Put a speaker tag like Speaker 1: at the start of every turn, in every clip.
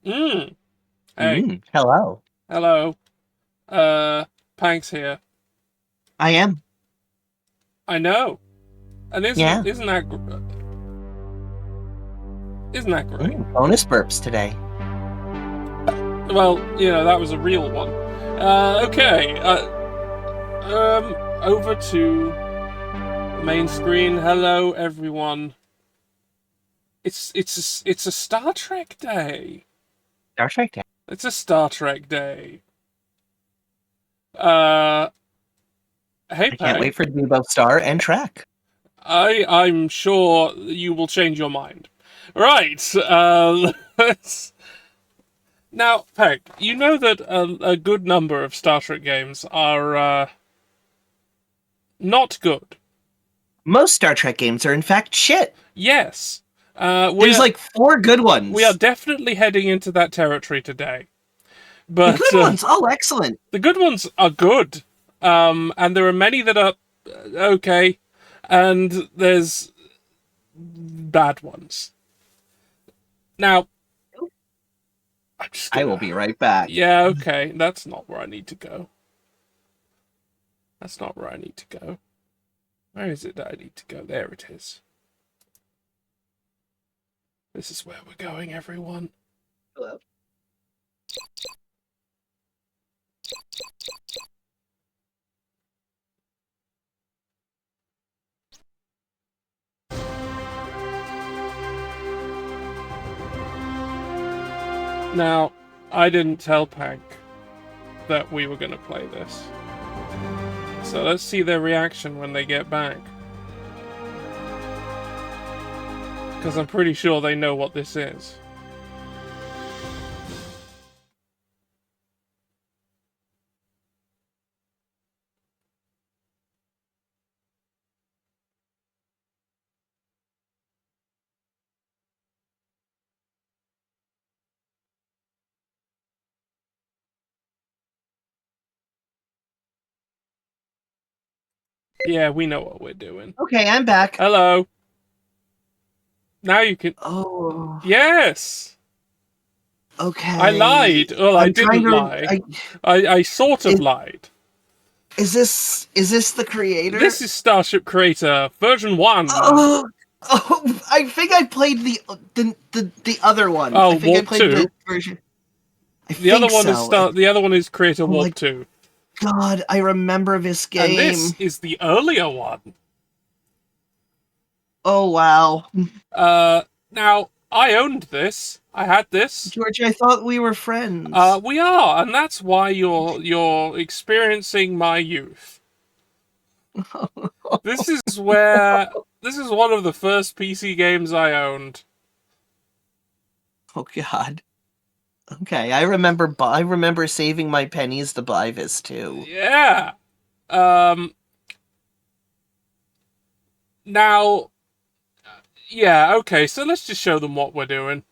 Speaker 1: Mm. Hey,
Speaker 2: Hello.
Speaker 1: hello. Panks here.
Speaker 2: I am.
Speaker 1: I know. And isn't
Speaker 2: Yeah.
Speaker 1: isn't that isn't that great?
Speaker 2: Bonus burps today.
Speaker 1: Well, that was a real one. Okay. Over to the main screen. Hello, everyone. It's a Star Trek day.
Speaker 2: Starship Creator.
Speaker 1: It's a Star Trek day. Uh, hey,
Speaker 2: I can't
Speaker 1: Pang.
Speaker 2: wait for it to be both Star and Trek.
Speaker 1: I'm sure you will change your mind. Right. Let's Now, Peg, you know that a good number of Star Trek games are not good.
Speaker 2: Most Star Trek games are in fact shit.
Speaker 1: Yes,
Speaker 2: There's like four good
Speaker 1: we are
Speaker 2: ones.
Speaker 1: definitely heading into that territory today.
Speaker 2: The
Speaker 1: But
Speaker 2: good ones. Oh, excellent.
Speaker 1: the good ones are good, and there are many that are okay, and there's bad ones. Now, I'm just
Speaker 2: I will
Speaker 1: gonna.
Speaker 2: be right back.
Speaker 1: Yeah, okay, that's not where I need to go. That's not where I need to go. Where is it that I need to go? There it is. This is where we're going, everyone.
Speaker 2: Hello.
Speaker 1: Now, I didn't tell Pank that we were going to play this. So let's see their reaction when they get back. Because I'm pretty sure they know what this is. Yeah, we know what we're doing.
Speaker 2: Okay, I'm back.
Speaker 1: Hello. Now you can.
Speaker 2: Oh,
Speaker 1: Yes! I
Speaker 2: okay.
Speaker 1: lied. Well, I
Speaker 2: I'm trying
Speaker 1: didn't
Speaker 2: to.
Speaker 1: lie. I sort of
Speaker 2: Is,
Speaker 1: lied.
Speaker 2: is this the creator?
Speaker 1: This is Starship Creator, version 1.
Speaker 2: Oh, oh, I think I played the other one.
Speaker 1: Oh,
Speaker 2: I think I
Speaker 1: Warp
Speaker 2: played the
Speaker 1: 2.
Speaker 2: version. I
Speaker 1: The other
Speaker 2: think
Speaker 1: one is
Speaker 2: so.
Speaker 1: The other one is Creator
Speaker 2: Oh
Speaker 1: Warp
Speaker 2: my
Speaker 1: 2.
Speaker 2: God, I remember this
Speaker 1: And this
Speaker 2: game.
Speaker 1: is the earlier one.
Speaker 2: Oh wow.
Speaker 1: Now I owned this. I had this.
Speaker 2: George, I thought we were friends.
Speaker 1: We are, and that's why you're experiencing my youth. This is one of the first PC games I owned.
Speaker 2: Oh God. Okay, I remember saving my pennies to buy this too.
Speaker 1: Yeah. Um. Now, yeah. Okay. So let's just show them what we're doing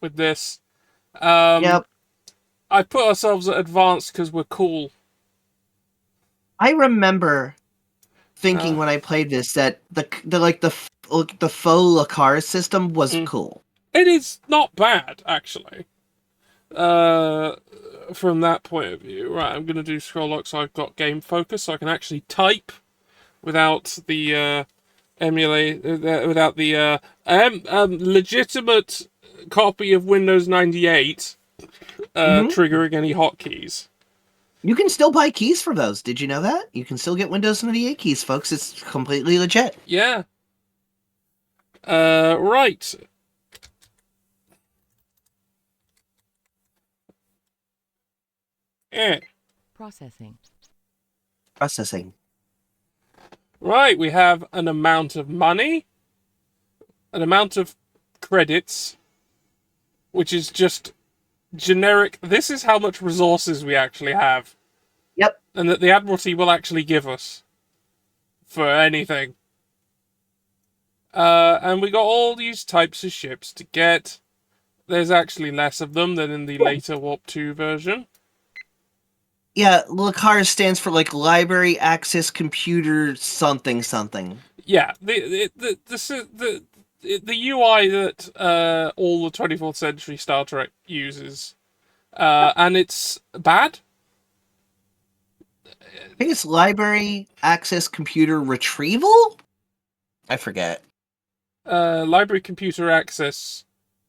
Speaker 1: with this. Um.
Speaker 2: Yep.
Speaker 1: I put ourselves at advanced because we're cool.
Speaker 2: I remember thinking
Speaker 1: Uh.
Speaker 2: when I played this that the faux Lacar system was
Speaker 1: Mm.
Speaker 2: cool.
Speaker 1: It is not bad actually. Uh. From that point of view, right? I'm gonna do scroll lock so I've got game focus, so I can actually type without the emulate without the legitimate copy of Windows 98
Speaker 2: Hmm.
Speaker 1: triggering any hotkeys.
Speaker 2: You can still buy keys for those. Did you know that? You can still get Windows 98 keys, folks. It's completely legit.
Speaker 1: Yeah. Right. Eh.
Speaker 3: Processing.
Speaker 2: Processing.
Speaker 1: Right. We have an amount of money, an amount of credits, which is just generic. This is how much resources we actually have,
Speaker 2: Yep.
Speaker 1: and that the Admiralty will actually give us for anything. And we got all these types of ships to get. There's actually less of them than in the later Warp 2 version.
Speaker 2: Yeah, LACAR stands for like Library Access Computer something something.
Speaker 1: Yeah, the the UI that all the 24th century Star Trek uses, and it's bad.
Speaker 2: I think it's library access computer retrieval. I forget.
Speaker 1: Library computer access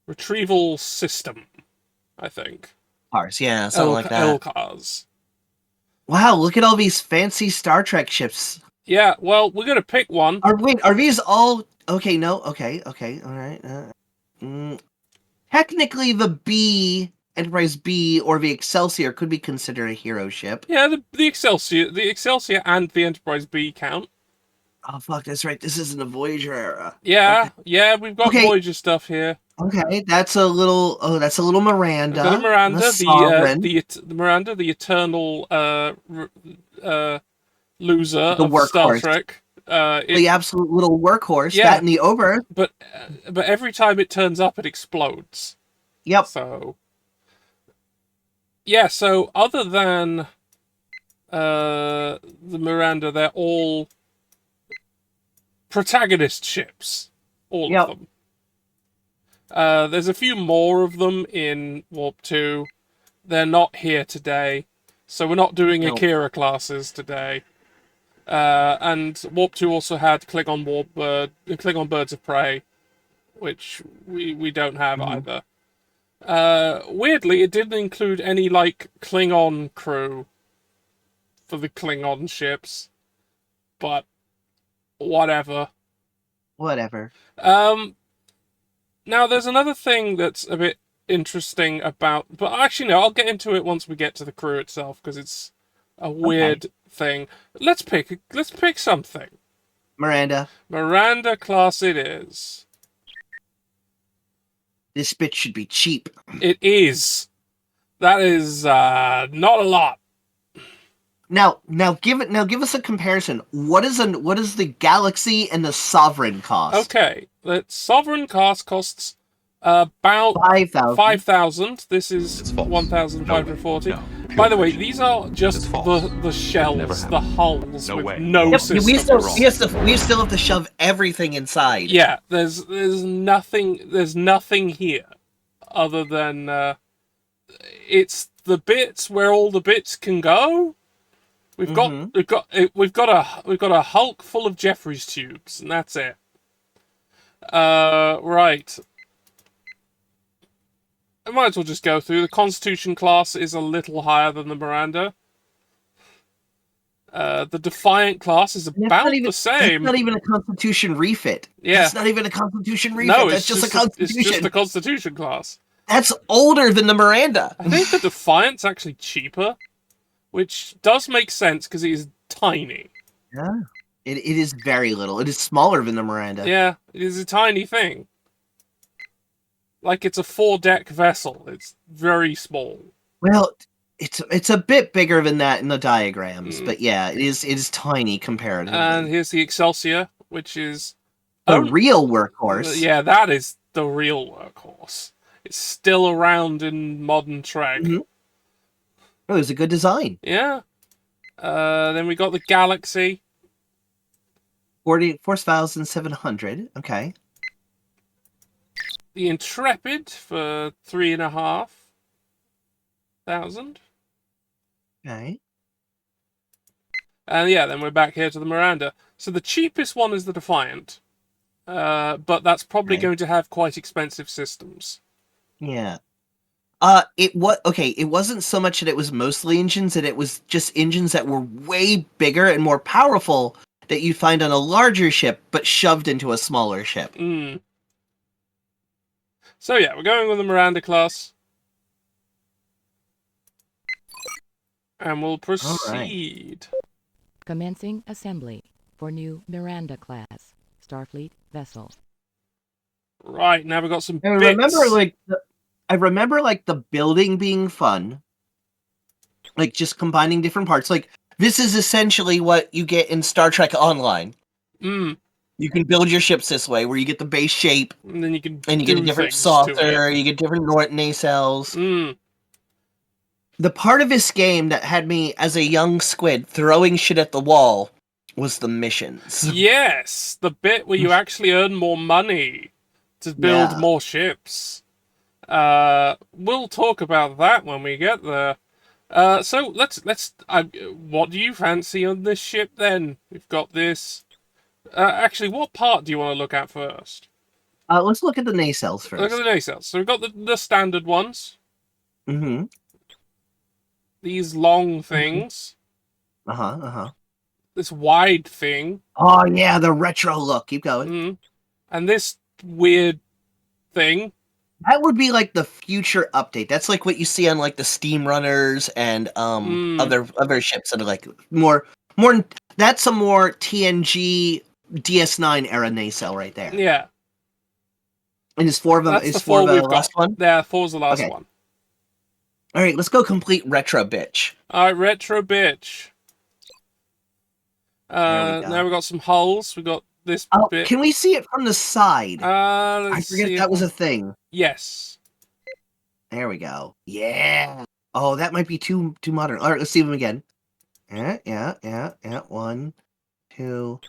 Speaker 1: retrieval system, I think.
Speaker 2: Cars, yeah, something like that.
Speaker 1: LCARS.
Speaker 2: Wow, look at all these fancy Star Trek ships.
Speaker 1: Yeah, well, we're gonna pick one.
Speaker 2: Are these all okay? No, okay, all right. Technically, the Enterprise B or the Excelsior could be considered a hero ship.
Speaker 1: Yeah, the Excelsior and the Enterprise B count.
Speaker 2: Oh fuck, that's right. This isn't a Voyager era.
Speaker 1: Yeah,
Speaker 2: Okay.
Speaker 1: yeah, we've got Voyager stuff here.
Speaker 2: Okay, that's a little. Oh, that's a little Miranda.
Speaker 1: We've got a Miranda,
Speaker 2: the
Speaker 1: Miranda, the eternal loser
Speaker 2: the
Speaker 1: of Star
Speaker 2: workhorse.
Speaker 1: Trek.
Speaker 2: The absolute little workhorse.
Speaker 1: Yeah,
Speaker 2: that and the Oberth.
Speaker 1: But every time it turns up, it explodes.
Speaker 2: Yep.
Speaker 1: So yeah. So other than the Miranda, they're all protagonist ships. All of them. There's a few more of them in Warp 2. They're not here today. So we're not doing Akira classes today. And Warp 2 also had Klingon Birds of Prey, which we don't have either. Weirdly, it didn't include any, like, Klingon crew for the Klingon ships. But whatever. Now, there's another thing that's a bit interesting about... But actually, no, I'll get into it once we get to the crew itself, because it's a weird thing. Let's pick something. Miranda class it is.
Speaker 2: This bitch should be cheap.
Speaker 1: It is. That is not a lot.
Speaker 2: Now give us a comparison. What is the Galaxy and the Sovereign cost?
Speaker 1: Okay, the Sovereign costs about 5,000. This is 1,540. No, by the way, these are just the shells, the hulls with no system.
Speaker 2: We still have to shove everything inside.
Speaker 1: Yeah, there's nothing here other than it's the bits where all the bits can go. We've got a Hulk full of Jeffries tubes, and that's it. Right. I might as well just go through. The Constitution class is a little higher than the Miranda. The Defiant class is about the same.
Speaker 2: That's not even a Constitution refit.
Speaker 1: Yeah.
Speaker 2: That's not even a Constitution refit.
Speaker 1: No,
Speaker 2: that's just a Constitution.
Speaker 1: It's just a Constitution class.
Speaker 2: That's older than the Miranda.
Speaker 1: I think the Defiant's actually cheaper, which does make sense because it is tiny.
Speaker 2: Yeah. It is very little. It is smaller than the Miranda.
Speaker 1: Yeah, it is a tiny thing. Like, it's a 4-deck vessel. It's very small.
Speaker 2: Well, it's a bit bigger than that in the diagrams, but yeah, it is tiny comparatively.
Speaker 1: And here's the Excelsior, which is
Speaker 2: the real workhorse.
Speaker 1: Yeah, that is the real workhorse. It's still around in modern Trek.
Speaker 2: Mm-hmm. Oh, it was a good design.
Speaker 1: Yeah. Then we got the Galaxy.
Speaker 2: 4,700. Okay.
Speaker 1: The Intrepid for 3,500.
Speaker 2: Okay.
Speaker 1: And yeah, then we're back here to the Miranda. So the cheapest one is the Defiant. But that's probably going to have quite expensive systems.
Speaker 2: Yeah. It wasn't so much that it was mostly engines, that it was just engines that were way bigger and more powerful that you'd find on a larger ship, but shoved into a smaller ship.
Speaker 1: So yeah, we're going with the Miranda class. And we'll proceed.
Speaker 3: Right. Commencing assembly for new Miranda class Starfleet vessel.
Speaker 1: Right, now we've got some
Speaker 2: I remember the building being fun. Like, just combining different parts. Like, this is essentially what you get in Star Trek Online. You can build your ships this way, where you get the base shape,
Speaker 1: and then you get
Speaker 2: a different saucer, you get different nacelles. The part of this game that had me, as a young squid, throwing shit at the wall was the missions.
Speaker 1: Yes, the bit where you actually earn more money. to build
Speaker 2: Yeah.
Speaker 1: more ships. We'll talk about that when we get there. So let's. What do you fancy on this ship then? We've got this. Actually, what part do you want to look at first?
Speaker 2: Let's look at the nacelles
Speaker 1: Look at
Speaker 2: first.
Speaker 1: the nacelles. So we've got the standard ones.
Speaker 2: Mm-hmm.
Speaker 1: These long things.
Speaker 2: Uh-huh, uh-huh.
Speaker 1: This wide thing.
Speaker 2: Oh, yeah, the retro look. Keep going.
Speaker 1: And this weird thing.
Speaker 2: That would be like the future update. That's like what you see on like the Steam Runners and other ships that are like more. That's a more TNG DS9 era nacelle right there.
Speaker 1: Yeah.
Speaker 2: And is four of them?
Speaker 1: That's
Speaker 2: Is
Speaker 1: the
Speaker 2: four
Speaker 1: four
Speaker 2: the
Speaker 1: we've
Speaker 2: last
Speaker 1: got.
Speaker 2: one?
Speaker 1: Yeah, four's the last
Speaker 2: Okay.
Speaker 1: one.
Speaker 2: All right, let's go complete retro bitch.
Speaker 1: Alright, retro bitch.
Speaker 2: There we go.
Speaker 1: Now we've got some holes. We've got this
Speaker 2: Oh,
Speaker 1: bit.
Speaker 2: can we see it from the side? I
Speaker 1: Let's
Speaker 2: forget
Speaker 1: see
Speaker 2: that was a thing.
Speaker 1: Yes.
Speaker 2: There we go. Yeah. Oh, that might be too modern. All right, let's see them again. Yeah. 1, 2.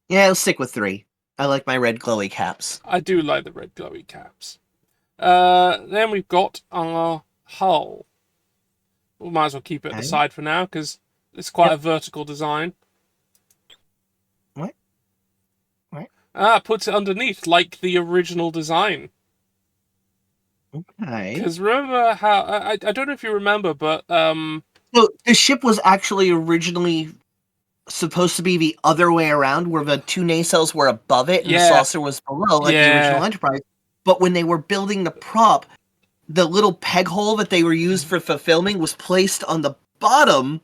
Speaker 2: Yeah, let's stick with 3. I like my red glowy caps.
Speaker 1: I do like the red glowy caps. Then we've got our hull. We might as well keep it at the
Speaker 2: Okay.
Speaker 1: side for now, because it's quite a vertical design.
Speaker 2: What?
Speaker 1: Puts it underneath, like the original design.
Speaker 2: Okay.
Speaker 1: Because remember how... I don't know if you remember, but...
Speaker 2: So the ship was actually originally supposed to be the other way around, where the 2 nacelles were above it and the saucer was below, like the original Enterprise. But when they were building the prop, the little peg hole that they were used for filming was placed on the bottom,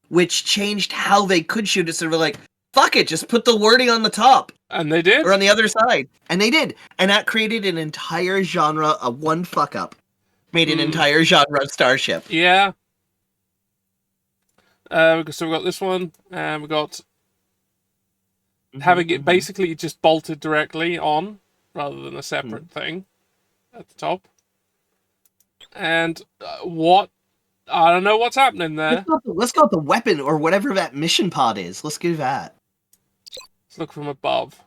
Speaker 2: which changed how they could shoot it. So they're like, fuck it, just put the wording on the top.
Speaker 1: And they did.
Speaker 2: Or on the other side. And they did. And that created an entire genre of one fuck up. Made an entire genre of Starship.
Speaker 1: Yeah. So we've got this one, and we've got having it basically just bolted directly on, rather than a separate thing at the top. And what? I don't know what's happening there.
Speaker 2: Let's go with the weapon or whatever that mission pod is. Let's do that.
Speaker 1: Let's look from above.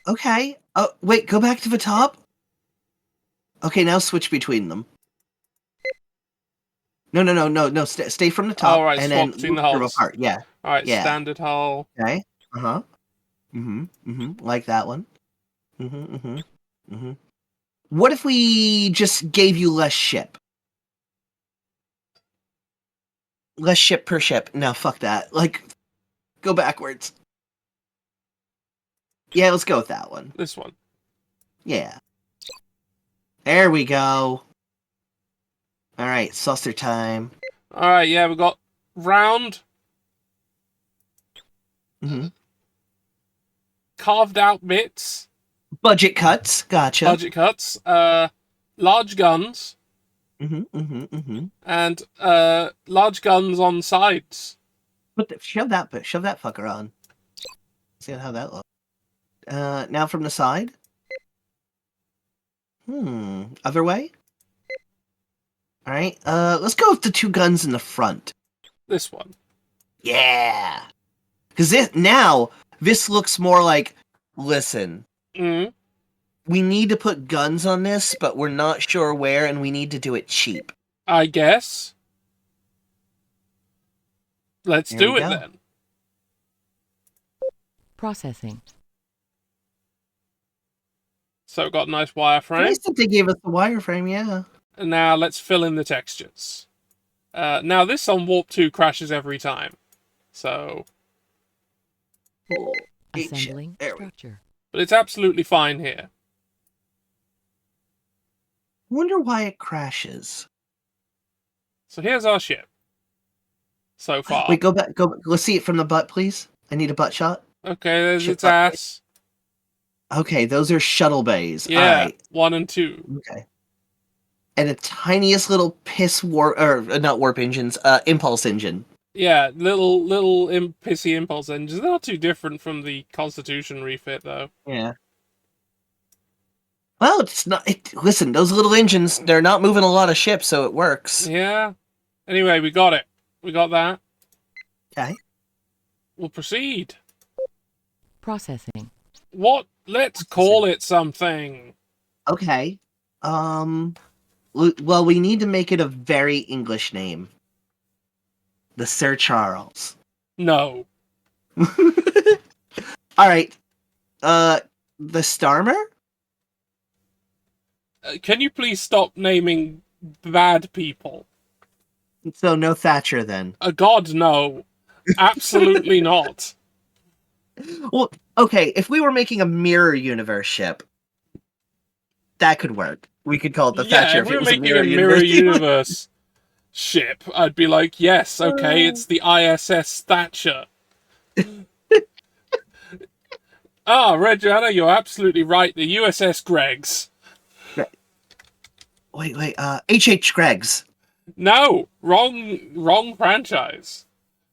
Speaker 2: Okay. Wait, go back to the top? Okay, now switch between them. No. Stay from the top.
Speaker 1: All right,
Speaker 2: and
Speaker 1: swap
Speaker 2: then
Speaker 1: between the
Speaker 2: move
Speaker 1: hulls.
Speaker 2: apart. Yeah.
Speaker 1: All right,
Speaker 2: Yeah.
Speaker 1: standard hull.
Speaker 2: Okay. Uh-huh. Like that one. What if we just gave you less ship? Less ship per ship. No, fuck that. Like, go backwards. Yeah, let's go with that one.
Speaker 1: This one.
Speaker 2: Yeah. There we go. Alright, saucer time.
Speaker 1: All right, yeah, we've got round, carved out bits.
Speaker 2: Budget cuts. Gotcha.
Speaker 1: Budget cuts. Large guns. And large guns on sides.
Speaker 2: Shove that fucker on. See how that looks. Now from the side. Other way. All right. Let's go with the 2 guns in the front.
Speaker 1: This one.
Speaker 2: Yeah. Because this looks more like. Listen. We need to put guns on this, but we're not sure where, and we need to do it cheap.
Speaker 1: I guess. Let's do it then.
Speaker 3: Processing.
Speaker 1: So we've got a nice wireframe.
Speaker 2: Nice that they gave us the wireframe, yeah.
Speaker 1: And now let's fill in the textures. Now this on Warp 2 crashes every time. So...
Speaker 3: Assembling structure.
Speaker 1: But it's absolutely fine here.
Speaker 2: Wonder why it crashes.
Speaker 1: So here's our ship. So far.
Speaker 2: Wait, go back. Let's see it from the butt, please. I need a butt shot.
Speaker 1: Okay, there's
Speaker 2: Ship
Speaker 1: its
Speaker 2: butt.
Speaker 1: ass.
Speaker 2: Okay, those are shuttle bays.
Speaker 1: Yeah,
Speaker 2: All right.
Speaker 1: 1 and 2.
Speaker 2: Okay. And the tiniest little not warp engines, impulse engine.
Speaker 1: Yeah, little pissy impulse engines. They're not too different from the Constitution refit, though.
Speaker 2: Yeah. Well, it's not. Listen, those little engines, they're not moving a lot of ships, so it works.
Speaker 1: Yeah. Anyway, we got it. We got that.
Speaker 2: Okay.
Speaker 1: We'll proceed.
Speaker 3: Processing.
Speaker 1: What? Let's call it something.
Speaker 2: Okay. Well, we need to make it a very English name. The Sir Charles.
Speaker 1: No.
Speaker 2: All right. The Starmer?
Speaker 1: Can you please stop naming bad people?
Speaker 2: So no Thatcher then.
Speaker 1: God, no. Absolutely not.
Speaker 2: Well, okay, if we were making a mirror universe ship, that could work. We could call it the
Speaker 1: Yeah,
Speaker 2: Thatcher
Speaker 1: if
Speaker 2: if
Speaker 1: we
Speaker 2: it
Speaker 1: were
Speaker 2: was a
Speaker 1: making
Speaker 2: mirror
Speaker 1: a mirror
Speaker 2: universe.
Speaker 1: universe ship, I'd be like, yes, okay, it's the ISS Thatcher. Regina, you're absolutely right. The USS Greggs.
Speaker 2: Wait, H.H. Greggs.
Speaker 1: No, wrong franchise.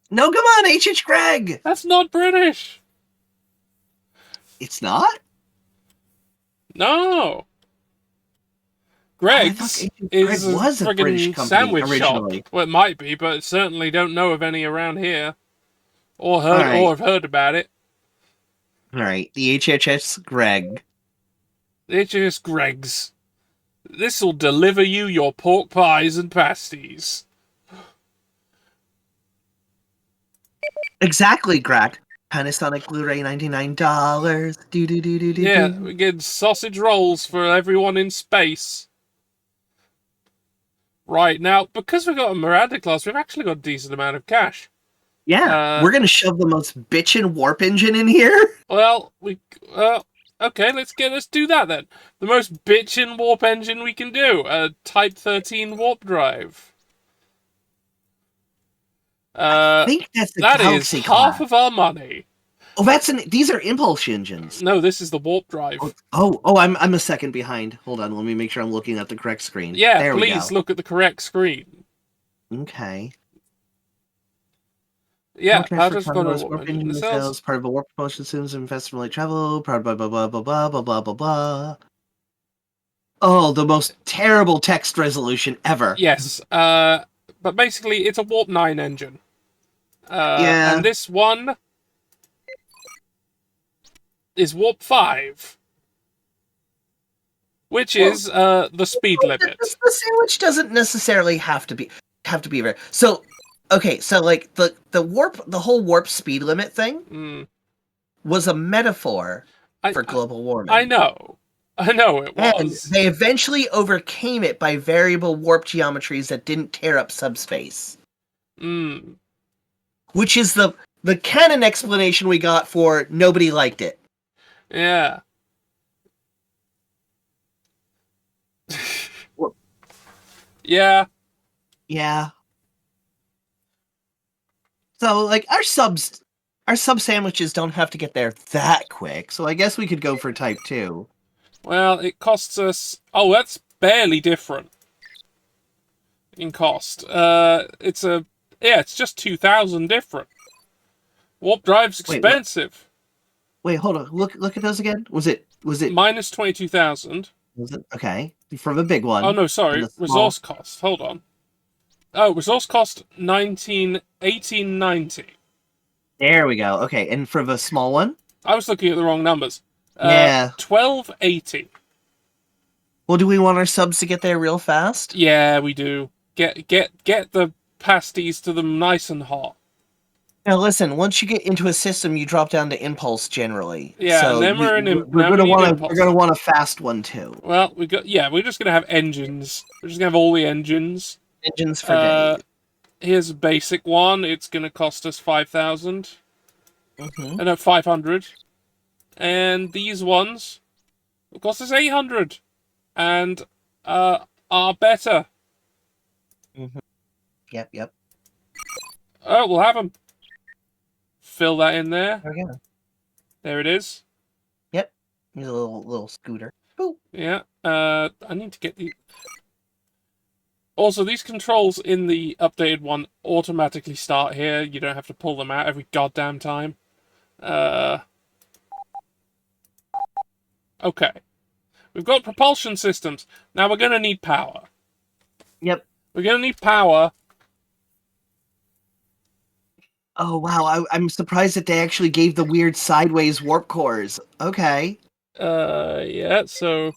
Speaker 2: No, come on, H.H. Gregg!
Speaker 1: That's not British.
Speaker 2: It's not?
Speaker 1: No. Greggs is a
Speaker 2: was a British
Speaker 1: friggin'
Speaker 2: company
Speaker 1: sandwich
Speaker 2: originally.
Speaker 1: shop. Well, it might be, but certainly don't know of any around here, or
Speaker 2: Alright.
Speaker 1: have heard about it.
Speaker 2: Alright, the HHS Gregg.
Speaker 1: It's just Greggs. This'll deliver you your pork pies and pasties.
Speaker 2: Exactly, Greg. Panasonic Blu-ray, $99. Do.
Speaker 1: Yeah, we get sausage rolls for everyone in space. Right, now, because we've got a Miranda class, we've actually got a decent amount of cash.
Speaker 2: Yeah, we're gonna shove the most bitchin' warp engine in here.
Speaker 1: Well, okay, let's do that then. The most bitchin' warp engine we can do, a Type 13 warp drive.
Speaker 2: I think that's the
Speaker 1: That is
Speaker 2: Galaxy
Speaker 1: half
Speaker 2: class.
Speaker 1: of our money.
Speaker 2: Oh, these are impulse engines.
Speaker 1: No, this is the warp drive.
Speaker 2: I'm a second behind. Hold on, let me make sure I'm looking at the correct screen.
Speaker 1: Yeah,
Speaker 2: there we
Speaker 1: please
Speaker 2: go.
Speaker 1: look at the correct screen.
Speaker 2: Okay.
Speaker 1: Yeah,
Speaker 2: Transfer
Speaker 1: just got a
Speaker 2: warp
Speaker 1: warp
Speaker 2: engine
Speaker 1: engine.
Speaker 2: cells, part of a warp propulsion systems and fast light travel, part of blah blah blah blah blah blah blah blah. Oh, the most terrible text resolution ever.
Speaker 1: Yes, but basically it's a warp 9 engine.
Speaker 2: Yeah.
Speaker 1: And this one is warp 5. Which is the speed limit.
Speaker 2: The sandwich doesn't necessarily have to be very. So, okay, so like the whole warp speed limit thing was a metaphor for global warming.
Speaker 1: I know it was.
Speaker 2: And they eventually overcame it by variable warp geometries that didn't tear up subspace. Which is the canon explanation we got for nobody liked it.
Speaker 1: Yeah. Yeah.
Speaker 2: Yeah. So, like, our sub sandwiches don't have to get there that quick, so I guess we could go for Type 2.
Speaker 1: Well, it costs us... Oh, that's barely different in cost. It's just 2,000 different. Warp drive's expensive.
Speaker 2: Wait, hold on. Look at those again. Was it
Speaker 1: minus 22,000?
Speaker 2: Was it okay? From a big one.
Speaker 1: Oh no, sorry. Resource cost. Hold on. Oh, resource cost 1890.
Speaker 2: There we go. Okay, and for the small one?
Speaker 1: I was looking at the wrong numbers.
Speaker 2: Yeah.
Speaker 1: 1280.
Speaker 2: Well, do we want our subs to get there real fast?
Speaker 1: Yeah, we do. Get the pasties to them nice and hot.
Speaker 2: Now listen, once you get into a system, you drop down to impulse generally.
Speaker 1: Yeah,
Speaker 2: so
Speaker 1: and then we're
Speaker 2: gonna want a fast one too.
Speaker 1: Well, we're just gonna have engines. We're just gonna have all the engines.
Speaker 2: Engines for days.
Speaker 1: Here's a basic one. It's gonna cost us 5,000. No, 500. And these ones will cost us 800, and are better.
Speaker 2: Yep.
Speaker 1: Oh, we'll have them. Fill that in there.
Speaker 2: There we go.
Speaker 1: There it is.
Speaker 2: Yep. Here's a little scooter. Boop.
Speaker 1: Yeah. I need to get the... Also, these controls in the updated one automatically start here. You don't have to pull them out every goddamn time. Okay. We've got propulsion systems. Now we're going to need power.
Speaker 2: Yep.
Speaker 1: We're going to need power
Speaker 2: Oh wow, I'm surprised that they actually gave the weird sideways warp cores. Okay.
Speaker 1: Yeah, so,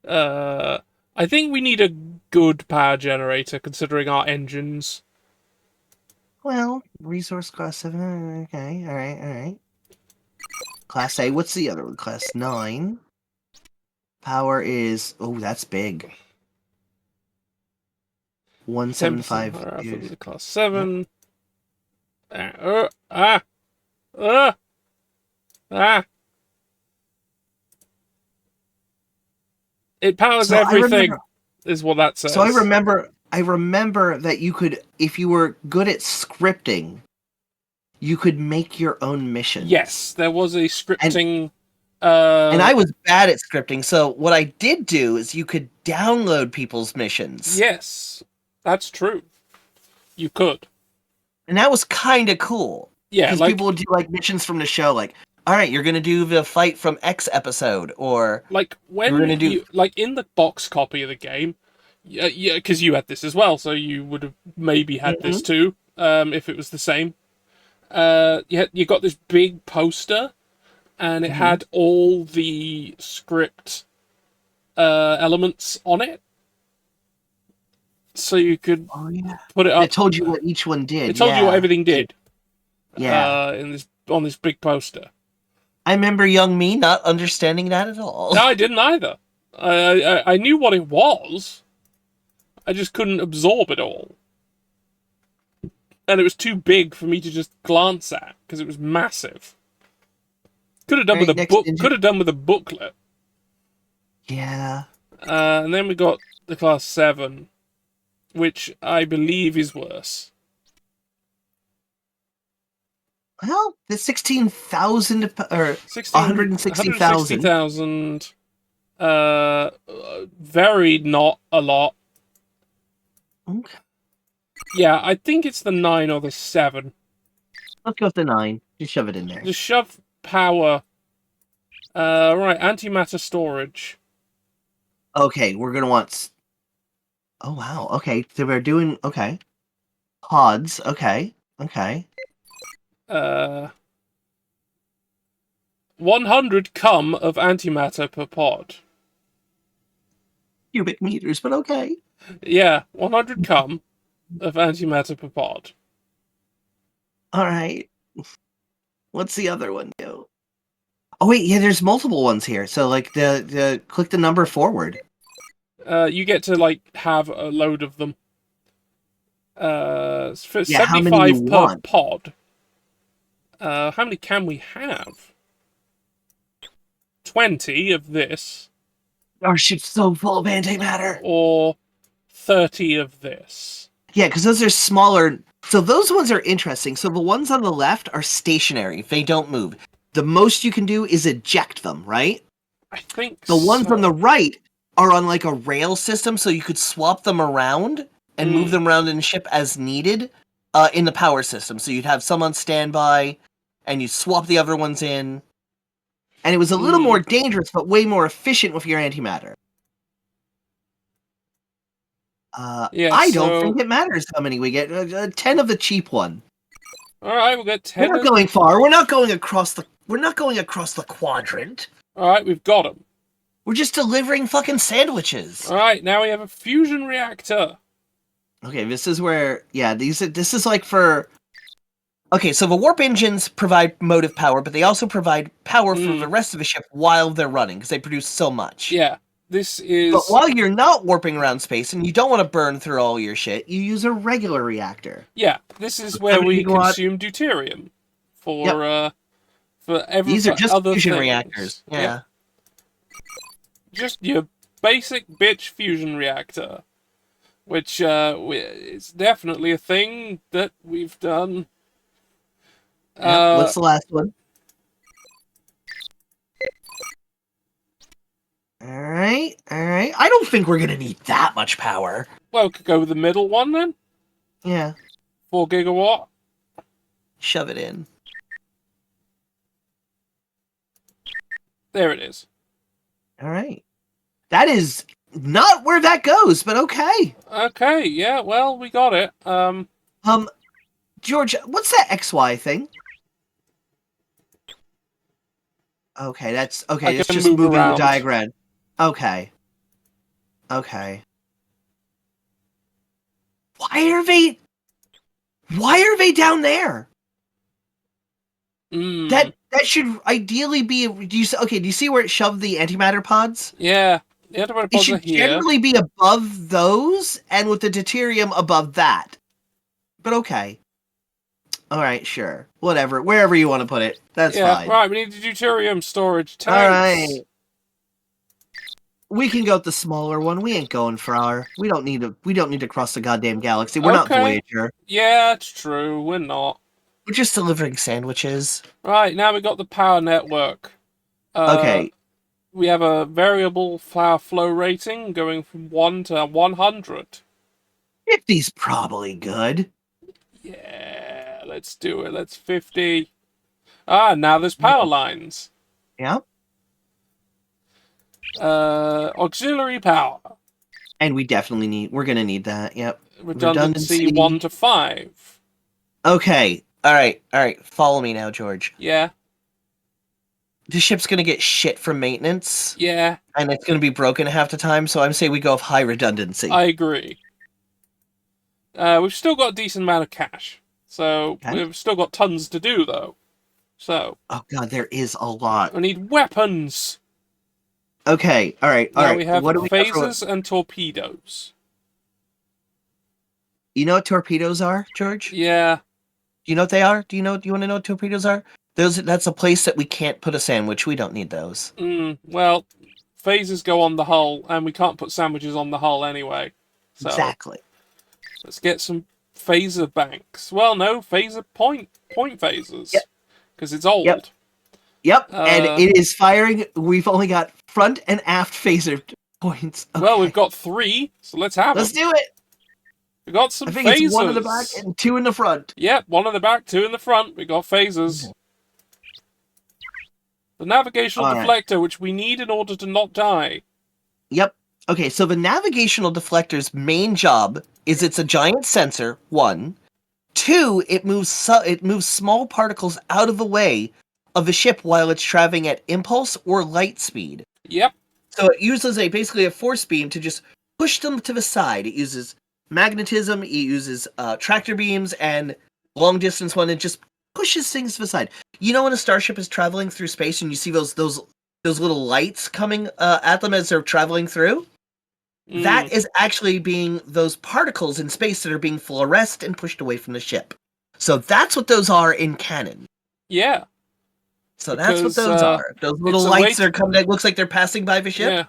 Speaker 1: uh, I think we need a good power generator considering our engines.
Speaker 2: Well, resource class 7. Okay, alright. Class A, what's the other one? Class 9. Power is... Oh, that's big.
Speaker 1: 10%
Speaker 2: 175.
Speaker 1: higher alpha than
Speaker 2: Is-
Speaker 1: the class
Speaker 2: Yep.
Speaker 1: 7. Ah, uh, ah. It powers
Speaker 2: So I remember...
Speaker 1: everything, is what that
Speaker 2: So I
Speaker 1: says.
Speaker 2: remember... I remember that you could... If you were good at scripting, you could make your own missions.
Speaker 1: Yes, there was a
Speaker 2: And
Speaker 1: scripting.
Speaker 2: and I was bad at scripting, so what I did do is you could download people's missions.
Speaker 1: Yes, that's true. You could.
Speaker 2: And that was kind of cool.
Speaker 1: Yeah,
Speaker 2: Because
Speaker 1: like
Speaker 2: people would do like missions from the show, like, all right, you're gonna do the fight from X episode, or you're
Speaker 1: when
Speaker 2: gonna do.
Speaker 1: you like in the box copy of the game. Yeah, because you had this as well, so you would have maybe had this
Speaker 2: Mhm.
Speaker 1: too. If it was the same. You got this big poster, and it
Speaker 2: Mhm.
Speaker 1: had all the script elements on it, so you could
Speaker 2: Oh yeah.
Speaker 1: put it
Speaker 2: And it
Speaker 1: up.
Speaker 2: told you what each one did.
Speaker 1: It told you what
Speaker 2: Yeah.
Speaker 1: everything did.
Speaker 2: Yeah.
Speaker 1: In this on this big poster.
Speaker 2: I remember young me not understanding that at all.
Speaker 1: No, I didn't either. I knew what it was. I just couldn't absorb it all, and it was too big for me to just glance at because it was massive. Could have done with a
Speaker 2: Right next
Speaker 1: book.
Speaker 2: ninja.
Speaker 1: Could have done with a booklet.
Speaker 2: Yeah.
Speaker 1: And then we got the class 7, which I believe is worse.
Speaker 2: Well, the 16,000 or 160,000.
Speaker 1: 160,000. Very not a lot.
Speaker 2: Okay.
Speaker 1: Yeah, I think it's the 9 or the 7.
Speaker 2: Let's go with the 9. Just shove it in there.
Speaker 1: Just shove power. Right, antimatter storage.
Speaker 2: Okay, we're gonna want. Oh wow. Okay, so we're doing okay. Pods. Okay.
Speaker 1: 100 cum of antimatter per pod.
Speaker 2: Cubic meters, but okay.
Speaker 1: Yeah, 100 cum of antimatter per pod.
Speaker 2: All right. What's the other one do? Oh wait, yeah. There's multiple ones here. So like the click the number forward.
Speaker 1: You get to like have a load of them. For
Speaker 2: Yeah, how many you
Speaker 1: 75 per
Speaker 2: want?
Speaker 1: pod. How many can we have? 20 of this,
Speaker 2: Our ship's so full of antimatter.
Speaker 1: or 30 of this.
Speaker 2: Yeah, because those are smaller. So those ones are interesting. So the ones on the left are stationary; they don't move. The most you can do is eject them, right?
Speaker 1: I think
Speaker 2: The ones
Speaker 1: so.
Speaker 2: on the right are on like a rail system, so you could swap them around and move them around in the ship as needed in the power system. So you'd have some on standby, and you swap the other ones in. And it was a little more dangerous, but way more efficient with your antimatter.
Speaker 1: Yeah,
Speaker 2: I
Speaker 1: so...
Speaker 2: don't think it matters how many we get. 10 of the cheap one.
Speaker 1: Alright, we'll get 10
Speaker 2: We're not going far. We're not going across the. We're not going across the quadrant.
Speaker 1: Alright, we've got them.
Speaker 2: We're just delivering fucking sandwiches.
Speaker 1: Alright, now we have a fusion reactor.
Speaker 2: Okay, this is where. Yeah, this is like for. Okay, so the warp engines provide motive power, but they also provide power for the rest of the ship while they're running because they produce so much.
Speaker 1: Yeah, this is...
Speaker 2: But while you're not warping around space and you don't want to burn through all your shit, you use a regular reactor.
Speaker 1: Yeah, this is where we consume deuterium for every
Speaker 2: These are just
Speaker 1: other
Speaker 2: fusion
Speaker 1: things.
Speaker 2: reactors. Yeah.
Speaker 1: Yep. Just your basic bitch fusion reactor, which is definitely a thing that we've done.
Speaker 2: What's the last one? Alright. I don't think we're gonna need that much power.
Speaker 1: Well, we could go with the middle one then.
Speaker 2: Yeah.
Speaker 1: 4 gigawatt.
Speaker 2: Shove it in.
Speaker 1: There it is.
Speaker 2: Alright. That is not where that goes, but okay.
Speaker 1: Okay, yeah, well, we got it.
Speaker 2: George, what's that XY thing? Okay, that's
Speaker 1: I
Speaker 2: okay. It's
Speaker 1: can
Speaker 2: just
Speaker 1: move
Speaker 2: moving the
Speaker 1: around.
Speaker 2: diagram. Okay. Okay. Why are they? Why are they down there?
Speaker 1: Mm.
Speaker 2: That should ideally be. Do you okay? Do you see where it shoved the antimatter pods?
Speaker 1: Yeah. The antimatter
Speaker 2: It
Speaker 1: pods are
Speaker 2: should
Speaker 1: here.
Speaker 2: generally be above those, and with the deuterium above that. But okay. All right, sure, whatever, wherever you want to put it, that's
Speaker 1: Yeah,
Speaker 2: fine.
Speaker 1: right, we need the deuterium storage
Speaker 2: All
Speaker 1: tanks.
Speaker 2: right, we can go with the smaller one. We ain't going for our. We don't need to. We don't need to cross the goddamn galaxy. We're not
Speaker 1: Okay.
Speaker 2: Voyager.
Speaker 1: Yeah, it's true. We're not.
Speaker 2: We're just delivering sandwiches.
Speaker 1: Right, now we got the power network. Uh,
Speaker 2: Okay,
Speaker 1: we have a variable power flow rating going from 1 to 100.
Speaker 2: 50's probably good.
Speaker 1: Yeah, let's do it. Let's 50. Ah, now there's power lines.
Speaker 2: Yeah,
Speaker 1: Auxiliary power.
Speaker 2: and we definitely need. We're gonna need that. Yep.
Speaker 1: Redundancy 1 to 5.
Speaker 2: Okay. All right. All right. Follow me now, George.
Speaker 1: Yeah,
Speaker 2: The ship's gonna get shit from maintenance,
Speaker 1: yeah,
Speaker 2: and it's gonna be broken half the time. So I'm saying we go with high redundancy.
Speaker 1: I agree. We've still got a decent amount of cash. So,
Speaker 2: Okay.
Speaker 1: we've still got tons to do, though. So,
Speaker 2: Oh god, there is a lot.
Speaker 1: we need weapons.
Speaker 2: Okay. All right. All
Speaker 1: Now
Speaker 2: right.
Speaker 1: we have
Speaker 2: What do we got for?
Speaker 1: phasers and torpedoes.
Speaker 2: You know what torpedoes are, George?
Speaker 1: Yeah,
Speaker 2: Do you know what they are? Do you know? Do you want to know what torpedoes are? Those. That's a place that we can't put a sandwich. We don't need those.
Speaker 1: well, phasers go on the hull, and we can't put sandwiches on the hull anyway. So,
Speaker 2: Exactly.
Speaker 1: let's get some phaser banks. Well, no, phaser point phasers.
Speaker 2: Yep.
Speaker 1: Because it's old.
Speaker 2: Yep. Yep. And it is firing. We've only got front and aft phaser points. Okay.
Speaker 1: Well, we've got 3, so let's have
Speaker 2: Let's
Speaker 1: them.
Speaker 2: do it.
Speaker 1: We got some
Speaker 2: I think
Speaker 1: phasers.
Speaker 2: it's 1 in the back and 2 in the front.
Speaker 1: Yep, 1 in the back, 2 in the front. We got phasers.
Speaker 2: Okay.
Speaker 1: The navigational
Speaker 2: All right.
Speaker 1: deflector, which we need in order to not die.
Speaker 2: Yep. Okay, so the navigational deflector's main job is it's a giant sensor, 1. 2, it moves small particles out of the way of the ship while it's traveling at impulse or light speed.
Speaker 1: Yep.
Speaker 2: So it uses basically a force beam to just push them to the side. It uses magnetism, it uses tractor beams, and long distance one. It just pushes things to the side. You know when a starship is traveling through space and you see those little lights coming at them as they're traveling through? That is actually being those particles in space that are being fluoresced and pushed away from the ship. So that's what those are in canon.
Speaker 1: Yeah.
Speaker 2: So that's what
Speaker 1: Because,
Speaker 2: those are. Those little
Speaker 1: it's a
Speaker 2: lights
Speaker 1: way
Speaker 2: that are coming that looks like they're passing by the ship.
Speaker 1: Yeah.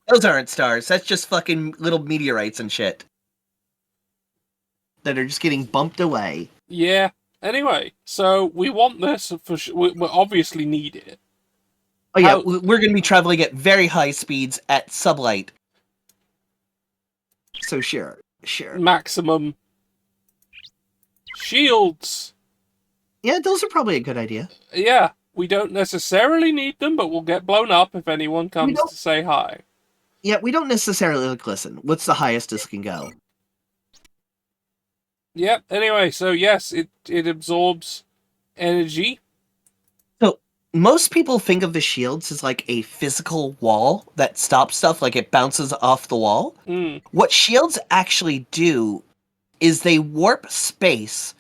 Speaker 2: Those aren't stars. That's just fucking little meteorites and shit that are just getting bumped away.
Speaker 1: Yeah. Anyway, so we want this for we obviously need it.
Speaker 2: Oh yeah,
Speaker 1: How-
Speaker 2: we're going to be traveling at very high speeds at sublight. So sure.
Speaker 1: Maximum shields.
Speaker 2: Yeah, those are probably a good idea.
Speaker 1: Yeah, we don't necessarily need them, but we'll get blown up if anyone comes
Speaker 2: don't-
Speaker 1: to say hi.
Speaker 2: Yeah, we don't necessarily listen. What's the highest this can go?
Speaker 1: Yep. Anyway, so yes, it absorbs energy.
Speaker 2: So most people think of the shields as like a physical wall that stops stuff, like it bounces off the wall. What shields actually do is they warp space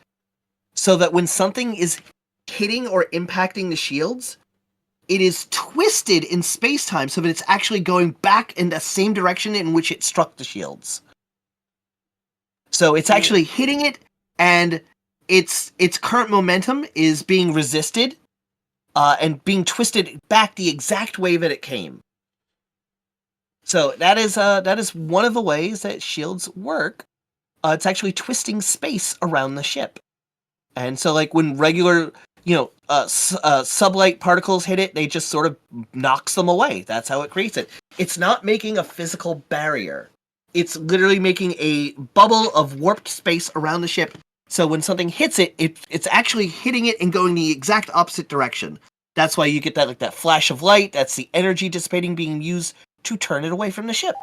Speaker 2: so that when something is hitting or impacting the shields, it is twisted in space-time so that it's actually going back in the same direction in which it struck the shields. So it's actually hitting it, and its current momentum is being resisted and being twisted back the exact way that it came. So that is one of the ways that shields work. It's actually twisting space around the ship. And so, like, when regular, sublight particles hit it, they just sort of knocks them away. That's how it creates it. It's not making a physical barrier. It's literally making a bubble of warped space around the ship. So when something hits it, it's actually hitting it and going the exact opposite direction. That's why you get that flash of light. That's the energy dissipating being used to turn it away from the ship.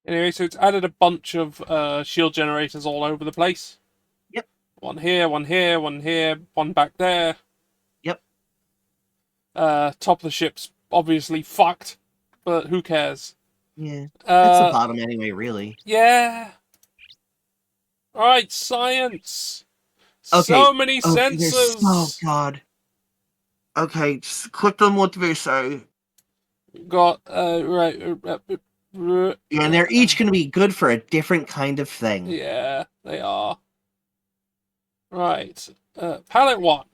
Speaker 1: Anyway, so it's added a bunch of shield generators all over the place.
Speaker 2: Yep.
Speaker 1: One here, one here, one here, one back there.
Speaker 2: Yep.
Speaker 1: Top of the ship's obviously fucked, but who cares?
Speaker 2: Yeah. That's the
Speaker 1: Uh,
Speaker 2: bottom anyway, really.
Speaker 1: yeah. Alright, science.
Speaker 2: Okay.
Speaker 1: So many
Speaker 2: Okay,
Speaker 1: sensors.
Speaker 2: oh, God. Okay, just click on what they say.
Speaker 1: Got, right.
Speaker 2: Yeah, and they're each going to be good for a different kind of thing.
Speaker 1: Yeah, they are. Right. Palette 1.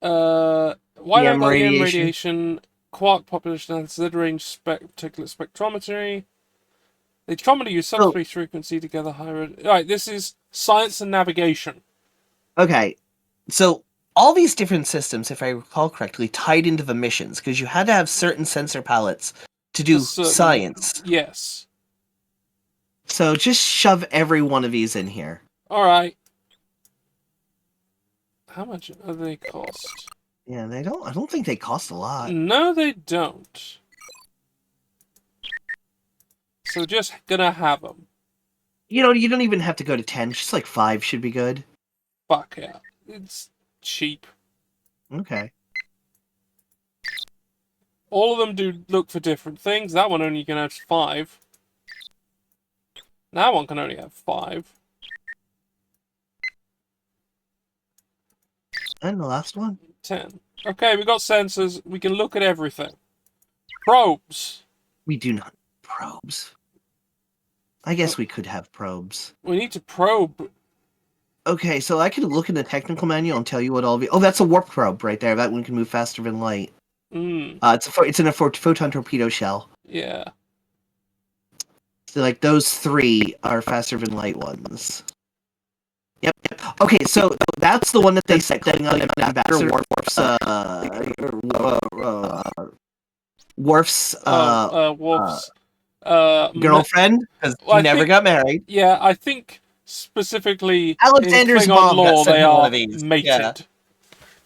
Speaker 1: Wide
Speaker 2: EM
Speaker 1: angle EM
Speaker 2: radiation.
Speaker 1: radiation, quark population analysis, range particulate spectrometry. They commonly use subspace frequency together higher. Right, this is science and navigation.
Speaker 2: Okay, so all these different systems, if I recall correctly, tied into the missions because you had to have certain sensor palettes to do science.
Speaker 1: Yes.
Speaker 2: So just shove every one of these in here.
Speaker 1: Alright. How much do they cost?
Speaker 2: Yeah, I don't think they cost a lot.
Speaker 1: No, they don't. So just gonna have them.
Speaker 2: You know, you don't even have to go to 10. Just like 5 should be good.
Speaker 1: Fuck yeah. It's cheap.
Speaker 2: Okay.
Speaker 1: All of them do look for different things. That one only can have 5. That one can only have 5.
Speaker 2: And the last one?
Speaker 1: 10. Okay, we got sensors. We can look at everything. Probes.
Speaker 2: We do not have probes. I guess we could have probes.
Speaker 1: We need to probe.
Speaker 2: Okay, so I could look in the technical manual and tell you what all of it. Oh, that's a warp probe right there. That one can move faster than light. It's in a photon torpedo shell.
Speaker 1: Yeah.
Speaker 2: So, like, those 3 are faster than light ones. Yep. Okay, so that's the one that they said cutting on Ambassador Worf's
Speaker 1: Wolf's
Speaker 2: girlfriend, because he never got married.
Speaker 1: Yeah, I think specifically
Speaker 2: Alexander's
Speaker 1: in Klingon
Speaker 2: mom
Speaker 1: law,
Speaker 2: got sent
Speaker 1: they
Speaker 2: to one
Speaker 1: are
Speaker 2: of these.
Speaker 1: mated.
Speaker 2: Yeah.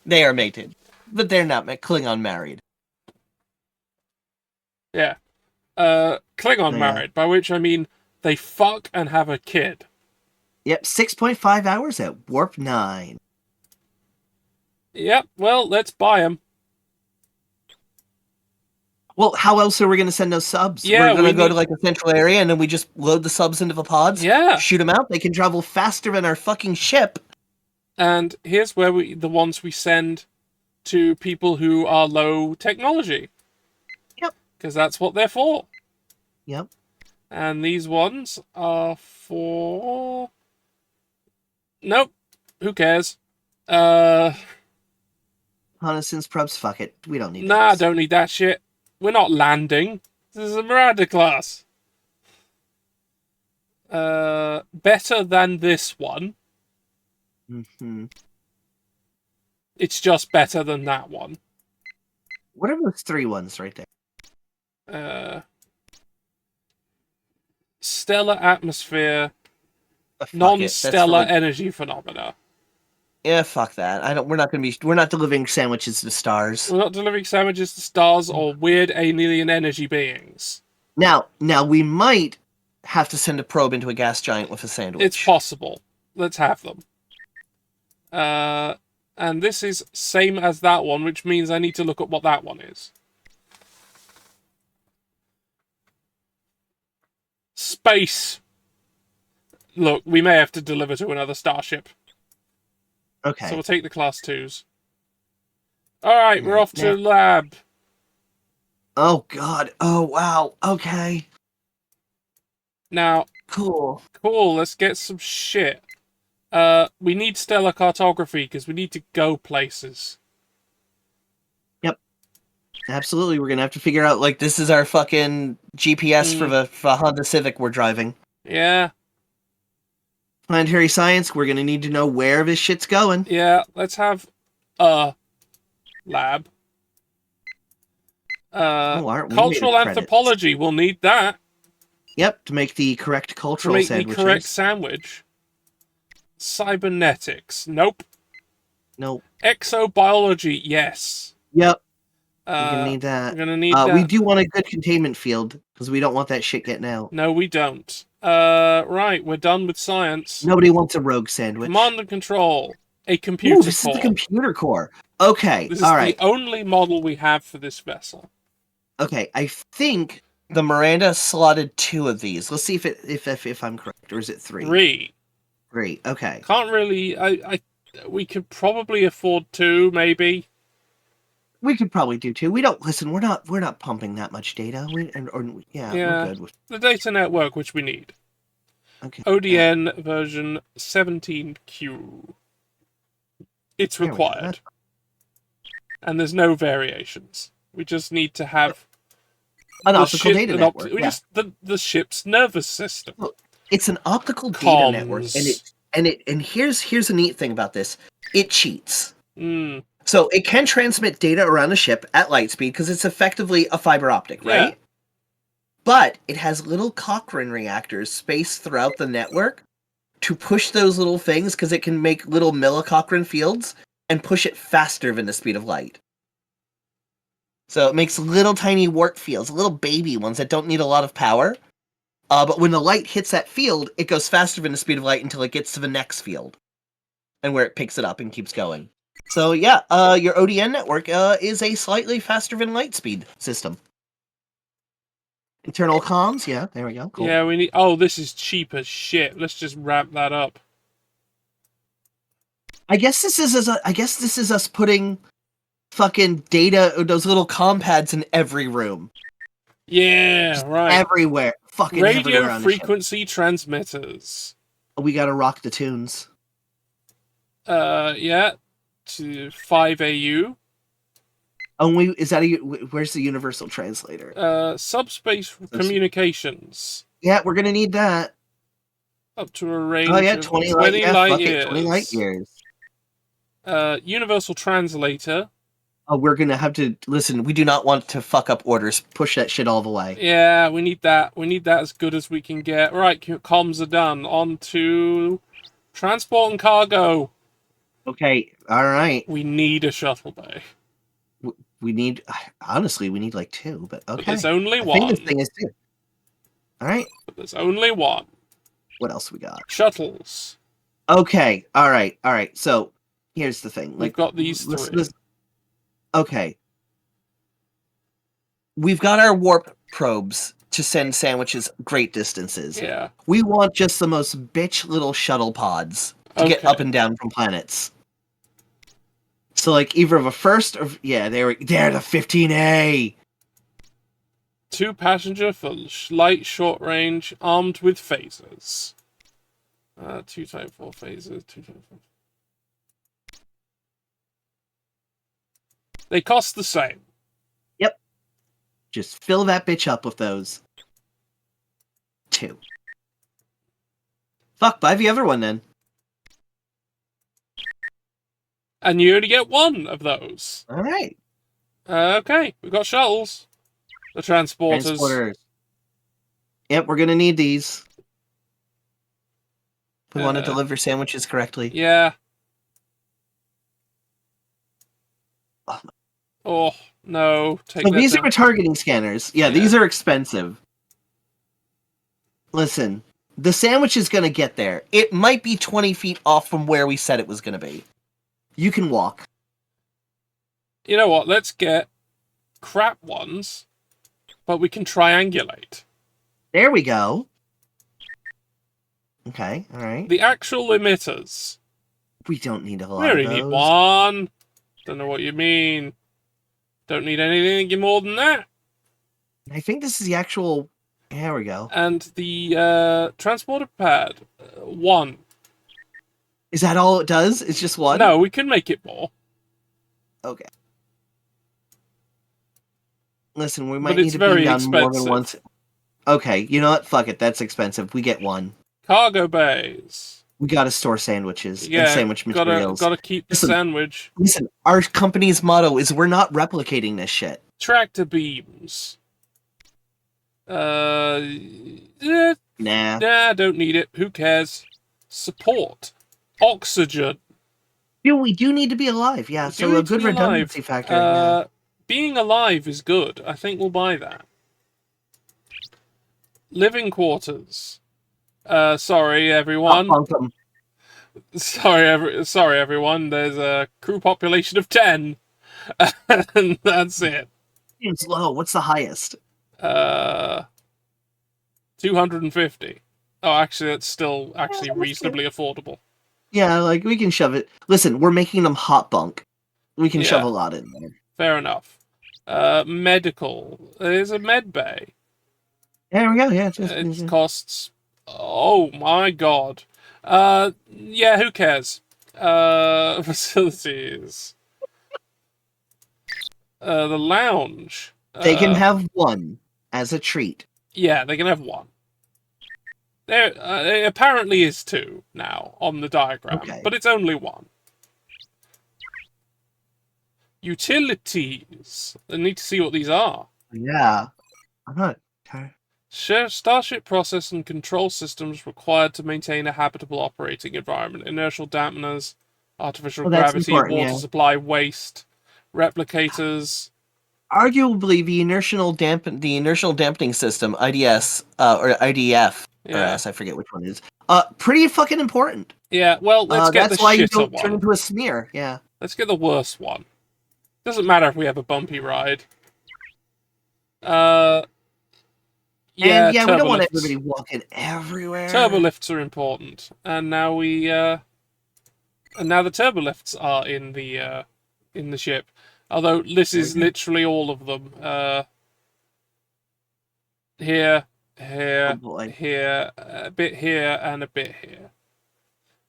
Speaker 2: They are mated, but they're not Klingon married.
Speaker 1: Yeah. Klingon married, by which I mean they fuck and have a kid.
Speaker 2: Yep, 6.5 hours at warp 9.
Speaker 1: Yep, well, let's buy them.
Speaker 2: Well, how else are we going to send those subs?
Speaker 1: Yeah,
Speaker 2: we're going to go to like a central area and then we just load the subs into the pods.
Speaker 1: Yeah.
Speaker 2: Shoot them out. They can travel faster than our fucking ship.
Speaker 1: And here's where the ones we send to people who are low technology.
Speaker 2: Yep.
Speaker 1: Because that's what they're for.
Speaker 2: Yep.
Speaker 1: And these ones are for... Nope. Who cares?
Speaker 2: Reconnaissance probes, fuck it. We don't need
Speaker 1: Nah,
Speaker 2: those.
Speaker 1: don't need that shit. We're not landing. This is a Miranda class. Better than this one.
Speaker 2: Mm-hmm.
Speaker 1: It's just better than that one.
Speaker 2: What are those 3 ones right there?
Speaker 1: Stellar atmosphere,
Speaker 2: Fuck
Speaker 1: non-stellar energy phenomena.
Speaker 2: Yeah, fuck that. We're not delivering sandwiches to stars.
Speaker 1: We're not delivering sandwiches to stars or weird alien energy beings.
Speaker 2: Now we might have to send a probe into a gas giant with a sandwich.
Speaker 1: It's possible. Let's have them. And this is same as that one, which means I need to look at what that one is. Space. Look, we may have to deliver to another starship.
Speaker 2: Okay.
Speaker 1: So we'll take the class 2s. Alright, we're off to lab.
Speaker 2: Oh, God. Oh, wow. Okay.
Speaker 1: Now...
Speaker 2: Cool.
Speaker 1: Let's get some shit. We need stellar cartography, because we need to go places.
Speaker 2: Yep. Absolutely. We're going to have to figure out, like, this is our fucking GPS for the Honda Civic we're driving.
Speaker 1: Yeah.
Speaker 2: Planetary science, we're going to need to know where this shit's going.
Speaker 1: Yeah, let's have a lab. Cultural anthropology, we'll need that.
Speaker 2: Yep, to make the correct cultural sandwiches.
Speaker 1: To make the correct sandwich. Cybernetics, nope.
Speaker 2: Nope.
Speaker 1: Exobiology, yes.
Speaker 2: Yep. We're gonna need that.
Speaker 1: We're gonna need
Speaker 2: We
Speaker 1: that.
Speaker 2: do want a good containment field because we don't want that shit getting out.
Speaker 1: No, we don't. Right, we're done with science.
Speaker 2: Nobody wants a rogue sandwich.
Speaker 1: Command and control. A
Speaker 2: Ooh,
Speaker 1: computer
Speaker 2: this
Speaker 1: core.
Speaker 2: is the computer core. Okay,
Speaker 1: This is
Speaker 2: all right.
Speaker 1: the only model we have for this vessel.
Speaker 2: Okay, I think the Miranda slotted 2 of these. Let's see if I'm correct, or is it 3?
Speaker 1: 3.
Speaker 2: 3. Okay.
Speaker 1: Can't really. We could probably afford 2, maybe.
Speaker 2: We could probably do 2. We don't listen. We're not pumping that much data. We're good with
Speaker 1: The data network, which we need.
Speaker 2: okay.
Speaker 1: ODN version 17Q. It's
Speaker 2: There we go.
Speaker 1: required. And there's no variations. We just need to have
Speaker 2: An optical data network.
Speaker 1: Just the ship's nervous system.
Speaker 2: Look, it's an optical data
Speaker 1: Comms.
Speaker 2: network, and here's a neat thing about this. It cheats.
Speaker 1: Mm.
Speaker 2: So it can transmit data around the ship at light speed because it's effectively a fiber optic, right?
Speaker 1: Yeah.
Speaker 2: But it has little Cochrane reactors spaced throughout the network to push those little things because it can make little millicochrane fields and push it faster than the speed of light. So it makes little tiny warp fields, little baby ones that don't need a lot of power. But when the light hits that field, it goes faster than the speed of light until it gets to the next field. And where it picks it up and keeps going. So yeah, your ODN network is a slightly faster than light speed system. Internal comms, yeah, there we go. Cool.
Speaker 1: Yeah, we need. Oh, this is cheap as shit. Let's just wrap that up.
Speaker 2: I guess this is us putting fucking data, those little comm pads in every room.
Speaker 1: Yeah,
Speaker 2: Just
Speaker 1: right.
Speaker 2: everywhere. Fucking
Speaker 1: Radio
Speaker 2: everywhere on the ship.
Speaker 1: frequency transmitters.
Speaker 2: We gotta rock the tunes.
Speaker 1: Yeah. To 5 AU.
Speaker 2: Where's the universal translator?
Speaker 1: Subspace communications.
Speaker 2: Yeah, we're gonna need that.
Speaker 1: Up to a range of
Speaker 2: 20
Speaker 1: light
Speaker 2: years. 20 light years.
Speaker 1: Universal translator.
Speaker 2: Oh, we're gonna have to listen. We do not want to fuck up orders. Push that shit all the way.
Speaker 1: Yeah, we need that. We need that as good as we can get. Right, comms are done. On to transport and cargo.
Speaker 2: Okay, all right.
Speaker 1: We need a shuttle bay.
Speaker 2: We need, honestly, we need like 2, but okay.
Speaker 1: But there's only
Speaker 2: I
Speaker 1: one.
Speaker 2: think this thing is 2. All right.
Speaker 1: But there's only one.
Speaker 2: What else we got?
Speaker 1: Shuttles.
Speaker 2: Okay. All right. So here's the thing.
Speaker 1: We've got these 3.
Speaker 2: Okay. We've got our warp probes to send sandwiches great distances.
Speaker 1: Yeah.
Speaker 2: We want just the most bitch little shuttle pods to get up and down from planets. So like either the first or they're the 15A.
Speaker 1: 2 passenger for light short range, armed with phasers. 2 Type 4 phasers. 2 Type 4. They cost the same.
Speaker 2: Yep. Just fill that bitch up with those. 2. Fuck, buy the other one then.
Speaker 1: And you only get 1 of those.
Speaker 2: All right.
Speaker 1: Okay, we've got shuttles. The transporters.
Speaker 2: Yep, we're gonna need these. We want to deliver sandwiches correctly.
Speaker 1: Yeah. Oh, no.
Speaker 2: So these are targeting scanners. Yeah, these are expensive. Listen, the sandwich is going to get there. It might be 20 feet off from where we said it was going to be. You can walk.
Speaker 1: You know what? Let's get crap ones, but we can triangulate.
Speaker 2: There we go. Okay, all right.
Speaker 1: The actual emitters.
Speaker 2: We don't need a lot
Speaker 1: We only
Speaker 2: of those.
Speaker 1: need 1. Don't know what you mean. Don't need anything more than that.
Speaker 2: I think this is the actual... There we go.
Speaker 1: And the transporter pad, 1.
Speaker 2: Is that all it does? It's just 1?
Speaker 1: No, we can make it more.
Speaker 2: Okay. Listen, we might need to beam down more than once. Okay, you know what? Fuck it. That's expensive. We get 1.
Speaker 1: Cargo bays.
Speaker 2: We gotta store sandwiches and sandwich materials.
Speaker 1: Gotta keep the sandwich.
Speaker 2: Listen, our company's motto is we're not replicating this shit.
Speaker 1: Tractor beams.
Speaker 2: Nah,
Speaker 1: don't need it. Who cares? Support. Oxygen.
Speaker 2: We do need to be alive. Yeah, so a good redundancy factor.
Speaker 1: being alive is good. I think we'll buy that. Living quarters. Sorry
Speaker 2: I'll
Speaker 1: everyone.
Speaker 2: bunk 'em.
Speaker 1: Sorry everyone. There's a crew population of 10, and that's it.
Speaker 2: Seems low. What's the highest?
Speaker 1: 250. Oh, actually, that's still
Speaker 2: that's
Speaker 1: reasonably affordable.
Speaker 2: Yeah, like we can shove it. Listen, we're making them hot bunk. We can shove
Speaker 1: Yeah.
Speaker 2: a lot in there.
Speaker 1: Fair enough. Medical. There's a med bay.
Speaker 2: There we go. Yeah,
Speaker 1: It costs. Oh my god. Yeah, who cares? Facilities. The lounge.
Speaker 2: they can have one as a treat.
Speaker 1: Yeah, they can have one. There apparently is 2 now on the diagram,
Speaker 2: Okay.
Speaker 1: but it's only 1. Utilities. I need to see what these are.
Speaker 2: Yeah, I'm not. Okay.
Speaker 1: Starship process and control systems required to maintain a habitable operating environment. Inertial dampeners, artificial
Speaker 2: Well, that's
Speaker 1: gravity,
Speaker 2: important,
Speaker 1: water
Speaker 2: yeah.
Speaker 1: supply, waste, replicators.
Speaker 2: Arguably, the inertial dampening system, IDS or IDF or
Speaker 1: Yeah.
Speaker 2: S, I forget which one it is. Pretty fucking important.
Speaker 1: Yeah, well, let's get
Speaker 2: that's
Speaker 1: the
Speaker 2: why you
Speaker 1: shitter
Speaker 2: don't turn
Speaker 1: one.
Speaker 2: into a smear. Yeah.
Speaker 1: Let's get the worst one. Doesn't matter if we have a bumpy ride. Yeah,
Speaker 2: And yeah, we don't want
Speaker 1: turbolifts.
Speaker 2: everybody walking everywhere.
Speaker 1: Turbolifts are important, and now the turbolifts are in the ship. Although this is literally all of them. Here,
Speaker 2: Oh boy.
Speaker 1: here, a bit here, and a bit here.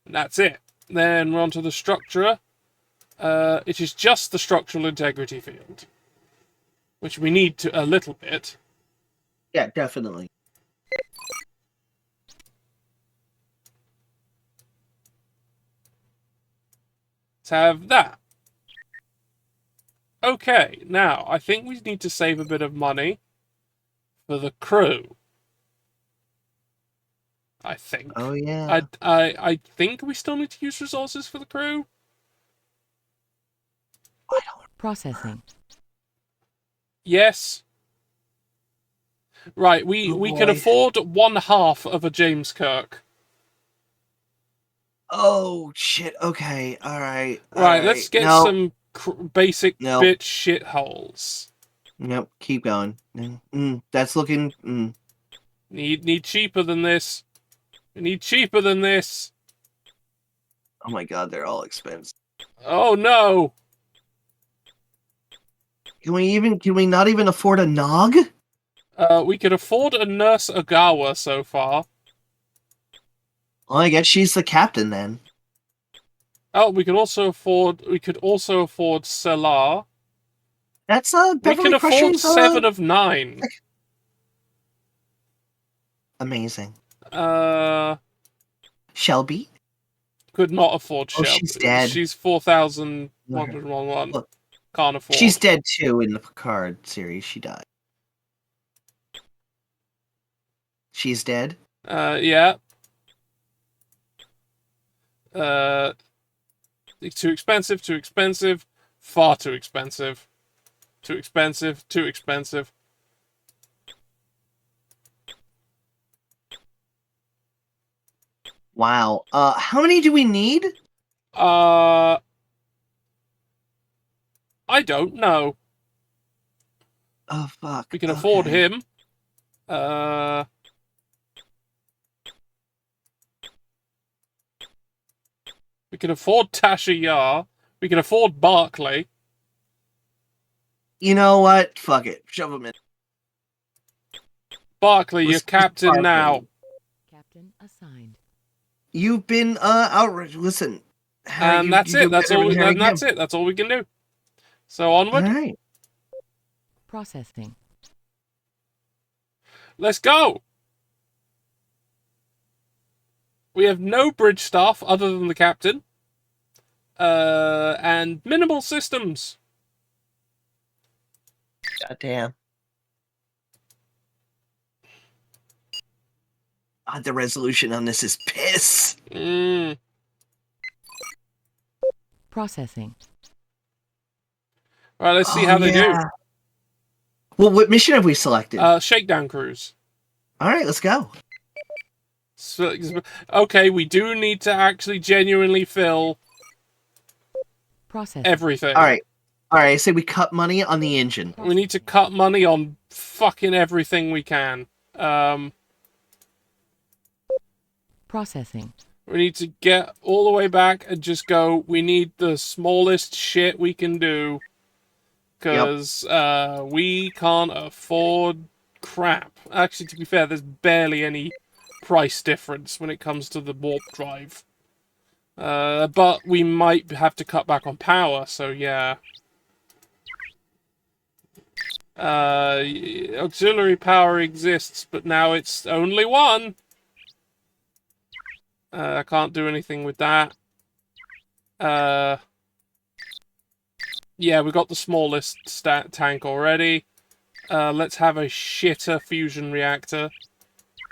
Speaker 1: And that's it. Then we're on to the structure. It is just the structural integrity field, which we need to a little bit.
Speaker 2: Yeah, definitely.
Speaker 1: Let's have that. Okay, now I think we need to save a bit of money for the crew. I think.
Speaker 2: Oh yeah.
Speaker 1: I think we still need to use resources for the crew.
Speaker 3: Processing.
Speaker 1: Yes. Right, we can
Speaker 2: boy.
Speaker 1: afford 1/2 of a James Kirk.
Speaker 2: Oh shit. Okay. All right.
Speaker 1: Right, let's get
Speaker 2: No.
Speaker 1: some basic
Speaker 2: No.
Speaker 1: bitch shitholes.
Speaker 2: Nope. Keep going. That's looking.
Speaker 1: Need cheaper than this. We need cheaper than this.
Speaker 2: Oh my god, they're all expensive.
Speaker 1: Oh no.
Speaker 2: Can we not even afford a Nog?
Speaker 1: We could afford a Nurse Ogawa so far.
Speaker 2: Well, I guess she's the captain then.
Speaker 1: Oh, we could also afford Selar.
Speaker 2: That's
Speaker 1: We
Speaker 2: Beverly
Speaker 1: can afford
Speaker 2: Crusher's,
Speaker 1: 7 of 9.
Speaker 2: Amazing.
Speaker 1: Could
Speaker 2: Shelby?
Speaker 1: not afford
Speaker 2: Oh,
Speaker 1: Shelby.
Speaker 2: she's dead.
Speaker 1: She's 4,111. Can't afford.
Speaker 2: She's dead too in the Picard series. She died. She's dead?
Speaker 1: Yeah. Too expensive, too expensive, far too expensive. Too expensive, too expensive.
Speaker 2: Wow. How many do we need?
Speaker 1: I don't know.
Speaker 2: Oh fuck.
Speaker 1: We can afford
Speaker 2: Okay.
Speaker 1: him. We can afford Tasha Yar. We can afford Barclay.
Speaker 2: You know what? Fuck it. Shove him in.
Speaker 1: Barclay, you're
Speaker 2: Let's
Speaker 1: captain
Speaker 2: Barclay.
Speaker 1: now.
Speaker 3: Captain assigned.
Speaker 2: You've been outraged. Listen.
Speaker 1: And that's it. That's all. And that's it. That's all we can do. So onward.
Speaker 2: All right.
Speaker 3: Processing.
Speaker 1: Let's go. We have no bridge staff other than the captain. And minimal systems.
Speaker 2: God damn. The resolution on this is piss.
Speaker 3: Processing.
Speaker 1: All right, let's see how they do.
Speaker 2: Well, what mission have we selected?
Speaker 1: Shakedown cruise.
Speaker 2: All right, let's go.
Speaker 1: So, okay, we do need to actually genuinely fill
Speaker 3: Processing.
Speaker 1: everything.
Speaker 2: All right. I say we cut money on the engine.
Speaker 1: We need to cut money on fucking everything we can.
Speaker 3: Processing.
Speaker 1: We need to get all the way back and just go, we need the smallest shit we can do. Because we can't afford crap. Actually, to be fair, there's barely any price difference when it comes to the warp drive. But we might have to cut back on power, so yeah. Auxiliary power exists, but now it's only one. I can't do anything with that. Yeah, we got the smallest tank already. Let's have a shitter fusion reactor.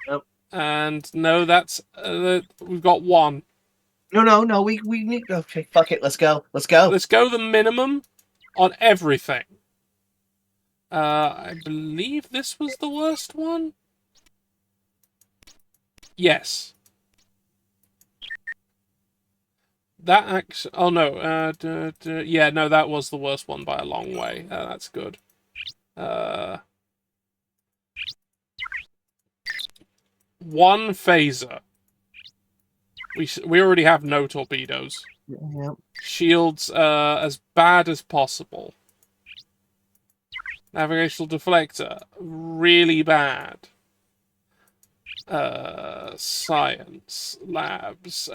Speaker 2: Yep.
Speaker 1: And no, that's we've got one.
Speaker 2: No. We need. Okay, fuck it. Let's go. Let's go.
Speaker 1: Let's go the minimum on everything. I believe this was the worst one. Yes. That actually... Oh, no. Yeah, no, that was the worst one by a long way. That's good. One phaser. We already have no torpedoes.
Speaker 2: Yep.
Speaker 1: Shields as bad as possible. Navigational deflector. Really bad. Science. Labs.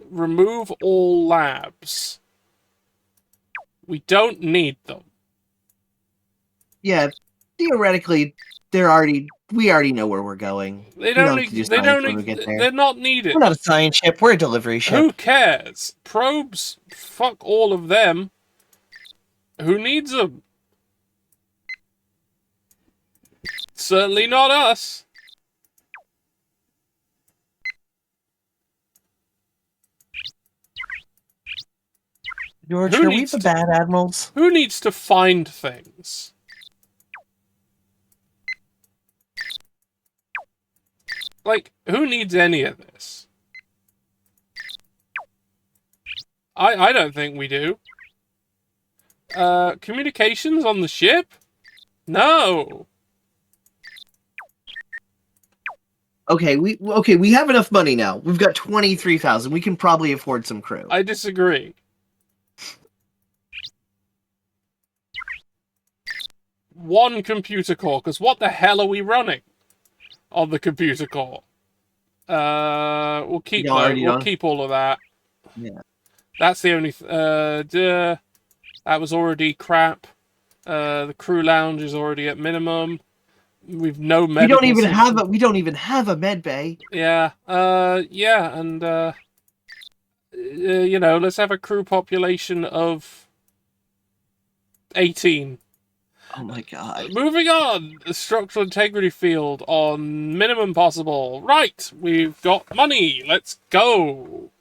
Speaker 1: Remove all labs. We don't need them.
Speaker 2: Yeah, theoretically, we already know where we're going.
Speaker 1: They're not needed.
Speaker 2: We're not a science ship, we're a delivery ship.
Speaker 1: Who cares? Probes, fuck all of them. Who needs them? Certainly not us.
Speaker 2: George, are we the bad admirals?
Speaker 1: Who needs to find things? Like, who needs any of this? I don't think we do. Communications on the ship? No.
Speaker 2: Okay, we have enough money now. We've got 23,000. We can probably afford some crew.
Speaker 1: I disagree. One computer core, because what the hell are we running on the computer core? We'll keep keep all of that.
Speaker 2: Yeah.
Speaker 1: That's the only that was already crap. The crew lounge is already at minimum. We've no medical.
Speaker 2: We don't even have a med bay.
Speaker 1: Yeah. Yeah, and you know, let's have a crew population of 18.
Speaker 2: Oh my god.
Speaker 1: Moving on! The structural integrity field on minimum possible. Right! We've got money! Let's go!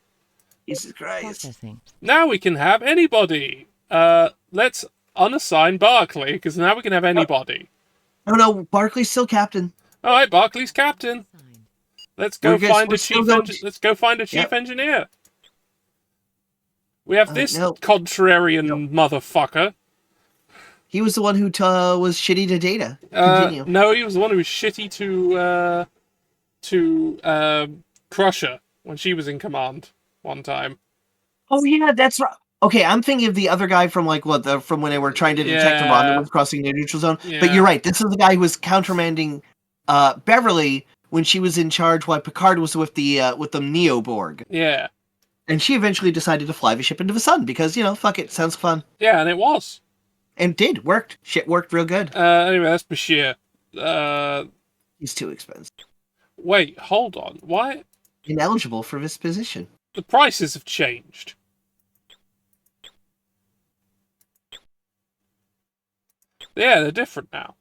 Speaker 2: Jesus Christ.
Speaker 3: Processing.
Speaker 1: Now we can have anybody! Let's unassign Barclay, because now we can have anybody.
Speaker 2: No, Barclay's still captain.
Speaker 1: Alright, Barclay's captain. Let's go find a chief engineer. We have this contrarian motherfucker.
Speaker 2: He was the one who was shitty to Data. Continue.
Speaker 1: No, he was the one who was shitty to Crusher when she was in command one time.
Speaker 2: Oh yeah, that's right. Okay, I'm thinking of the other guy from from when they were trying to detect a rendezvous crossing the neutral zone. Yeah. But you're right. This is the guy who was countermanding Beverly when she was in charge while Picard was with the Neo-Borg.
Speaker 1: Yeah.
Speaker 2: And she eventually decided to fly the ship into the sun because, fuck it, sounds fun.
Speaker 1: Yeah, and it was.
Speaker 2: And worked. Shit worked real good.
Speaker 1: Anyway, that's Bashir.
Speaker 2: He's too expensive.
Speaker 1: Wait, hold on. Why?
Speaker 2: Ineligible for this position.
Speaker 1: The prices have changed. Yeah, they're different now.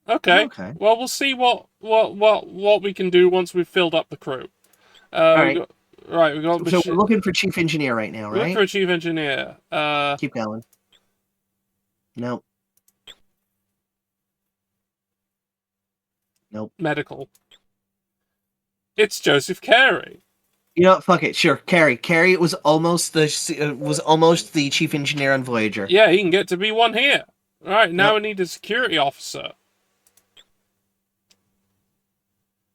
Speaker 1: Okay. Well, we'll see what we can do once we've filled up the crew.
Speaker 2: All right.
Speaker 1: We got.
Speaker 2: So we're looking for chief engineer right now, right?
Speaker 1: Looking for a chief engineer.
Speaker 2: Keep going. Nope. Nope.
Speaker 1: Medical. It's Joseph Carey.
Speaker 2: You know what? Fuck it. Sure. Carrie. Carrie was almost the chief engineer on Voyager.
Speaker 1: Yeah, he can get to be one here. Alright, now
Speaker 2: Yep.
Speaker 1: we need a security officer.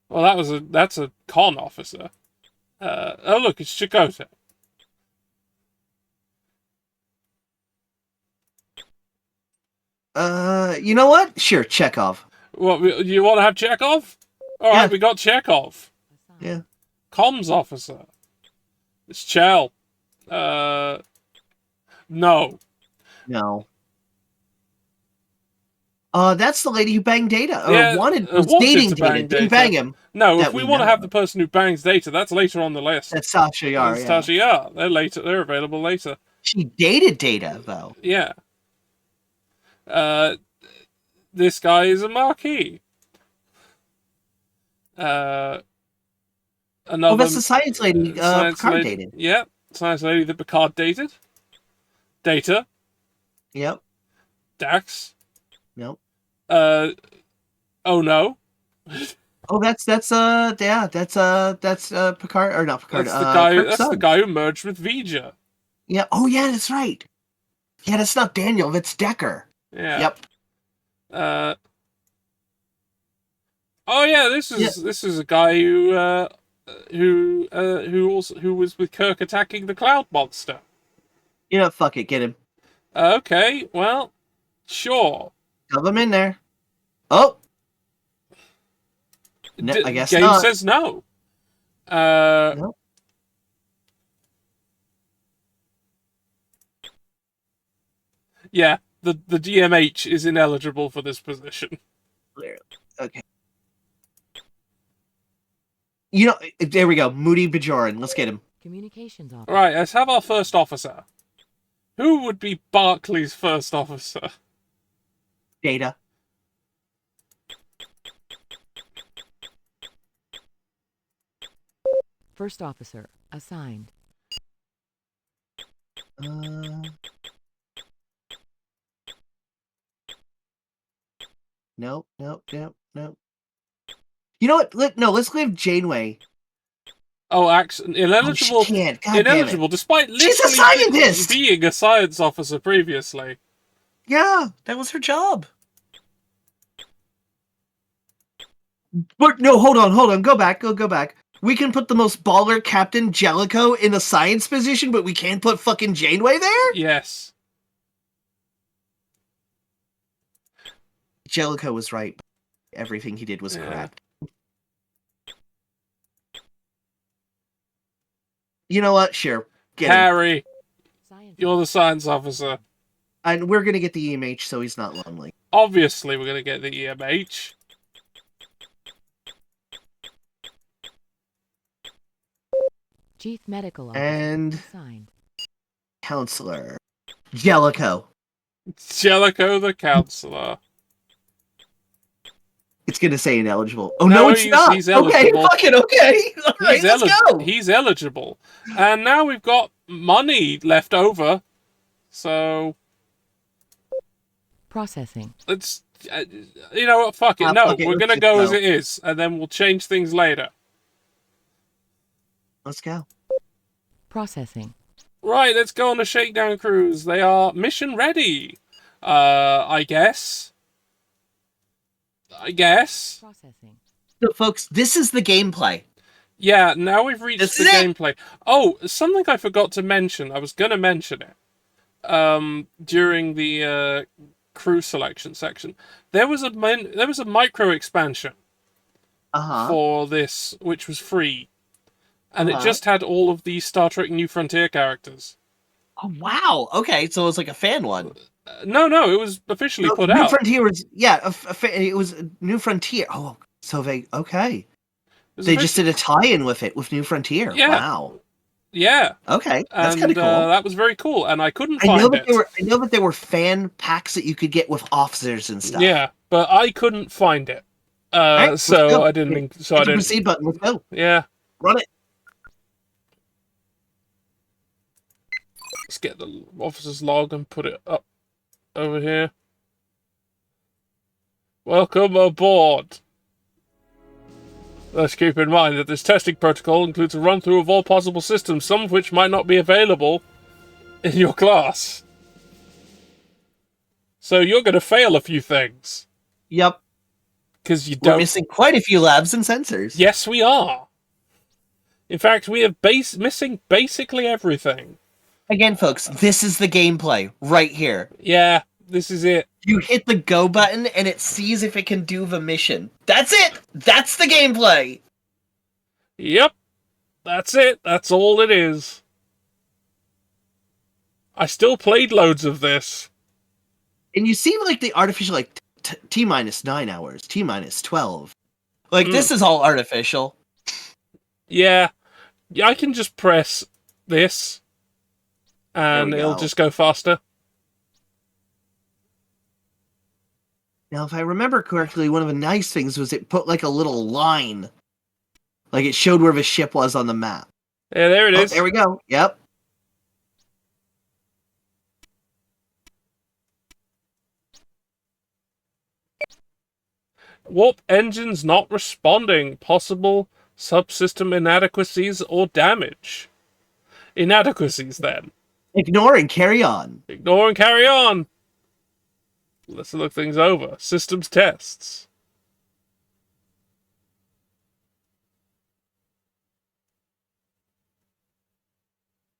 Speaker 1: Well, that's a con officer. Oh look, it's Chakotay.
Speaker 2: You know what? Sure. Chekhov.
Speaker 1: What, you want to have Chekhov? Alright,
Speaker 2: Yeah.
Speaker 1: we got Chekhov.
Speaker 2: Yeah.
Speaker 1: Comms officer. It's Chell. No.
Speaker 2: No. That's the lady who banged Data, or
Speaker 1: Yeah,
Speaker 2: was
Speaker 1: wanted
Speaker 2: dating
Speaker 1: to
Speaker 2: Data.
Speaker 1: bang
Speaker 2: Didn't
Speaker 1: Data.
Speaker 2: bang him.
Speaker 1: No,
Speaker 2: that
Speaker 1: if we
Speaker 2: we
Speaker 1: want to
Speaker 2: know
Speaker 1: have the person who bangs Data, that's later on the list.
Speaker 2: That's Sasha Yar.
Speaker 1: That's
Speaker 2: Yeah.
Speaker 1: Tasha Yar. They're later. They're available later.
Speaker 2: She dated Data though.
Speaker 1: Yeah. This guy is a marquee. Another
Speaker 2: Oh, that's the science lady.
Speaker 1: science
Speaker 2: Picard
Speaker 1: lady.
Speaker 2: dated.
Speaker 1: Yeah, science lady that Picard dated. Data.
Speaker 2: Yep.
Speaker 1: Dax.
Speaker 2: Nope.
Speaker 1: Oh no.
Speaker 2: Oh, that's Picard, or not Picard.
Speaker 1: That's the guy.
Speaker 2: Kirk's
Speaker 1: That's
Speaker 2: son.
Speaker 1: the guy who merged with Vija.
Speaker 2: Yeah. Oh, yeah, that's right. Yeah, that's not Daniel. That's Decker.
Speaker 1: Yeah.
Speaker 2: Yep.
Speaker 1: Oh yeah, this is a guy who was with Kirk attacking the Cloud Monster.
Speaker 2: You know, fuck it, get him.
Speaker 1: Okay, well, sure.
Speaker 2: Shove him in there. Oh. No, I guess
Speaker 1: Game
Speaker 2: not.
Speaker 1: says no.
Speaker 2: Nope.
Speaker 1: Yeah, the DMH is ineligible for this position.
Speaker 2: Okay. You know, there we go. Moody Bajoran. Let's get him.
Speaker 3: Communications officer.
Speaker 1: Right, let's have our first officer. Who would be Barclay's first officer?
Speaker 2: Data.
Speaker 3: First officer assigned.
Speaker 2: Nope. You know what? Let's leave Janeway.
Speaker 1: Oh, ineligible.
Speaker 2: She can't. God damn it.
Speaker 1: Ineligible, despite
Speaker 2: She's a
Speaker 1: literally
Speaker 2: scientist!
Speaker 1: being a science officer previously.
Speaker 2: Yeah, that was her job. But no, hold on. Go back. We can put the most baller Captain Jellicoe in a science position, but we can't put fucking Janeway there?
Speaker 1: Yes.
Speaker 2: Jellicoe was right. Everything he did was
Speaker 1: Yeah.
Speaker 2: correct. You know what? Sure. Get him.
Speaker 1: Harry,
Speaker 3: Science
Speaker 1: you're the science officer.
Speaker 2: And we're gonna get the EMH so he's not lonely.
Speaker 1: Obviously, we're going to get the EMH.
Speaker 3: Chief medical officer
Speaker 2: And
Speaker 3: assigned.
Speaker 2: counselor. Jellicoe.
Speaker 1: Jellicoe the counselor.
Speaker 2: It's gonna say ineligible. Oh
Speaker 1: No,
Speaker 2: no, it's not.
Speaker 1: he's
Speaker 2: Okay,
Speaker 1: eligible.
Speaker 2: fucking okay. All right, let's go.
Speaker 1: He's eligible. And now we've got money left over. So,
Speaker 3: Processing.
Speaker 1: let's... you know what? Fuck it.
Speaker 2: Ah,
Speaker 1: No,
Speaker 2: fuck it,
Speaker 1: we're
Speaker 2: let's
Speaker 1: going to
Speaker 2: just
Speaker 1: go
Speaker 2: go.
Speaker 1: as it is. And then we'll change things later.
Speaker 2: Let's go.
Speaker 3: Processing.
Speaker 1: Right, let's go on a shakedown cruise. They are mission ready. I guess.
Speaker 3: Processing.
Speaker 2: So, folks, this is the gameplay.
Speaker 1: Yeah, now we've reached
Speaker 2: This
Speaker 1: the
Speaker 2: is it.
Speaker 1: gameplay. Oh, something I forgot to mention. I was going to mention it. During the crew selection section. There was a micro expansion for this, which was free. And it just had all of the Star Trek New Frontier characters.
Speaker 2: Oh wow. Okay, so it was like a fan one.
Speaker 1: No, it was officially put
Speaker 2: New
Speaker 1: out.
Speaker 2: Frontier was it was New Frontier. Oh, so they okay. They just did a tie-in with it with New Frontier.
Speaker 1: Yeah.
Speaker 2: Wow.
Speaker 1: Yeah.
Speaker 2: Okay, that's
Speaker 1: And
Speaker 2: kind of cool.
Speaker 1: that was very cool, and I couldn't
Speaker 2: I
Speaker 1: find
Speaker 2: know that
Speaker 1: it.
Speaker 2: I know that there were fan packs that you could get with officers and stuff.
Speaker 1: Yeah, but I couldn't find it.
Speaker 2: Right, let's
Speaker 1: So
Speaker 2: go.
Speaker 1: I didn't. So
Speaker 2: Hit
Speaker 1: I
Speaker 2: the
Speaker 1: didn't.
Speaker 2: proceed button. Let's go.
Speaker 1: Yeah.
Speaker 2: Run it.
Speaker 1: Let's get the officer's log and put it up. over here. Welcome aboard. Let's keep in mind that this testing protocol includes a run-through of all possible systems, some of which might not be available in your class. So you're going to fail a few things.
Speaker 2: Yep.
Speaker 1: Because you
Speaker 2: We're
Speaker 1: don't...
Speaker 2: missing quite a few labs and sensors.
Speaker 1: Yes, we are. In fact, we are missing basically everything.
Speaker 2: Again, folks, this is the gameplay right here.
Speaker 1: Yeah, this is it.
Speaker 2: You hit the go button and it sees if it can do the mission. That's it! That's the gameplay!
Speaker 1: Yep. That's it. That's all it is. I still played loads of this.
Speaker 2: And you see, like, the artificial, like, T-minus 9 hours, T-minus 12. Like, this is all artificial.
Speaker 1: Yeah. I can just press this, and it'll just go faster.
Speaker 2: Now, if I remember correctly, one of the nice things was it put, like, a little line. Like, it showed where the ship was on the map.
Speaker 1: Yeah, there it is.
Speaker 2: There we go. Yep.
Speaker 1: Warp engines not responding. Possible subsystem inadequacies or damage. Inadequacies, then.
Speaker 2: Ignore and carry on.
Speaker 1: Ignore and carry on. Let's look things over. Systems tests.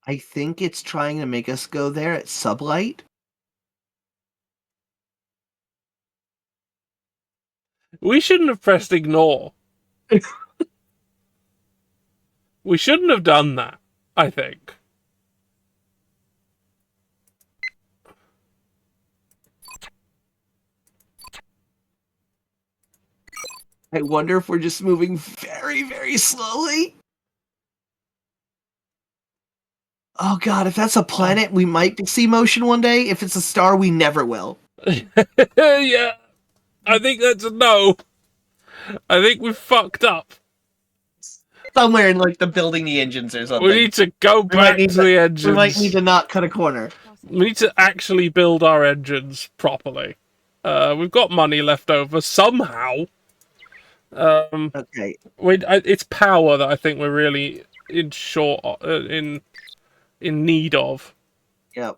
Speaker 2: I think it's trying to make us go there at sublight.
Speaker 1: We shouldn't have pressed ignore. We shouldn't have done that, I think.
Speaker 2: I wonder if we're just moving very, very slowly. Oh god, if that's a planet, we might see motion one day. If it's a star, we never will.
Speaker 1: Yeah, I think that's a no. I think we fucked up.
Speaker 2: Somewhere in, like, the building the engines or something.
Speaker 1: We need to go back to the engines.
Speaker 2: We might need to not cut a corner.
Speaker 1: We need to actually build our engines properly. We've got money left over somehow.
Speaker 2: Okay.
Speaker 1: It's power that I think we're really in need of.
Speaker 2: Yep.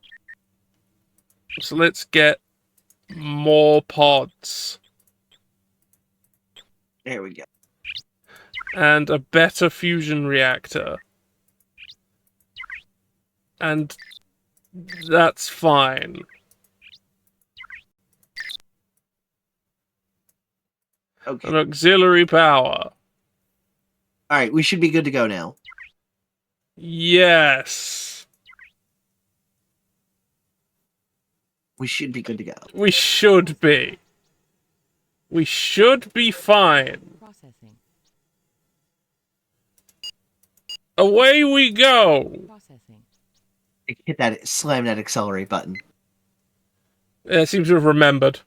Speaker 1: So let's get more pods.
Speaker 2: There we go.
Speaker 1: And a better fusion reactor. And that's fine.
Speaker 2: Okay.
Speaker 1: An auxiliary power.
Speaker 2: Alright, we should be good to go now.
Speaker 1: Yes.
Speaker 2: We should be good to go.
Speaker 1: We should be. We should be fine.
Speaker 3: Processing.
Speaker 1: Away we go.
Speaker 3: Processing.
Speaker 2: Hit that, slam that accelerate button.
Speaker 1: I seem to have remembered.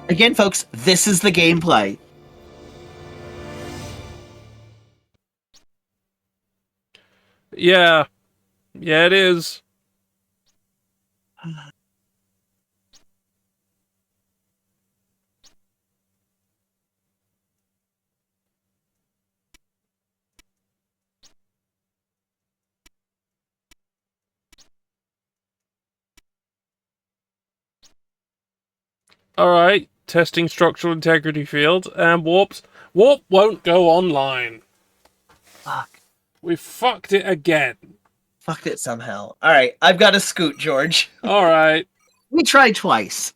Speaker 2: Again, folks, this is the gameplay.
Speaker 1: Yeah. Yeah, it is. Alright, testing structural integrity field, and warp won't go online.
Speaker 2: Fuck.
Speaker 1: We fucked it again.
Speaker 2: Fucked it somehow. Alright, I've got to scoot, George.
Speaker 1: Alright.
Speaker 2: We tried twice.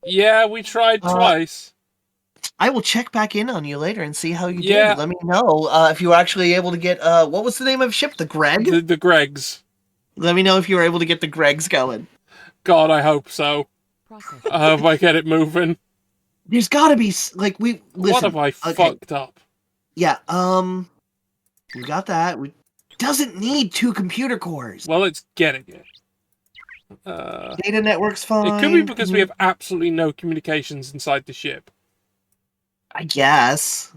Speaker 1: Yeah, we tried twice.
Speaker 2: I will check back in on you later and see how you
Speaker 1: Yeah.
Speaker 2: did. Let me know if you were actually able to get, what was the name of the ship? The Greg?
Speaker 1: The Gregs.
Speaker 2: Let me know if you were able to get the Gregs going.
Speaker 1: God, I hope so.
Speaker 3: Processing.
Speaker 1: I hope I get it moving.
Speaker 2: There's gotta be, like, listen,
Speaker 1: What have I fucked up?
Speaker 2: Yeah, we got that. We doesn't need 2 computer cores.
Speaker 1: Well, it's getting it.
Speaker 2: Data network's fine.
Speaker 1: It could be because we have absolutely no communications inside the ship.
Speaker 2: I guess.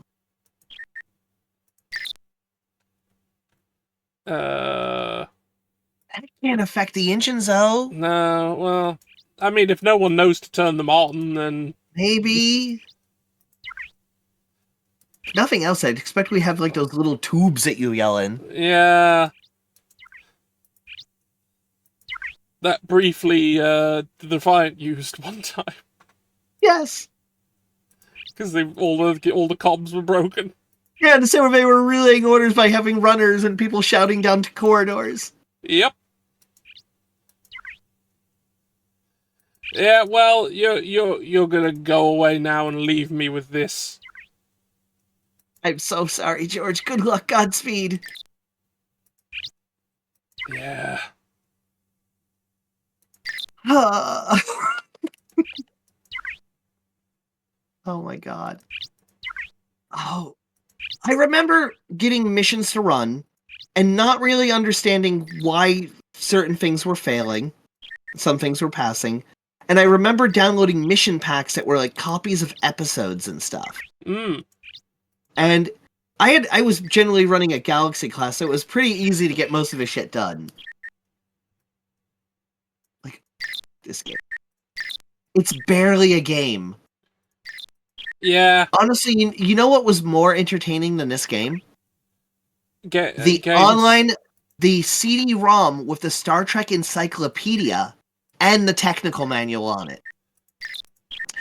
Speaker 2: That can't affect the engines, though.
Speaker 1: No, well, I mean, if no one knows to turn them on, then
Speaker 2: Maybe. If nothing else, I'd expect we have like those little tubes that you yell in.
Speaker 1: yeah. That briefly, the Defiant used one time
Speaker 2: Yes.
Speaker 1: because all the comms were broken.
Speaker 2: Yeah, the same way they were relaying orders by having runners and people shouting down to corridors.
Speaker 1: Yep. Yeah, well, you're gonna go away now and leave me with this.
Speaker 2: I'm so sorry, George. Good luck, Godspeed.
Speaker 1: Yeah.
Speaker 2: Oh my god. Oh, I remember getting missions to run and not really understanding why certain things were failing, some things were passing. And I remember downloading mission packs that were like copies of episodes and stuff.
Speaker 1: Mm.
Speaker 2: And I was generally running a Galaxy class, so it was pretty easy to get most of the shit done. Like this game. It's barely a game.
Speaker 1: Yeah.
Speaker 2: Honestly, you know what was more entertaining than this game? The
Speaker 1: Games.
Speaker 2: online, the CD-ROM with the Star Trek encyclopedia and the technical manual on it.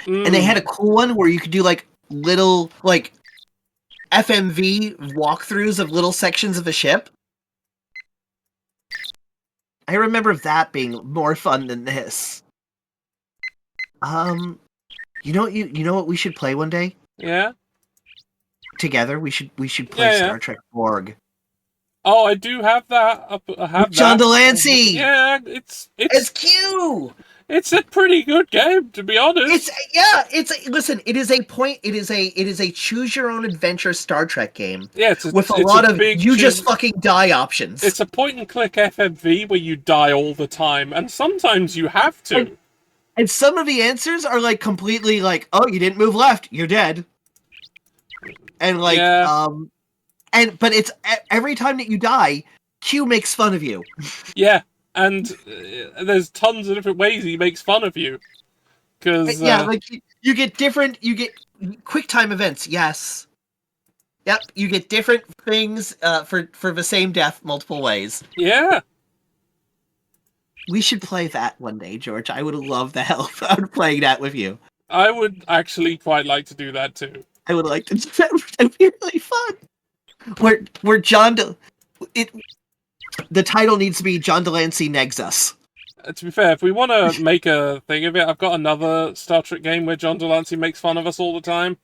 Speaker 1: Mm.
Speaker 2: And they had a cool one where you could do like little like FMV walkthroughs of little sections of the ship. I remember that being more fun than this. You know what we should play one day
Speaker 1: Yeah.
Speaker 2: together? We should play
Speaker 1: Yeah.
Speaker 2: Star Trek Borg.
Speaker 1: Oh, I do have that. I have
Speaker 2: With John
Speaker 1: that.
Speaker 2: Delancey.
Speaker 1: Yeah,
Speaker 2: It's Q.
Speaker 1: It's a pretty good game, to be honest.
Speaker 2: Listen, it is a choose your own adventure Star Trek game.
Speaker 1: Yeah,
Speaker 2: with a lot of
Speaker 1: big
Speaker 2: you just fucking die options.
Speaker 1: It's a point and click FMV where you die all the time, and sometimes you have to.
Speaker 2: And some of the answers are like completely like, oh, you didn't move left, you're dead. And like, but it's every time that you die, Q makes fun of you.
Speaker 1: Yeah, and there's tons of different ways he makes fun of you. Cause
Speaker 2: like you get quick time events. Yes. Yep, you get different things for the same death multiple ways.
Speaker 1: Yeah.
Speaker 2: We should play that one day, George. I would love the hell out of playing that with you.
Speaker 1: I would actually quite like to do that too.
Speaker 2: I would like to do that. That'd be really fun. Where John, the title needs to be John Delancey Negs Us.
Speaker 1: To be fair, if we want to make a thing of it, I've got another Star Trek game where John Delancey makes fun of us all the time.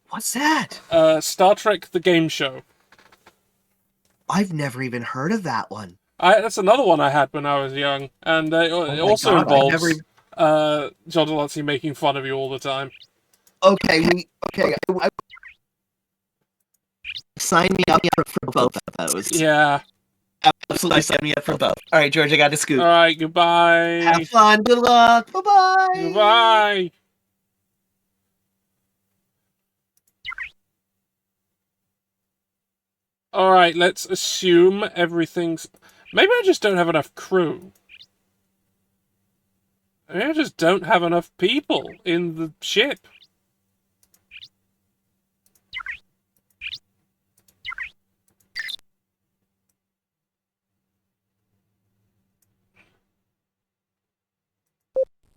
Speaker 2: What's that?
Speaker 1: Star Trek the Game Show.
Speaker 2: I've never even heard of that one.
Speaker 1: That's another one I had when I was young, and it also involves John Delancey making fun of you all the time.
Speaker 2: Okay, sign me up for both of those.
Speaker 1: Yeah.
Speaker 2: Absolutely sign me up for both. All right, George, I got to scoot.
Speaker 1: All right, goodbye.
Speaker 2: Have fun. Good luck. Bye-bye.
Speaker 1: Goodbye. All right, let's assume everything's... Maybe I just don't have enough crew. Maybe I just don't have enough people in the ship.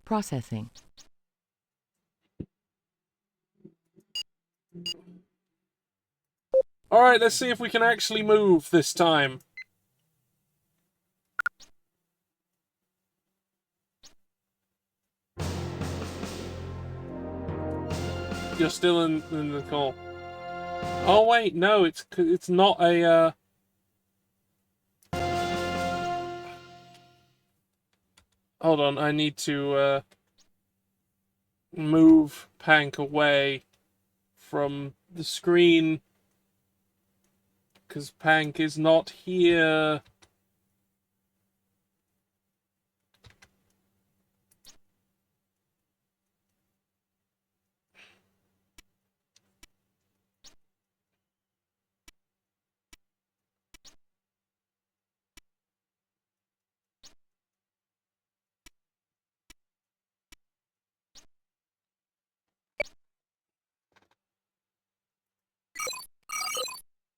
Speaker 3: Processing.
Speaker 1: Alright, let's see if we can actually move this time. You're still in the call. Oh wait, no, it's not a Hold on, I need to move Pank away from the screen because Pank is not here.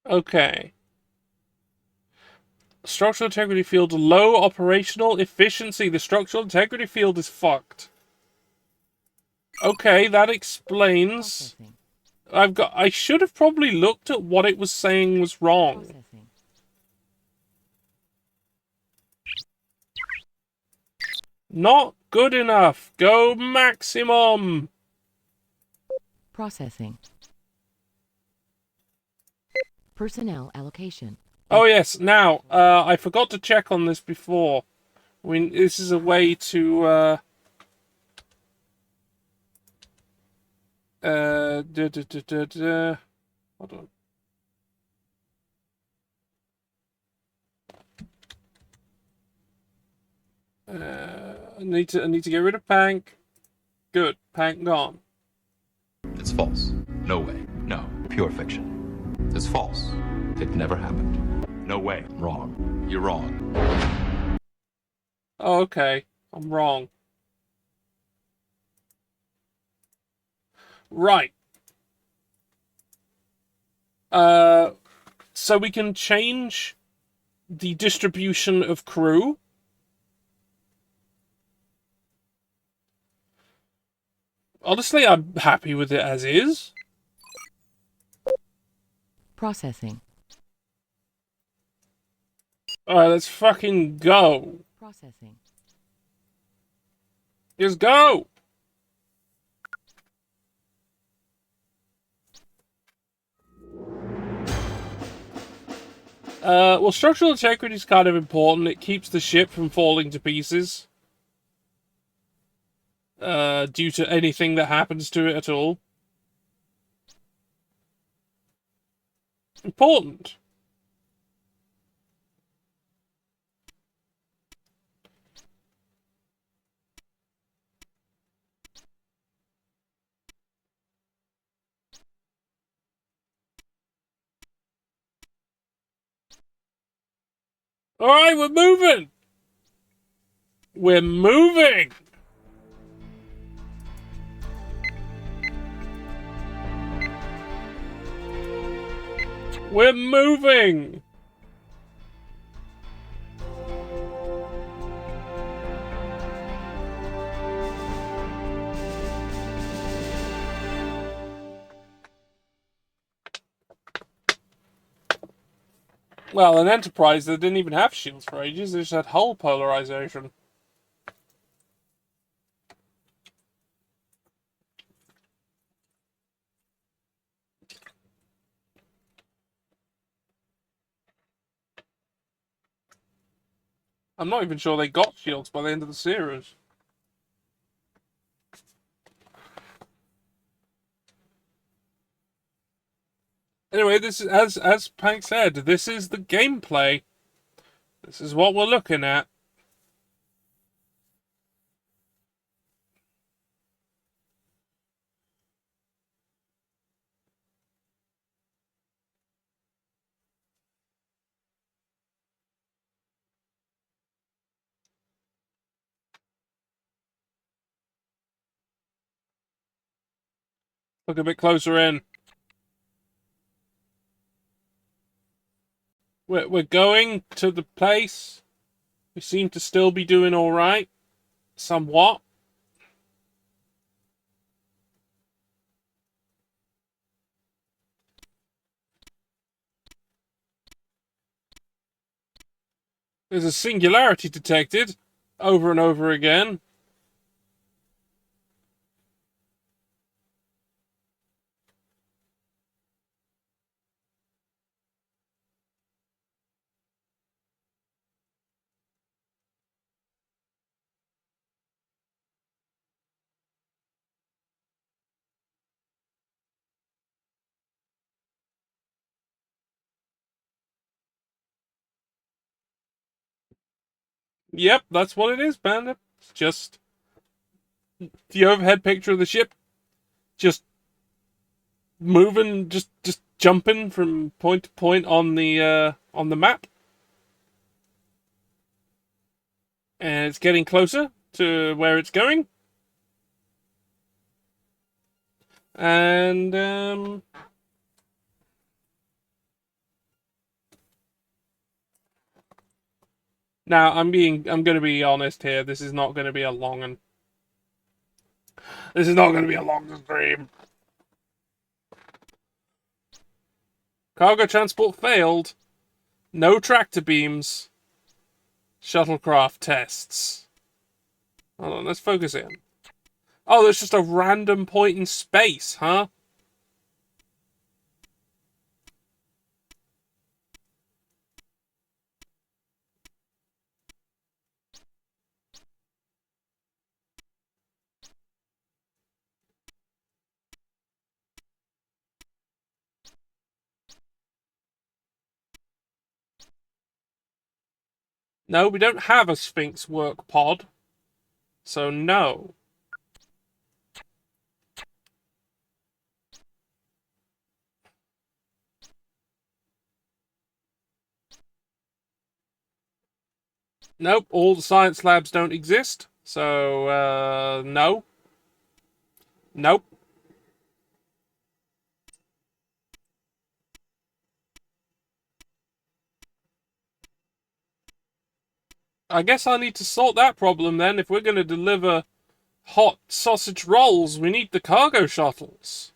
Speaker 1: Okay. Structural integrity field, low operational efficiency. The structural integrity field is fucked. Okay, that explains.
Speaker 3: Processing.
Speaker 1: I should have probably looked at what it was saying was wrong.
Speaker 3: Processing.
Speaker 1: Not good enough. Go maximum.
Speaker 3: Processing. Personnel allocation.
Speaker 1: Oh yes. Now, I forgot to check on this before. This is a way to hold on. I need to get rid of Pank. Good. Pank gone.
Speaker 4: It's false. No way. No. Pure fiction. It's false. It never happened. No way. Wrong. You're wrong.
Speaker 1: Oh, okay. I'm wrong. Right. So we can change the distribution of crew. Honestly, I'm happy with it as is.
Speaker 3: Processing.
Speaker 1: Alright, let's fucking go.
Speaker 3: Processing.
Speaker 1: Just go! Well, structural integrity is kind of important. It keeps the ship from falling to pieces. Due to anything that happens to it at all. Important. Alright, we're moving! We're moving! We're moving! Well, an Enterprise that didn't even have shields for ages, they just had hull polarization. I'm not even sure they got shields by the end of the series. Anyway, this is as Pank said, this is the gameplay. This is what we're looking at. Look a bit closer in. We're going to the place. We seem to still be doing all right, somewhat. There's a singularity detected over and over again. Yep, that's what it is, Panda. It's just the overhead picture of the ship, just moving, just jumping from point to point on the map, and it's getting closer to where it's going. And Now, I'm going to be honest here. This is not going to be a long one. This is not going to be a long stream. Cargo transport failed. No tractor beams. Shuttlecraft tests. Hold on, let's focus in. Oh, there's just a random point in space, huh? No, we don't have a Sphinx work pod. So no. Nope, all the science labs don't exist. So, no. Nope. I guess I need to sort that problem then. If we're going to deliver hot sausage rolls, we need the cargo shuttles.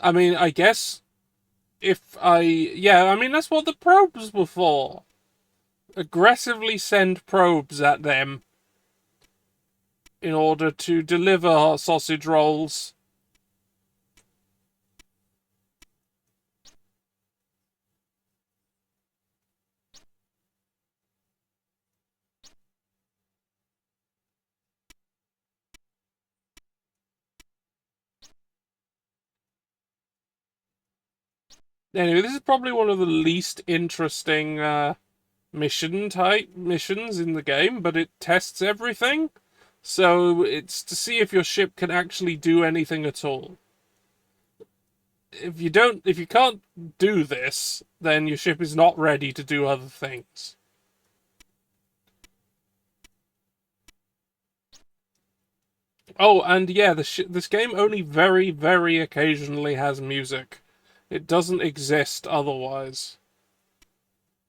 Speaker 1: I mean, I guess yeah, I mean, that's what the probes were for. Aggressively send probes at them in order to deliver sausage rolls. Anyway, this is probably one of the least interesting missions in the game, but it tests everything. So it's to see if your ship can actually do anything at all. If you can't do this, then your ship is not ready to do other things. Oh, and yeah, this game only very, very occasionally has music. It doesn't exist otherwise.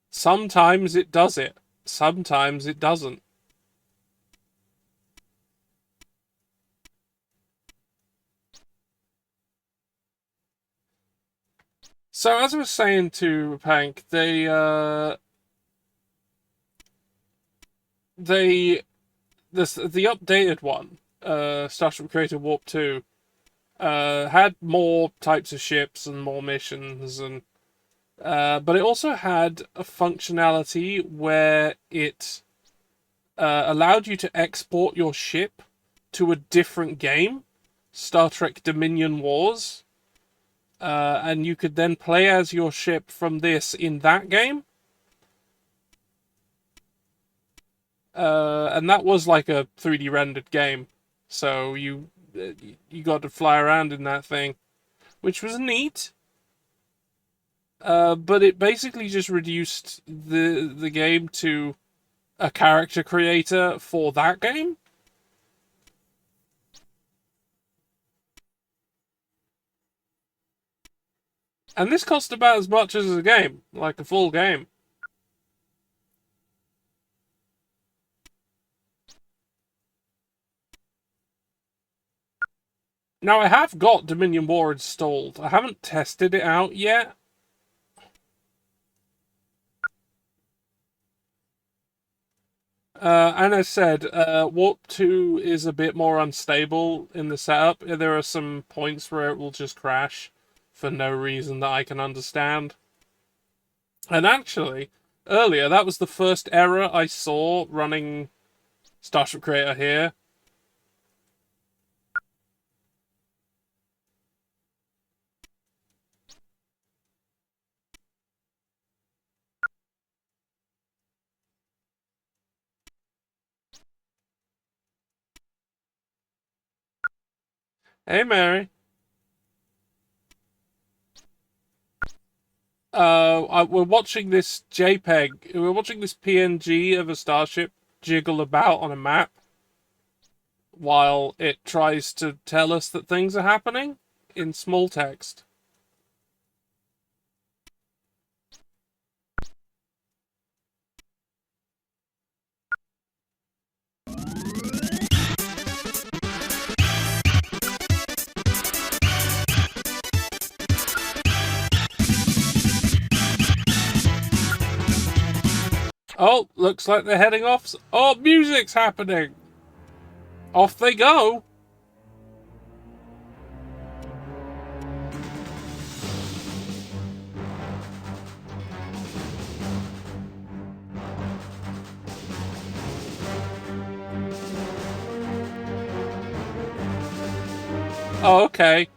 Speaker 1: Sometimes it does it. Sometimes it doesn't. So as I was saying to Pank, the updated one, Starship Creator Warp 2, had more types of ships and more missions, and but it also had a functionality where it allowed you to export your ship to a different game, Star Trek Dominion Wars, and you could then play as your ship from this in that game. And that was like a 3D rendered game, so you got to fly around in that thing, which was neat. But it basically just reduced the game to a character creator for that game. And this cost about as much as a game, like a full game. Now, I have got Dominion War installed. I haven't tested it out yet. And as said, Warp 2 is a bit more unstable in the setup. There are some points where it will just crash for no reason that I can understand. And actually, earlier, that was the first error I saw running Starship Creator here. Hey, Mary. We're watching this JPEG. We're watching this PNG of a starship jiggle about on a map while it tries to tell us that things are happening in small text. Oh, looks like they're heading off. Oh, music's happening. Off they go. Oh, okay.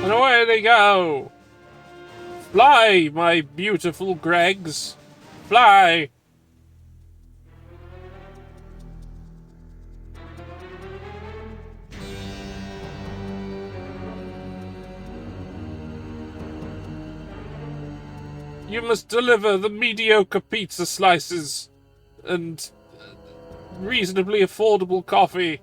Speaker 1: And away they go. Fly, my beautiful Gregs. Fly. You must deliver the mediocre pizza slices and reasonably affordable coffee.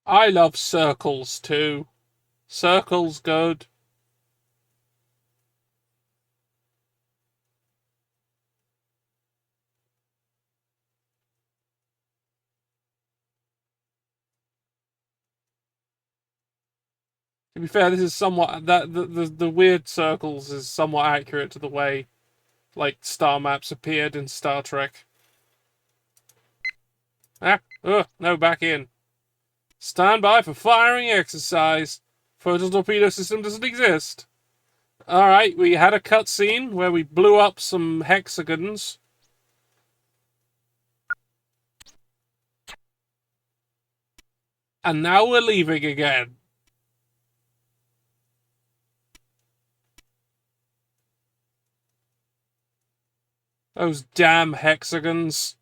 Speaker 1: I love circles too. Circles good. To be fair, this is somewhat that the weird circles is somewhat accurate to the way like star maps appeared in Star Trek. No, back in. Stand by for firing exercise. Photon torpedo system doesn't exist. Alright, we had a cutscene where we blew up some hexagons. And now we're leaving again. Those damn hexagons.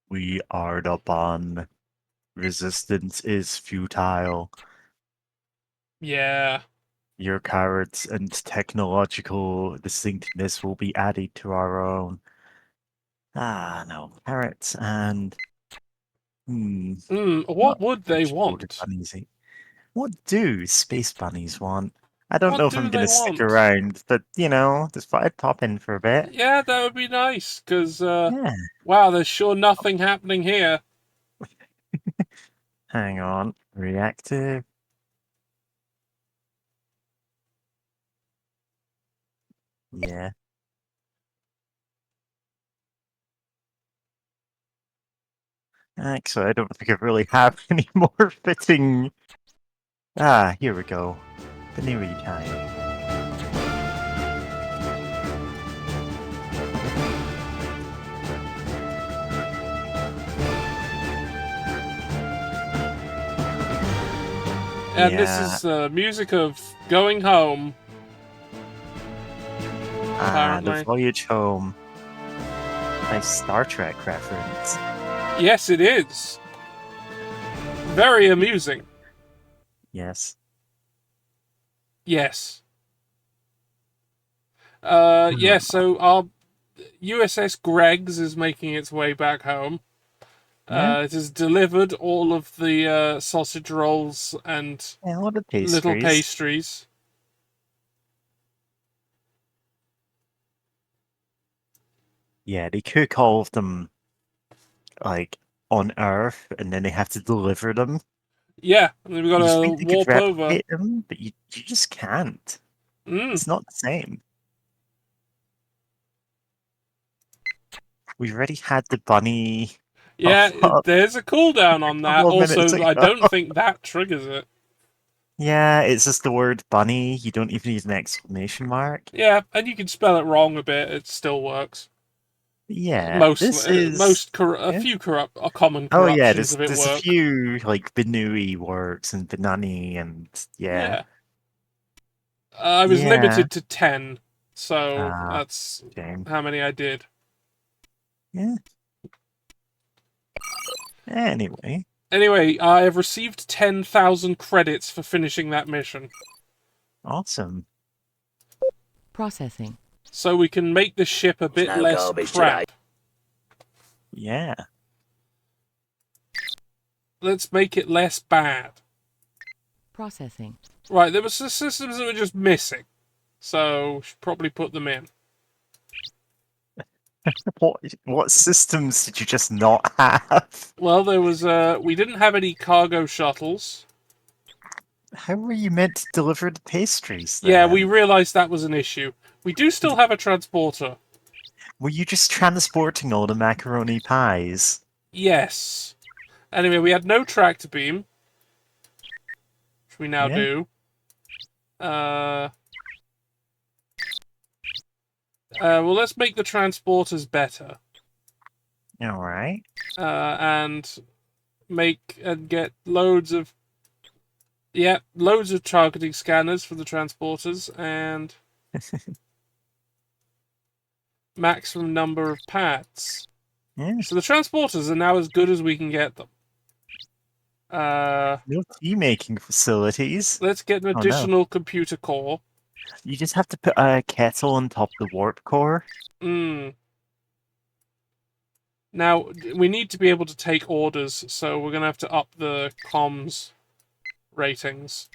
Speaker 5: We are the Bon. Resistance is futile.
Speaker 1: Yeah.
Speaker 5: Your carrots and technological distinctness will be added to our own. Ah, no. Carrots and...
Speaker 1: What would they want?
Speaker 5: Bunnies eat. What do space bunnies want? I don't
Speaker 1: What
Speaker 5: know if
Speaker 1: do
Speaker 5: I'm
Speaker 1: they
Speaker 5: gonna stick
Speaker 1: want?
Speaker 5: around, but, just thought I'd pop in for a bit.
Speaker 1: Yeah, that would be nice, because,
Speaker 5: Yeah.
Speaker 1: wow, there's sure nothing happening here.
Speaker 5: Hang on. Reactive. Yeah. Actually, I don't think I really have any more fitting. Ah, here we go. The new time.
Speaker 1: And this
Speaker 5: Yeah.
Speaker 1: is music of going home.
Speaker 5: Ah, the
Speaker 1: Apparently.
Speaker 5: voyage home. Nice Star Trek reference.
Speaker 1: Yes, it is. Very amusing.
Speaker 5: Yes.
Speaker 1: Yes. Yeah, so our USS Greggs is making its way back home.
Speaker 5: Yeah.
Speaker 1: It has delivered all of the sausage rolls and
Speaker 5: Yeah, all the
Speaker 1: little
Speaker 5: pastries.
Speaker 1: pastries.
Speaker 5: Yeah, they cook all of them like on Earth, and then they have to deliver them.
Speaker 1: Yeah, and then we've got
Speaker 5: You just
Speaker 1: to
Speaker 5: think they could
Speaker 1: warp over.
Speaker 5: replicate them, but you just can't.
Speaker 1: Mm,
Speaker 5: It's not the same. We've already had the bunny
Speaker 1: yeah,
Speaker 5: pop up
Speaker 1: there's a cooldown on
Speaker 5: a
Speaker 1: that.
Speaker 5: couple of minutes
Speaker 1: Also, I
Speaker 5: ago.
Speaker 1: don't think that triggers it.
Speaker 5: Yeah, it's just the word bunny. You don't even need an exclamation mark.
Speaker 1: Yeah, and you can spell it wrong a bit. It still works.
Speaker 5: Yeah, this
Speaker 1: Mostly,
Speaker 5: is.
Speaker 1: a
Speaker 5: Yeah.
Speaker 1: few common
Speaker 5: Oh yeah,
Speaker 1: corruptions of it
Speaker 5: there's a
Speaker 1: work.
Speaker 5: few like Benui works and Benani and yeah.
Speaker 1: Yeah. I was
Speaker 5: Yeah.
Speaker 1: limited to 10, so
Speaker 5: Ah,
Speaker 1: that's
Speaker 5: shame.
Speaker 1: how many I did.
Speaker 5: Yeah. Anyway.
Speaker 1: Anyway, I have received 10,000 credits for finishing that mission.
Speaker 5: Awesome.
Speaker 3: Processing.
Speaker 1: So we can make the ship a bit
Speaker 6: no
Speaker 1: less
Speaker 6: garbage
Speaker 1: crap.
Speaker 5: Yeah.
Speaker 1: Let's make it less bad.
Speaker 3: Processing.
Speaker 1: Right, there were some systems that were just missing. So, should probably put them in.
Speaker 5: What systems did you just not have?
Speaker 1: Well, there was, we didn't have any cargo shuttles.
Speaker 5: How were you meant to deliver the pastries then?
Speaker 1: Yeah, we realised that was an issue. We do still have a transporter.
Speaker 5: Were you just transporting all the macaroni pies?
Speaker 1: Yes. Anyway, we had no tractor beam, which we now
Speaker 5: Yeah.
Speaker 1: do. Well, let's make the transporters better.
Speaker 5: Alright.
Speaker 1: And make and get loads of targeting scanners for the transporters and maximum number of pads.
Speaker 5: Yeah.
Speaker 1: So the transporters are now as good as we can get them.
Speaker 5: No tea making facilities.
Speaker 1: Let's get an
Speaker 5: Oh, no.
Speaker 1: additional computer core.
Speaker 5: You just have to put a kettle on top of the warp core.
Speaker 1: Now, we need to be able to take orders, so we're going to have to up the comms ratings.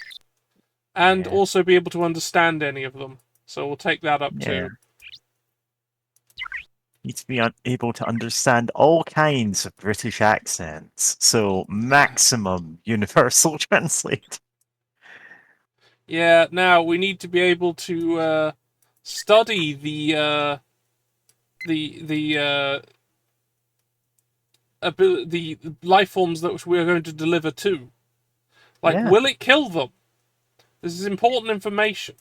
Speaker 1: And
Speaker 5: Yeah.
Speaker 1: also be able to understand any of them. So we'll take that up too.
Speaker 5: Need to be able to understand all kinds of British accents. So maximum universal translate.
Speaker 1: Yeah, now we need to be able to study the life forms that we are going to deliver to. Like,
Speaker 5: Yeah.
Speaker 1: will it kill them? This is important information.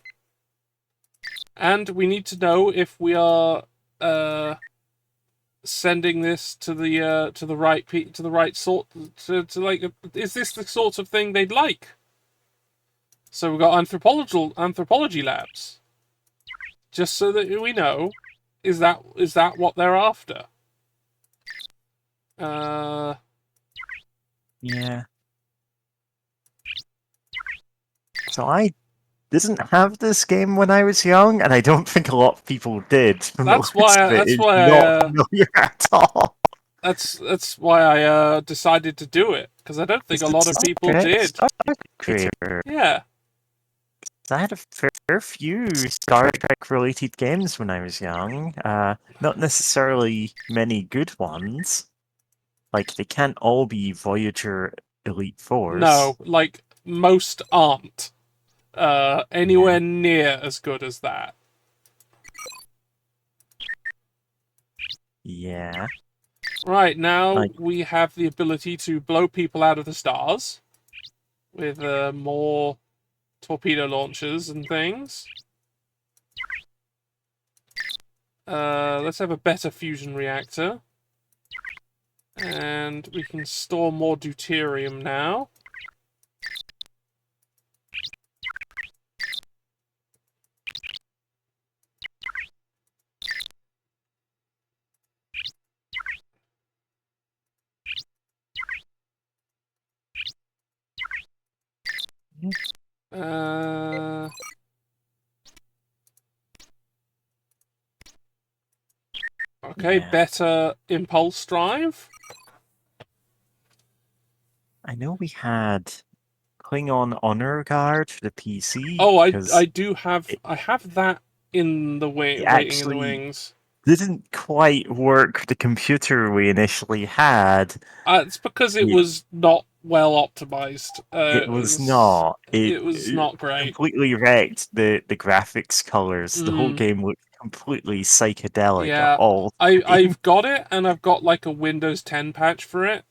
Speaker 1: And we need to know if we are sending this to the right sort to like, is this the sort of thing they'd like? So we've got anthropology labs. Just so that we know, is that what they're after?
Speaker 5: Yeah. So I didn't have this game when I was young, and I don't think a lot of people did. From the
Speaker 1: That's
Speaker 5: looks
Speaker 1: why.
Speaker 5: of it,
Speaker 1: That's
Speaker 5: it's
Speaker 1: why.
Speaker 5: not familiar at all.
Speaker 1: That's why I decided to do it, because I don't think a lot of people did.
Speaker 5: Starship Creator.
Speaker 1: Yeah.
Speaker 5: I had a fair few Star Trek related games when I was young. Not necessarily many good ones. Like, they can't all be Voyager Elite Force.
Speaker 1: No, like most aren't anywhere near as good as that.
Speaker 5: Yeah.
Speaker 1: Right, now
Speaker 5: Like,
Speaker 1: we have the ability to blow people out of the stars with more torpedo launchers and things. Let's have a better fusion reactor. And we can store more deuterium now. Uh, okay,
Speaker 5: yeah.
Speaker 1: better impulse drive.
Speaker 5: I know we had Klingon Honor Guard for the PC.
Speaker 1: Oh, I
Speaker 5: because
Speaker 1: do have
Speaker 5: it,
Speaker 1: I have that in the
Speaker 5: it
Speaker 1: waiting in the
Speaker 5: actually
Speaker 1: wings.
Speaker 5: didn't quite work the computer we initially had.
Speaker 1: It's because it
Speaker 5: It,
Speaker 1: was not well optimized.
Speaker 5: it was not.
Speaker 1: It was
Speaker 5: It
Speaker 1: not great.
Speaker 5: completely wrecked the graphics colors. The whole
Speaker 1: Mm,
Speaker 5: game looked completely psychedelic at
Speaker 1: yeah,
Speaker 5: all time.
Speaker 1: I've got it, and I've got like a Windows 10 patch for it.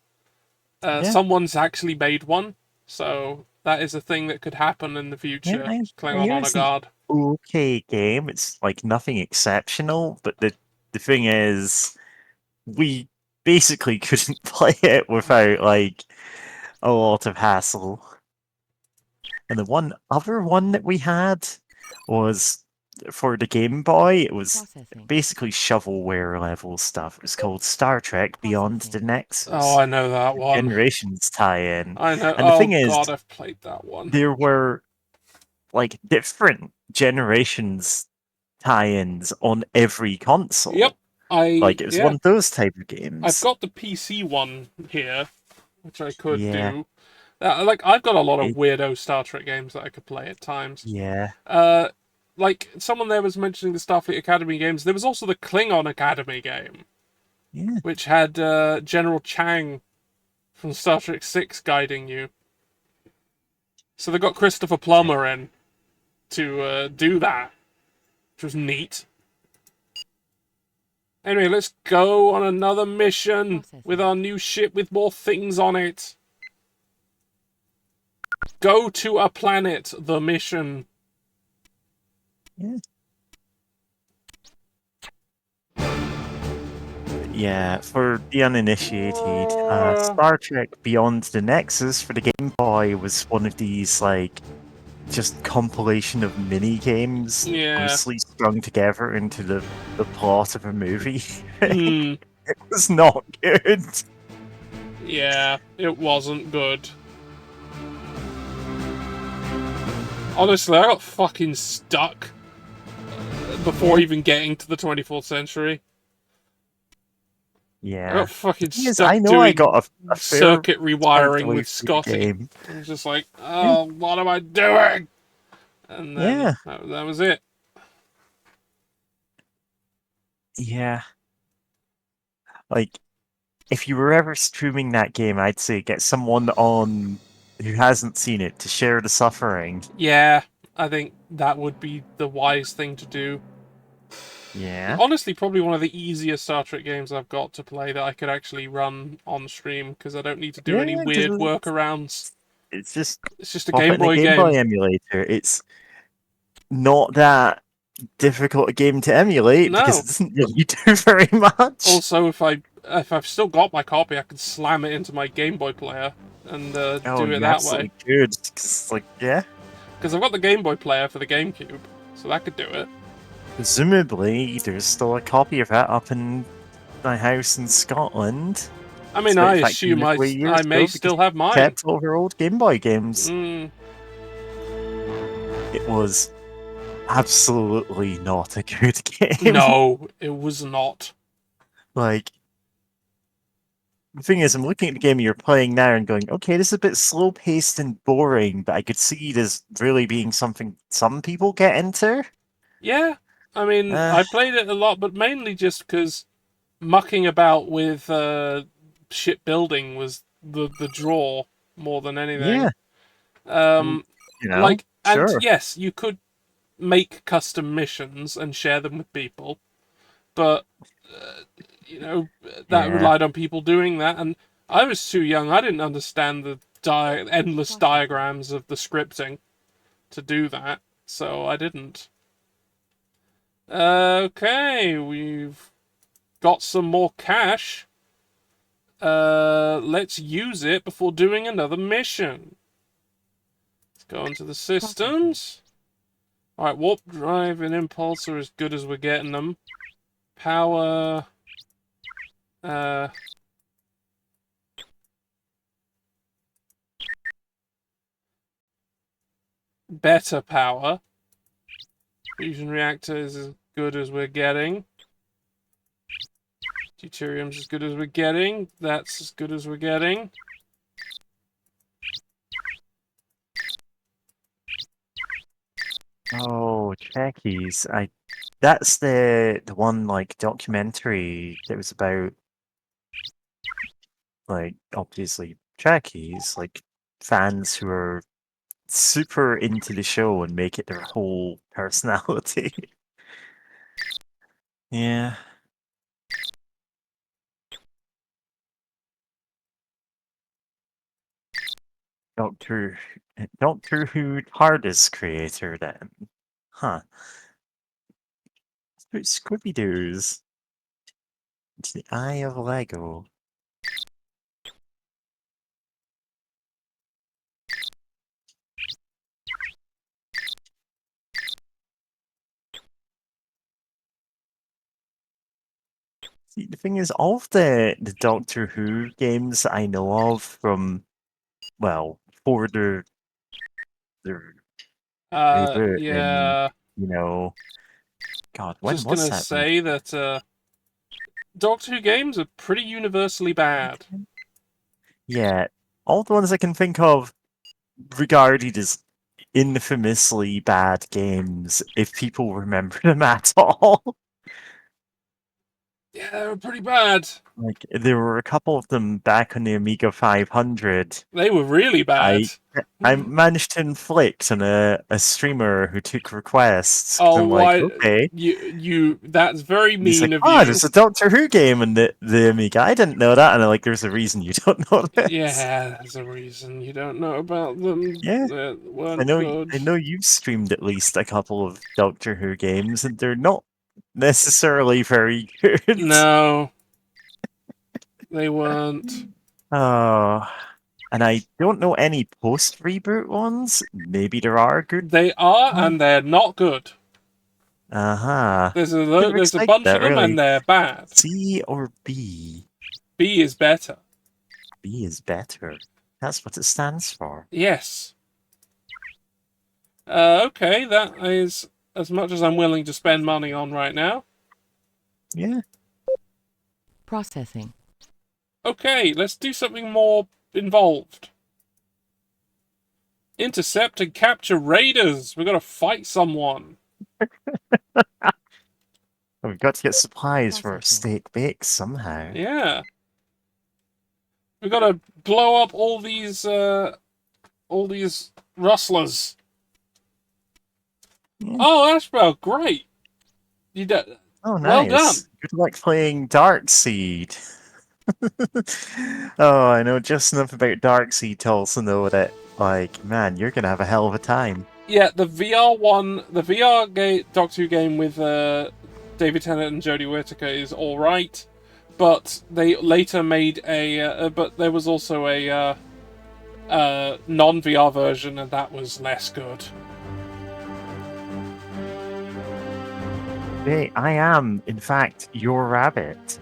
Speaker 5: Yeah,
Speaker 1: Someone's actually made one, so that is a thing that could happen in the
Speaker 5: yeah.
Speaker 1: future.
Speaker 5: I
Speaker 1: Klingon
Speaker 5: hear
Speaker 1: Honor
Speaker 5: it's an
Speaker 1: Guard.
Speaker 5: okay game. It's like nothing exceptional, but the thing is, we basically couldn't play it without like a lot of hassle. And the one other one that we had was for the Game Boy. It was
Speaker 3: Processing.
Speaker 5: basically shovelware level stuff. It was called Star Trek Beyond the
Speaker 3: Processing.
Speaker 1: Oh,
Speaker 5: Nexus.
Speaker 1: I know that one.
Speaker 5: Generations tie-in.
Speaker 1: I know.
Speaker 5: And the
Speaker 1: Oh
Speaker 5: thing is,
Speaker 1: God, I've played that one.
Speaker 5: there were like different generations tie-ins on every
Speaker 1: Yep.
Speaker 5: console. Like, it's one
Speaker 1: Yeah.
Speaker 5: of those type of
Speaker 1: I've
Speaker 5: games.
Speaker 1: got the PC one here, which I could
Speaker 5: Yeah,
Speaker 1: do. Like I've got a lot of
Speaker 5: it,
Speaker 1: weirdo Star Trek games that I could play at times.
Speaker 5: yeah,
Speaker 1: Uh, like someone there was mentioning the Starfleet Academy games. There was also the Klingon Academy game,
Speaker 5: yeah.
Speaker 1: which had General Chang from Star Trek 6 guiding you. So they got Christopher Plummer in to do that, which was neat. Anyway, let's go on another mission with our new ship with more things on it. Go to a planet, the mission.
Speaker 5: Yeah. Yeah, for the uninitiated, Star Trek Beyond the Nexus for the Game Boy was one of these, like, just compilation of mini games
Speaker 1: Yeah.
Speaker 5: loosely strung together into the plot of a movie.
Speaker 1: Hmm.
Speaker 5: It was not good.
Speaker 1: Yeah, it wasn't good. Honestly, I got fucking stuck before even getting to the 24th century. I
Speaker 5: Yeah.
Speaker 1: got fucking
Speaker 5: The thing is,
Speaker 1: stuck
Speaker 5: I know I
Speaker 1: doing
Speaker 5: got a fair
Speaker 1: circuit
Speaker 5: part of
Speaker 1: rewiring
Speaker 5: the way
Speaker 1: with
Speaker 5: through the
Speaker 1: Scotty.
Speaker 5: game.
Speaker 1: I was just like,
Speaker 5: Yeah.
Speaker 1: oh, what am I doing? And then
Speaker 5: Yeah.
Speaker 1: that was it.
Speaker 5: Yeah. Like, if you were ever streaming that game, I'd say get someone on who hasn't seen it to share the suffering.
Speaker 1: Yeah, I think that would be the wise thing to do.
Speaker 5: Yeah.
Speaker 1: Honestly, probably one of the easiest Star Trek games I've got to play that I could actually run on stream because I don't need to do any
Speaker 5: Yeah,
Speaker 1: weird
Speaker 5: because
Speaker 1: workarounds.
Speaker 5: it's just
Speaker 1: It's just a
Speaker 5: pop it
Speaker 1: Game
Speaker 5: in a
Speaker 1: Boy
Speaker 5: Game Boy
Speaker 1: game.
Speaker 5: emulator. It's not that difficult a game to emulate because
Speaker 1: No.
Speaker 5: it doesn't really do very much.
Speaker 1: Also, if I've still got my copy, I can slam it into my Game Boy player and
Speaker 5: Oh,
Speaker 1: do it
Speaker 5: you
Speaker 1: that
Speaker 5: absolutely
Speaker 1: way.
Speaker 5: could. 'Cause, like, yeah.
Speaker 1: Because I've got the Game Boy player for the GameCube, so that could do it.
Speaker 5: Presumably, there's still a copy of that up in my house in Scotland.
Speaker 1: I mean,
Speaker 5: Despite
Speaker 1: I
Speaker 5: the fact you
Speaker 1: assume
Speaker 5: moved away years
Speaker 1: I may
Speaker 5: ago because
Speaker 1: still have
Speaker 5: you
Speaker 1: mine.
Speaker 5: kept all your old Game Boy games.
Speaker 1: Mm,
Speaker 5: It was absolutely not a good game.
Speaker 1: no, it was not.
Speaker 5: Like, the thing is, I'm looking at the game you're playing now and going, okay, this is a bit slow paced and boring, but I could see it as really being something some people get into.
Speaker 1: Yeah, I mean,
Speaker 5: Uh,
Speaker 1: I played it a lot, but mainly just because mucking about with shipbuilding was the draw more than anything.
Speaker 5: yeah,
Speaker 1: Um,
Speaker 5: you know,
Speaker 1: like, and
Speaker 5: sure.
Speaker 1: yes, you could make custom missions and share them with people, but you know, that
Speaker 5: Yeah.
Speaker 1: relied on people doing that, and I was too young. I didn't understand the endless diagrams of the scripting to do that, so I didn't. Okay, we've got some more cash. Let's use it before doing another mission. Let's go into the systems. Alright, warp drive and impulse are as good as we're getting them. Power... better power. Fusion reactor is as good as we're getting. Deuterium's as good as we're getting. That's as good as we're getting.
Speaker 5: Oh, Trekkies. That's the one like documentary that was about like obviously Trekkies, like fans who are super into the show and make it their whole personality. Yeah. Doctor Who TARDIS creator then. Huh. Scooby Doo's. It's the Eye of Lego. See, the thing is, all of the Doctor Who games I know of from, well, for the reboot in,
Speaker 1: Yeah.
Speaker 5: you know, God, when
Speaker 1: Just
Speaker 5: was
Speaker 1: gonna
Speaker 5: that
Speaker 1: say that, Doctor Who games are pretty universally bad.
Speaker 5: Yeah, all the ones I can think of regarded as infamously bad games, if people remember them at all.
Speaker 1: Yeah, they were pretty bad.
Speaker 5: Like, there were a couple of them back on the Amiga 500.
Speaker 1: They were really bad.
Speaker 5: I managed to inflict on a streamer who took requests. 'Cause
Speaker 1: Oh,
Speaker 5: I'm like,
Speaker 1: why?
Speaker 5: okay.
Speaker 1: That's very
Speaker 5: And he's like,
Speaker 1: mean of
Speaker 5: oh,
Speaker 1: you.
Speaker 5: there's a Doctor Who game in the Amiga. I didn't know that. And I'm like, there's a reason you don't know this.
Speaker 1: Yeah, there's a reason you don't know about them.
Speaker 5: Yeah.
Speaker 1: They weren't
Speaker 5: I know
Speaker 1: good.
Speaker 5: you've streamed at least a couple of Doctor Who games, and they're not necessarily very good.
Speaker 1: No, they weren't.
Speaker 5: Oh, and I don't know any post reboot ones. Maybe there are good
Speaker 1: They are,
Speaker 5: ones.
Speaker 1: and they're not good.
Speaker 5: Uh-huh.
Speaker 1: There's
Speaker 5: Couldn't
Speaker 1: a
Speaker 5: expect
Speaker 1: bunch
Speaker 5: that,
Speaker 1: of them,
Speaker 5: really.
Speaker 1: and they're bad.
Speaker 5: C or B?
Speaker 1: B is better.
Speaker 5: B is better. That's what it stands for.
Speaker 1: Yes. Okay, that is as much as I'm willing to spend money on right now.
Speaker 5: Yeah.
Speaker 3: Processing.
Speaker 1: Okay, let's do something more involved. Intercept and capture raiders. We've got to fight someone.
Speaker 5: We've got to get supplies for our
Speaker 3: Processing.
Speaker 5: steak bakes somehow.
Speaker 1: Yeah. We've got to blow up all these rustlers.
Speaker 5: Yeah.
Speaker 1: Oh, Ashbel, great. You did.
Speaker 5: Oh, nice.
Speaker 1: Well done.
Speaker 5: Good luck playing Darkseid. Oh, I know just enough about Darkseid to also know that, like, man, you're gonna have a hell of a time.
Speaker 1: Yeah, the VR Doctor Who game with David Tennant and Jodie Whittaker is all right, but they later made but there was also a non-VR version, and that was less good.
Speaker 5: Hey, I am, in fact, your rabbit.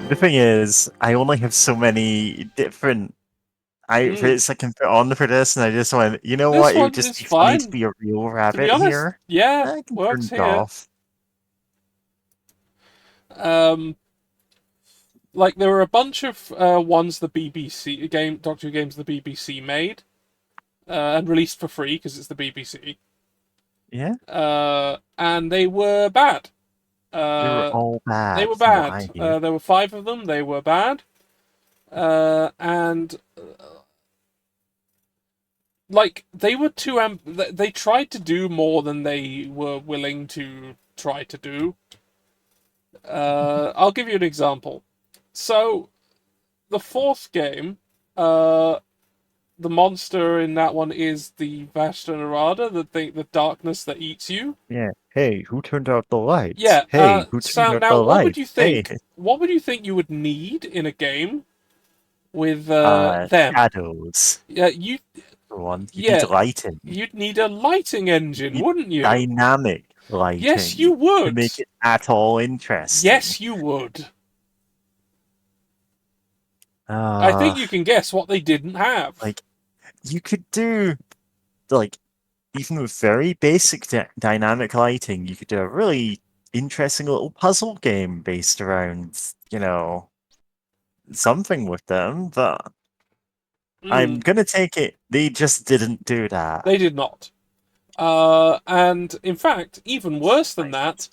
Speaker 5: The thing is, I only have so many different outfits I can put on for this, and I just went, you know
Speaker 1: This
Speaker 5: what, it
Speaker 1: one
Speaker 5: would just
Speaker 1: is
Speaker 5: be funny to
Speaker 1: fine.
Speaker 5: be a real
Speaker 1: To
Speaker 5: rabbit
Speaker 1: be honest,
Speaker 5: here.
Speaker 1: yeah,
Speaker 5: I can
Speaker 1: works
Speaker 5: turn it
Speaker 1: here.
Speaker 5: off.
Speaker 1: Like there were a bunch of ones the Doctor Who games the BBC made and released for free because it's the BBC.
Speaker 5: Yeah,
Speaker 1: And they were bad.
Speaker 5: they were all bad.
Speaker 1: They were
Speaker 5: from what I
Speaker 1: bad.
Speaker 5: hear.
Speaker 1: There were 5 of them. They were bad. And like they were too they tried to do more than they were willing to try to do. I'll give you an example. So, the fourth game, the monster in that one is the Vashta Narada, the darkness that eats you.
Speaker 5: Yeah. Hey, who turned out the lights?
Speaker 1: Yeah.
Speaker 5: Hey, who turned
Speaker 1: Sam,
Speaker 5: out
Speaker 1: now
Speaker 5: the
Speaker 1: what would you
Speaker 5: lights? Hey.
Speaker 1: think? What would you think you would need in a game with them?
Speaker 5: Shadows.
Speaker 1: Yeah, you.
Speaker 5: For one, you need
Speaker 1: Yeah,
Speaker 5: lighting.
Speaker 1: you'd need a lighting
Speaker 5: You
Speaker 1: engine,
Speaker 5: need
Speaker 1: wouldn't you?
Speaker 5: dynamic
Speaker 1: Yes, you
Speaker 5: lighting to
Speaker 1: would.
Speaker 5: make it at all interesting.
Speaker 1: Yes, you would. I
Speaker 5: Uh,
Speaker 1: think you can guess what they didn't have.
Speaker 5: like you could do like even with very basic dynamic lighting, you could do a really interesting little puzzle game based around, something with them, but I'm gonna take it they just didn't do that.
Speaker 1: They did not. And in fact, even worse than that,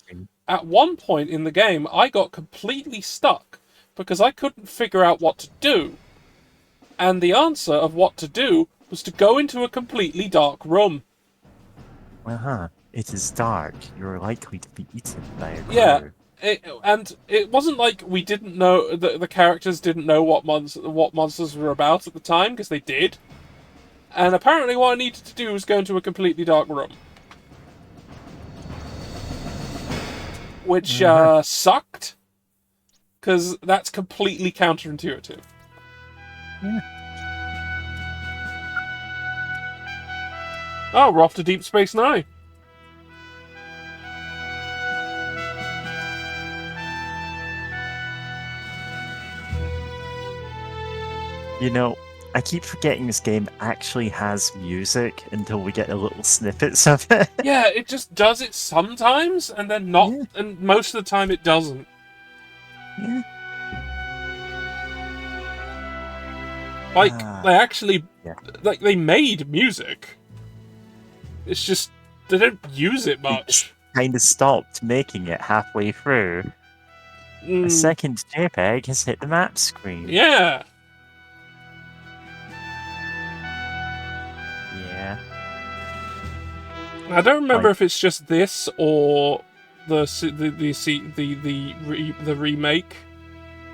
Speaker 1: at one point in the game, I got completely stuck because I couldn't figure out what to do. And the answer of what to do was to go into a completely dark room.
Speaker 5: It is dark. You're likely to be eaten by a crew.
Speaker 1: Yeah, and it wasn't like we didn't know, the characters didn't know what monsters were about at the time, because they did. And apparently what I needed to do was go into a completely dark room. Which sucked, because that's completely counterintuitive.
Speaker 5: Yeah.
Speaker 1: Oh, we're off to Deep Space Nine.
Speaker 5: I keep forgetting this game actually has music until we get a little snippets of it.
Speaker 1: Yeah, it just does it sometimes, and then not, and most of the time it doesn't.
Speaker 5: Yeah.
Speaker 1: Like, they actually,
Speaker 5: Yeah.
Speaker 1: like, they made music. It's just, they don't use it much.
Speaker 5: Kind of stopped making it halfway through. A second JPEG has hit the map screen.
Speaker 1: Yeah.
Speaker 5: Yeah.
Speaker 1: I don't remember
Speaker 5: Like-
Speaker 1: if it's just this or the remake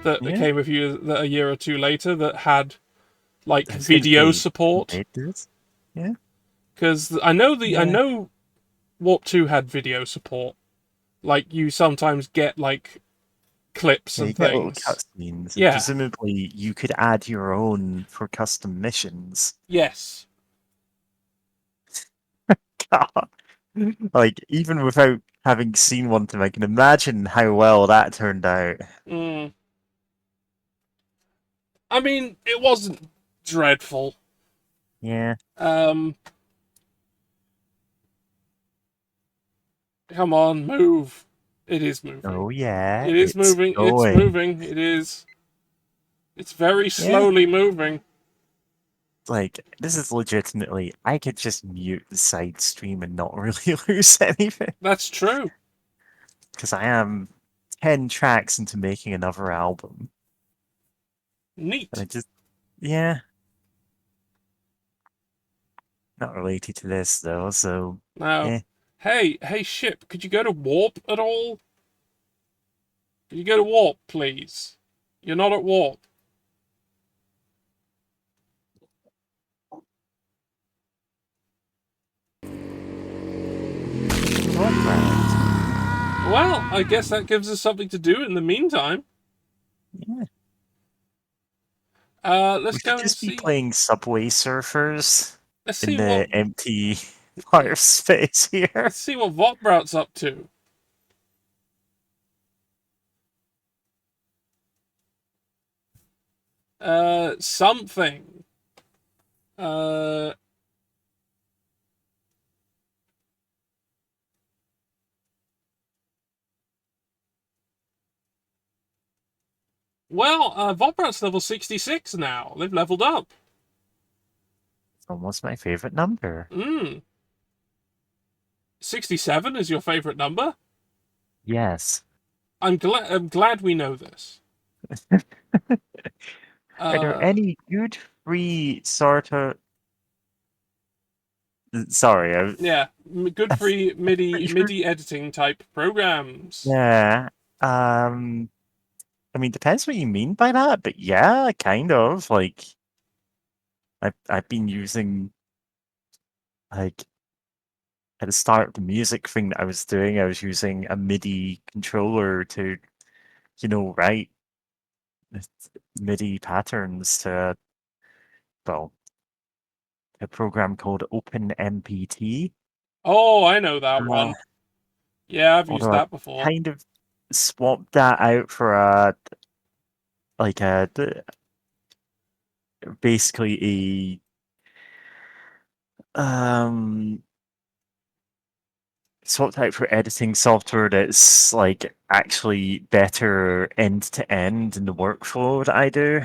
Speaker 1: that came a year or two later that had like video support.
Speaker 5: It does. Yeah.
Speaker 1: Because I know Warp 2 had video support. Like you sometimes get like clips
Speaker 5: You
Speaker 1: and
Speaker 5: get little
Speaker 1: things.
Speaker 5: cutscenes.
Speaker 1: Yeah.
Speaker 5: Presumably, you could add your own for custom missions.
Speaker 1: Yes.
Speaker 5: God. Like, even without having seen one of them, I can imagine how well that turned out.
Speaker 1: I mean, it wasn't dreadful.
Speaker 5: Yeah.
Speaker 1: Come on, move. It is moving.
Speaker 5: Oh, yeah.
Speaker 1: It is moving.
Speaker 5: Going.
Speaker 1: It's moving. It is. It's very slowly moving.
Speaker 5: Like, this is legitimately, I could just mute the side stream and not really lose anything.
Speaker 1: That's true.
Speaker 5: Because I am 10 tracks into making another album.
Speaker 1: Neat.
Speaker 5: And I just, yeah. Not related to this, though, so...
Speaker 1: Now,
Speaker 5: eh.
Speaker 1: hey, ship, could you go to warp at all? Could you go to warp, please? You're not at warp. Well, I guess that gives us something to do in the meantime.
Speaker 5: Yeah.
Speaker 1: Let's
Speaker 5: We
Speaker 1: go
Speaker 5: should
Speaker 1: and
Speaker 5: just
Speaker 1: see.
Speaker 5: be playing Subway Surfers
Speaker 1: Let's
Speaker 5: in
Speaker 1: see
Speaker 5: the empty part of space here.
Speaker 1: Let's see what Votbraut's up to. Something. Well, Votbraut's level 66 now. They've leveled up.
Speaker 5: It's almost my favorite number.
Speaker 1: 67 is your favorite number?
Speaker 5: Yes.
Speaker 1: I'm glad we know this.
Speaker 5: Are there any good free sort of... Sorry,
Speaker 1: Yeah, good free MIDI editing type programs.
Speaker 5: Yeah. I mean, depends what you mean by that, but yeah, kind of. Like, I've been using like at the start of the music thing that I was doing, I was using a MIDI controller to, write MIDI patterns to, well, a program called OpenMPT.
Speaker 1: Oh, I know that
Speaker 5: Uh,
Speaker 1: one. Yeah, I've used
Speaker 5: although I
Speaker 1: that before.
Speaker 5: kind of swapped that out for like a basically swapped out for editing software that's like actually better end to end in the workflow that I do.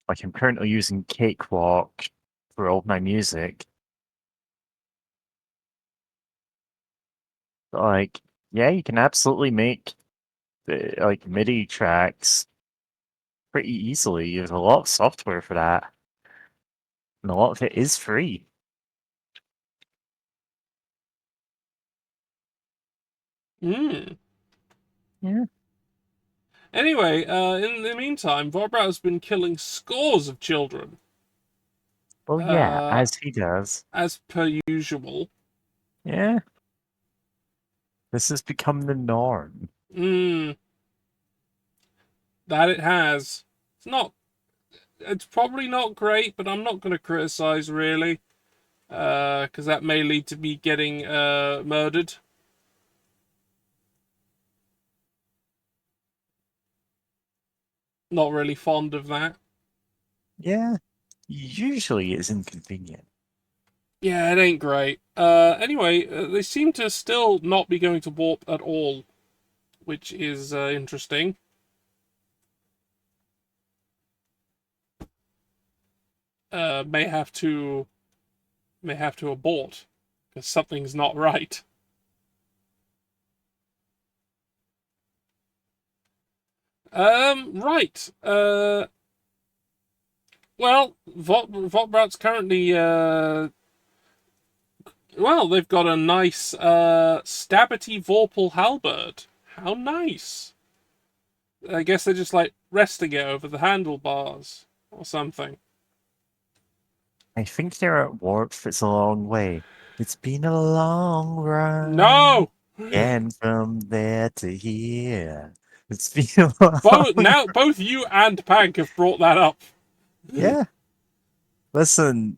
Speaker 5: Like I'm currently using Cakewalk for all my music. Like, yeah, you can absolutely make like MIDI tracks pretty easily. There's a lot of software for that, and a lot of it is free.
Speaker 1: Hmm.
Speaker 5: Yeah.
Speaker 1: Anyway, in the meantime, Vobrat's been killing scores of children,
Speaker 5: Well, yeah,
Speaker 1: uh,
Speaker 5: as he does.
Speaker 1: as per usual.
Speaker 5: Yeah, this has become the norm.
Speaker 1: Hmm. That it has. It's not. It's probably not great, but I'm not going to criticize really, because that may lead to me getting murdered. Not really fond of that.
Speaker 5: Yeah, usually it's inconvenient.
Speaker 1: Yeah, it ain't great. Anyway, they seem to still not be going to warp at all, which is interesting. May have to abort because something's not right. Right. Well, Votbrat's currently well, they've got a nice Stabity Vorpal halberd. How nice. I guess they're just like resting it over the handlebars or something.
Speaker 5: I think they're at warp. It's a long way. It's been a long run.
Speaker 1: No.
Speaker 5: And from there to here. It's been a long
Speaker 1: Both you and Pank have brought that up.
Speaker 5: Yeah. Listen,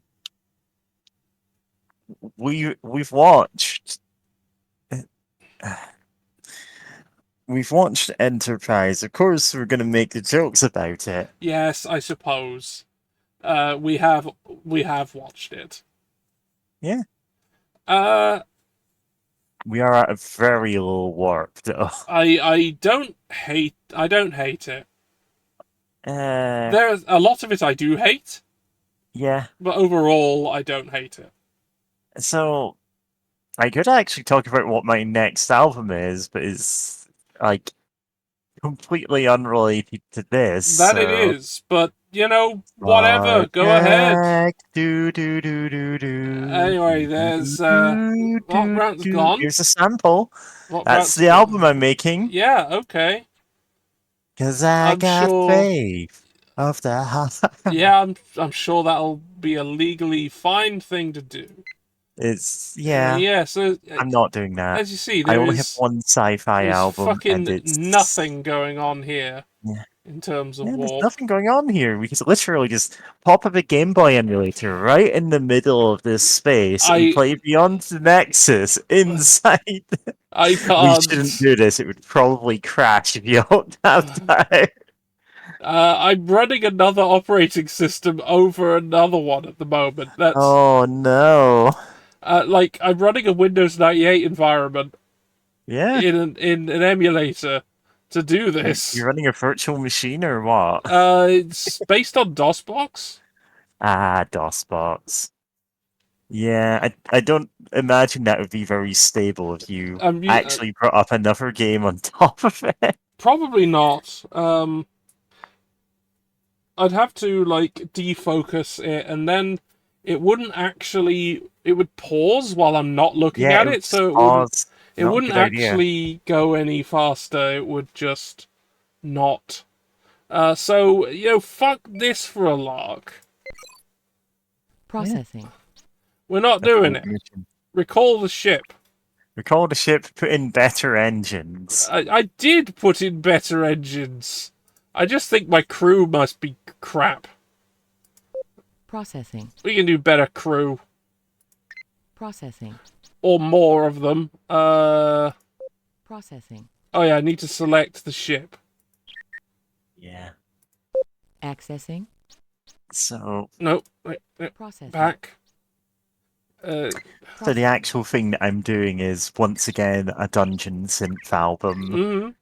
Speaker 5: we've watched we've watched Enterprise. Of course we're gonna make the jokes about it.
Speaker 1: Yes, I suppose. We have watched it.
Speaker 5: Yeah.
Speaker 1: Uh,
Speaker 5: We are at a very low warp though.
Speaker 1: I don't hate it.
Speaker 5: Uh
Speaker 1: There's a lot of it I do hate,
Speaker 5: yeah.
Speaker 1: but overall I don't hate it.
Speaker 5: So I could actually talk about what my next album is, but it's like completely unrelated to this.
Speaker 1: That it
Speaker 5: So
Speaker 1: is, but whatever.
Speaker 5: Star
Speaker 1: Go ahead.
Speaker 5: Trek, do do do do do
Speaker 1: Anyway,
Speaker 5: do
Speaker 1: there's
Speaker 5: do
Speaker 1: what
Speaker 5: do
Speaker 1: round's
Speaker 5: do.
Speaker 1: gone.
Speaker 5: Here's a sample.
Speaker 1: What
Speaker 5: That's
Speaker 1: round's
Speaker 5: the album
Speaker 1: gone.
Speaker 5: I'm making.
Speaker 1: Yeah, okay.
Speaker 5: 'Cause I
Speaker 1: I'm
Speaker 5: got
Speaker 1: sure.
Speaker 5: faith of the heart.
Speaker 1: Yeah, I'm sure that'll be a legally fine thing to do.
Speaker 5: Yeah.
Speaker 1: Yeah, so
Speaker 5: I'm not doing that.
Speaker 1: as you see,
Speaker 5: I only have one sci-fi
Speaker 1: there's
Speaker 5: album, and
Speaker 1: fucking
Speaker 5: it's
Speaker 1: nothing going on here
Speaker 5: yeah.
Speaker 1: in terms of
Speaker 5: Yeah, there's
Speaker 1: warp.
Speaker 5: nothing going on here. We can literally just pop up a Game Boy emulator right in the middle of this space and
Speaker 1: I
Speaker 5: play Beyond the Nexus inside.
Speaker 1: I
Speaker 5: We shouldn't
Speaker 1: can't.
Speaker 5: do this. It would probably crash if you don't have time.
Speaker 1: I'm running another operating system over another one at the moment. That's
Speaker 5: Oh no.
Speaker 1: like I'm running a Windows 98 environment
Speaker 5: Yeah.
Speaker 1: in an emulator to do
Speaker 5: You're
Speaker 1: this.
Speaker 5: running a virtual machine or what?
Speaker 1: It's based on DOSBox.
Speaker 5: Ah, DOSBox. Yeah, I don't imagine that would be very stable if you
Speaker 1: Uh,
Speaker 5: actually brought up another game on top of it.
Speaker 1: Probably not. I'd have to like defocus it, and then it wouldn't actually. It would pause while I'm not looking
Speaker 5: Yeah,
Speaker 1: at
Speaker 5: it
Speaker 1: it,
Speaker 5: would
Speaker 1: so
Speaker 5: just
Speaker 1: it wouldn't.
Speaker 5: pause.
Speaker 1: It
Speaker 5: Not a
Speaker 1: wouldn't
Speaker 5: good idea.
Speaker 1: actually go any faster. It would just not. So fuck this for a lark.
Speaker 3: Processing.
Speaker 1: We're not doing
Speaker 5: Abort
Speaker 1: it.
Speaker 5: mission.
Speaker 1: Recall the ship.
Speaker 5: Recall the ship, put in better engines.
Speaker 1: I did put in better engines. I just think my crew must be crap.
Speaker 3: Processing.
Speaker 1: We can do better crew.
Speaker 3: Processing.
Speaker 1: Or more of them.
Speaker 3: Processing.
Speaker 1: Oh yeah, I need to select the ship.
Speaker 5: Yeah.
Speaker 3: Accessing.
Speaker 5: So,
Speaker 1: Nope. Wait,
Speaker 3: Processing.
Speaker 1: back.
Speaker 5: so the actual thing that I'm doing is once again a dungeon synth album,
Speaker 1: Mm,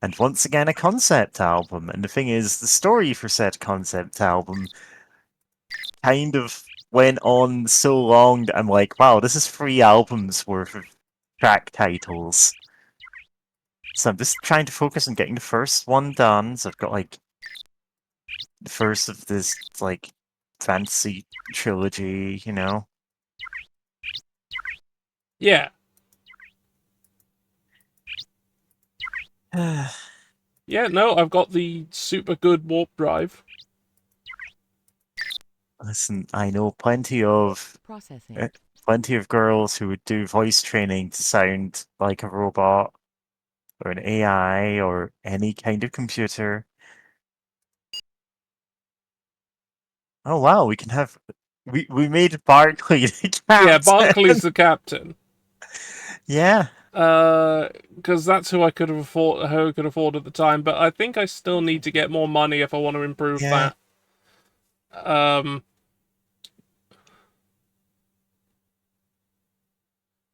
Speaker 5: and once again a concept album. And the thing is, the story for said concept album kind of went on so long that I'm like, wow, this is 3 albums worth of track titles. So I'm just trying to focus on getting the first one done. So I've got like the first of this like fantasy trilogy, you know.
Speaker 1: yeah. Yeah, no, I've got the super good warp drive.
Speaker 5: Listen, I know plenty of
Speaker 3: Processing.
Speaker 5: girls who would do voice training to sound like a robot or an AI or any kind of computer. Oh wow, we can have we made Barkley the captain.
Speaker 1: Yeah, Barclay's the captain.
Speaker 5: Yeah.
Speaker 1: Because that's who I could afford at the time. But I think I still need to get more money if I want to improve
Speaker 5: Yeah.
Speaker 1: that.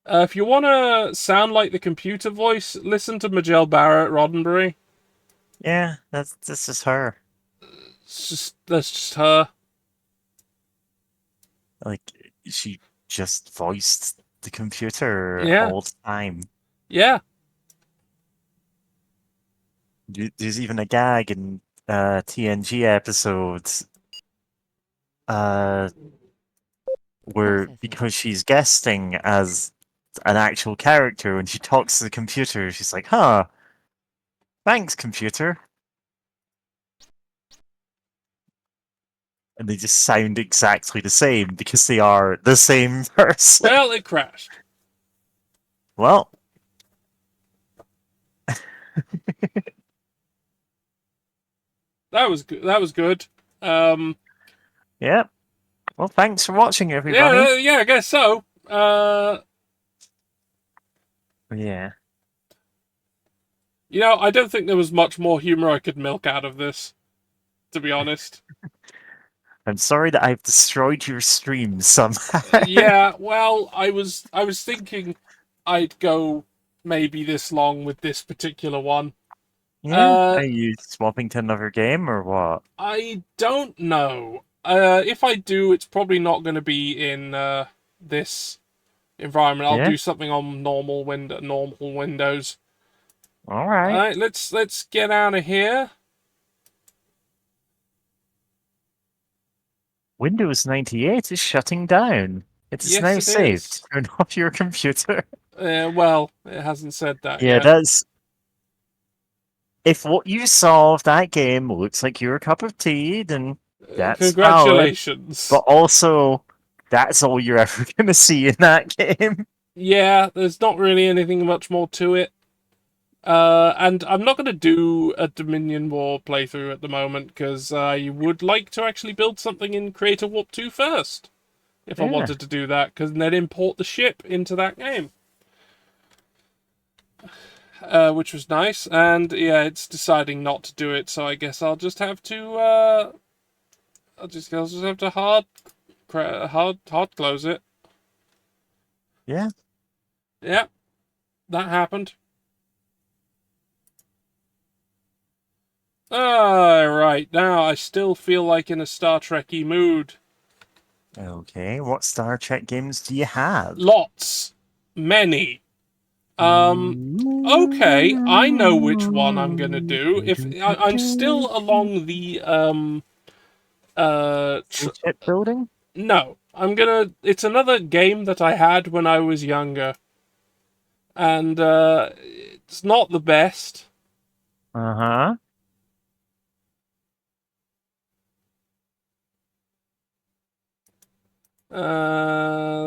Speaker 1: If you want to sound like the computer voice, listen to Majel Barrett Roddenberry.
Speaker 5: Yeah, this is her.
Speaker 1: That's just her.
Speaker 5: Like she just voiced the computer
Speaker 1: Yeah.
Speaker 5: all the time.
Speaker 1: Yeah.
Speaker 5: There's even a gag in TNG episodes where
Speaker 3: Processing.
Speaker 5: because she's guesting as an actual character, when she talks to the computer, she's like, huh, thanks, computer. And they just sound exactly the same because they are the same person.
Speaker 1: Well, it crashed.
Speaker 5: Well,
Speaker 1: That was good. That was good.
Speaker 5: yeah. Well, thanks for watching,
Speaker 1: Yeah,
Speaker 5: everybody.
Speaker 1: yeah, I guess so.
Speaker 5: Yeah.
Speaker 1: I don't think there was much more humor I could milk out of this, to be honest.
Speaker 5: I'm sorry that I've destroyed your stream somehow.
Speaker 1: Yeah, well, I was thinking I'd go maybe this long with this particular one.
Speaker 5: Yeah. Are you swapping to another game or what?
Speaker 1: I don't know. If I do, it's probably not going to be in this environment. I'll
Speaker 5: Yeah.
Speaker 1: do something on normal Windows.
Speaker 5: All right.
Speaker 1: All right, let's get out of here.
Speaker 5: Windows 98 is shutting down. It is
Speaker 1: Yes,
Speaker 5: now
Speaker 1: it
Speaker 5: saved.
Speaker 1: is.
Speaker 5: Turn off your computer.
Speaker 1: Well, it hasn't said that
Speaker 5: Yeah,
Speaker 1: yet.
Speaker 5: that's. If what you saw of that game looks like your cup of tea, then that's valid.
Speaker 1: Congratulations.
Speaker 5: But also, that's all you're ever going to see in that game.
Speaker 1: Yeah, there's not really anything much more to it. And I'm not going to do a Dominion War playthrough at the moment, because I would like to actually build something in Creator Warp 2 first, if I
Speaker 5: Yeah.
Speaker 1: wanted to do that, because then import the ship into that game. Which was nice, and yeah, it's deciding not to do it, so I guess I'll just have to, I'll just have to hard close it.
Speaker 5: Yeah.
Speaker 1: Yeah, that happened. Right, now I still feel like in a Star Trek-y mood.
Speaker 5: Okay, what Star Trek games do you have?
Speaker 1: Lots. Many. Okay, I know which one I'm gonna do. If I'm still along the
Speaker 5: Ship building?
Speaker 1: No, it's another game that I had when I was younger, and it's not the best.
Speaker 5: Uh-huh.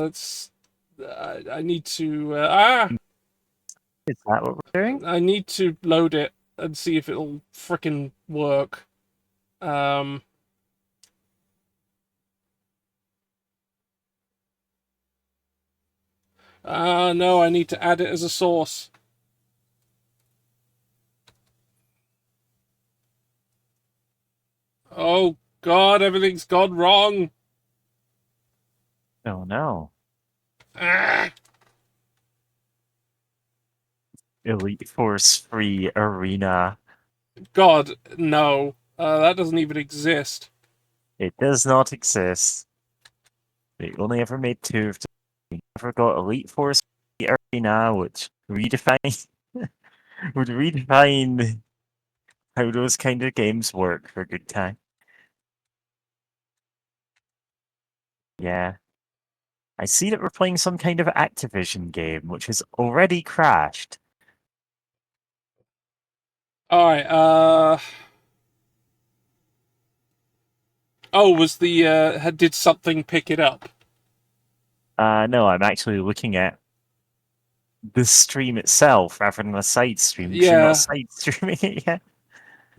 Speaker 1: It's I need to
Speaker 5: Is that what we're doing?
Speaker 1: I need to load it and see if it'll frickin' work. Um. No, I need to add it as a source. Oh God, everything's gone wrong.
Speaker 5: Oh no.
Speaker 1: Ah,
Speaker 5: Elite Force Free Arena.
Speaker 1: God, no. That doesn't even exist.
Speaker 5: It does not exist. They only ever made two of them. We never got Elite Force Free Arena, which redefine would redefine how those kind of games work for a good time. Yeah. I see that we're playing some kind of Activision game, which has already crashed.
Speaker 1: Alright, oh, did something pick it up?
Speaker 5: No, I'm actually looking at the stream itself rather than a side stream, because you're not
Speaker 1: Yeah.
Speaker 5: side streaming it yet.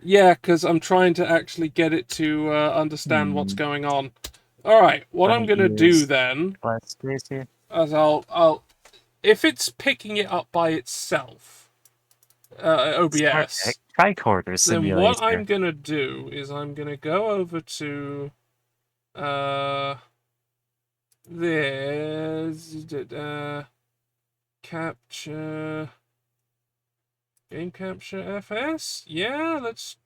Speaker 1: Yeah, because I'm trying to actually get it to understand what's going on. Alright, what I'm gonna do then,
Speaker 5: Last space here.
Speaker 1: is I'll if it's picking it up by itself, OBS,
Speaker 5: Tricorder
Speaker 1: then what I'm
Speaker 5: simulator.
Speaker 1: gonna do is I'm gonna go over to there's capture game capture FS. Yeah, let's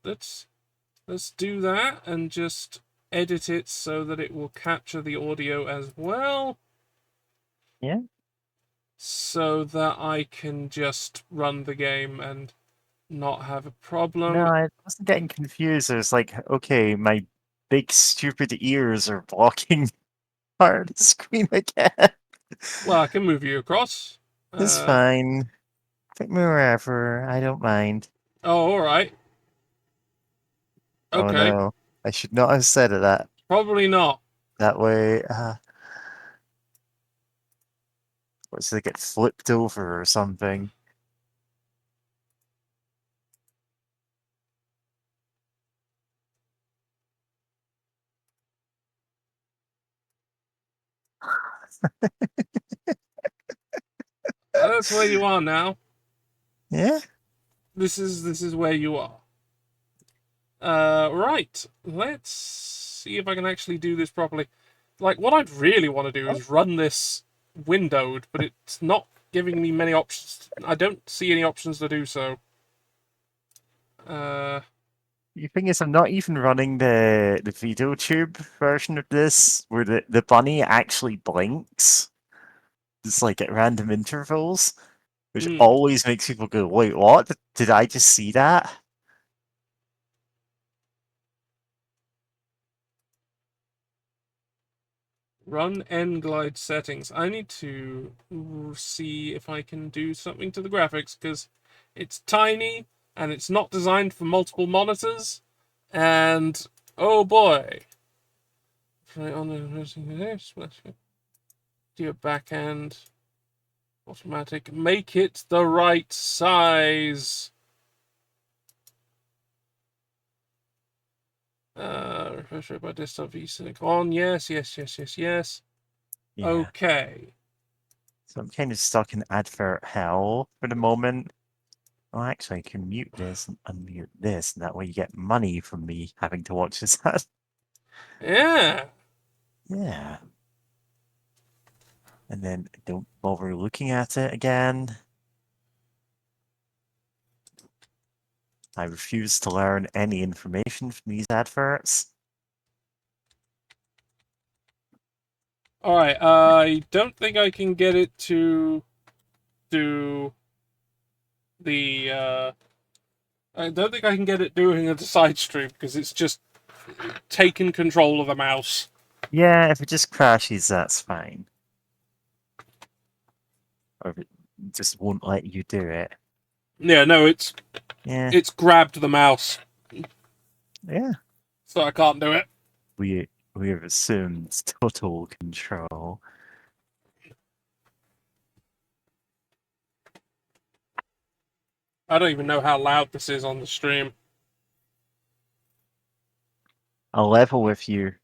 Speaker 1: do that and just edit it so that it will capture the audio as well.
Speaker 5: Yeah.
Speaker 1: So that I can just run the game and not have a problem.
Speaker 5: No, I wasn't getting confused. I was like, okay, my big stupid ears are blocking part of the screen again.
Speaker 1: Well, I can move you across.
Speaker 5: It's fine. Take me wherever. I don't mind.
Speaker 1: Oh, alright.
Speaker 5: Oh
Speaker 1: Okay.
Speaker 5: no. I should not have said it
Speaker 1: Probably not.
Speaker 5: that way. What's they get flipped over or something?
Speaker 1: That's where you are now.
Speaker 5: Yeah.
Speaker 1: This is where you are. Right. Let's see if I can actually do this properly. Like, what I'd really want to do is run this windowed, but it's not giving me many options. I don't see any options to do so.
Speaker 5: The thing is, I'm not even running the video tube version of this, where the bunny actually blinks. It's like at random intervals, which always makes people go, "Wait, what? Did I just see that?"
Speaker 1: Run N-Glide settings. I need to see if I can do something to the graphics, because it's tiny, and it's not designed for multiple monitors, and oh boy. Try on the do your backend. Automatic. Make it the right size. Refresh rate by desktop VSync on. Yes.
Speaker 5: Yeah.
Speaker 1: Okay.
Speaker 5: So I'm kind of stuck in advert hell for the moment. Oh, actually, I can mute this and unmute this, and that way you get money from me having to watch this ad.
Speaker 1: Yeah.
Speaker 5: Yeah. And then don't bother looking at it again. I refuse to learn any information from these adverts.
Speaker 1: Alright, I don't think I can get it to do the, I don't think I can get it doing a side stream, because it's just taken control of the mouse.
Speaker 5: Yeah, if it just crashes, that's fine. Or if it just won't let you do it.
Speaker 1: Yeah, no, it's
Speaker 5: Yeah,
Speaker 1: grabbed the mouse,
Speaker 5: yeah.
Speaker 1: so I can't do it.
Speaker 5: We have assumed total control.
Speaker 1: I don't even know how loud this is on the stream.
Speaker 5: I'll level with you.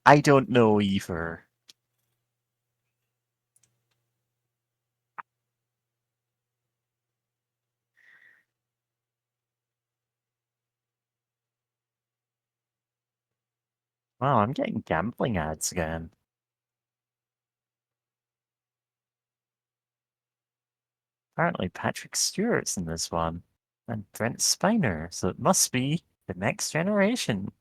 Speaker 5: I don't know either. Wow, I'm getting gambling ads again. Apparently Patrick Stewart's in this one. And Brent Spiner, so it must be the next generation.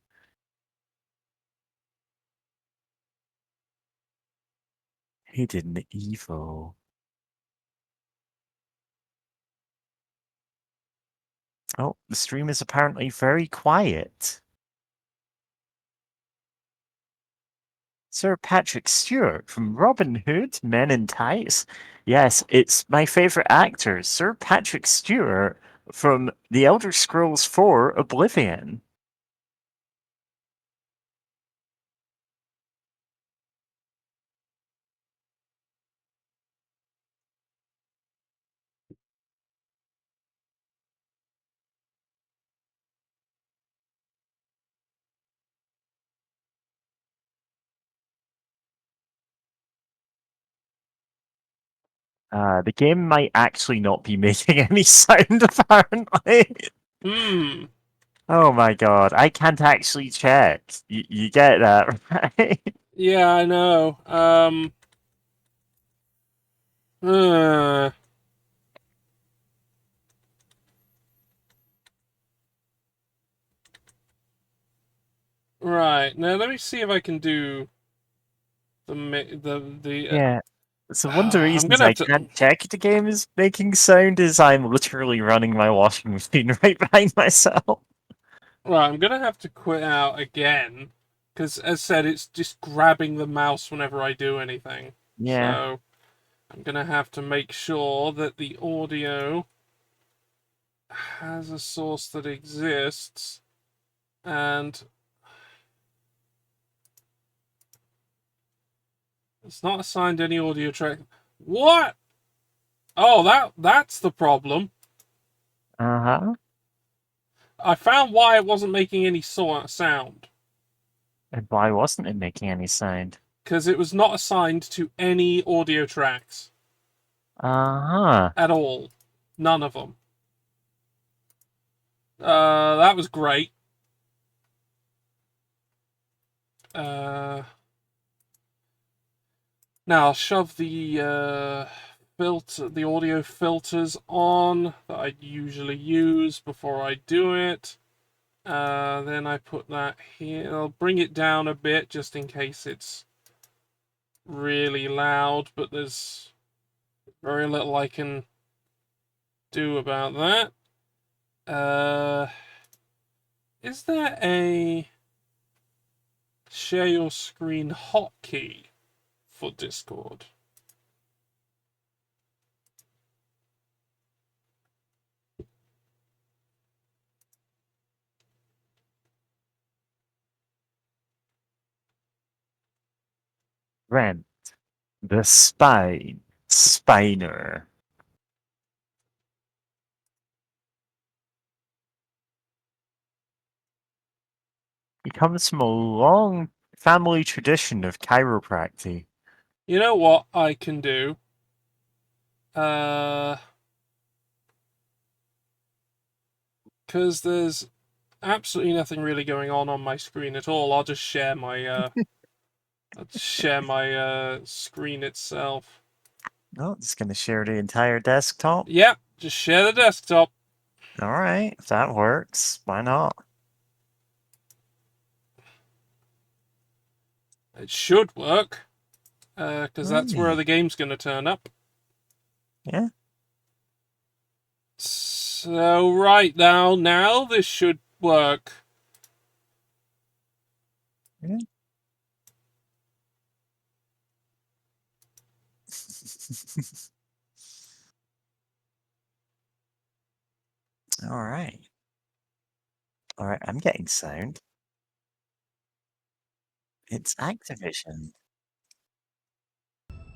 Speaker 5: Hidden Evil. Oh, the stream is apparently very quiet. Sir Patrick Stewart from Robin Hood, Men in Tights. Yes, it's my favorite actor, Sir Patrick Stewart from The Elder Scrolls 4 Oblivion. The game might actually not be making any sound, apparently.
Speaker 1: Hmm.
Speaker 5: Oh my god, I can't actually check. You get that, right?
Speaker 1: Yeah, I know. Uh, right. Now let me see if I can do the.
Speaker 5: Yeah. So one of the
Speaker 1: I'm
Speaker 5: reasons
Speaker 1: gonna
Speaker 5: I
Speaker 1: have to.
Speaker 5: can't check the game is making sound is I'm literally running my washing machine right behind myself.
Speaker 1: Right, I'm gonna have to quit out again because, as said, it's just grabbing the mouse whenever I do anything.
Speaker 5: Yeah.
Speaker 1: So I'm gonna have to make sure that the audio has a source that exists, and it's not assigned any audio track. What? Oh, that's the problem.
Speaker 5: Uh-huh.
Speaker 1: I found why it wasn't making any sound.
Speaker 5: And why wasn't it making any sound?
Speaker 1: Because it was not assigned to any audio tracks
Speaker 5: Uh-huh.
Speaker 1: at all. None of them. That was great. Now I'll shove the the audio filters on that I usually use before I do it. Then I put that here. I'll bring it down a bit just in case it's really loud, but there's very little I can do about that. Is there a share your screen hotkey for Discord?
Speaker 5: Rent. The Spine. Spiner. He comes from a long family tradition of chiropractic.
Speaker 1: You know what I can do? Because there's absolutely nothing really going on my screen at all. I'll just share my screen itself.
Speaker 5: Oh, it's gonna share the entire desktop.
Speaker 1: Yep, just share the desktop.
Speaker 5: Alright, if that works, why not?
Speaker 1: It should work. Because that's where
Speaker 5: Right.
Speaker 1: the game's going to turn up.
Speaker 5: Yeah.
Speaker 1: So right now this should work.
Speaker 5: Yeah. All right. All right, I'm getting sound. It's Activision.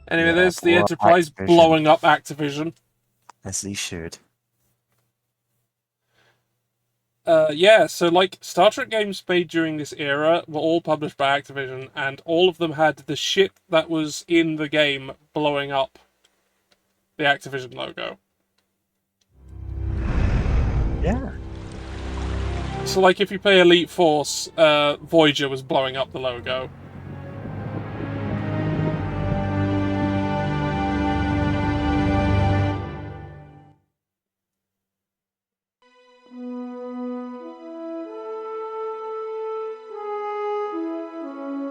Speaker 1: Anyway,
Speaker 5: Yeah,
Speaker 1: there's the
Speaker 5: blow up
Speaker 1: Enterprise
Speaker 5: Activision.
Speaker 1: blowing up Activision.
Speaker 5: As they should.
Speaker 1: Yeah, so like Star Trek games made during this era were all published by Activision, and all of them had the shit that was in the game blowing up the Activision logo.
Speaker 5: Yeah.
Speaker 1: So like if you play Elite Force, Voyager was blowing up the logo.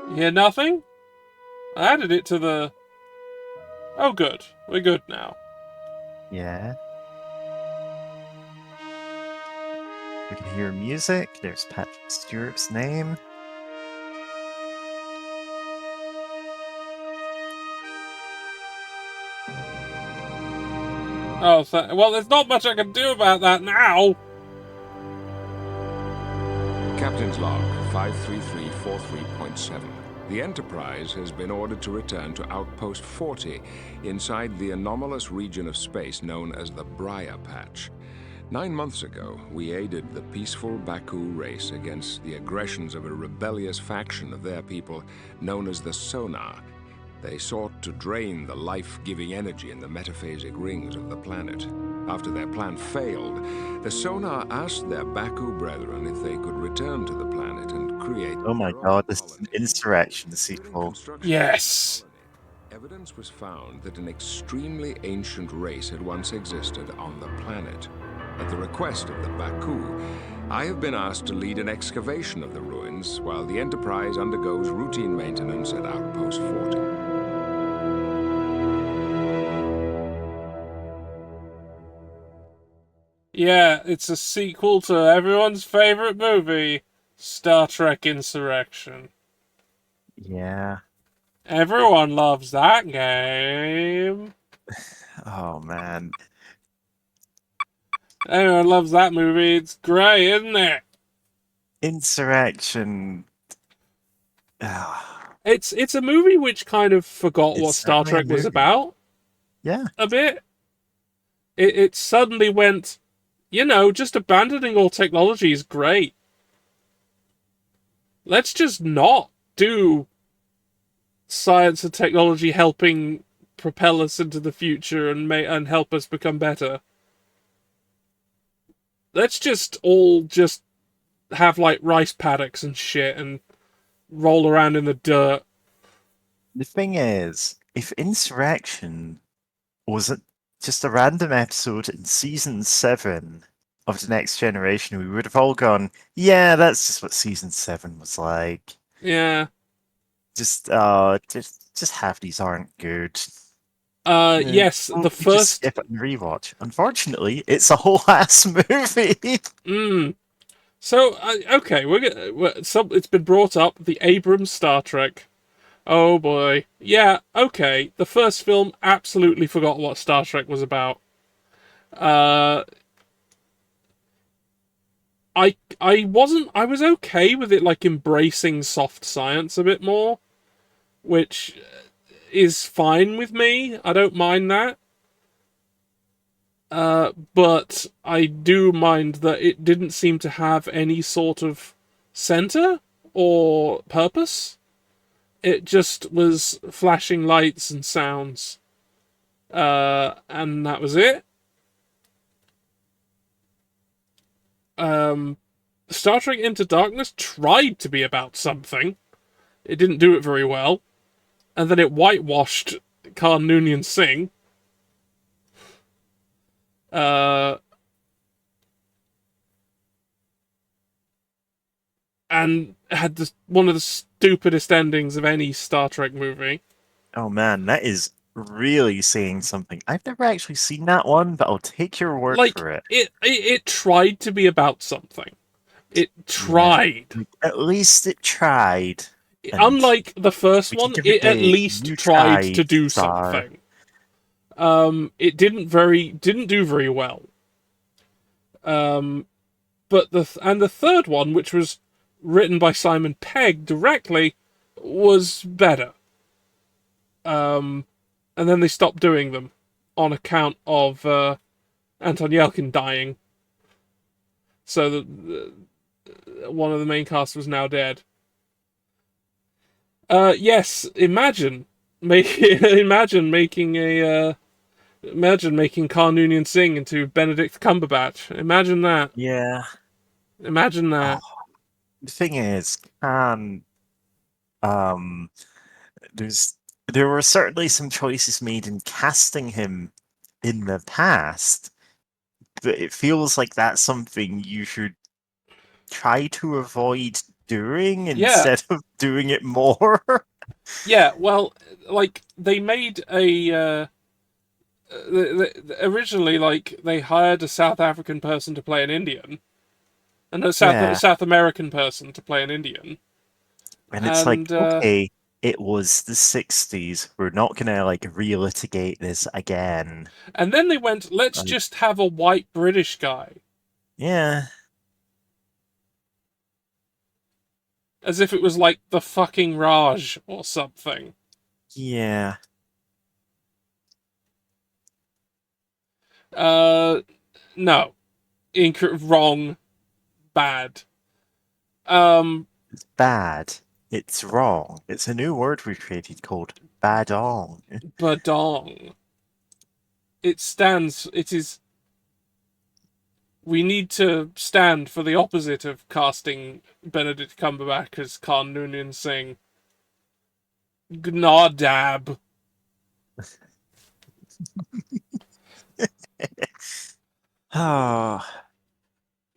Speaker 1: You hear nothing? I added it to the... Oh good, we're good now.
Speaker 5: Yeah. We can hear music. There's Patrick Stewart's name.
Speaker 1: Oh, well, there's not much I can do about that now.
Speaker 6: Captain's log 53343.7. The Enterprise has been ordered to return to Outpost 40 inside the anomalous region of space known as the Briar Patch. 9 months ago, we aided the peaceful Baku race against the aggressions of a rebellious faction of their people known as the Sonar. They sought to drain the life-giving energy in the metaphasic rings of the planet. After their plan failed, the Sonar asked their Baku brethren if they could return to the planet and create...
Speaker 5: Oh my god, this is an Insurrection sequel.
Speaker 1: Yes.
Speaker 6: Evidence was found that an extremely ancient race had once existed on the planet. At the request of the Baku, I have been asked to lead an excavation of the ruins while the Enterprise undergoes routine maintenance at Outpost 40.
Speaker 1: Yeah, it's a sequel to everyone's favorite movie, Star Trek Insurrection.
Speaker 5: Yeah.
Speaker 1: Everyone loves that game.
Speaker 5: Oh man.
Speaker 1: Everyone loves that movie. It's great, isn't it?
Speaker 5: Insurrection. Ah,
Speaker 1: It's a movie which kind of forgot
Speaker 5: It's
Speaker 1: what Star
Speaker 5: certainly a
Speaker 1: Trek was
Speaker 5: movie.
Speaker 1: about
Speaker 5: yeah.
Speaker 1: a bit. It suddenly went, just abandoning all technology is great. Let's just not do science and technology helping propel us into the future and help us become better. Let's just all have like rice paddocks and shit and roll around in the dirt.
Speaker 5: The thing is, if Insurrection was just a random episode in season 7 of The Next Generation, we would have all gone, yeah, that's just what season 7 was like.
Speaker 1: Yeah.
Speaker 5: Just half these aren't good.
Speaker 1: Yes,
Speaker 5: We'll
Speaker 1: the
Speaker 5: just
Speaker 1: first...
Speaker 5: skip it and rewatch. Unfortunately, it's a whole ass movie.
Speaker 1: So, okay, it's been brought up, the Abrams Star Trek. Oh boy. Yeah, okay, the first film absolutely forgot what Star Trek was about. I was okay with it, like, embracing soft science a bit more, which is fine with me. I don't mind that. But I do mind that it didn't seem to have any sort of center or purpose. It just was flashing lights and sounds. And that was it. Star Trek Into Darkness tried to be about something. It didn't do it very well. And then it whitewashed Khan Noonien Singh. And had one of the stupidest endings of any Star Trek movie.
Speaker 5: Oh man, that is really saying something. I've never actually seen that one, but I'll take your word for it.
Speaker 1: It tried to be about something. It tried.
Speaker 5: Yeah, at least it tried.
Speaker 1: unlike the first
Speaker 5: we can
Speaker 1: one,
Speaker 5: give
Speaker 1: it at
Speaker 5: the
Speaker 1: least
Speaker 5: you
Speaker 1: tried to do
Speaker 5: star.
Speaker 1: something. It didn't do very well. But the third one, which was written by Simon Pegg directly, was better. And then they stopped doing them on account of Anton Yelkin dying. So that one of the main cast was now dead. Yes, imagine making Carl Noonien Singh into Benedict Cumberbatch. Imagine that.
Speaker 5: Yeah.
Speaker 1: Imagine that.
Speaker 5: Oh, the thing is, there were certainly some choices made in casting him in the past, but it feels like that's something you should try to avoid doing instead of doing it more.
Speaker 1: Yeah, well, like they made originally, like they hired a South African person to play an Indian, and a South American person to play an Indian.
Speaker 5: And it's like, okay, it was the 60s. We're not gonna like relitigate this again.
Speaker 1: And then they went, let's just have a white British guy.
Speaker 5: Yeah.
Speaker 1: As if it was like the fucking Raj or something.
Speaker 5: Yeah.
Speaker 1: No. Wrong. Bad.
Speaker 5: It's bad. It's wrong. It's a new word we created called badong.
Speaker 1: Badong. We need to stand for the opposite of casting Benedict Cumberbatch as Khan Noonien Singh. Gnawdab.
Speaker 5: Ah.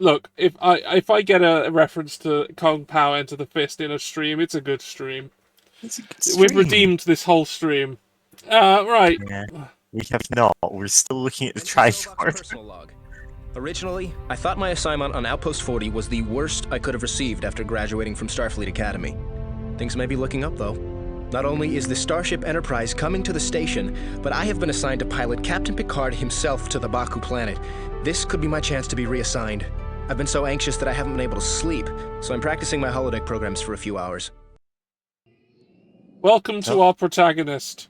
Speaker 1: Look, if I get a reference to Kong Pao Enter the Fist in a stream, it's a good stream.
Speaker 5: It's a good stream.
Speaker 1: We've redeemed this whole stream. Right.
Speaker 5: Yeah, we have not. We're still looking at the Tricord.
Speaker 7: Originally, I thought my assignment on Outpost 40 was the worst I could have received after graduating from Starfleet Academy. Things may be looking up, though. Not only is the Starship Enterprise coming to the station, but I have been assigned to pilot Captain Picard himself to the Baku planet. This could be my chance to be reassigned. I've been so anxious that I haven't been able to sleep, so I'm practicing my holodeck programs for a few hours.
Speaker 1: Welcome to our protagonist.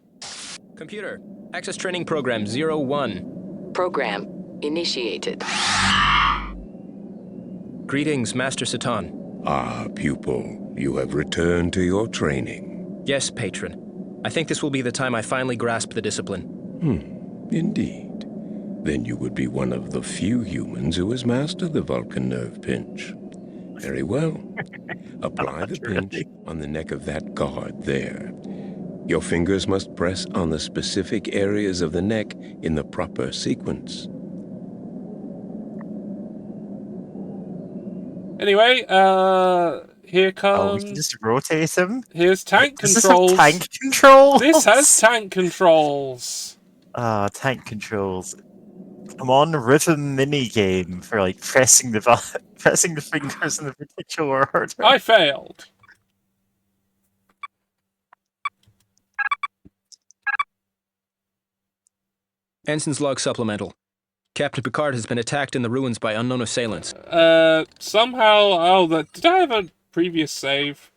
Speaker 7: Computer, access training program 01.
Speaker 3: Program initiated.
Speaker 7: Greetings, Master Satan.
Speaker 6: Ah, pupil, you have returned to your training.
Speaker 7: Yes, patron. I think this will be the time I finally grasp the discipline.
Speaker 6: Indeed. Then you would be one of the few humans who has mastered the Vulcan nerve pinch. Very well. Apply the pinch on the neck of that guard there. Your fingers must press on the specific areas of the neck in the proper sequence.
Speaker 1: Anyway, here comes...
Speaker 5: Oh, we can just rotate him?
Speaker 1: Here's tank
Speaker 5: Does
Speaker 1: controls.
Speaker 5: this have tank controls?
Speaker 1: This has tank controls.
Speaker 5: Tank controls. Come on, rhythm mini game for like pressing the fingers in the particular order.
Speaker 1: I failed.
Speaker 7: Ensign's log supplemental. Captain Picard has been attacked in the ruins by unknown assailants.
Speaker 1: Somehow... did I have a previous save?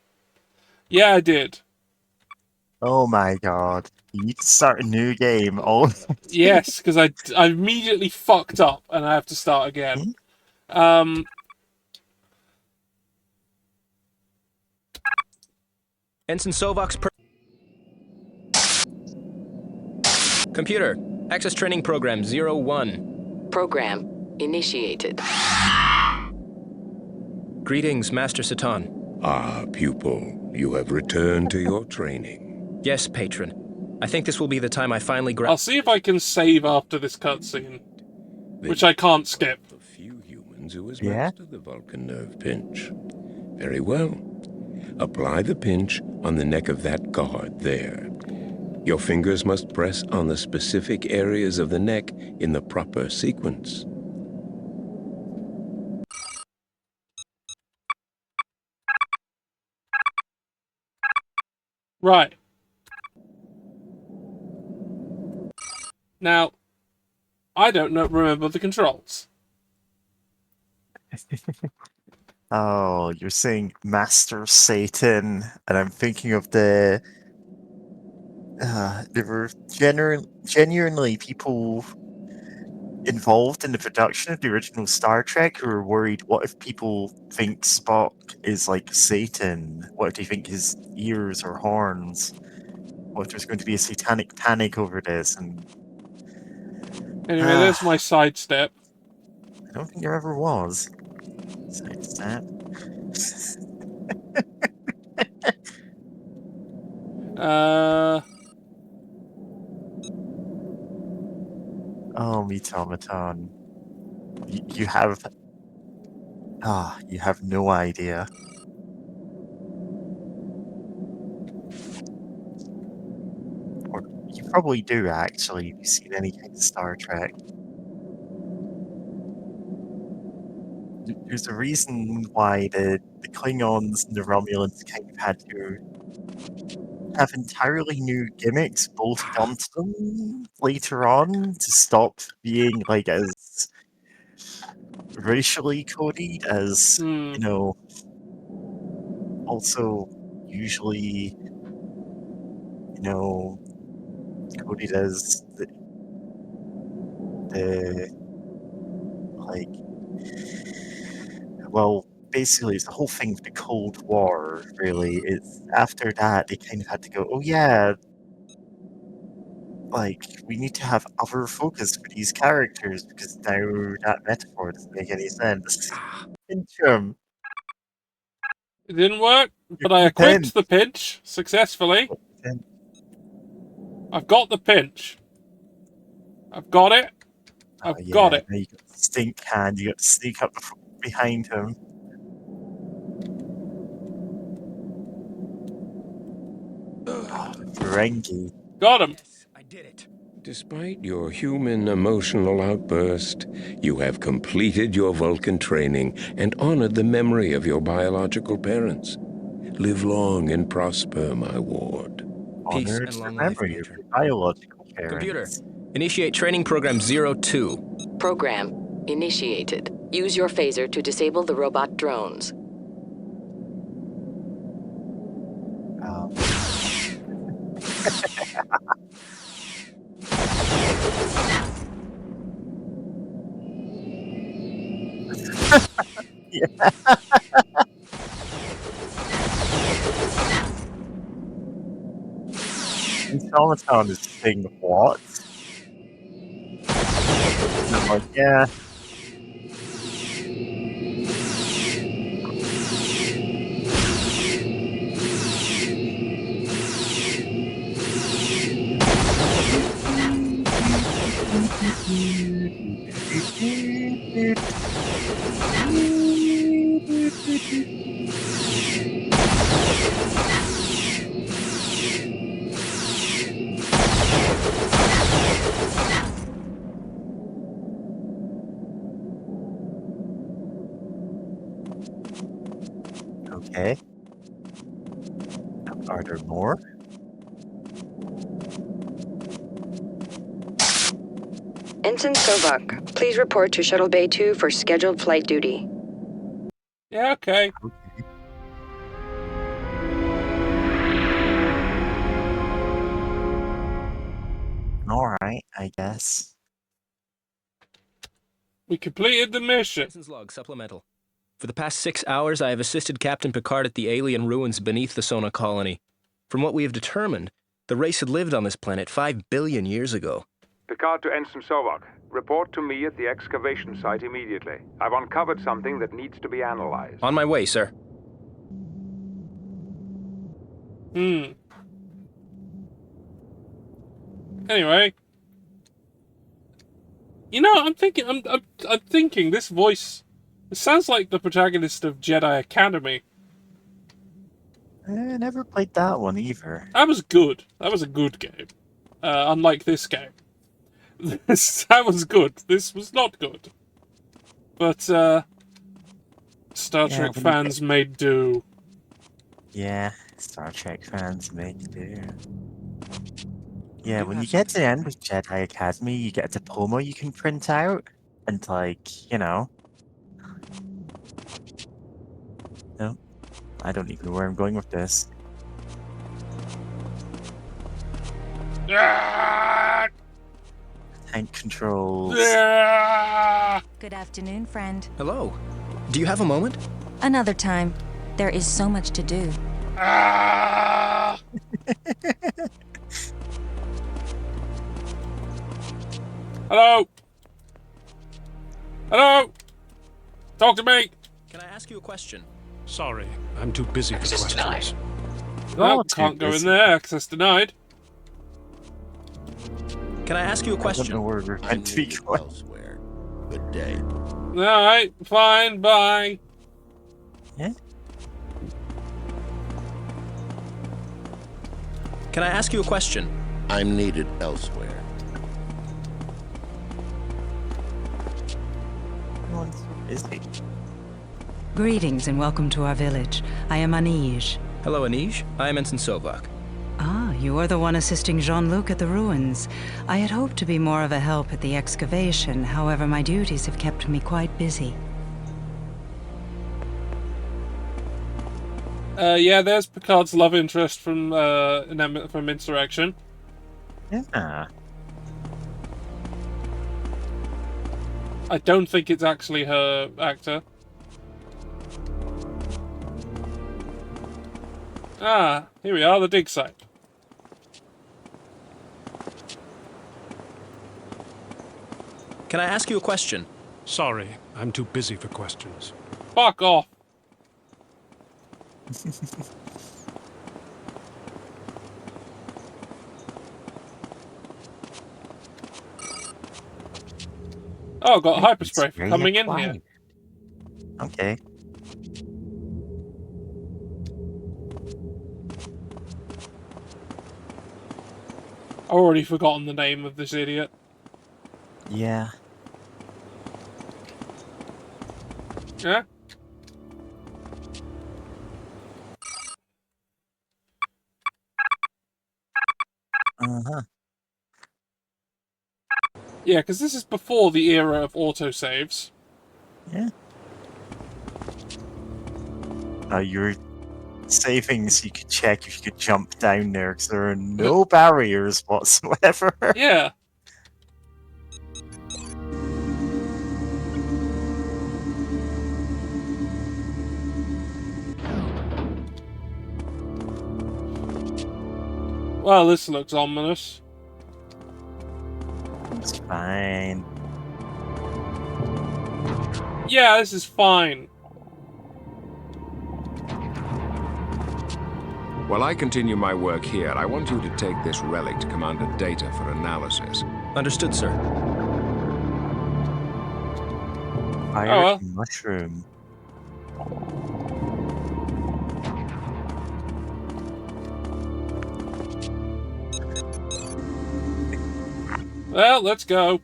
Speaker 1: Yeah, I did.
Speaker 5: Oh my god. You need to start a new game. Oh.
Speaker 1: Yes, because I immediately fucked up and I have to start again.
Speaker 7: Ensign Sovok's Computer, access training program 01.
Speaker 3: Program initiated.
Speaker 7: Greetings, Master Satan.
Speaker 6: Ah, pupil, you have returned to your training.
Speaker 7: Yes, patron. I think this will be the time I finally
Speaker 1: I'll see if I can save after this cutscene, which I can't skip.
Speaker 6: The few humans who has mastered the Vulcan nerve pinch. Very well. Apply the pinch on the neck of that guard there. Your fingers must press on the specific areas of the neck in the proper sequence.
Speaker 1: Right. Now, I don't remember the controls.
Speaker 5: Oh, you're saying Master Satan, and I'm thinking of there were genuinely people involved in the production of the original Star Trek who were worried, what if people think Spock is like Satan? What if they think his ears are horns? What if there's going to be a satanic panic over this? And
Speaker 1: Anyway, there's my sidestep.
Speaker 5: I don't think there ever was. Sidestep. Oh, Meat Automaton. You have... you have no idea. Or you probably do, actually, if you've seen any kind of Star Trek. There's a reason why the Klingons and the Romulans kind of had to have entirely new gimmicks both done to them later on to stop being like as racially coded as, you know, also usually, you know, coded as the like, well, basically it's the whole thing with the Cold War, really. It's after that they kind of had to go, oh yeah, like, we need to have other focus for these characters because now that metaphor doesn't make any sense. Intrum.
Speaker 1: It didn't work,
Speaker 5: You're
Speaker 1: but I
Speaker 5: content.
Speaker 1: equipped the pinch successfully.
Speaker 5: Content.
Speaker 1: I've got the pinch. I've got it.
Speaker 5: Oh,
Speaker 1: I've got
Speaker 5: yeah,
Speaker 1: it.
Speaker 5: now you got the stink hand, you got to sneak up behind him. Oh, Ferengi.
Speaker 1: Got him.
Speaker 7: Yes, I did it.
Speaker 6: Despite your human emotional outburst, you have completed your Vulcan training and honored the memory of your biological parents. Live long and prosper, my ward.
Speaker 7: Peace
Speaker 5: Honored
Speaker 7: and
Speaker 5: the
Speaker 7: long life,
Speaker 5: memory of
Speaker 7: Major.
Speaker 5: your biological parents.
Speaker 7: Computer, initiate training program 02.
Speaker 3: Program initiated. Use your phaser to disable the robot drones.
Speaker 5: Yeah. Automaton is saying what? And I'm like, yeah. Okay. Are there more?
Speaker 8: Ensign Sovok, please report to Shuttle Bay 2 for scheduled flight duty.
Speaker 1: Yeah, okay.
Speaker 5: Okay. Alright, I guess.
Speaker 1: We completed the mission.
Speaker 7: Ensign's log supplemental. For the past 6 hours, I have assisted Captain Picard at the alien ruins beneath the Sona colony. From what we have determined, the race had lived on this planet 5 billion years ago.
Speaker 9: Picard to Ensign Sovok. Report to me at the excavation site immediately. I've uncovered something that needs to be analyzed.
Speaker 7: On my way, sir.
Speaker 1: Anyway. You know, I'm thinking this voice... It sounds like the protagonist of Jedi Academy.
Speaker 5: I never played that one either.
Speaker 1: That was good. That was a good game. Unlike this game. That was good. This was not good. But, Star Trek fans made do.
Speaker 5: Yeah, Star Trek fans make do. Yeah, when you get to the end of Jedi Academy, you get a diploma you can print out, and like, no, I don't even know where I'm going with this.
Speaker 1: Ah!
Speaker 5: Tank controls.
Speaker 1: Ah!
Speaker 10: Good afternoon, friend.
Speaker 7: Hello. Do you have a moment?
Speaker 10: Another time. There is so much to do.
Speaker 1: Ah! Hello? Hello? Talk to me!
Speaker 7: Can I ask you a question?
Speaker 11: Sorry, I'm too busy for questions.
Speaker 1: Well,
Speaker 5: Not too
Speaker 1: can't go in
Speaker 5: busy.
Speaker 1: there, access denied.
Speaker 7: Can I ask you a
Speaker 5: I don't
Speaker 7: question?
Speaker 5: know where we're meant to be going.
Speaker 12: elsewhere. Good day.
Speaker 1: Alright, fine, bye.
Speaker 5: Yeah?
Speaker 7: Can I ask you a question?
Speaker 12: I'm needed elsewhere.
Speaker 5: Everyone's so busy.
Speaker 13: Greetings and welcome to our village. I am Anij.
Speaker 7: Hello, Anij. I am Ensign Sovak.
Speaker 13: Ah, you are the one assisting Jean-Luc at the ruins. I had hoped to be more of a help at the excavation, however my duties have kept me quite busy.
Speaker 1: Yeah, there's Picard's love interest from Insurrection.
Speaker 5: Yeah.
Speaker 1: I don't think it's actually her actor. Ah, here we are, the dig site.
Speaker 7: Can I ask you a question?
Speaker 11: Sorry, I'm too busy for questions.
Speaker 1: Fuck off. Oh, got hyperspray
Speaker 5: It's very
Speaker 1: coming in here.
Speaker 5: quiet. Okay.
Speaker 1: Already forgotten the name of this idiot.
Speaker 5: Yeah.
Speaker 1: Yeah?
Speaker 5: Uh-huh.
Speaker 1: Yeah, because this is before the era of autosaves.
Speaker 5: Yeah. You're saving so you could check if you could jump down there, because there are no barriers whatsoever.
Speaker 1: Yeah. Well, this looks ominous.
Speaker 5: It's fine.
Speaker 1: Yeah, this is fine.
Speaker 6: While I continue my work here, I want you to take this relic to Commander Data for analysis.
Speaker 7: Understood, sir.
Speaker 5: Fire
Speaker 1: well.
Speaker 5: mushroom.
Speaker 1: Well, let's go.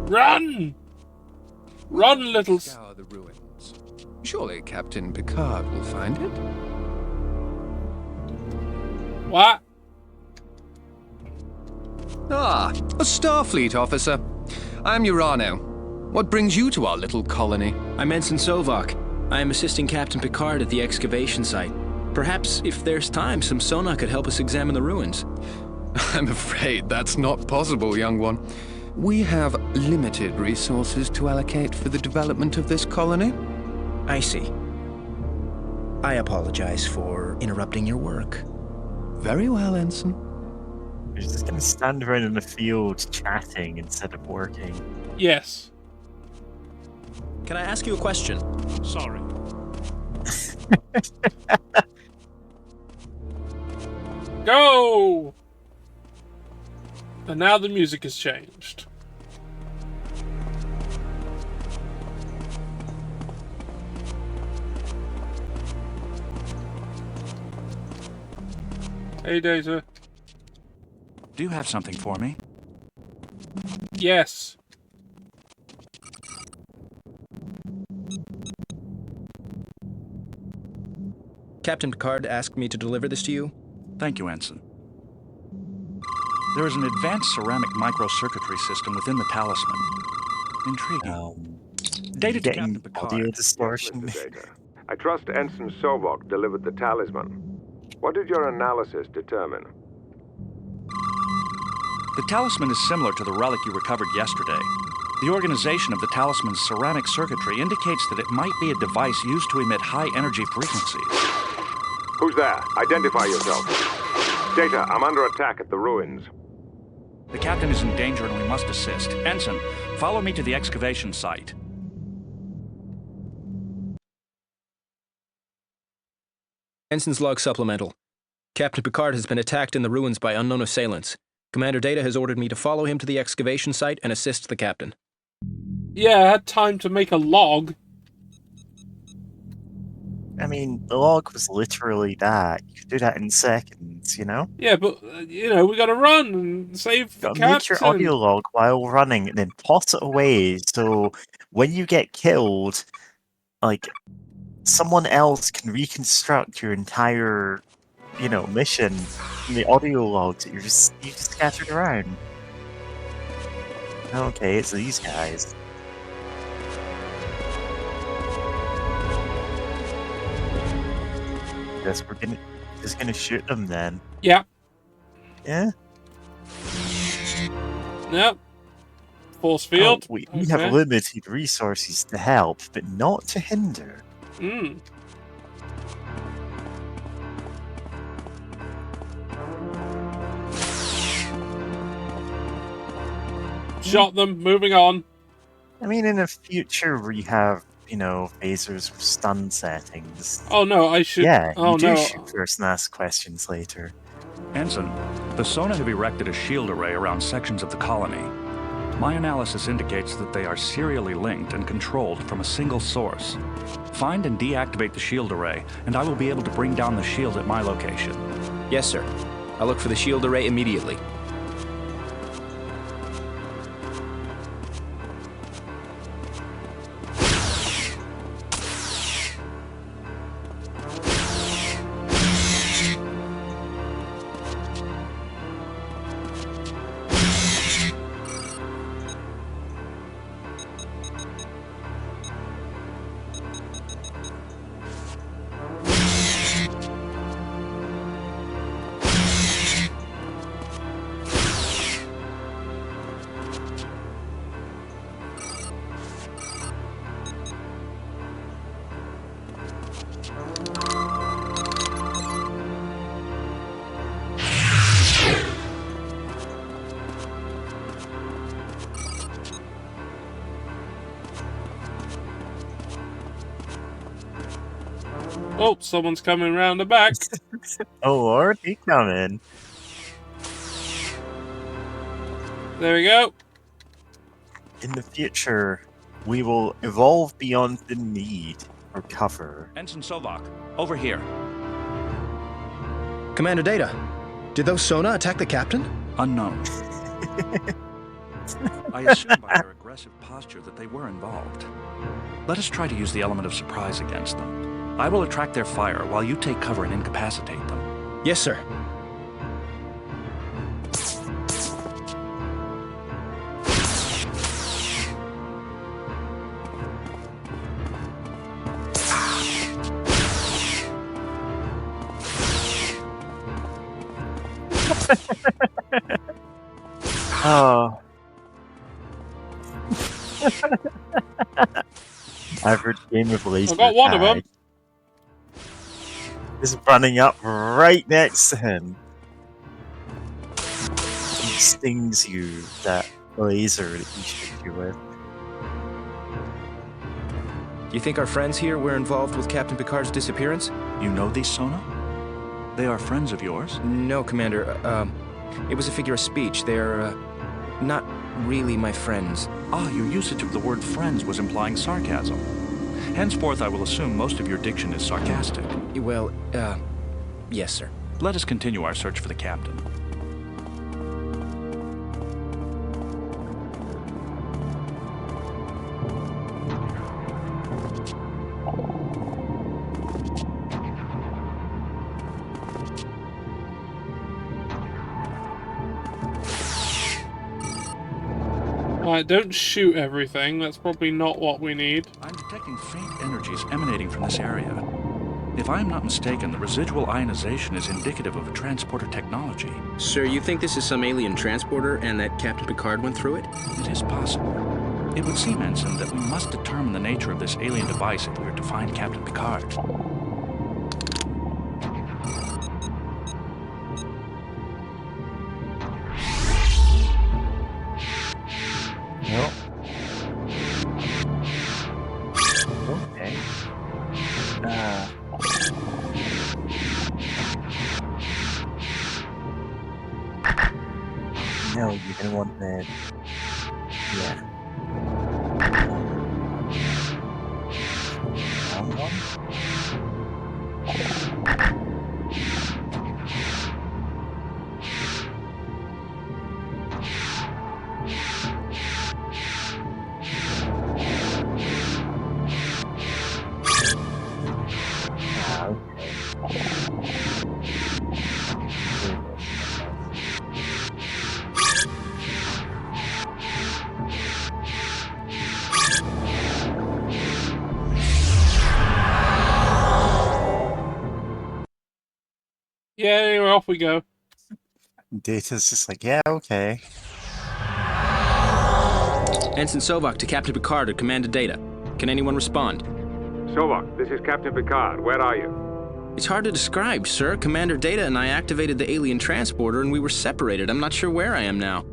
Speaker 1: Run! Run, little...
Speaker 14: Scour the ruins. Surely Captain Picard will find it.
Speaker 1: What?
Speaker 14: Ah, a Starfleet officer. I'm Urano. What brings you to our little colony?
Speaker 7: I'm Ensign Sovak. I am assisting Captain Picard at the excavation site. Perhaps, if there's time, some sonar could help us examine the ruins.
Speaker 14: I'm afraid that's not possible, young one. We have limited resources to allocate for the development of this colony.
Speaker 7: I see. I apologize for interrupting your work.
Speaker 14: Very well, Ensign.
Speaker 5: You're just gonna stand around in the field chatting instead of working.
Speaker 1: Yes.
Speaker 7: Can I ask you a question?
Speaker 11: Sorry.
Speaker 1: Go! And now the music has changed. Hey, Data.
Speaker 15: Do you have something for me?
Speaker 1: Yes.
Speaker 7: Captain Picard asked me to deliver this to you.
Speaker 15: Thank you, Ensign. There is an advanced ceramic microcircuitry system within the Talisman. Intriguing. Data to
Speaker 5: Getting
Speaker 15: Captain Picard.
Speaker 5: audio
Speaker 9: Yes,
Speaker 5: distortion.
Speaker 9: Mr. Data. I trust Ensign Sovok delivered the talisman. What did your analysis determine?
Speaker 15: The talisman is similar to the relic you recovered yesterday. The organization of the talisman's ceramic circuitry indicates that it might be a device used to emit high-energy frequencies.
Speaker 9: Who's there? Identify yourself. Data, I'm under attack at the ruins.
Speaker 15: The captain is in danger and we must assist. Ensign, follow me to the excavation site.
Speaker 7: Ensign's log supplemental. Captain Picard has been attacked in the ruins by unknown assailants. Commander Data has ordered me to follow him to the excavation site and assist the captain.
Speaker 1: Yeah, I had time to make a log.
Speaker 5: I mean, the log was literally that. You could do that in seconds, you know?
Speaker 1: Yeah, but, we gotta run and save the
Speaker 5: Gotta make your
Speaker 1: captain.
Speaker 5: audio log while running and then toss it away so when you get killed, like, someone else can reconstruct your entire, mission from the audio logs that you just scattered around. Okay, it's these guys. Guess we're just gonna shoot them then.
Speaker 1: Yeah.
Speaker 5: Yeah?
Speaker 1: Yep. Force field.
Speaker 5: We have limited resources to help, but not to hinder.
Speaker 1: Hmm. Shot them, moving on.
Speaker 5: I mean, in the future, we have, phasers with stun settings.
Speaker 1: Oh no, I should.
Speaker 5: Yeah,
Speaker 1: oh
Speaker 5: you do
Speaker 1: no.
Speaker 5: shoot first and ask questions later.
Speaker 15: Ensign, the Sona have erected a shield array around sections of the colony. My analysis indicates that they are serially linked and controlled from a single source. Find and deactivate the shield array, and I will be able to bring down the shield at my location.
Speaker 7: Yes, sir. I'll look for the shield array immediately.
Speaker 1: Oh, someone's coming round the back.
Speaker 5: Oh Lord, he coming.
Speaker 1: There we go.
Speaker 5: In the future, we will evolve beyond the need for cover.
Speaker 15: Ensign Sovok, over here.
Speaker 7: Commander Data, did those Sona attack the captain?
Speaker 15: Unknown. I assume by their aggressive posture that they were involved. Let us try to use the element of surprise against them. I will attract their fire while you take cover and incapacitate them.
Speaker 7: Yes, sir.
Speaker 5: Oh. Average game of laser
Speaker 1: I got one of them.
Speaker 5: tag. Is running up right next to him. He stings you, that laser that he shot you with.
Speaker 7: You think our friends here were involved with Captain Picard's disappearance?
Speaker 15: You know these Sona? They are friends of yours?
Speaker 7: No, Commander. It was a figure of speech. They're, not really my friends.
Speaker 15: Ah, your usage of the word friends was implying sarcasm. Henceforth, I will assume most of your diction is sarcastic.
Speaker 7: Well, yes, sir.
Speaker 15: Let us continue our search for the captain.
Speaker 1: Alright, don't shoot everything. That's probably not what we need.
Speaker 15: I'm detecting faint energies emanating from this area. If I am not mistaken, the residual ionization is indicative of a transporter technology.
Speaker 7: Sir, you think this is some alien transporter and that Captain Picard went through it?
Speaker 15: It is possible. It would seem, Ensign, that we must determine the nature of this alien device if we are to find Captain Picard.
Speaker 5: Nope. Okay. No, you're gonna want the... Yeah. Wrong one?
Speaker 1: Yeah, anyway, off we go.
Speaker 5: Data's just like, yeah, okay.
Speaker 7: Ensign Sovok to Captain Picard at Commander Data. Can anyone respond?
Speaker 9: Sovok, this is Captain Picard. Where are you?
Speaker 7: It's hard to describe, sir. Commander Data and I activated the alien transporter and we were separated. I'm not sure where I am now.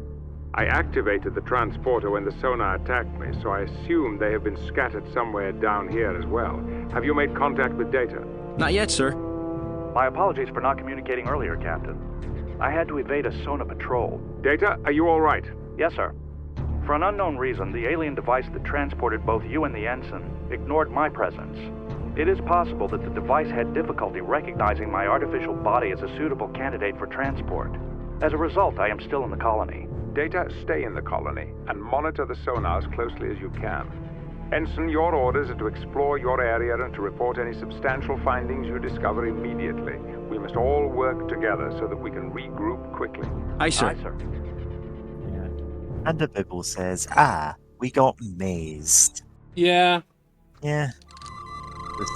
Speaker 9: I activated the transporter when the sonar attacked me, so I assume they have been scattered somewhere down here as well. Have you made contact with Data?
Speaker 7: Not yet, sir.
Speaker 16: My apologies for not communicating earlier, Captain. I had to evade a sonar patrol.
Speaker 9: Data, are you all right?
Speaker 16: Yes, sir. For an unknown reason, the alien device that transported both you and the ensign ignored my presence. It is possible that the device had difficulty recognizing my artificial body as a suitable candidate for transport. As a result, I am still in the colony.
Speaker 9: Data, stay in the colony and monitor the sonar as closely as you can. Ensign, your orders are to explore your area and to report any substantial findings you discover immediately. We must all work together so that we can regroup quickly.
Speaker 7: Aye, sir.
Speaker 16: Aye, sir.
Speaker 5: Yeah. And the Bible says, we got mazed.
Speaker 1: Yeah.
Speaker 5: Yeah.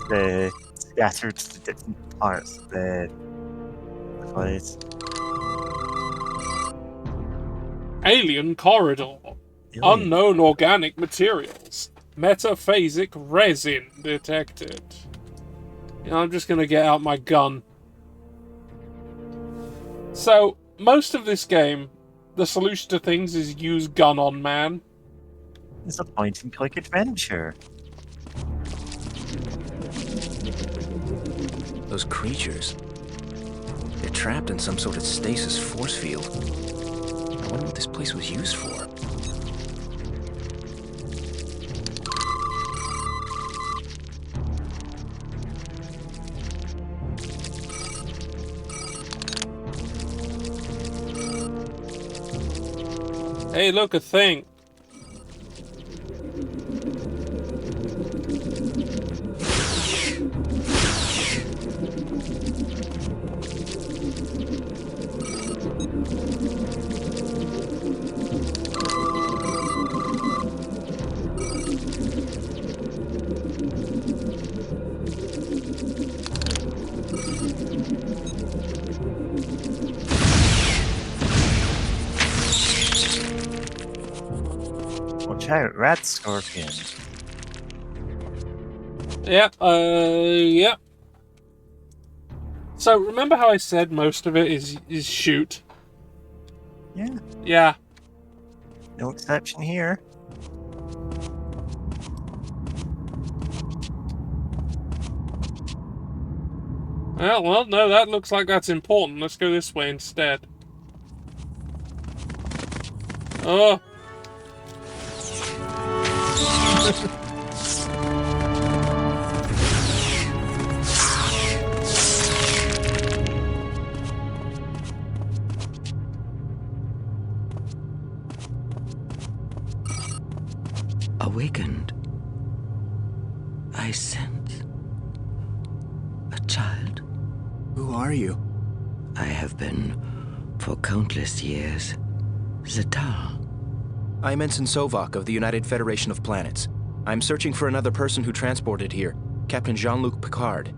Speaker 5: With scattered to different parts of the place.
Speaker 1: Alien corridor. Unknown organic materials. Metaphasic resin detected. Yeah, I'm just gonna get out my gun. So, most of this game, the solution to things is use gun on man.
Speaker 5: It's a point-and-click adventure.
Speaker 7: Those creatures. They're trapped in some sort of stasis force field. I wonder what this place was used for.
Speaker 1: Hey, look, a thing.
Speaker 5: Watch out, rat scorpion.
Speaker 1: Yep, yep. So, remember how I said most of it is shoot?
Speaker 5: Yeah.
Speaker 1: Yeah.
Speaker 5: No exception here.
Speaker 1: Well, no, that looks like that's important. Let's go this way instead. Oh.
Speaker 17: awakened. I sense a child.
Speaker 7: Who are you?
Speaker 17: I have been, for countless years, Zatal.
Speaker 7: I'm Ensign Sovak of the United Federation of Planets. I'm searching for another person who transported here, Captain Jean-Luc Picard.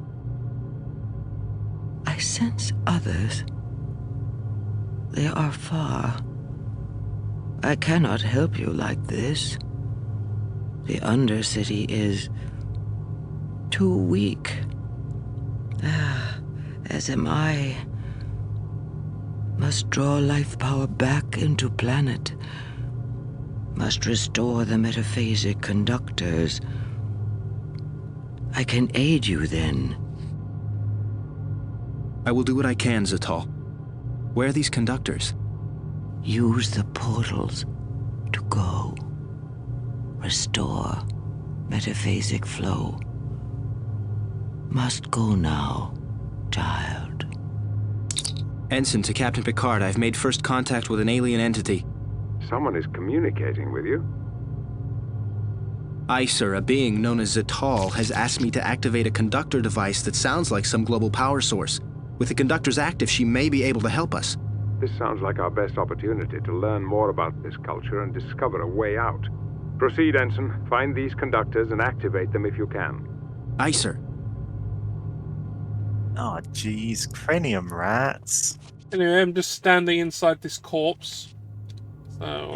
Speaker 17: I sense others. They are far. I cannot help you like this. The Undercity is too weak. As am I. Must draw life power back into planet. Must restore the metaphasic conductors. I can aid you then.
Speaker 7: I will do what I can, Zatal. Where are these conductors?
Speaker 17: Use the portals to go. Restore metaphasic flow. Must go now, child.
Speaker 7: Ensign to Captain Picard, I've made first contact with an alien entity.
Speaker 9: Someone is communicating with you.
Speaker 7: I, sir, a being known as Zatal, has asked me to activate a conductor device that sounds like some global power source. With the conductors active, she may be able to help us.
Speaker 9: This sounds like our best opportunity to learn more about this culture and discover a way out. Proceed, Ensign. Find these conductors and activate them if you can.
Speaker 7: Aye, sir.
Speaker 5: Oh, jeez, cranium rats.
Speaker 1: Anyway, I'm just standing inside this corpse. So,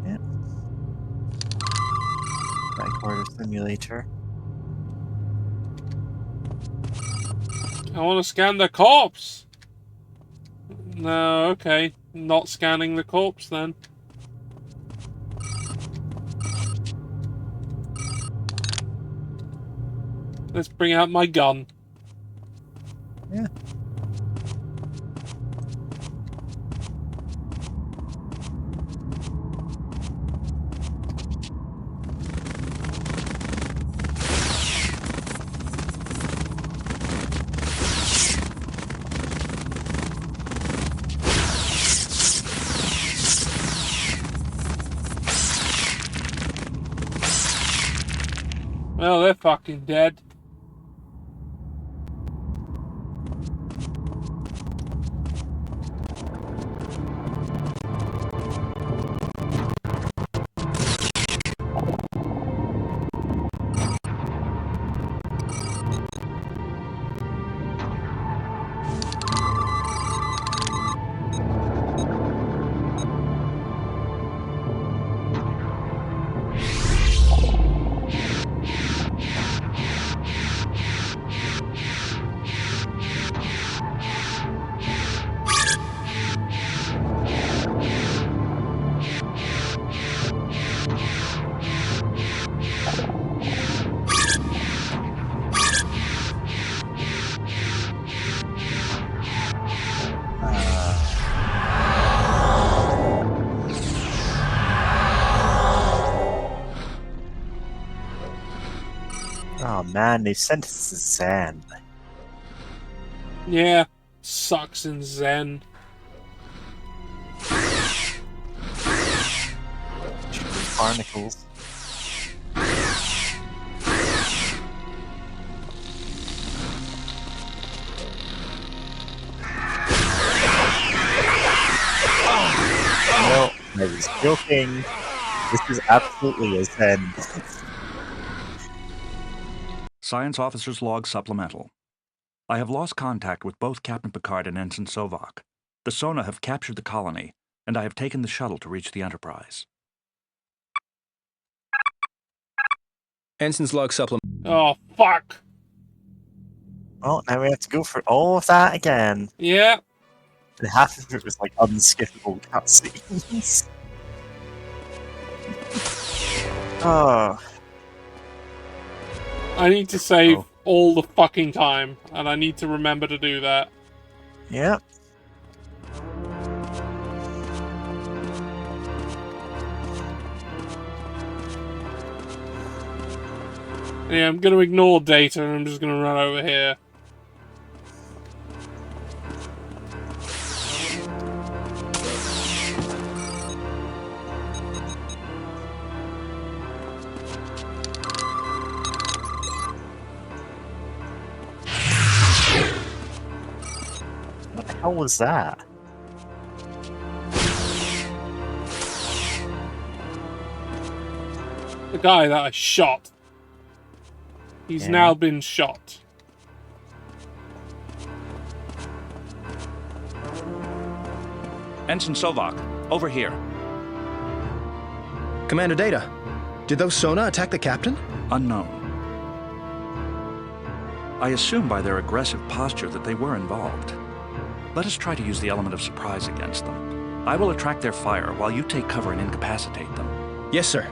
Speaker 5: Yeah. Recorder simulator.
Speaker 1: I want to scan the corpse! No, okay. Not scanning the corpse, then. Let's bring out my gun.
Speaker 5: Yeah.
Speaker 1: Well, they're fucking dead.
Speaker 5: Oh man, they sent us to Zen.
Speaker 1: Yeah, sucks in Zen.
Speaker 5: Barnacles. No, I was joking. This is absolutely a Zen.
Speaker 15: Science Officer's Log Supplemental. I have lost contact with both Captain Picard and Ensign Sovak. The Sona have captured the colony, and I have taken the shuttle to reach the Enterprise.
Speaker 7: Ensign's Log Supplement.
Speaker 1: Oh, fuck!
Speaker 5: Oh, now we have to go for all of that again.
Speaker 1: Yeah.
Speaker 5: And half of it was like unskippable cutscenes. Oh.
Speaker 1: I need to save all the fucking time, and I need to remember to do that.
Speaker 5: Yep.
Speaker 1: Yeah, I'm gonna ignore data and I'm just gonna run over here.
Speaker 5: hell was that?
Speaker 1: The guy that I shot. He's now been shot.
Speaker 15: Ensign Sovok, over here.
Speaker 7: Commander Data, did those Sona attack the captain?
Speaker 15: Unknown. I assume by their aggressive posture that they were involved. Let us try to use the element of surprise against them. I will attract their fire while you take cover and incapacitate them.
Speaker 7: Yes, sir.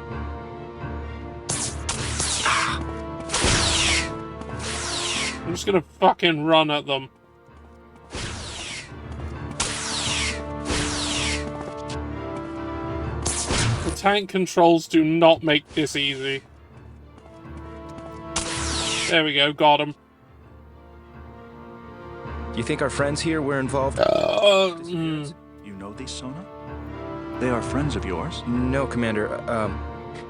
Speaker 1: I'm just gonna fucking run at them. The tank controls do not make this easy. There we go, got him.
Speaker 7: You think our friends here were involved?
Speaker 15: You know these Sona? They are friends of yours?
Speaker 7: No, Commander.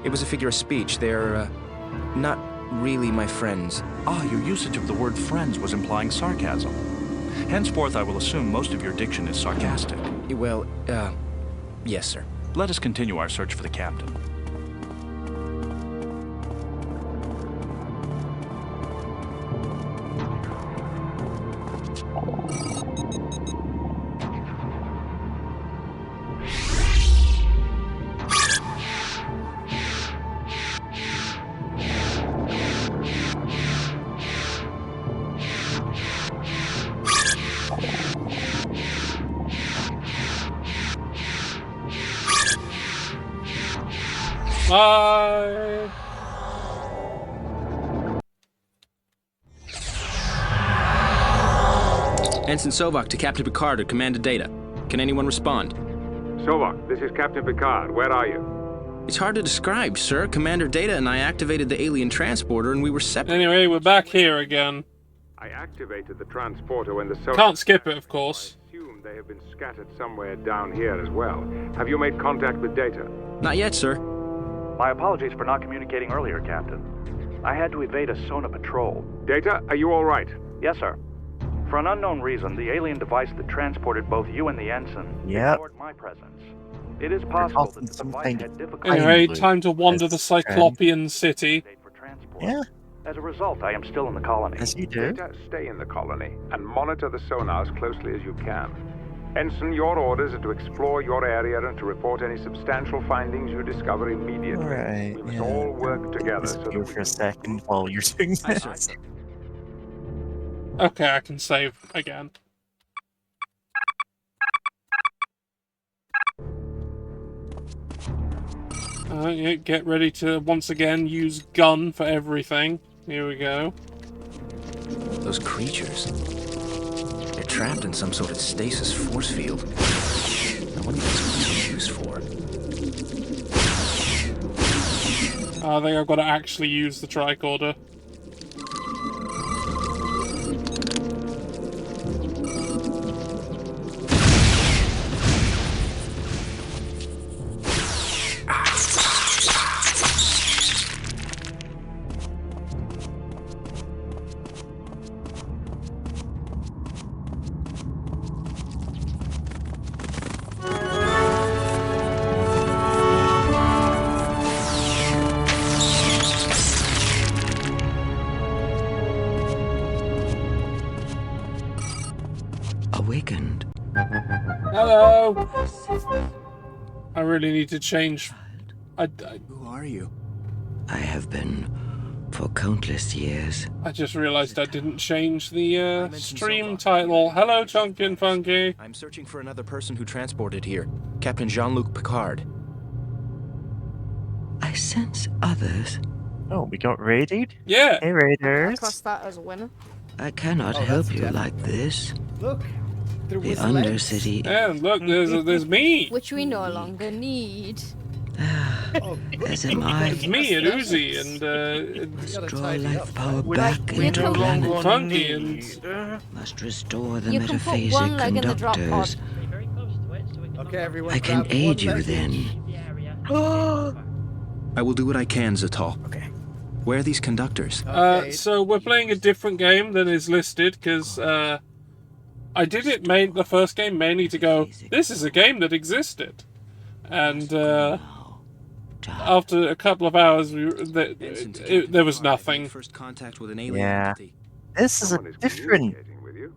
Speaker 7: It was a figure of speech. They're, not really my friends.
Speaker 15: Ah, your usage of the word friends was implying sarcasm. Henceforth, I will assume most of your diction is sarcastic.
Speaker 7: Well, yes, sir.
Speaker 15: Let us continue our search for the captain.
Speaker 1: Bye.
Speaker 7: Ensign Sovok to Captain Picard or Commander Data. Can anyone respond?
Speaker 9: Sovok, this is Captain Picard. Where are you?
Speaker 7: It's hard to describe, sir. Commander Data and I activated the alien transporter and we were separate.
Speaker 1: Anyway, we're back here again.
Speaker 9: I activated the transporter when the sonar...
Speaker 1: Can't skip it, of course.
Speaker 9: I assume they have been scattered somewhere down here as well. Have you made contact with Data?
Speaker 7: Not yet, sir.
Speaker 16: My apologies for not communicating earlier, Captain. I had to evade a Sona patrol.
Speaker 9: Data, are you all right?
Speaker 16: Yes, sir. For an unknown reason, the alien device that transported both you and the ensign ignored my presence. It is possible that the device had difficulty...
Speaker 1: Anyway, time to wander the Cyclopean city.
Speaker 5: Yeah.
Speaker 16: As a result, I am still in the colony.
Speaker 5: As you do.
Speaker 9: Data, stay in the colony and monitor the sonar as closely as you can. Ensign, your orders are to explore your area and to report any substantial findings you discover immediately.
Speaker 5: Right,
Speaker 9: we must all work together so that we
Speaker 5: for a second while you're doing this.
Speaker 1: Okay, I can save again. Yeah, get ready to once again use gun for everything. Here we go.
Speaker 7: Those creatures. They're trapped in some sort of stasis force field. I wonder what it's used for.
Speaker 1: I think I've got to actually use the tricorder.
Speaker 17: Awakened.
Speaker 1: Hello! I really need to change...
Speaker 7: Who are you?
Speaker 17: I have been for countless years.
Speaker 1: I just realised I didn't change the stream title. Hello, Chunkin' Funky.
Speaker 7: I'm searching for another person who transported here. Captain Jean-Luc Picard.
Speaker 17: I sense others.
Speaker 5: Oh, we got raided?
Speaker 1: Yeah.
Speaker 5: Hey, raiders.
Speaker 18: Class that as a winner.
Speaker 17: I cannot help you like this.
Speaker 18: Look,
Speaker 17: the Undercity.
Speaker 1: Yeah, look, there's me.
Speaker 18: Which we no longer need.
Speaker 17: As am I.
Speaker 1: It's me and Uzi and
Speaker 17: Draw life power back into planet.
Speaker 1: Funky and
Speaker 17: must restore the
Speaker 18: You can put one
Speaker 17: metaphasic
Speaker 18: leg in the drop pod.
Speaker 17: conductors.
Speaker 18: Okay, everyone.
Speaker 17: I can aid you then.
Speaker 7: I will do what I can, Zatal.
Speaker 18: Okay.
Speaker 7: Where are these conductors?
Speaker 1: So we're playing a different game than is listed, because I did it the first game mainly to go, this is a game that existed. And after a couple of hours, there was nothing.
Speaker 7: First contact with an alien
Speaker 5: Yeah.
Speaker 7: entity.
Speaker 5: This is a different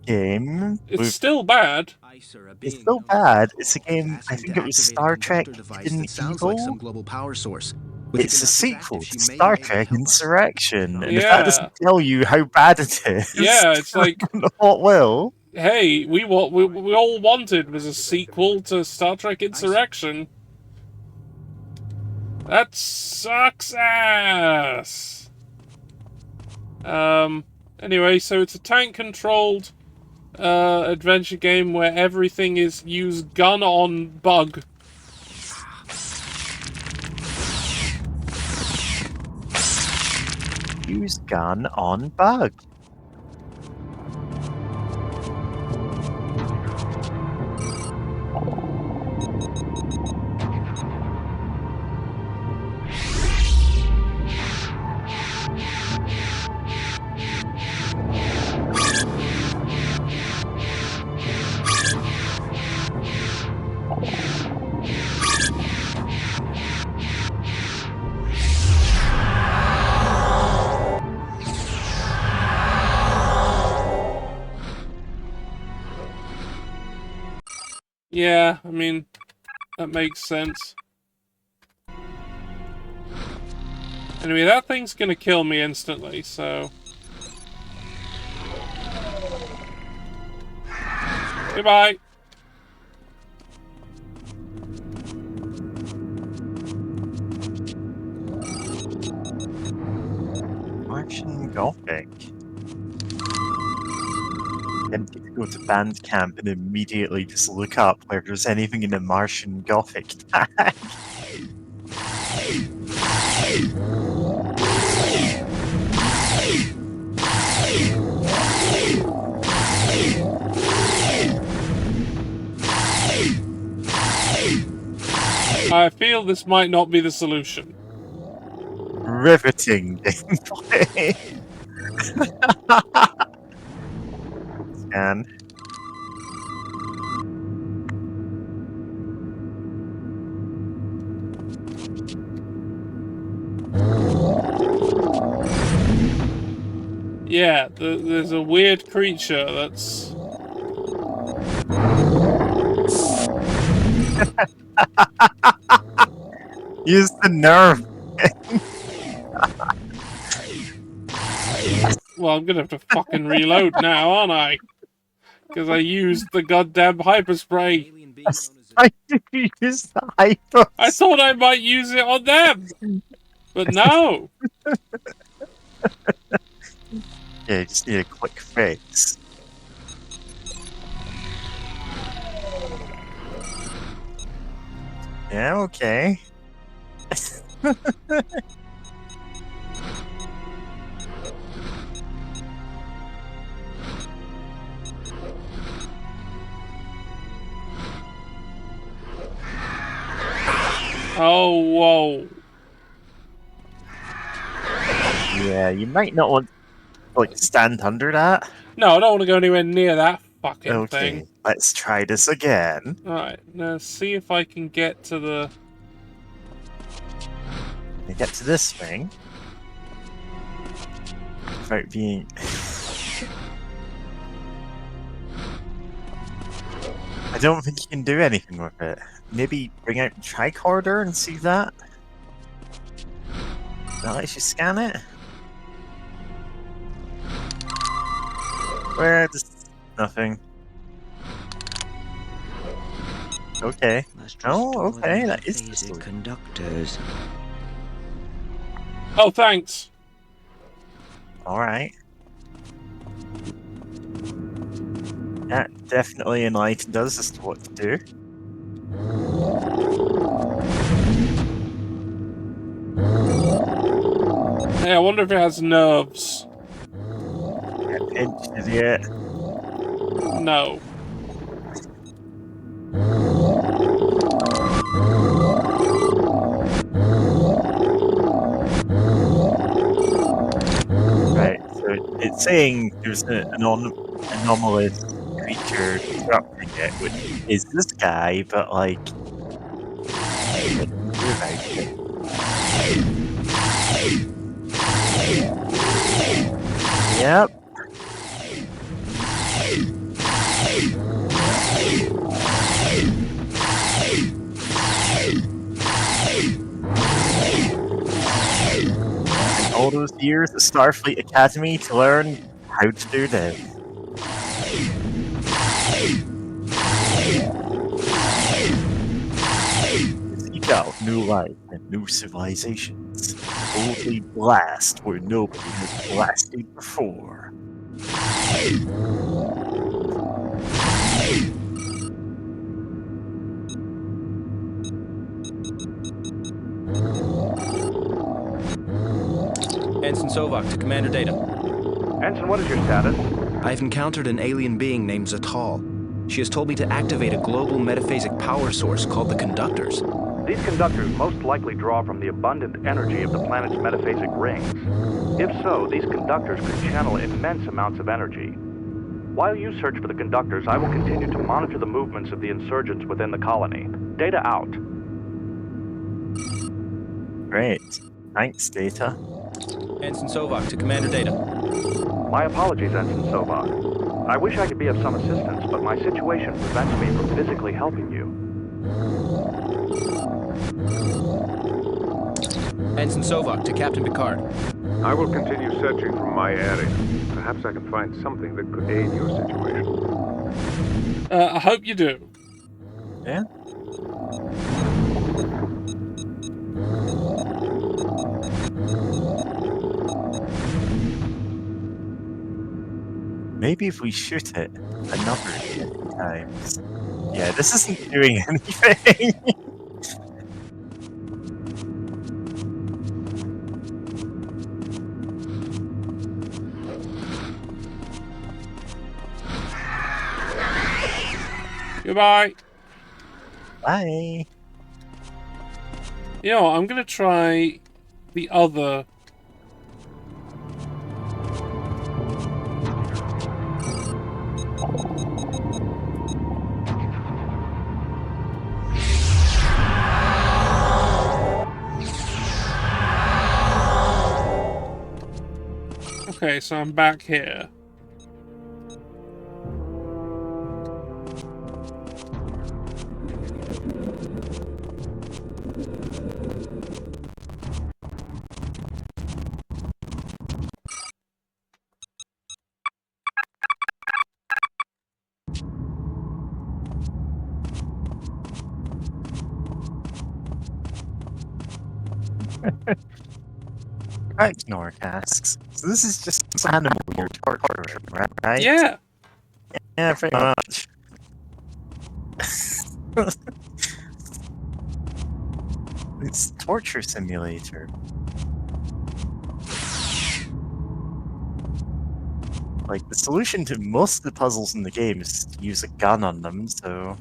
Speaker 5: game.
Speaker 1: It's still bad.
Speaker 5: It's still bad. It's a game, I think it was Star Trek Hidden
Speaker 7: Sounds like some
Speaker 5: Evil.
Speaker 7: global power source.
Speaker 5: It's a sequel to Star Trek Insurrection. And if
Speaker 1: Yeah.
Speaker 5: that doesn't tell you how bad it is,
Speaker 1: Yeah, it's like,
Speaker 5: what will?
Speaker 1: hey, we all wanted was a sequel to Star Trek Insurrection. That sucks ass. Anyway, so it's a tank-controlled adventure game where everything is used gun on bug.
Speaker 5: Use gun on bug.
Speaker 1: Yeah, I mean, that makes sense. Anyway, that thing's gonna kill me instantly, so... Goodbye!
Speaker 5: Martian Gothic. Tempted to go to Bandcamp and immediately just look up where there's anything in the Martian Gothic tag.
Speaker 1: I feel this might not be the solution.
Speaker 5: Riveting gameplay. Scan.
Speaker 1: Yeah, there's a weird creature that's...
Speaker 5: Use the nerve.
Speaker 1: Well, I'm gonna have to fucking reload now, aren't I? Because I used the goddamn hyperspray.
Speaker 5: I use the hyper.
Speaker 1: I thought I might use it on them, but no.
Speaker 5: Yeah, you just need a quick fix. Yeah, okay.
Speaker 1: Oh, whoa.
Speaker 5: Yeah, you might not want to like stand under that.
Speaker 1: No, I don't want to go anywhere near that fucking
Speaker 5: Okay,
Speaker 1: thing.
Speaker 5: let's try this again.
Speaker 1: Alright, now see if I can get to the...
Speaker 5: You get to this thing without being... I don't think you can do anything with it. Maybe bring out the tricorder and see that? That lets you scan it? Where does... Nothing. Okay. Oh, okay, that is the solution.
Speaker 17: Conductors.
Speaker 1: Oh, thanks.
Speaker 5: Alright. That definitely enlightened us as to what to do.
Speaker 1: Hey, I wonder if it has nerves.
Speaker 5: Pinches yet.
Speaker 1: No.
Speaker 5: Right, so it's saying there's an anomalous creature disrupting it, which is this guy, but like. Yep. All those years at Starfleet Academy to learn how to do this. Seek out new life and new civilizations. Boldly blast where nobody has blasted before.
Speaker 7: Ensign Sovok to Commander Data.
Speaker 16: Ensign, what is your status?
Speaker 7: I've encountered an alien being named Zatal. She has told me to activate a global metaphasic power source called the Conductors.
Speaker 16: These conductors most likely draw from the abundant energy of the planet's metaphasic rings. If so, these conductors could channel immense amounts of energy. While you search for the conductors, I will continue to monitor the movements of the insurgents within the colony. Data out.
Speaker 5: Great. Thanks, Data.
Speaker 7: Ensign Sovok to Commander Data.
Speaker 16: My apologies, Ensign Sovok. I wish I could be of some assistance, but my situation prevents me from physically helping you.
Speaker 7: Ensign Sovok to Captain Picard.
Speaker 9: I will continue searching from my area. Perhaps I can find something that could aid your situation.
Speaker 1: I hope you do.
Speaker 5: Yeah? Maybe if we shoot it another 50 times. Yeah, this isn't doing anything.
Speaker 1: Goodbye.
Speaker 5: Bye.
Speaker 1: You know what, I'm gonna try the other. Okay, so I'm back here.
Speaker 5: Ignore tasks. So this is just animal you're torturing, right?
Speaker 1: Yeah.
Speaker 5: Yeah, pretty much. It's torture simulator. Like, the solution to most of the puzzles in the game is to use a gun on them, so...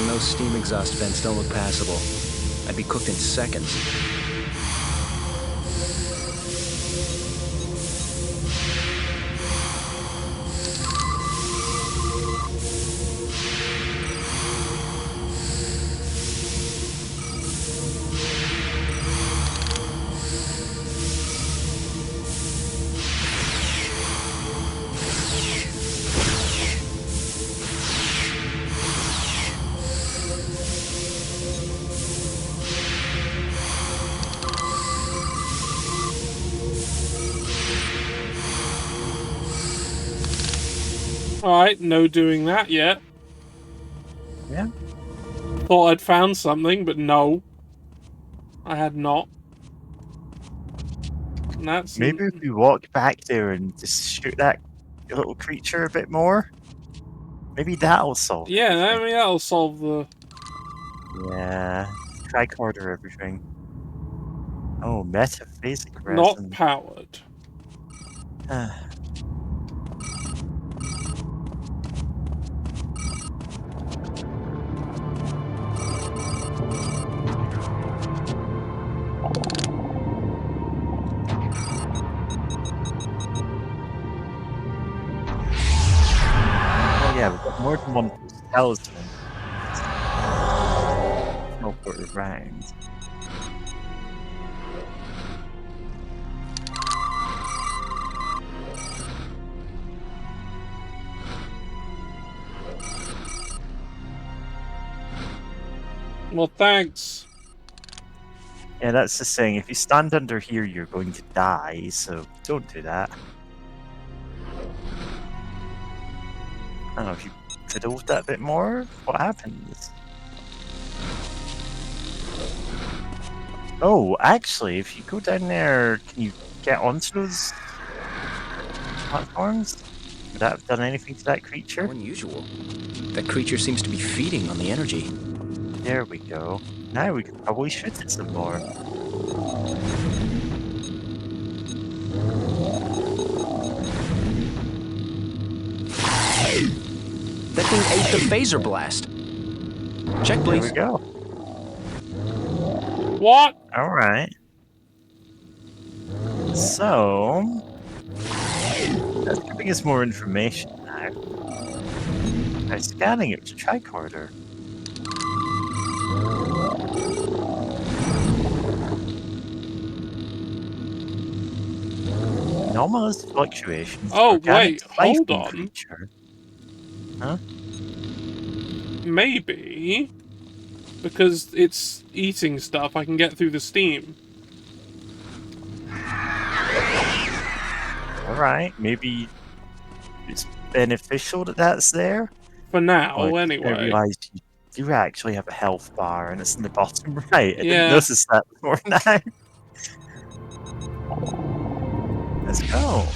Speaker 7: Those steam exhaust vents don't look passable. I'd be cooked in seconds.
Speaker 1: Alright, no doing that yet.
Speaker 5: Yeah.
Speaker 1: Thought I'd found something, but no. I had not. And that's...
Speaker 5: Maybe if we walk back there and just shoot that little creature a bit more, maybe that'll solve it.
Speaker 1: Yeah, I mean, that'll solve the...
Speaker 5: Yeah. Tricorder everything. Oh, metaphasic resin.
Speaker 1: Not powered.
Speaker 5: more than one of those talismans. No put around.
Speaker 1: Well, thanks.
Speaker 5: Yeah, that's the saying. If you stand under here, you're going to die, so don't do that. I don't know if you fiddle with that a bit more. What happens? Oh, actually, if you go down there, can you get onto those platforms? Would that have done anything to that creature?
Speaker 7: How unusual. That creature seems to be feeding on the energy.
Speaker 5: There we go. Now we can probably shoot it some more.
Speaker 7: That thing ate the phaser blast. Check, please.
Speaker 5: There we go.
Speaker 1: What?
Speaker 5: Alright. So... that's giving us more information now. By scanning it with a tricorder. Anomalous fluctuations.
Speaker 1: Oh,
Speaker 5: organic
Speaker 1: wait, hold
Speaker 5: life-form
Speaker 1: on.
Speaker 5: creature. Huh?
Speaker 1: Maybe, because it's eating stuff, I can get through the steam.
Speaker 5: Alright, maybe it's beneficial that that's there.
Speaker 1: For now,
Speaker 5: I
Speaker 1: anyway.
Speaker 5: realised you do actually have a health bar, and it's in the bottom right. I didn't
Speaker 1: Yeah.
Speaker 5: notice that before now. Let's go.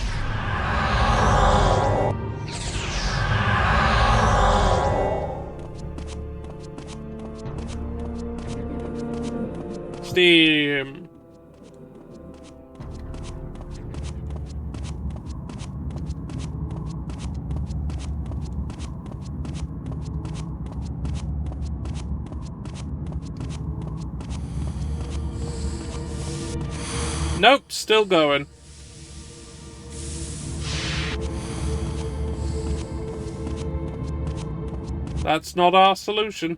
Speaker 1: Steam. Nope, still going. That's not our solution.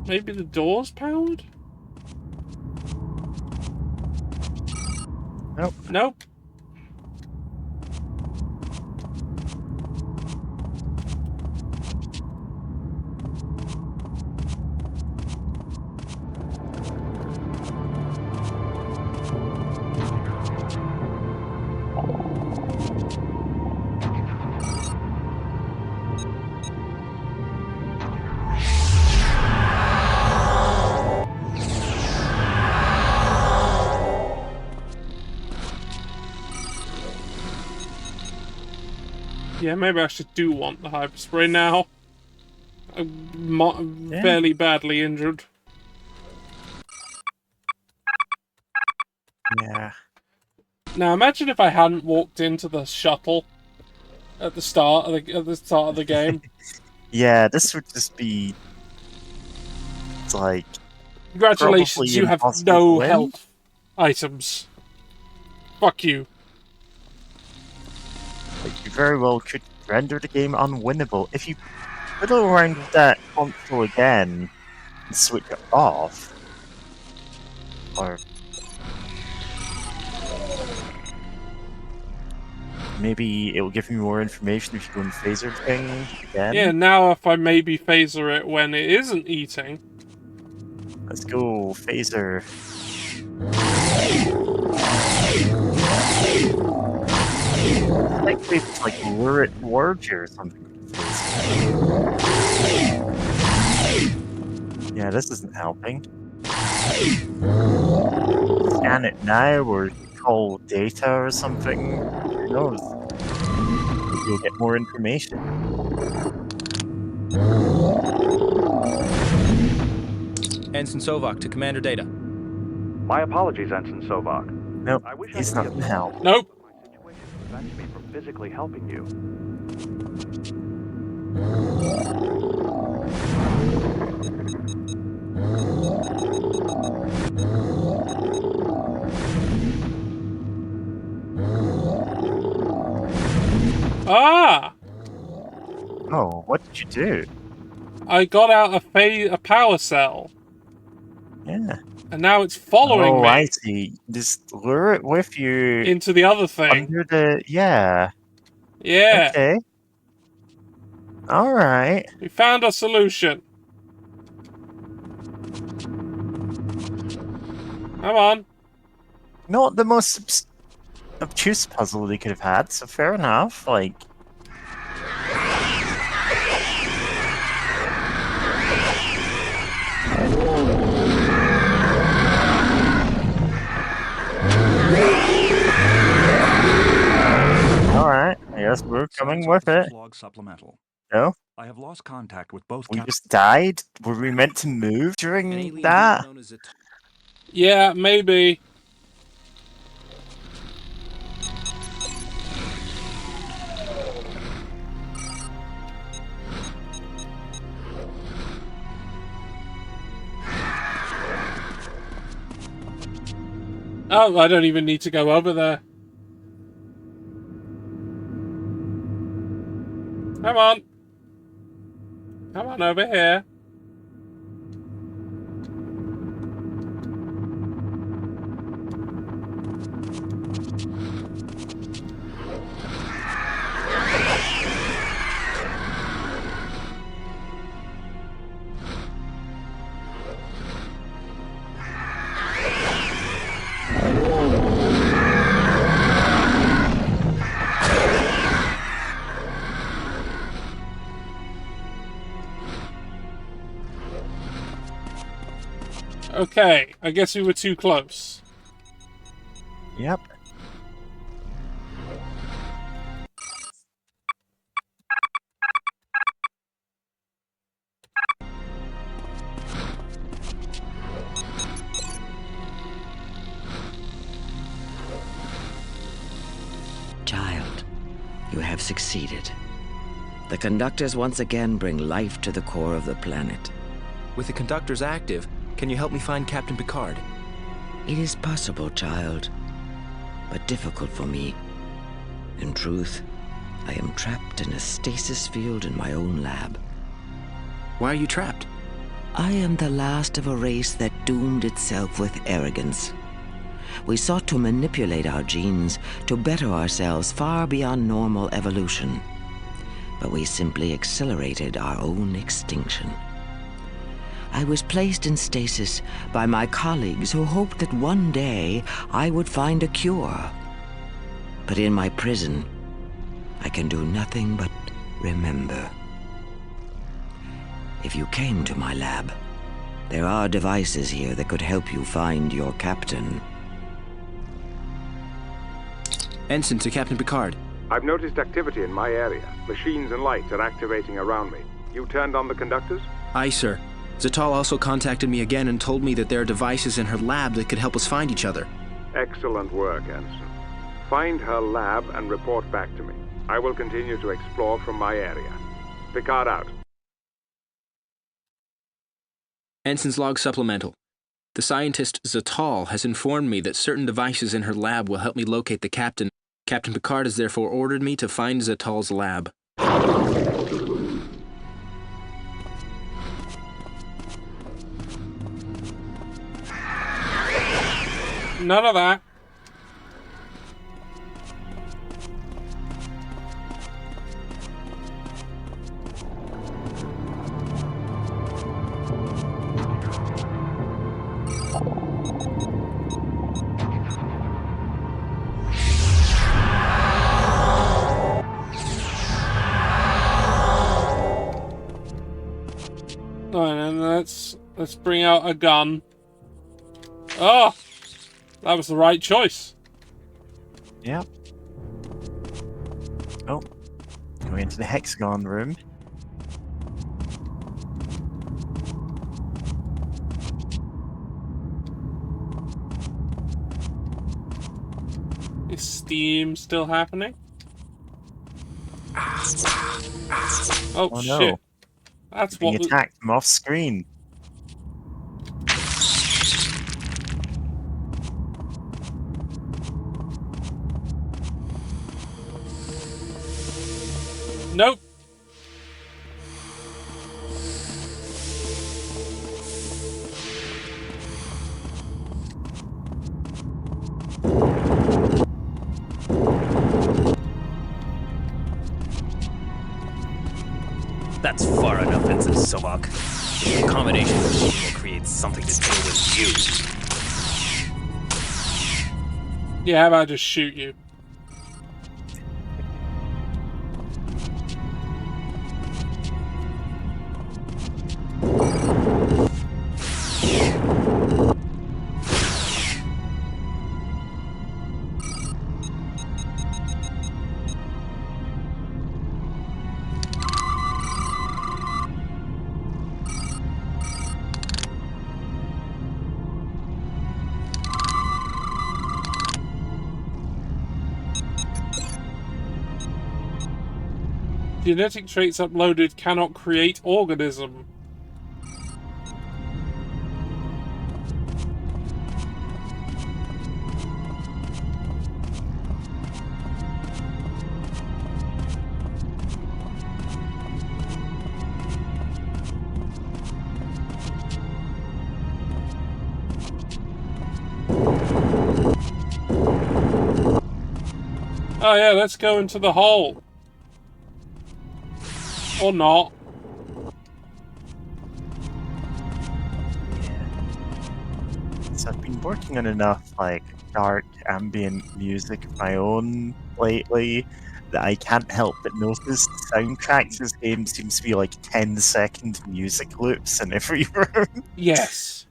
Speaker 1: Maybe the door's powered?
Speaker 5: Nope.
Speaker 1: Nope. Yeah, maybe I should do want the hyperspray now. I'm fairly badly injured.
Speaker 5: Yeah.
Speaker 1: Now imagine if I hadn't walked into the shuttle at the start of the game.
Speaker 5: Yeah, this would just be like
Speaker 1: Congratulations,
Speaker 5: probably
Speaker 1: you have
Speaker 5: impossible
Speaker 1: no
Speaker 5: to win.
Speaker 1: health items. Fuck you.
Speaker 5: Like, you very well could render the game unwinnable if you fiddle around with that console again and switch it off. Or maybe it will give you more information if you go in phaser thing again.
Speaker 1: Yeah, now if I maybe phaser it when it isn't eating.
Speaker 5: Let's go, phaser. Like maybe it's like lure it towards you or something. Yeah, this isn't helping. Scan it now or call data or something. Who knows? You'll get more information.
Speaker 7: Ensign Sovok to Commander Data.
Speaker 16: My apologies, Ensign Sovok.
Speaker 5: Nope,
Speaker 16: I wish
Speaker 5: he's
Speaker 16: I
Speaker 5: not
Speaker 16: could
Speaker 5: gonna help.
Speaker 1: Nope.
Speaker 16: prevent me from physically helping you.
Speaker 1: Ah!
Speaker 5: Oh, what did you do?
Speaker 1: I got out a power cell.
Speaker 5: Yeah.
Speaker 1: And now it's following me.
Speaker 5: Oh, I see. Just lure it with you.
Speaker 1: Into the other thing.
Speaker 5: Under the... Yeah.
Speaker 1: Yeah.
Speaker 5: Okay. Alright.
Speaker 1: We found a solution. Come on.
Speaker 5: Not the most obtuse puzzle they could have had, so fair enough. Like... Alright, I guess we're coming with it.
Speaker 15: Log supplemental.
Speaker 5: No?
Speaker 15: I have lost contact with both.
Speaker 5: We just died? Were we meant to move during that?
Speaker 1: Yeah, maybe. Oh, I don't even need to go over there. Come on. Come on over here. Okay, I guess we were too close.
Speaker 5: Yep.
Speaker 17: Child, you have succeeded. The conductors once again bring life to the core of the planet.
Speaker 7: With the conductors active, can you help me find Captain Picard?
Speaker 17: It is possible, child, but difficult for me. In truth, I am trapped in a stasis field in my own lab.
Speaker 7: Why are you trapped?
Speaker 17: I am the last of a race that doomed itself with arrogance. We sought to manipulate our genes to better ourselves far beyond normal evolution. But we simply accelerated our own extinction. I was placed in stasis by my colleagues who hoped that one day I would find a cure. But in my prison, I can do nothing but remember. If you came to my lab, there are devices here that could help you find your captain.
Speaker 7: Ensign to Captain Picard.
Speaker 9: I've noticed activity in my area. Machines and lights are activating around me. You turned on the conductors?
Speaker 7: Aye, sir. Zatal also contacted me again and told me that there are devices in her lab that could help us find each other.
Speaker 9: Excellent work, Ensign. Find her lab and report back to me. I will continue to explore from my area. Picard out.
Speaker 7: Ensign's log supplemental. The scientist Zatal has informed me that certain devices in her lab will help me locate the captain. Captain Picard has therefore ordered me to find Zatal's lab.
Speaker 1: None of that. Alright, and let's bring out a gun. Oh! That was the right choice.
Speaker 5: Yep. Oh. Going into the hexagon room.
Speaker 1: Is Steam still happening? Oh,
Speaker 5: Oh
Speaker 1: shit.
Speaker 5: no.
Speaker 1: That's
Speaker 5: Being
Speaker 1: what was...
Speaker 5: attacked from off screen.
Speaker 1: Nope.
Speaker 19: That's far enough, Vincent Sobok. The combination of you will create something to deal with you.
Speaker 1: Yeah, how about I just shoot you? Genetic traits uploaded cannot create organism. Oh yeah, let's go into the hole. Or not.
Speaker 5: So I've been working on enough like dark ambient music of my own lately that I can't help but notice the soundtrack to this game seems to be like 10-second music loops in every room.
Speaker 1: Yes.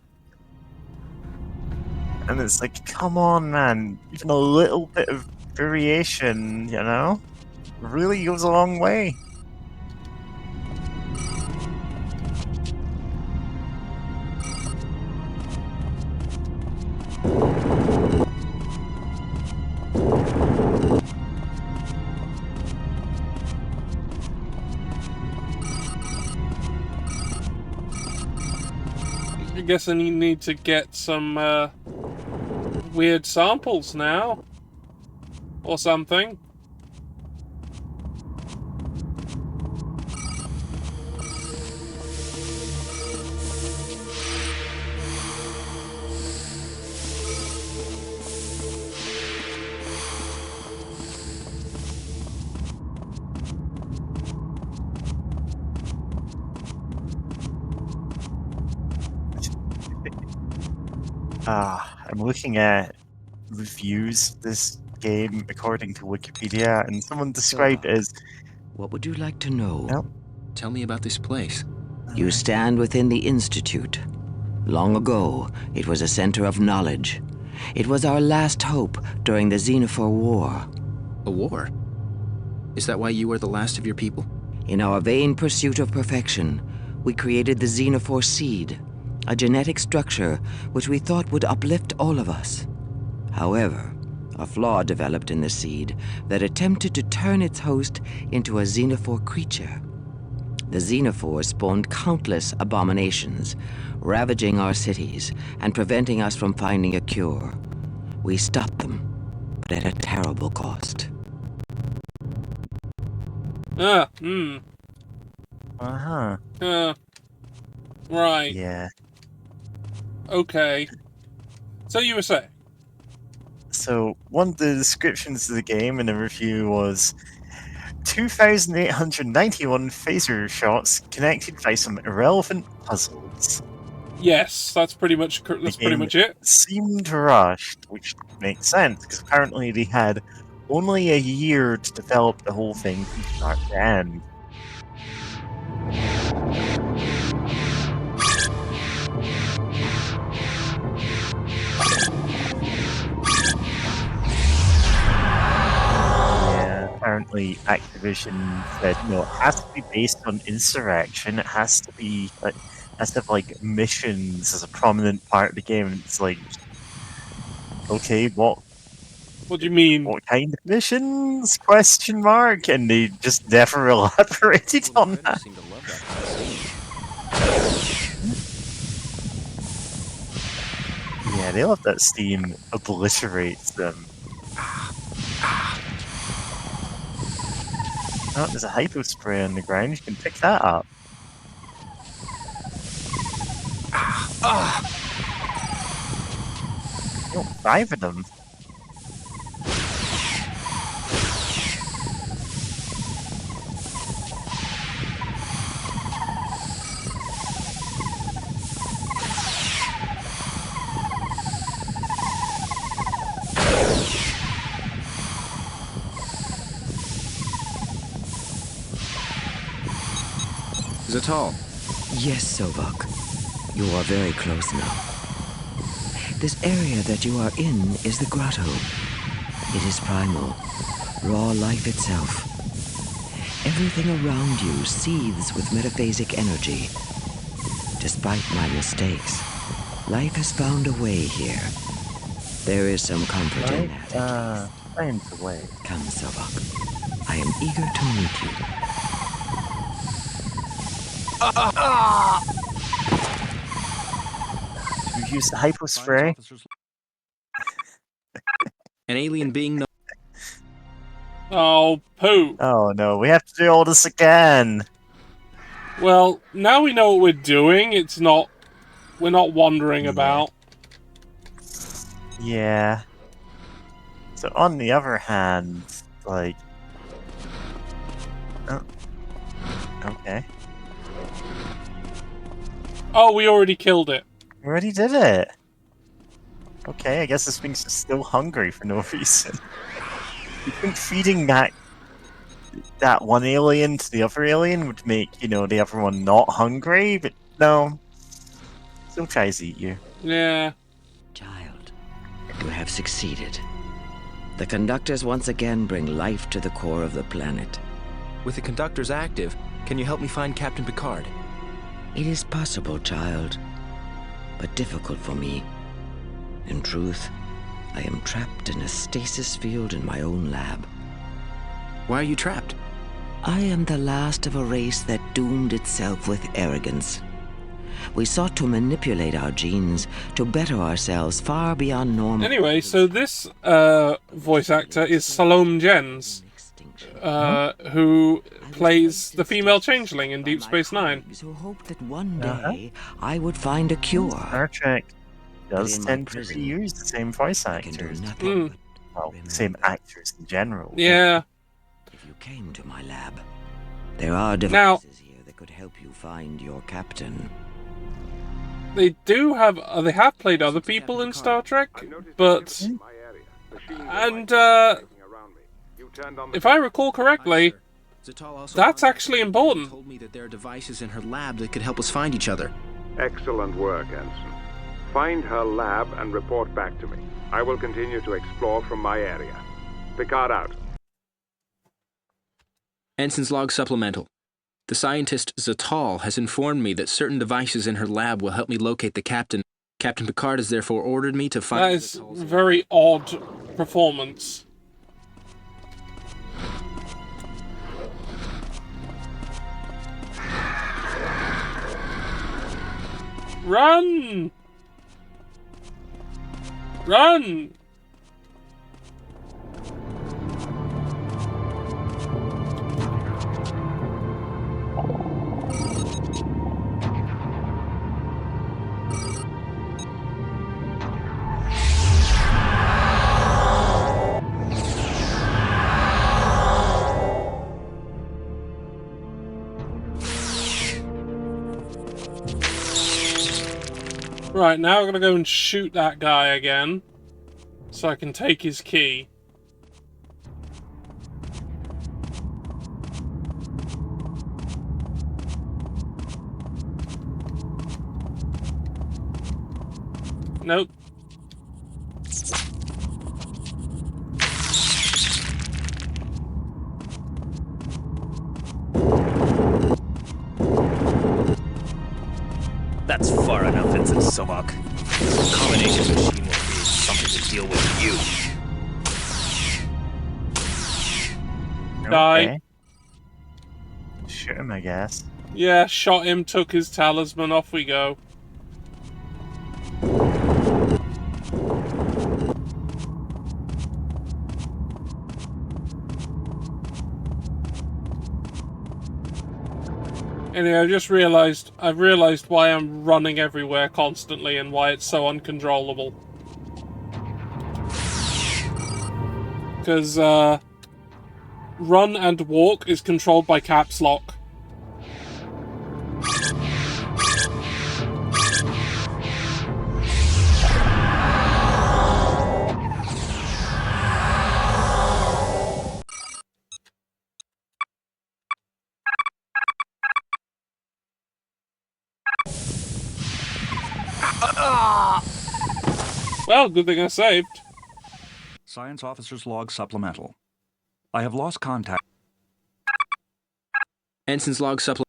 Speaker 5: And it's like, come on, man, even a little bit of variation, you know, really goes a long way.
Speaker 1: I guess I need to get some weird samples now. Or something.
Speaker 5: I'm looking at reviews of this game according to Wikipedia, and someone described it as...
Speaker 17: What would you like to know?
Speaker 5: Yep.
Speaker 7: Tell me about this place.
Speaker 17: You stand within the Institute. Long ago, it was a center of knowledge. It was our last hope during the Xenophore War.
Speaker 7: A war? Is that why you are the last of your people?
Speaker 17: In our vain pursuit of perfection, we created the Xenophore Seed, a genetic structure which we thought would uplift all of us. However, a flaw developed in the seed that attempted to turn its host into a Xenophore creature. The Xenophores spawned countless abominations, ravaging our cities and preventing us from finding a cure. We stopped them, but at a terrible cost.
Speaker 5: Uh-huh.
Speaker 1: Right.
Speaker 5: Yeah.
Speaker 1: Okay. So you were saying?
Speaker 5: So, one of the descriptions of the game in a review was 2,891 phaser shots connected by some irrelevant puzzles.
Speaker 1: Yes, that's pretty much it.
Speaker 5: Seemed rushed, which makes sense because apparently they had only a year to develop the whole thing from start to end. Apparently Activision said, no, it has to be based on insurrection, it has to be like, has to have like missions as a prominent part of the game, and it's like, okay, what
Speaker 1: do you mean?
Speaker 5: What kind of missions? Question mark? And they just never elaborated on that. Yeah, they love that Steam obliterates them. Oh, there's a hypo spray on the ground. You can pick that up. Oh, 5 of them.
Speaker 7: Zatal.
Speaker 17: Yes, Sovok. You are very close now. This area that you are in is the grotto. It is primal, raw life itself. Everything around you seethes with metaphasic energy. Despite my mistakes, life has found a way here. There is some comfort in that.
Speaker 5: Find the way.
Speaker 17: Come, Sovok. I am eager to meet you.
Speaker 5: You use the hypo spray?
Speaker 7: An alien being no.
Speaker 1: Oh, poo.
Speaker 5: Oh no, we have to do all this again.
Speaker 1: Well, now we know what we're doing. It's not... We're not wandering about.
Speaker 5: Yeah. So on the other hand, like... Oh. Okay.
Speaker 1: Oh, we already killed it.
Speaker 5: We already did it. Okay, I guess this thing's just still hungry for no reason. You think feeding that one alien to the other alien would make, you know, the other one not hungry? But no. Still tries to eat you.
Speaker 1: Yeah.
Speaker 17: Child, you have succeeded. The conductors once again bring life to the core of the planet.
Speaker 7: With the conductors active, can you help me find Captain Picard?
Speaker 17: It is possible, child, but difficult for me. In truth, I am trapped in a stasis field in my own lab.
Speaker 7: Why are you trapped?
Speaker 17: I am the last of a race that doomed itself with arrogance. We sought to manipulate our genes to better ourselves far beyond normal.
Speaker 1: Anyway, so this voice actor is Salome Jens, who plays the female changeling in Deep Space Nine.
Speaker 17: Who hoped that one day I would find a cure.
Speaker 5: Star Trek does tend to reuse the same voice actors. Well, same actors in general.
Speaker 1: Yeah.
Speaker 17: If you came to my lab, there are devices here that could help you find your captain.
Speaker 1: They do have, they have played other people in Star Trek, but, and, if I recall correctly, that's actually important.
Speaker 7: Told me that there are devices in her lab that could help us find each other.
Speaker 9: Excellent work, Ensign. Find her lab and report back to me. I will continue to explore from my area. Picard out.
Speaker 7: Ensign's log supplemental. The scientist Zatal has informed me that certain devices in her lab will help me locate the captain. Captain Picard has therefore ordered me to find...
Speaker 1: That is very odd performance. Run! Run! Right, now I'm gonna go and shoot that guy again, so I can take his key. Nope.
Speaker 19: That's far enough, Vincent Sobok. The combination machine will create something to deal with you.
Speaker 1: Die.
Speaker 5: Shoot him, I guess.
Speaker 1: Yeah, shot him, took his talisman, off we go. Anyway, I've realized why I'm running everywhere constantly and why it's so uncontrollable. Because, run and walk is controlled by caps lock. Well, good thing I saved.
Speaker 15: Science Officer's Log Supplemental. I have lost contact.
Speaker 7: Ensign's Log Supplemental.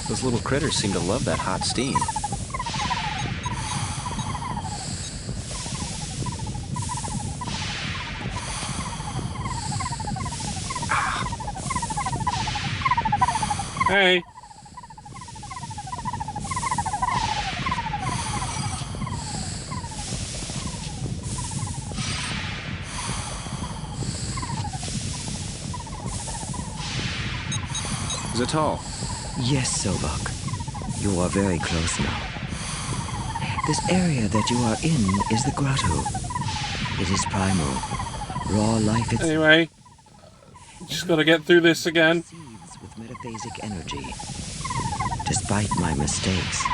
Speaker 7: Those little critters seem to love that hot steam.
Speaker 1: Hey.
Speaker 7: Zatal.
Speaker 17: Yes, Sovok. You are very close now. This area that you are in is the grotto. It is primal. Raw life itself.
Speaker 1: Anyway, just gotta get through this again.
Speaker 17: With metaphasic energy. Despite my mistakes,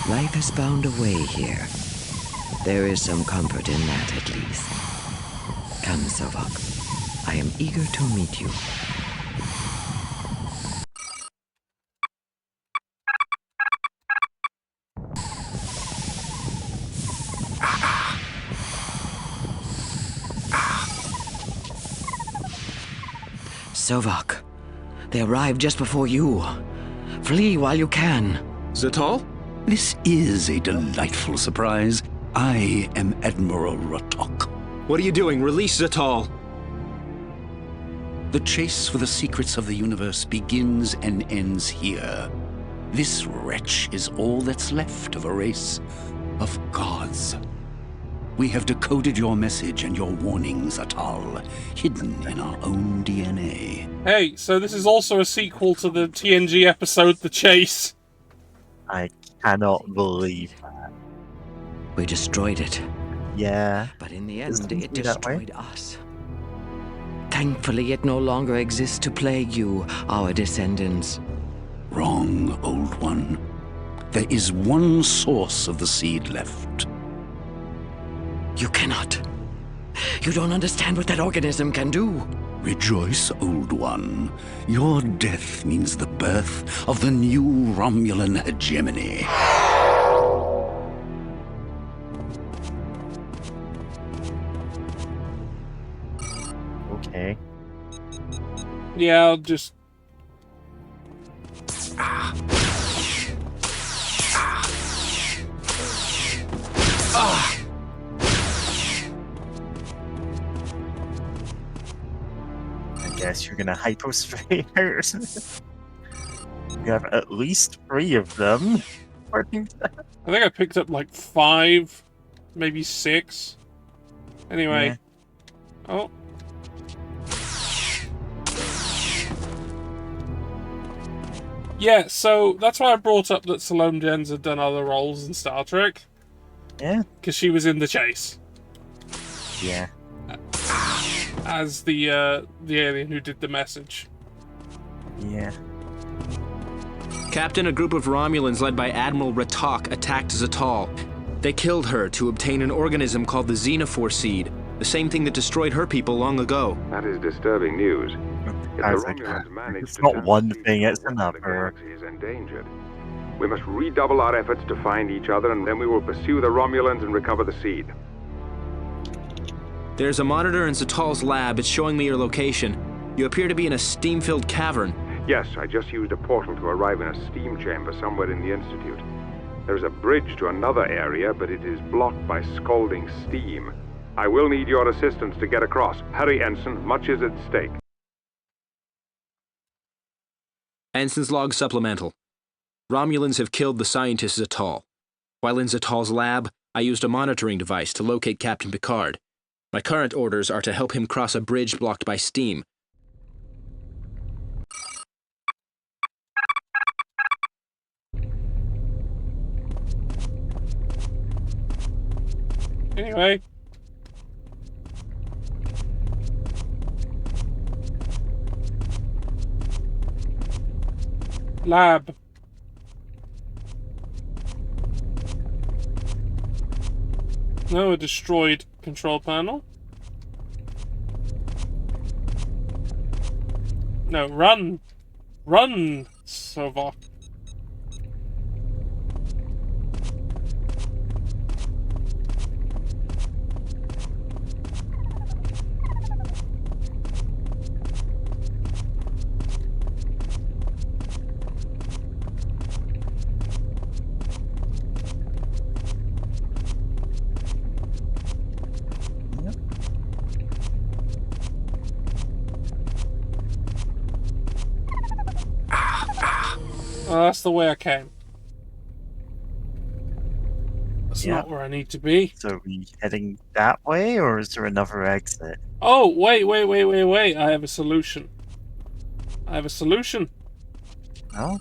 Speaker 17: life has found a way here. There is some comfort in that, at least. Come, Sovok. I am eager to meet you. Sovok, they arrived just before you. Flee while you can.
Speaker 7: Zatal?
Speaker 20: This is a delightful surprise. I am Admiral Ratok.
Speaker 7: What are you doing? Release Zatal!
Speaker 20: The chase for the secrets of the universe begins and ends here. This wretch is all that's left of a race of gods. We have decoded your message and your warnings, Zatal, hidden in our own DNA.
Speaker 1: Hey, so this is also a sequel to the TNG episode The Chase.
Speaker 5: I cannot believe that.
Speaker 17: We destroyed it.
Speaker 5: Yeah.
Speaker 17: But in the end, it destroyed us. Thankfully, it no longer exists to plague you, our descendants.
Speaker 20: Wrong, old one. There is one source of the seed left.
Speaker 17: You cannot. You don't understand what that organism can do.
Speaker 20: Rejoice, old one. Your death means the birth of the new Romulan hegemony.
Speaker 5: Okay.
Speaker 1: Yeah, I'll just...
Speaker 5: I guess you're gonna hyposphere. You have at least 3 of them.
Speaker 1: I think I picked up like 5, maybe 6. Anyway.
Speaker 5: Yeah.
Speaker 1: Oh. Yeah, so that's why I brought up that Salome Jens had done other roles in Star Trek.
Speaker 5: Yeah.
Speaker 1: Because she was in The Chase.
Speaker 5: Yeah.
Speaker 1: As the alien who did the message.
Speaker 5: Yeah.
Speaker 7: Captain, a group of Romulans led by Admiral Ratok attacked Zatal. They killed her to obtain an organism called the Xenophore Seed, the same thing that destroyed her people long ago.
Speaker 9: That is disturbing news. If the Romulans manage
Speaker 5: It's
Speaker 9: to
Speaker 5: not
Speaker 9: turn
Speaker 5: one
Speaker 9: the seed
Speaker 5: thing, it's
Speaker 9: forward,
Speaker 5: another.
Speaker 9: the galaxy is endangered. We must redouble our efforts to find each other, and then we will pursue the Romulans and recover the seed.
Speaker 7: There's a monitor in Zatal's lab. It's showing me your location. You appear to be in a steam-filled cavern.
Speaker 9: Yes, I just used a portal to arrive in a steam chamber somewhere in the Institute. There's a bridge to another area, but it is blocked by scalding steam. I will need your assistance to get across. Hurry, Ensign. Much is at stake.
Speaker 7: Ensign's Log Supplemental. Romulans have killed the scientist Zatal. While in Zatal's lab, I used a monitoring device to locate Captain Picard. My current orders are to help him cross a bridge blocked by steam.
Speaker 1: Anyway. Lab. No, a destroyed control panel. No, run! Run, Sovok. That's the way I came. That's not where I need to be.
Speaker 5: So are we heading that way, or is there another exit?
Speaker 1: Oh, wait. I have a solution.
Speaker 5: Oh?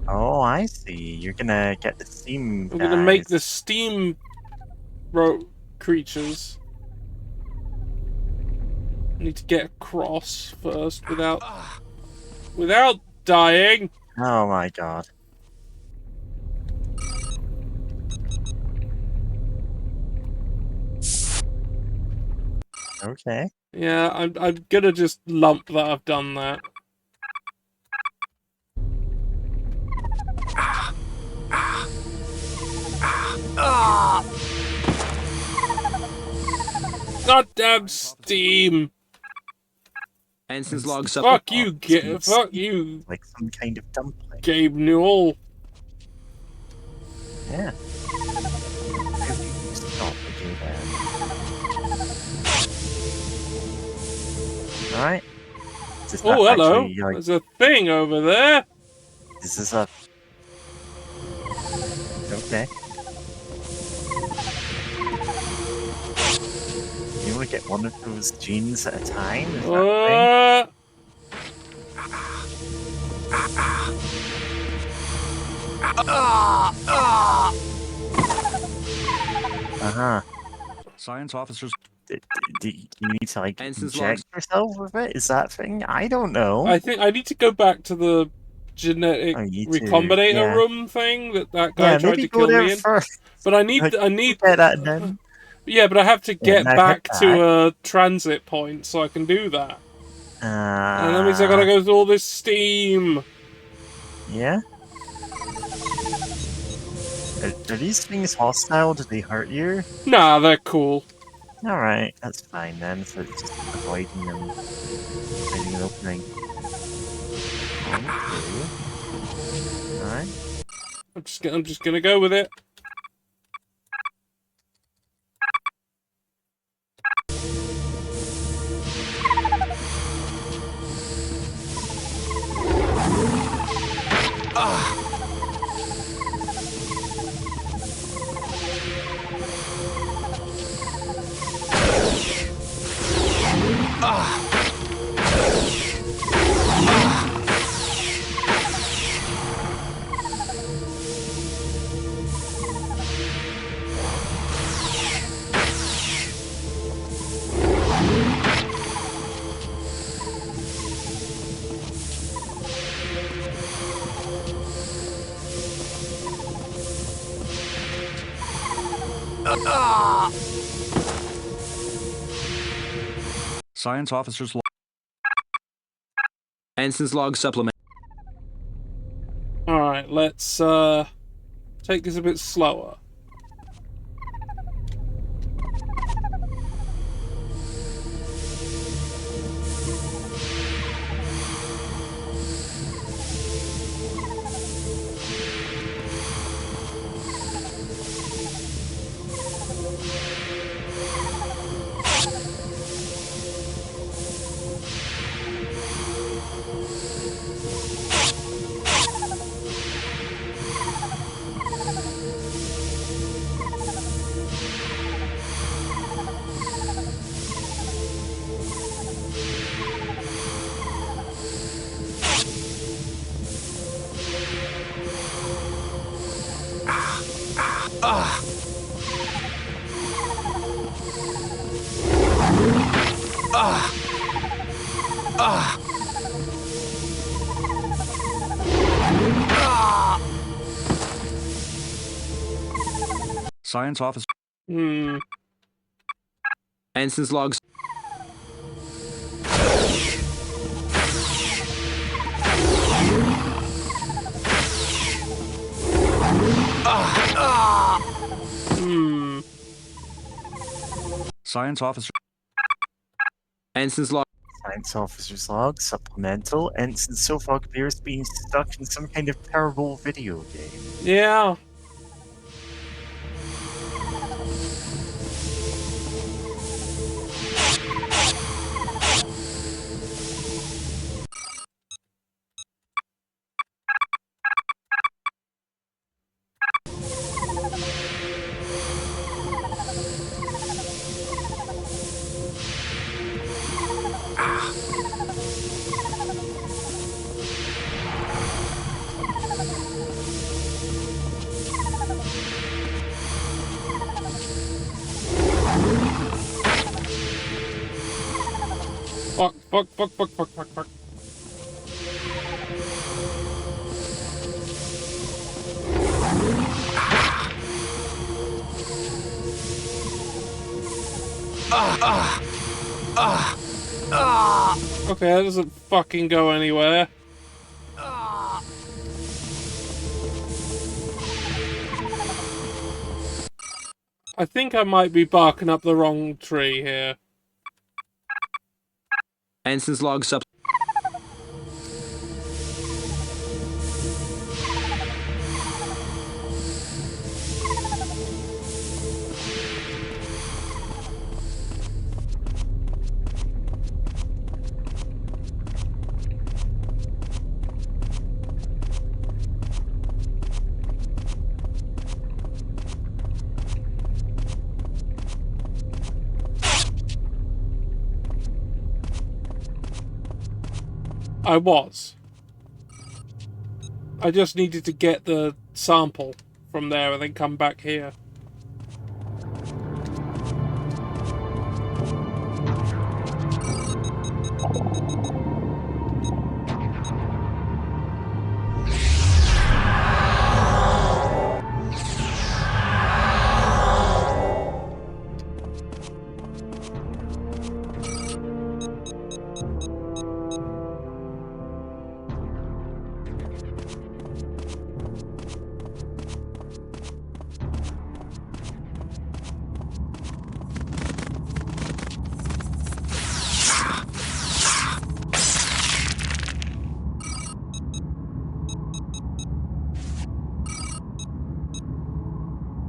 Speaker 5: Oh, I see. You're gonna get the steam
Speaker 1: I'm gonna make the steam creatures. I need to get across first without dying.
Speaker 5: Oh my god. Okay.
Speaker 1: Yeah, I'm gonna just lump that I've done that. Goddamn steam!
Speaker 7: Ensign's log
Speaker 1: Fuck you, fuck you.
Speaker 5: Like some kind of dumpling.
Speaker 1: Gabe Newell.
Speaker 5: Yeah. How do you stop again then? Alright.
Speaker 1: Oh, hello. There's a thing over there.
Speaker 5: This is a... Okay. You want to get one of those genes at a time? Is that Uh-huh.
Speaker 15: Science officers...
Speaker 5: Do you need to, like, inject yourself with it? Is that thing? I don't know.
Speaker 1: I think I need to go back to the genetic recombinator room thing that guy tried to kill me in.
Speaker 5: First.
Speaker 1: But I need
Speaker 5: that then.
Speaker 1: Yeah, but I have to get back to a transit point so I can do that. And that means I gotta go through all this steam.
Speaker 5: Yeah? Are these things hostile? Do they hurt you?
Speaker 1: Nah, they're cool.
Speaker 5: Alright, that's fine then. So it's just avoiding them. Avoiding an opening. Okay. Alright.
Speaker 1: I'm just gonna go with it.
Speaker 15: Science officers...
Speaker 7: Ensign's log supplement.
Speaker 1: Alright, let's take this a bit slower.
Speaker 15: Science officer...
Speaker 7: Ensign's logs.
Speaker 15: Science officer...
Speaker 7: Ensign's log.
Speaker 5: Science officer's log, supplemental. Ensign Sofog appears to be stuck in some kind of terrible video game.
Speaker 1: Yeah. fuck, fuck, fuck, fuck, fuck, fuck. Okay, that doesn't fucking go anywhere. I think I might be barking up the wrong tree here.
Speaker 7: Ensign's log sub.
Speaker 1: I was. I just needed to get the sample from there and then come back here.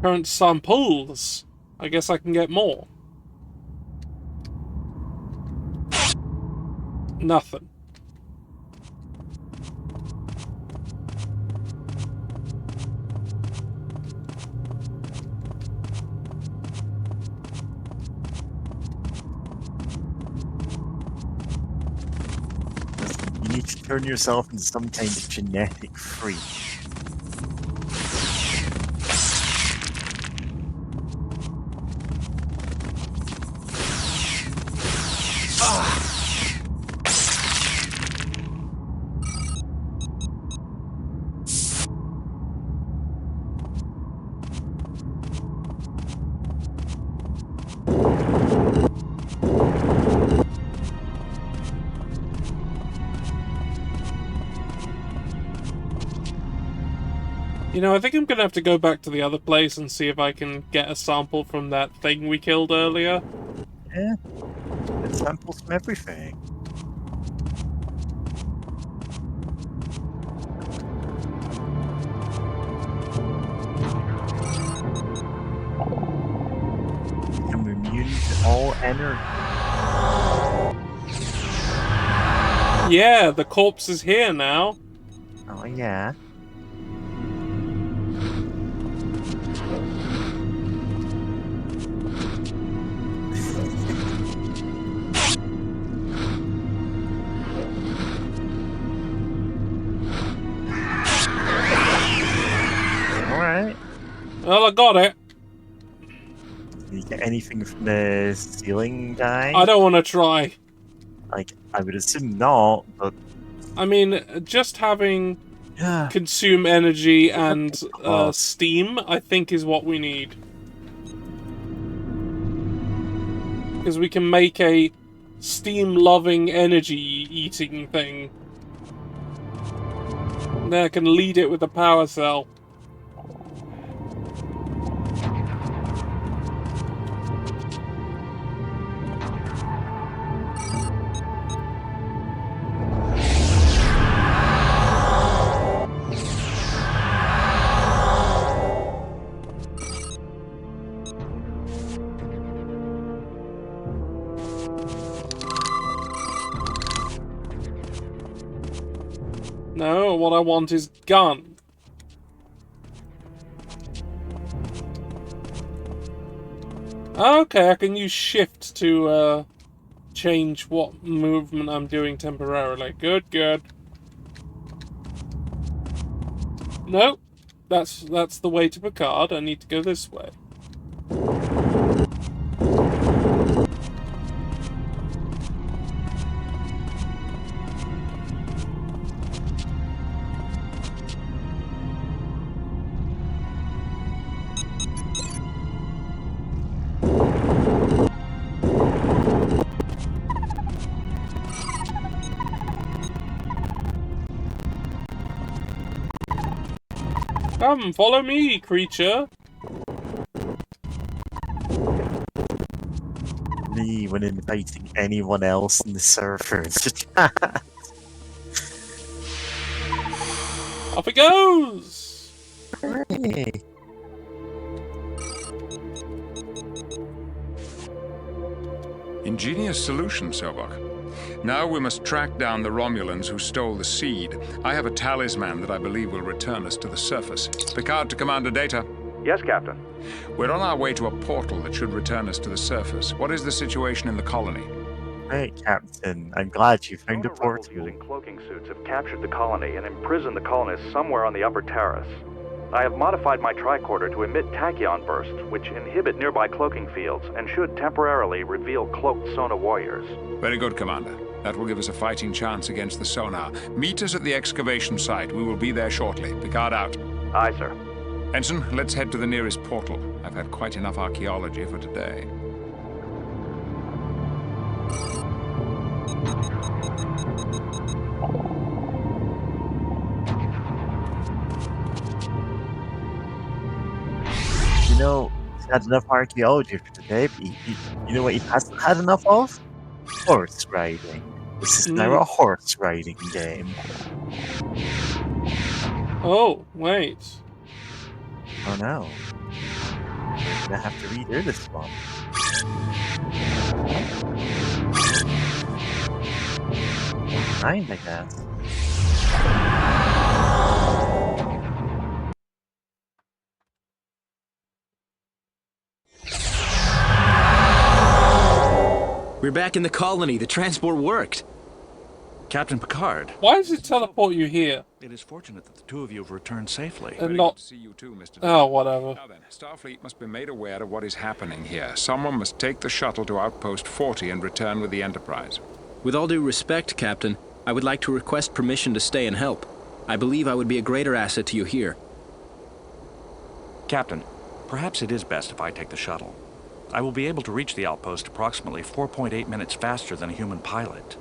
Speaker 1: Current samples. I guess I can get more. Nothing.
Speaker 5: You need to turn yourself into some kind of genetic freak.
Speaker 1: You know, I think I'm gonna have to go back to the other place and see if I can get a sample from that thing we killed earlier.
Speaker 5: Yeah. Get samples from everything. I'm immune to all energy.
Speaker 1: Yeah, the corpse is here now.
Speaker 5: Oh yeah. Alright.
Speaker 1: Well, I got it.
Speaker 5: Did you get anything from the ceiling guy?
Speaker 1: I don't want to try.
Speaker 5: Like, I would assume not, but...
Speaker 1: I mean, just having consume energy and steam, I think, is what we need. Because we can make a steam-loving, energy-eating thing. And then I can lead it with a power cell. No, what I want is gun. Okay, I can use shift to change what movement I'm doing temporarily. Good, good. No, that's the way to Picard. I need to go this way. Come, follow me, creature.
Speaker 5: Me when inviting anyone else in the server to chat.
Speaker 1: Off it goes!
Speaker 5: Hooray.
Speaker 6: Ingenious solution, Sobok. Now we must track down the Romulans who stole the seed. I have a talisman that I believe will return us to the surface. Picard to Commander Data.
Speaker 16: Yes, Captain.
Speaker 6: We're on our way to a portal that should return us to the surface. What is the situation in the colony?
Speaker 5: Hey, Captain. I'm glad you found a
Speaker 16: Rebels
Speaker 5: portal.
Speaker 16: using cloaking suits have captured the colony and imprisoned the colonists somewhere on the upper terrace. I have modified my tricorder to emit tachyon bursts, which inhibit nearby cloaking fields and should temporarily reveal cloaked Sona warriors.
Speaker 6: Very good, Commander. That will give us a fighting chance against the sonar. Meet us at the excavation site. We will be there shortly. Picard out.
Speaker 16: Aye, sir.
Speaker 6: Ensign, let's head to the nearest portal. I've had quite enough archaeology for today.
Speaker 5: You know, he's had enough archaeology for today, but you know what he hasn't had enough of? Horse riding. This is now a horse riding game.
Speaker 1: Oh, wait.
Speaker 5: Oh no. We're gonna have to redo this one. Mind, I guess.
Speaker 7: We're back in the colony. The transport worked.
Speaker 15: Captain Picard.
Speaker 1: Why does it teleport you here?
Speaker 15: It is fortunate that the two of you have returned safely.
Speaker 1: And not...
Speaker 6: See you too, Mr.
Speaker 1: Oh, whatever.
Speaker 6: Now then, Starfleet must be made aware of what is happening here. Someone must take the shuttle to Outpost 40 and return with the Enterprise.
Speaker 7: With all due respect, Captain, I would like to request permission to stay and help. I believe I would be a greater asset to you here.
Speaker 15: Captain, perhaps it is best if I take the shuttle. I will be able to reach the outpost approximately 4.8 minutes faster than a human pilot.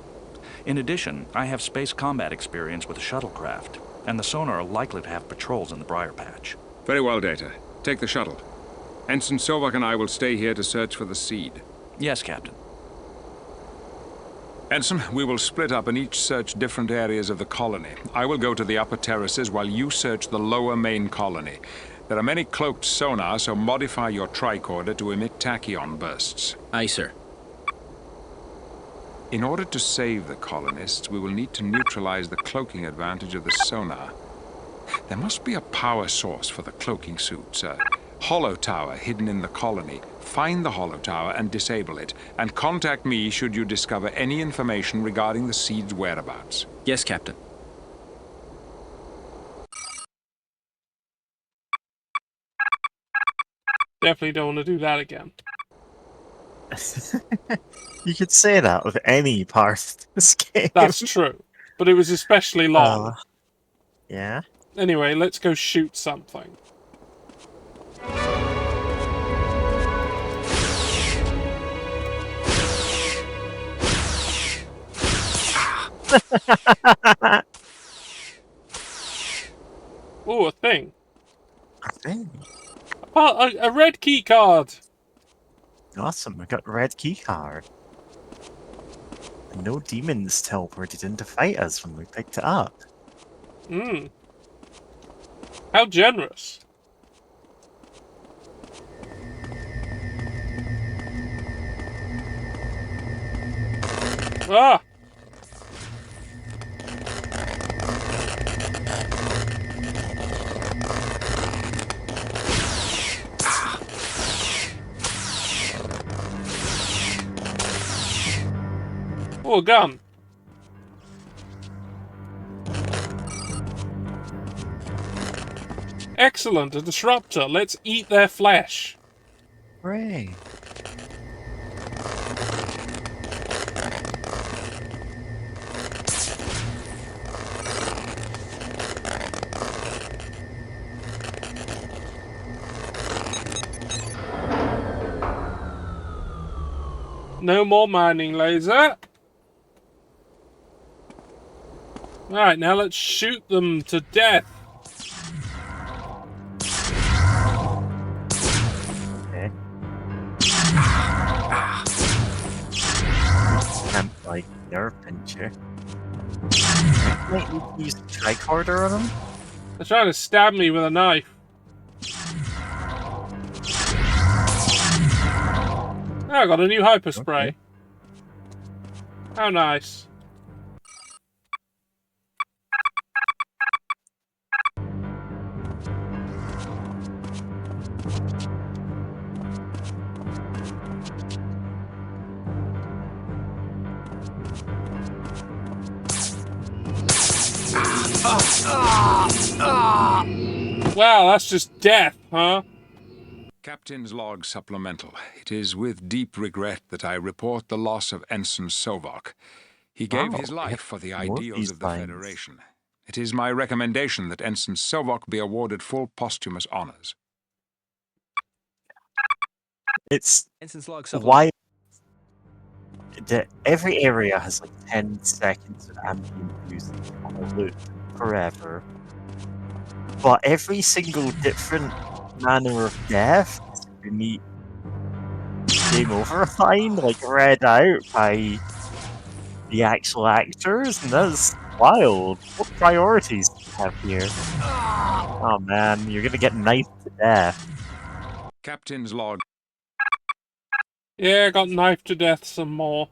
Speaker 15: In addition, I have space combat experience with a shuttlecraft, and the sonar are likely to have patrols in the Briar Patch.
Speaker 6: Very well, Data. Take the shuttle. Ensign Sovak and I will stay here to search for the seed.
Speaker 15: Yes, Captain.
Speaker 6: Ensign, we will split up and each search different areas of the colony. I will go to the upper terraces while you search the lower main colony. There are many cloaked sonar, so modify your tricorder to emit tachyon bursts.
Speaker 7: Aye, sir.
Speaker 6: In order to save the colonists, we will need to neutralize the cloaking advantage of the sonar. There must be a power source for the cloaking suits, a hollow tower hidden in the colony. Find the hollow tower and disable it, and contact me should you discover any information regarding the seed's whereabouts.
Speaker 7: Yes, Captain.
Speaker 1: Definitely don't want to do that again.
Speaker 5: You could say that with any part of this game.
Speaker 1: That's true. But it was especially long.
Speaker 5: Yeah?
Speaker 1: Anyway, let's go shoot something. Ooh, a thing.
Speaker 5: A thing?
Speaker 1: A red key card.
Speaker 5: Awesome, we got a red key card. And no demons teleported in to fight us when we picked it up.
Speaker 1: Hmm. How generous. Ah! Oh, a gun. Excellent, a disruptor. Let's eat their flesh.
Speaker 5: Hooray.
Speaker 1: No more mining laser. Alright, now let's shoot them to death.
Speaker 5: like nerve pincher. Might need to use the tricorder on him.
Speaker 1: They're trying to stab me with a knife. Oh, I got a new hyperspray.
Speaker 5: Okay.
Speaker 1: How nice. Wow, that's just death, huh?
Speaker 6: Captain's log supplemental. It is with deep regret that I report the loss of Ensign Sovok. He gave his life for the ideals of the Federation. It is my recommendation that Ensign Sovok be awarded full posthumous honors.
Speaker 5: It's
Speaker 7: Ensign's log
Speaker 5: why every area has like 10 seconds of ambient music on a loop forever. But every single different manner of death is a unique game over line, like read out by the actual actors, and that's wild. What priorities do you have here? Oh man, you're gonna get knifed to death.
Speaker 6: Captain's log.
Speaker 1: Yeah, I got knifed to death some more.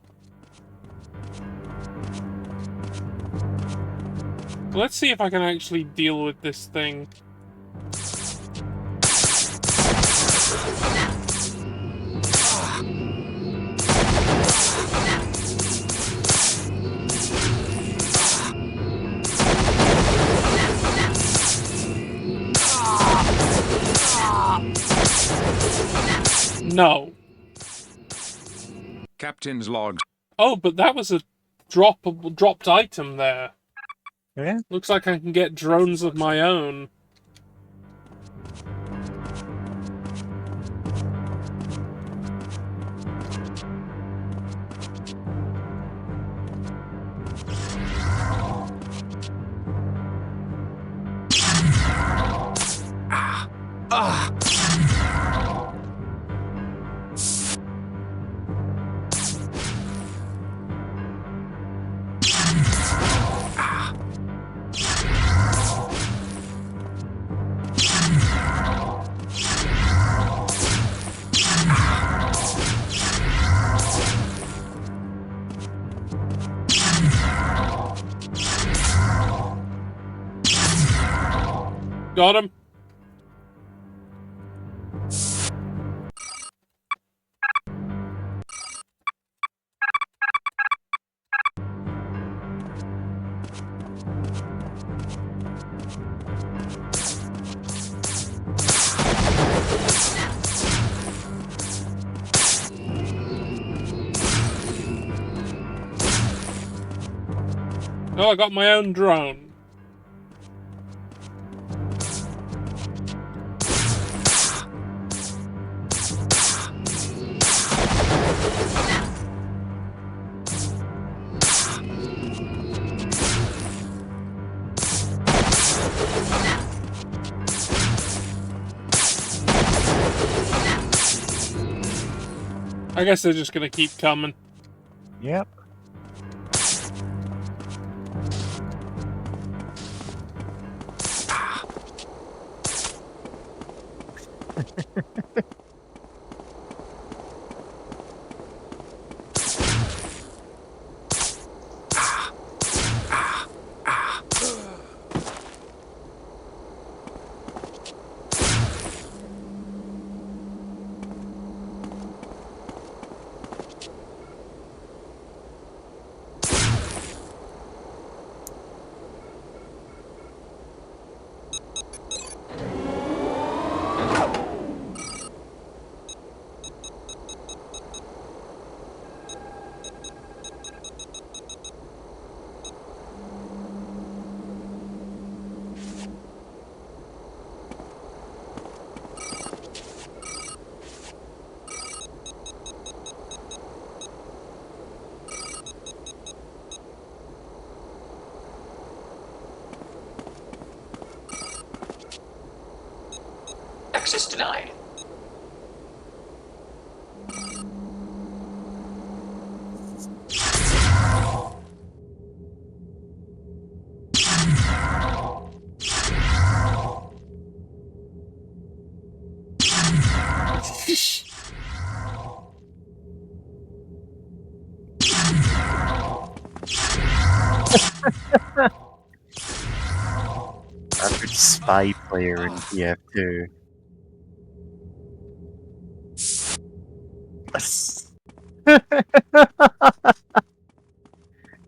Speaker 1: Let's see if I can actually deal with this thing. No.
Speaker 6: Captain's log.
Speaker 1: Oh, but that was a dropped item there.
Speaker 5: Yeah.
Speaker 1: Looks like I can get drones of my own. Got him. Oh, I got my own drone. I guess they're just gonna keep coming.
Speaker 5: Yep.
Speaker 21: Access denied.
Speaker 5: Average spy player in TF2.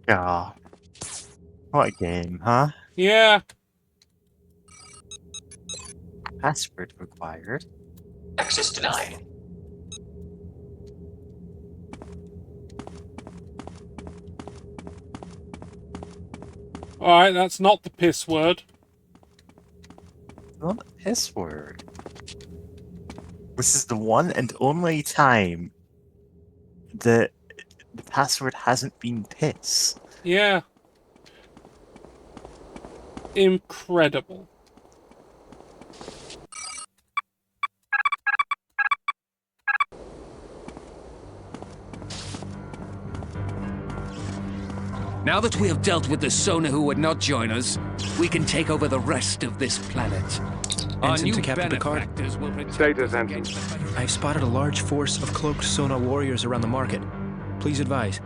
Speaker 5: God. What a game, huh?
Speaker 1: Yeah.
Speaker 5: Password required.
Speaker 19: Access denied.
Speaker 1: Alright, that's not the piss word.
Speaker 5: Not the piss word. This is the one and only time that the password hasn't been piss.
Speaker 1: Yeah. Incredible.
Speaker 20: Now that we have dealt with the Sona who would not join us, we can take over the rest of this planet. Our
Speaker 7: Ensign
Speaker 20: new
Speaker 7: to Captain Picard.
Speaker 20: benefactors will protect
Speaker 9: Status,
Speaker 20: us
Speaker 9: Ensign.
Speaker 20: against
Speaker 7: I've spotted a large force of cloaked Sona warriors around the market. Please advise.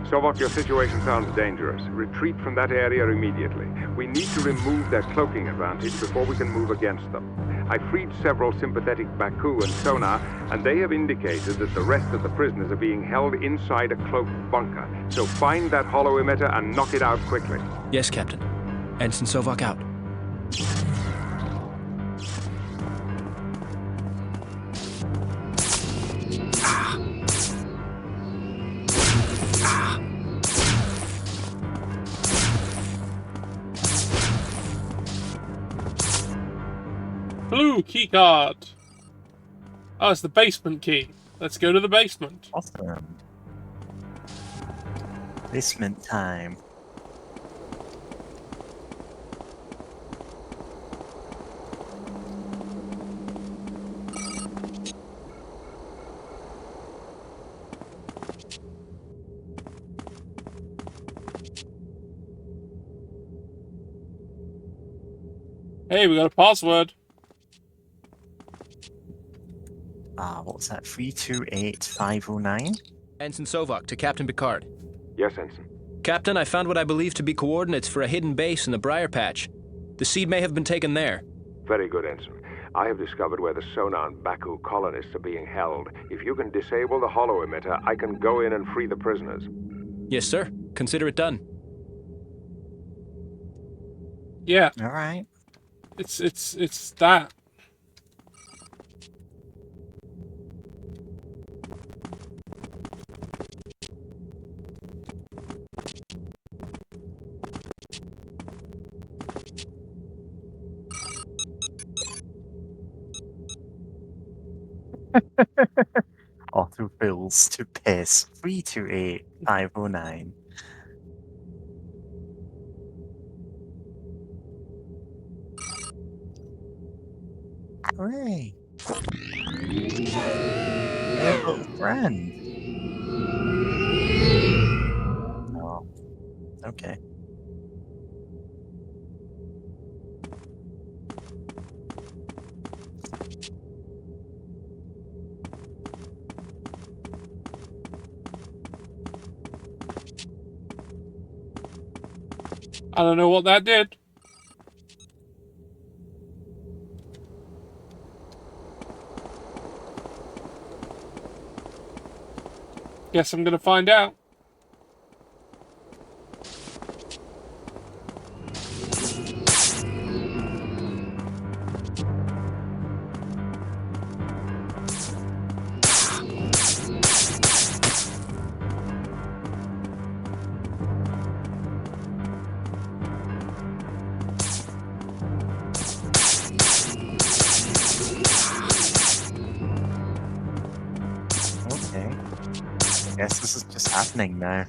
Speaker 9: Sovok, your situation sounds dangerous. Retreat from that area immediately. We need to remove their cloaking advantage before we can move against them. I freed several sympathetic Baku and Sona, and they have indicated that the rest of the prisoners are being held inside a cloaked bunker. So find that hollow emitter and knock it out quickly.
Speaker 7: Yes, Captain. Ensign Sovok out.
Speaker 1: Blue keycard. Oh, it's the basement key. Let's go to the basement.
Speaker 5: Awesome. Basement time.
Speaker 1: Hey, we got a password.
Speaker 5: What's that? 328509?
Speaker 7: Ensign Sovok to Captain Picard.
Speaker 9: Yes, Ensign.
Speaker 7: Captain, I found what I believe to be coordinates for a hidden base in the Briar Patch. The seed may have been taken there.
Speaker 9: Very good, Ensign. I have discovered where the Sona and Baku colonists are being held. If you can disable the hollow emitter, I can go in and free the prisoners.
Speaker 7: Yes, sir. Consider it done.
Speaker 1: Yeah.
Speaker 5: All right.
Speaker 1: It's that.
Speaker 5: Autofills to piss. 328509. Hooray! Hey, little friend. Oh, okay.
Speaker 1: I don't know what that did. Guess I'm gonna find out.
Speaker 5: Okay. I guess this is just happening now.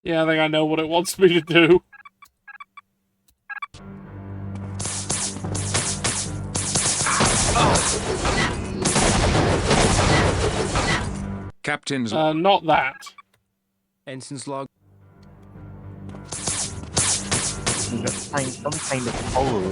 Speaker 1: Yeah, I think I know what it wants me to do.
Speaker 6: Captain's
Speaker 1: not that.
Speaker 7: Ensign's log.
Speaker 5: You've got to find some kind of follow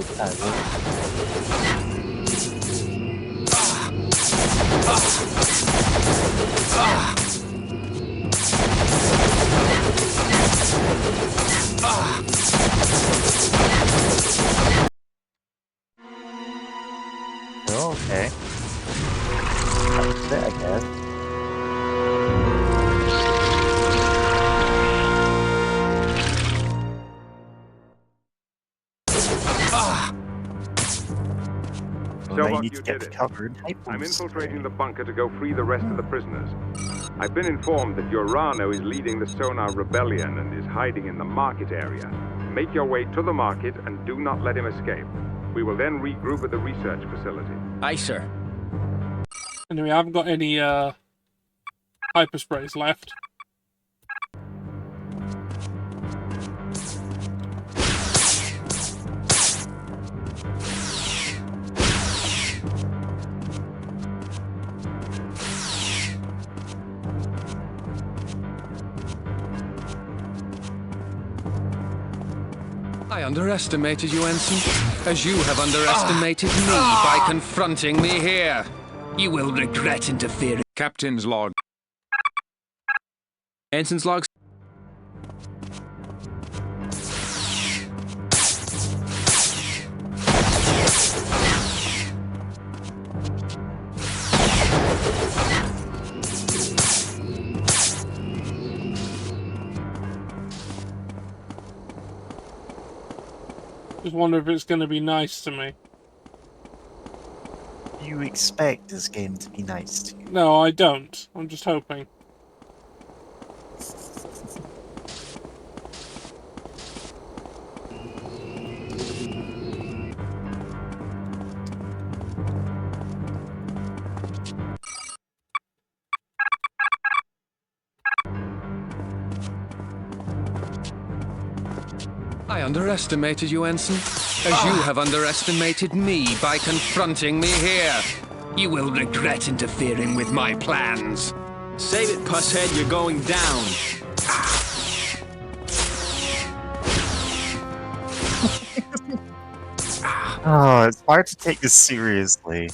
Speaker 5: Oh, okay. That's it, I guess. Well, now you need to get covered.
Speaker 9: I'm infiltrating the bunker to go free the rest of the prisoners. I've been informed that Urano is leading the sonar rebellion and is hiding in the market area. Make your way to the market and do not let him escape. We will then regroup at the research facility.
Speaker 7: Aye, sir.
Speaker 1: Anyway, I haven't got any hypersprays left.
Speaker 14: I underestimated you, Ensign, as you have underestimated me by confronting me here. You will regret interfering.
Speaker 6: Captain's log.
Speaker 7: Ensign's logs.
Speaker 1: Just wonder if it's going to be nice to me.
Speaker 5: You expect this game to be nice to you?
Speaker 1: No, I don't. I'm just hoping.
Speaker 14: I underestimated you, Ensign, as you have underestimated me by confronting me here. You will regret interfering with my plans.
Speaker 7: Save it, pusshead, you're going down.
Speaker 5: Oh, it's hard to take this seriously.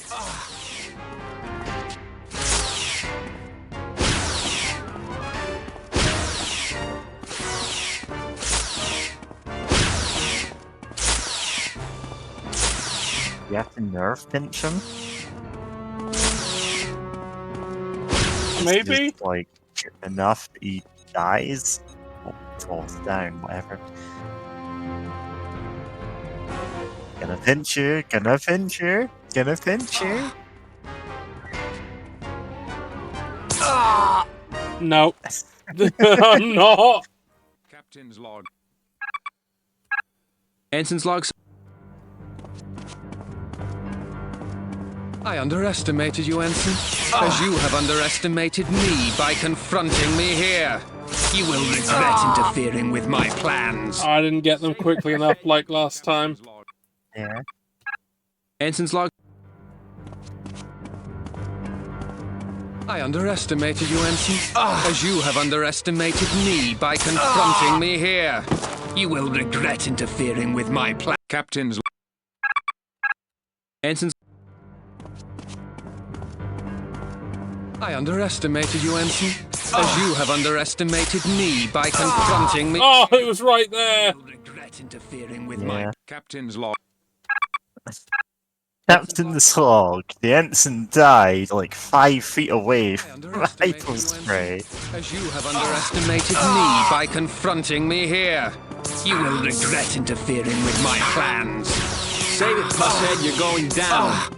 Speaker 5: You have to nerve pinch him?
Speaker 1: Maybe?
Speaker 5: Just, like, enough that he dies? Or falls down, whatever. Gonna pinch you, gonna pinch you, gonna pinch you.
Speaker 1: No. I'm not.
Speaker 6: Captain's log.
Speaker 7: Ensign's logs.
Speaker 14: I underestimated you, Ensign, as you have underestimated me by confronting me here. You will regret interfering with my plans.
Speaker 1: I didn't get them quickly enough like last time.
Speaker 5: Yeah.
Speaker 7: Ensign's log.
Speaker 14: I underestimated you, Ensign, as you have underestimated me by confronting me here. You will regret interfering with my plans.
Speaker 6: Captain's log.
Speaker 7: Ensign's.
Speaker 14: I underestimated you, Ensign, as you have underestimated me by confronting me.
Speaker 1: Oh, it was right there.
Speaker 14: You will regret interfering with my
Speaker 6: Captain's log.
Speaker 5: Captain's log. The ensign died like 5 feet away from hypospray.
Speaker 14: as you have underestimated me by confronting me here. You will regret interfering with my plans.
Speaker 7: Save it, pusshead, you're going down.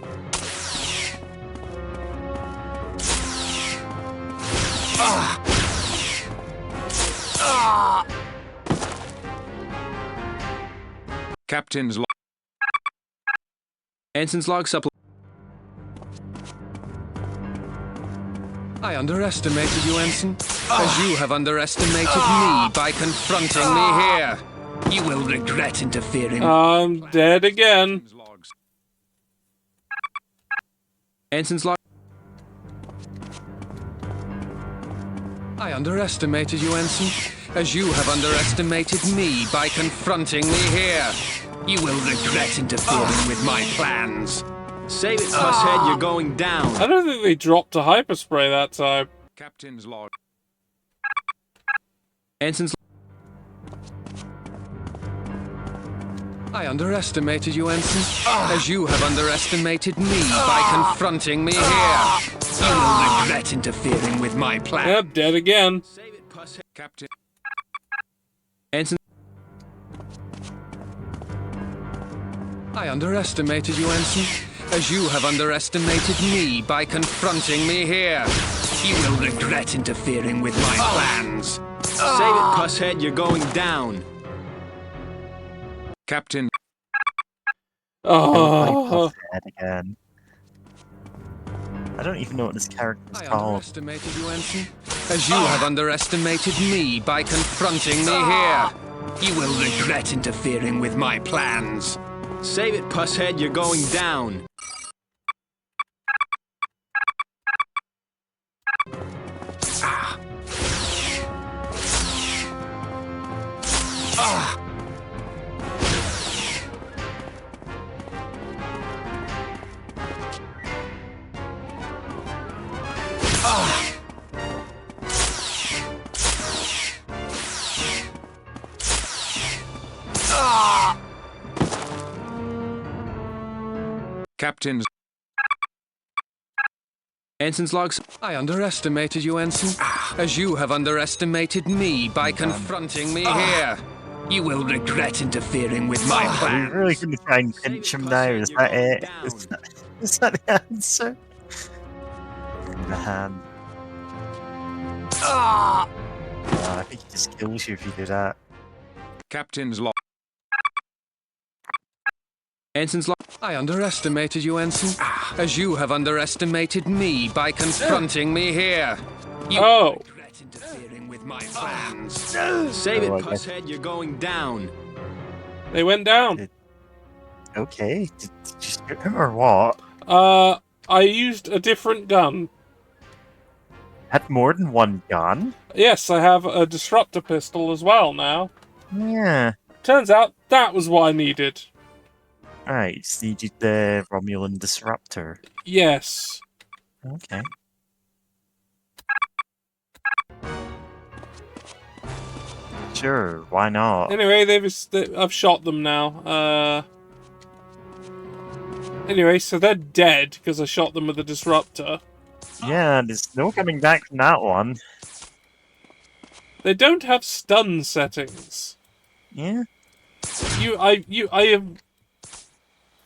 Speaker 6: Captain's log.
Speaker 7: Ensign's log supplement.
Speaker 14: I underestimated you, Ensign, as you have underestimated me by confronting me here. You will regret interfering.
Speaker 1: I'm dead again.
Speaker 14: Ensign's log. I underestimated you, Ensign, as you have underestimated me by confronting me here. You will regret interfering with my plans. Save it, Pusshead, you're going down.
Speaker 1: I don't think they dropped a hyperspray that time.
Speaker 6: Captain's log.
Speaker 14: Ensign's. I underestimated you, Ensign, as you have underestimated me by confronting me here. You will regret interfering with my plan.
Speaker 1: Yep, dead again.
Speaker 14: Save it, Pusshead.
Speaker 6: Captain.
Speaker 14: Ensign. I underestimated you, Ensign, as you have underestimated me by confronting me here. You will regret interfering with my plans. Save it, Pusshead, you're going down.
Speaker 6: Captain.
Speaker 1: Oh.
Speaker 5: Again. I don't even know what this character's
Speaker 14: I
Speaker 5: called.
Speaker 14: underestimated you, Ensign, as you have underestimated me by confronting me here. You will regret interfering with my plans. Save it, Pusshead, you're going down.
Speaker 6: Captain's.
Speaker 14: Ensign's logs. I underestimated you, Ensign, as you have underestimated me by confronting me here. You will regret interfering with my
Speaker 5: Are
Speaker 14: plans.
Speaker 5: we really going to try and pinch him now? Is that it? Is that the answer? The hand. I think he just kills you if you do that.
Speaker 6: Captain's log.
Speaker 14: Ensign's log. I underestimated you, Ensign, as you have underestimated me by confronting me here. You will regret interfering with my plans. Save it, Pusshead, you're going down.
Speaker 1: They went down.
Speaker 5: Okay, did you shoot him or what?
Speaker 1: I used a different gun.
Speaker 5: Had more than one gun?
Speaker 1: Yes, I have a disruptor pistol as well now.
Speaker 5: Yeah.
Speaker 1: Turns out that was what I needed.
Speaker 5: Right, so you did the Romulan disruptor.
Speaker 1: Yes.
Speaker 5: Okay. Sure, why not?
Speaker 1: Anyway, I've shot them now. Anyway, so they're dead because I shot them with a disruptor.
Speaker 5: Yeah, there's no coming back from that one.
Speaker 1: They don't have stun settings.
Speaker 5: Yeah.
Speaker 1: I have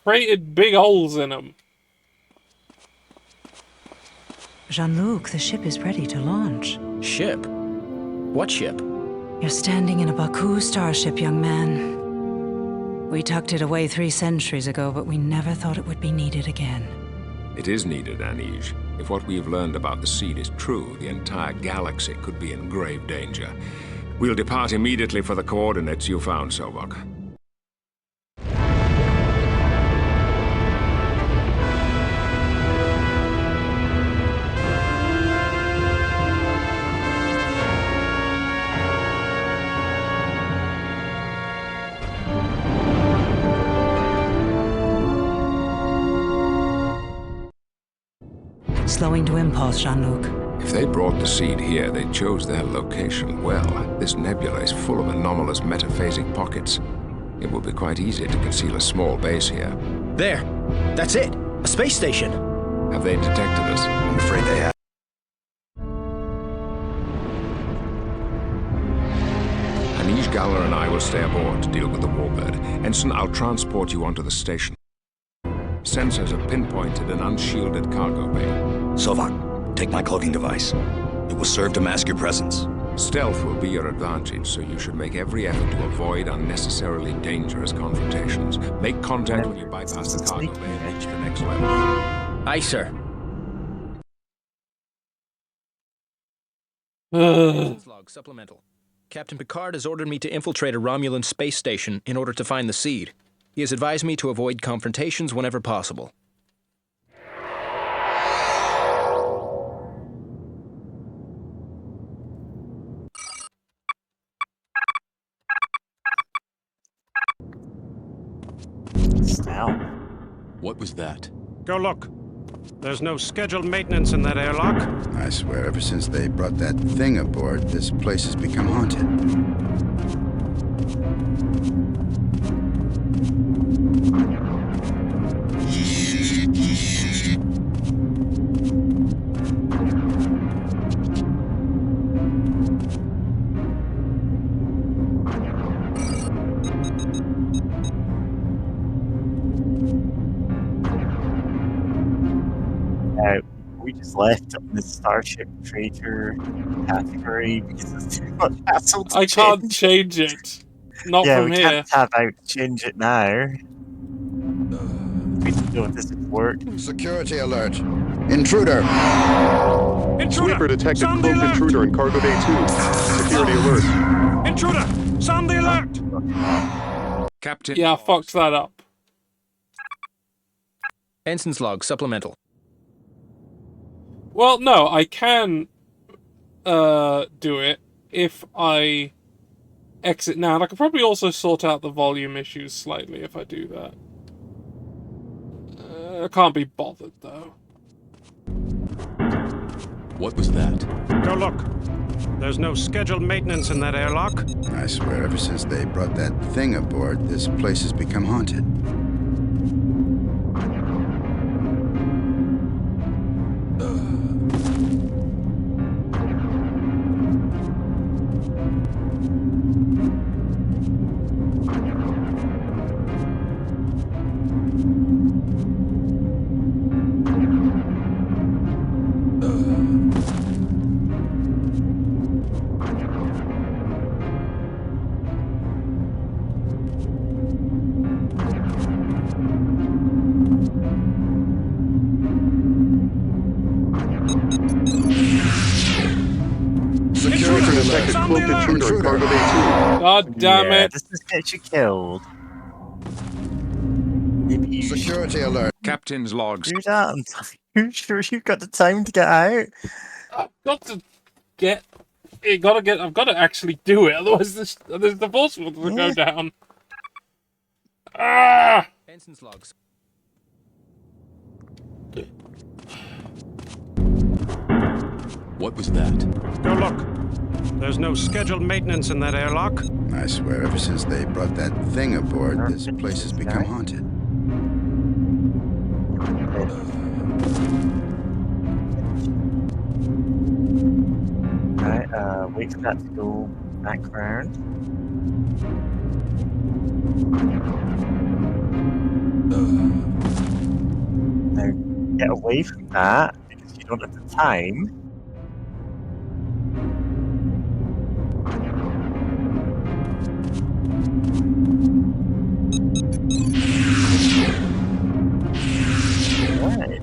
Speaker 1: created big holes in them.
Speaker 13: Jean-Luc, the ship is ready to launch.
Speaker 7: Ship? What ship?
Speaker 13: You're standing in a Baku starship, young man. We tucked it away 3 centuries ago, but we never thought it would be needed again.
Speaker 6: It is needed, Anij. If what we've learned about the seed is true, the entire galaxy could be in grave danger. We'll depart immediately for the coordinates you found, Sobok.
Speaker 13: Slowing to impulse, Jean-Luc.
Speaker 6: If they brought the seed here, they chose their location well. This nebula is full of anomalous metaphasic pockets. It would be quite easy to conceal a small base here.
Speaker 7: There! That's it! A space station!
Speaker 6: Have they detected us?
Speaker 7: I'm afraid they have.
Speaker 6: Anij Gala and I will stay aboard to deal with the warbird. Ensign, I'll transport you onto the station. Sensors have pinpointed an unshielded cargo bay.
Speaker 21: Sovak, take my cloaking device. It will serve to mask your presence.
Speaker 6: Stealth will be your advantage, so you should make every effort to avoid unnecessarily dangerous confrontations. Make contact when you bypass the cargo bay and reach the next level.
Speaker 7: Aye, sir. Ensign's log supplemental. Captain Picard has ordered me to infiltrate a Romulan space station in order to find the seed. He has advised me to avoid confrontations whenever possible.
Speaker 5: Stout.
Speaker 20: What was that?
Speaker 11: Go look. There's no scheduled maintenance in that airlock.
Speaker 2: I swear, ever since they brought that thing aboard, this place has become haunted.
Speaker 5: We just left on the Starship Creator category because it's too much hassle to
Speaker 1: I can't change it. Not
Speaker 5: yeah,
Speaker 1: from
Speaker 5: we
Speaker 1: here.
Speaker 5: can't tab out change it now. We don't know if this would work.
Speaker 2: Security alert. Intruder!
Speaker 11: Intruder!
Speaker 22: detected
Speaker 11: Sound the
Speaker 22: cloaked
Speaker 11: alert!
Speaker 22: intruder in cargo bay 2. Security alert.
Speaker 11: Intruder! Sound the alert!
Speaker 6: Captain.
Speaker 1: Yeah, I fucked that up.
Speaker 7: Ensign's log supplemental.
Speaker 1: Well, no, I can do it if I exit now. And I could probably also sort out the volume issues slightly if I do that. I can't be bothered, though.
Speaker 20: What was that?
Speaker 11: Go look. There's no scheduled maintenance in that airlock.
Speaker 2: I swear, ever since they brought that thing aboard, this place has become haunted.
Speaker 22: Security detected cloaked intruder in cargo bay 2.
Speaker 1: God damn it.
Speaker 5: This just gets you killed. Maybe you
Speaker 2: Security alert.
Speaker 6: Captain's logs.
Speaker 5: do that. I'm sure you've got the time to get out.
Speaker 1: I've got to get... I've got to actually do it, otherwise the force will go down. Ah!
Speaker 7: Ensign's logs.
Speaker 20: What was that?
Speaker 11: Go look. There's no scheduled maintenance in that airlock.
Speaker 2: I swear, ever since they brought that thing aboard, this place has become haunted.
Speaker 5: Right, wait for that to go back round. Now, get away from that, because you don't have the time. Right.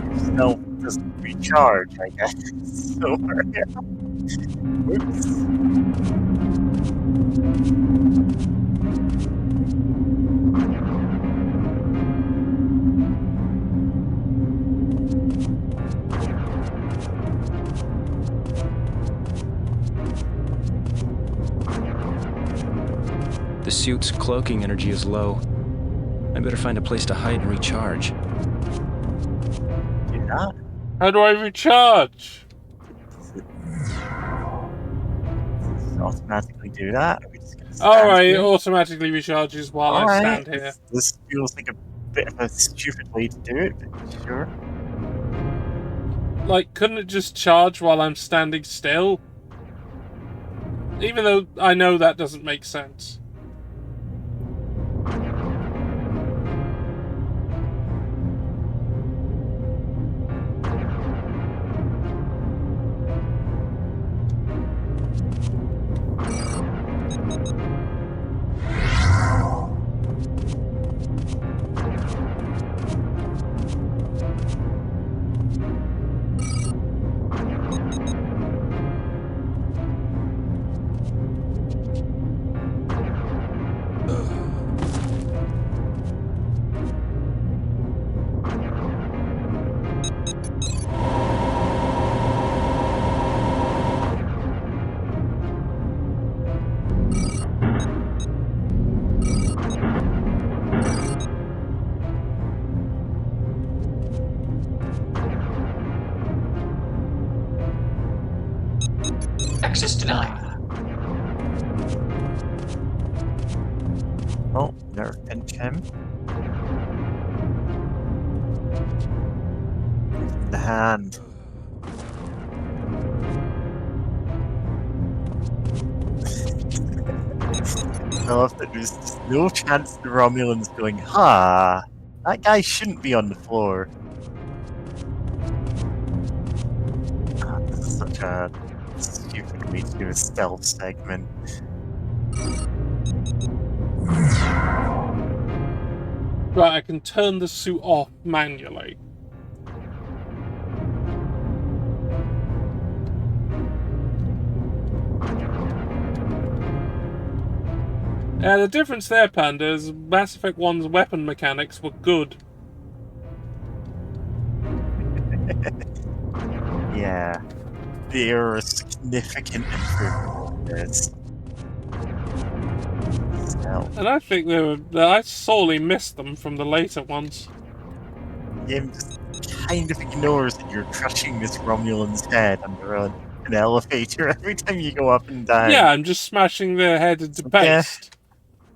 Speaker 5: Your stealth doesn't recharge, I guess. So, whoops.
Speaker 7: The suit's cloaking energy is low. I better find a place to hide and recharge.
Speaker 5: Do that.
Speaker 1: How do I recharge?
Speaker 5: Does it automatically do that? Are we just gonna stand
Speaker 1: Alright, it
Speaker 5: here?
Speaker 1: automatically recharges while I stand here.
Speaker 5: This feels like a bit of a stupid way to do it, but sure.
Speaker 1: Like, couldn't it just charge while I'm standing still? Even though I know that doesn't make sense.
Speaker 3: Access denied.
Speaker 5: Oh, nerve pinch him. The hand. I love that there's just no chance the Romulans going, that guy shouldn't be on the floor. This is such a stupid way to do a stealth segment.
Speaker 1: Right, I can turn the suit off manually. The difference there, Panda, is Mass Effect 1's weapon mechanics were good.
Speaker 5: Yeah, they're a significant improvement on this.
Speaker 1: And I think I sorely missed them from the later ones.
Speaker 5: The game just kind of ignores that you're crushing this Romulan's head under an elevator every time you go up and down.
Speaker 1: Yeah, I'm just smashing their head into paste.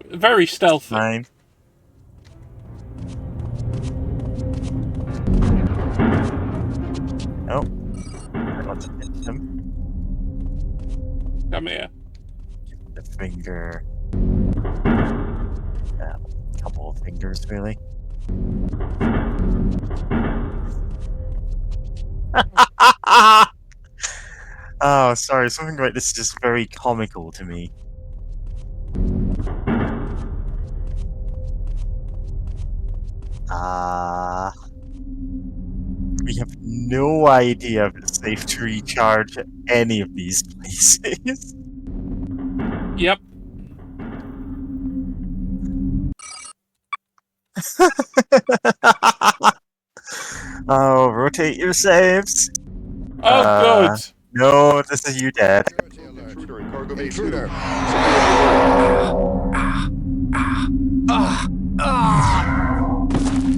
Speaker 1: Very stealthy.
Speaker 5: Fine. Oh, I got to hit him.
Speaker 1: Come here.
Speaker 5: The finger. A couple of fingers, really. Oh, sorry. Something like this is just very comical to me. We have no idea if it's safe to recharge at any of these places.
Speaker 1: Yep.
Speaker 5: Oh, rotate your saves.
Speaker 1: Oh, good.
Speaker 5: No, this is you dead.
Speaker 22: Intruder in Cargo Bay 2.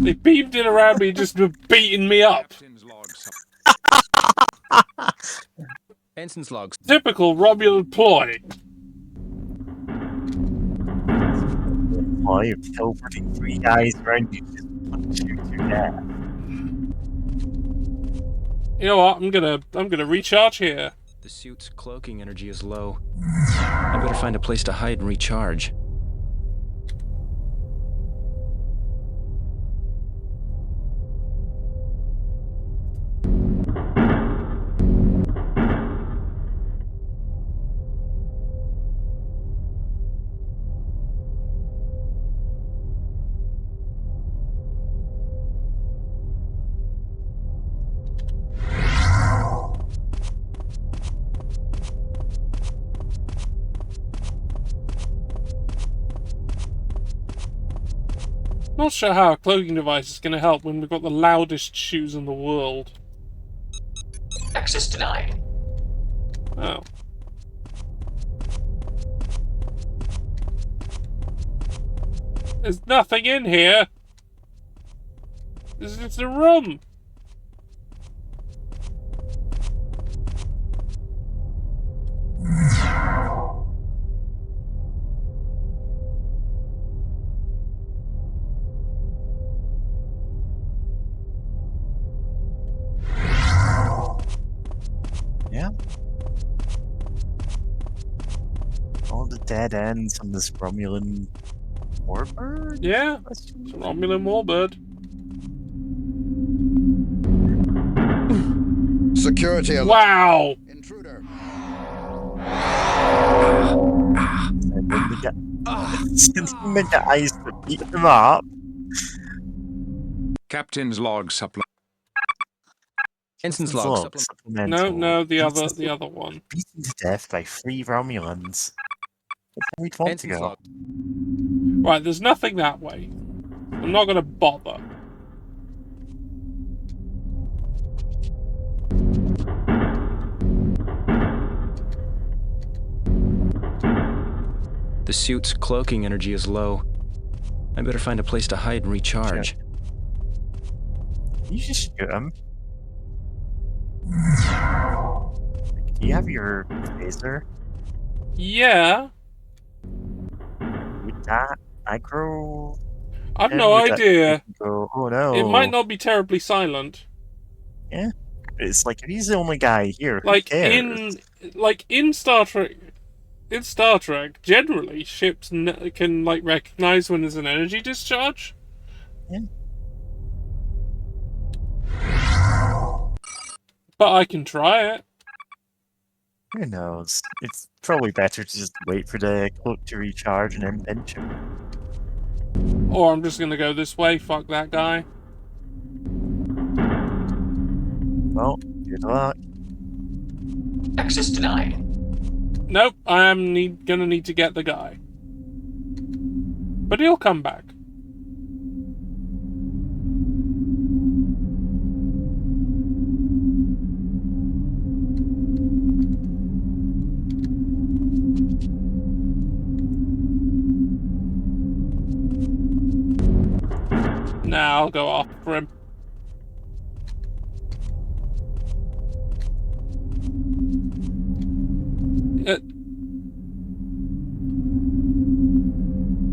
Speaker 1: They beamed it around me, just beating me up.
Speaker 7: Ensign's logs.
Speaker 1: Typical Romulan ploy.
Speaker 5: Oh, you're teleporting 3 guys around you, just punch you to death.
Speaker 1: You know what? I'm gonna recharge here.
Speaker 7: The suit's cloaking energy is low. I better find a place to hide and recharge.
Speaker 1: Not sure how a cloaking device is going to help when we've got the loudest shoes in the world.
Speaker 3: Access denied.
Speaker 1: Oh. There's nothing in here. This is just a room.
Speaker 5: Yeah. All the dead ends on this Romulan warbird?
Speaker 1: Yeah, it's a Romulan warbird.
Speaker 2: Security alert.
Speaker 1: Wow!
Speaker 2: Intruder.
Speaker 5: And then the guys that beat him up.
Speaker 6: Captain's log supplement.
Speaker 7: Ensign's log
Speaker 5: supplemental.
Speaker 1: No, the other one.
Speaker 5: Beaten to death by 3 Romulans. That's how we'd want to go.
Speaker 1: Right, there's nothing that way. I'm not gonna bother.
Speaker 7: The suit's cloaking energy is low. I better find a place to hide and recharge.
Speaker 5: Sure. You just shoot him. Do you have your phaser?
Speaker 1: Yeah.
Speaker 5: Would that aggro?
Speaker 1: I've
Speaker 5: him?
Speaker 1: no
Speaker 5: Would that make
Speaker 1: idea.
Speaker 5: him go, oh no.
Speaker 1: It might not be terribly silent.
Speaker 5: Yeah. It's like, if he's the only guy here, who
Speaker 1: Like
Speaker 5: cares?
Speaker 1: in Star Trek. In Star Trek, generally ships can like recognize when there's an energy discharge.
Speaker 5: Yeah.
Speaker 1: But I can try it.
Speaker 5: Who knows? It's probably better to just wait for the cloak to recharge and then pinch him.
Speaker 1: Or I'm just gonna go this way, fuck that guy.
Speaker 5: Well, good luck.
Speaker 3: Access denied.
Speaker 1: Nope, I am gonna need to get the guy. But he'll come back. Nah, I'll go after him.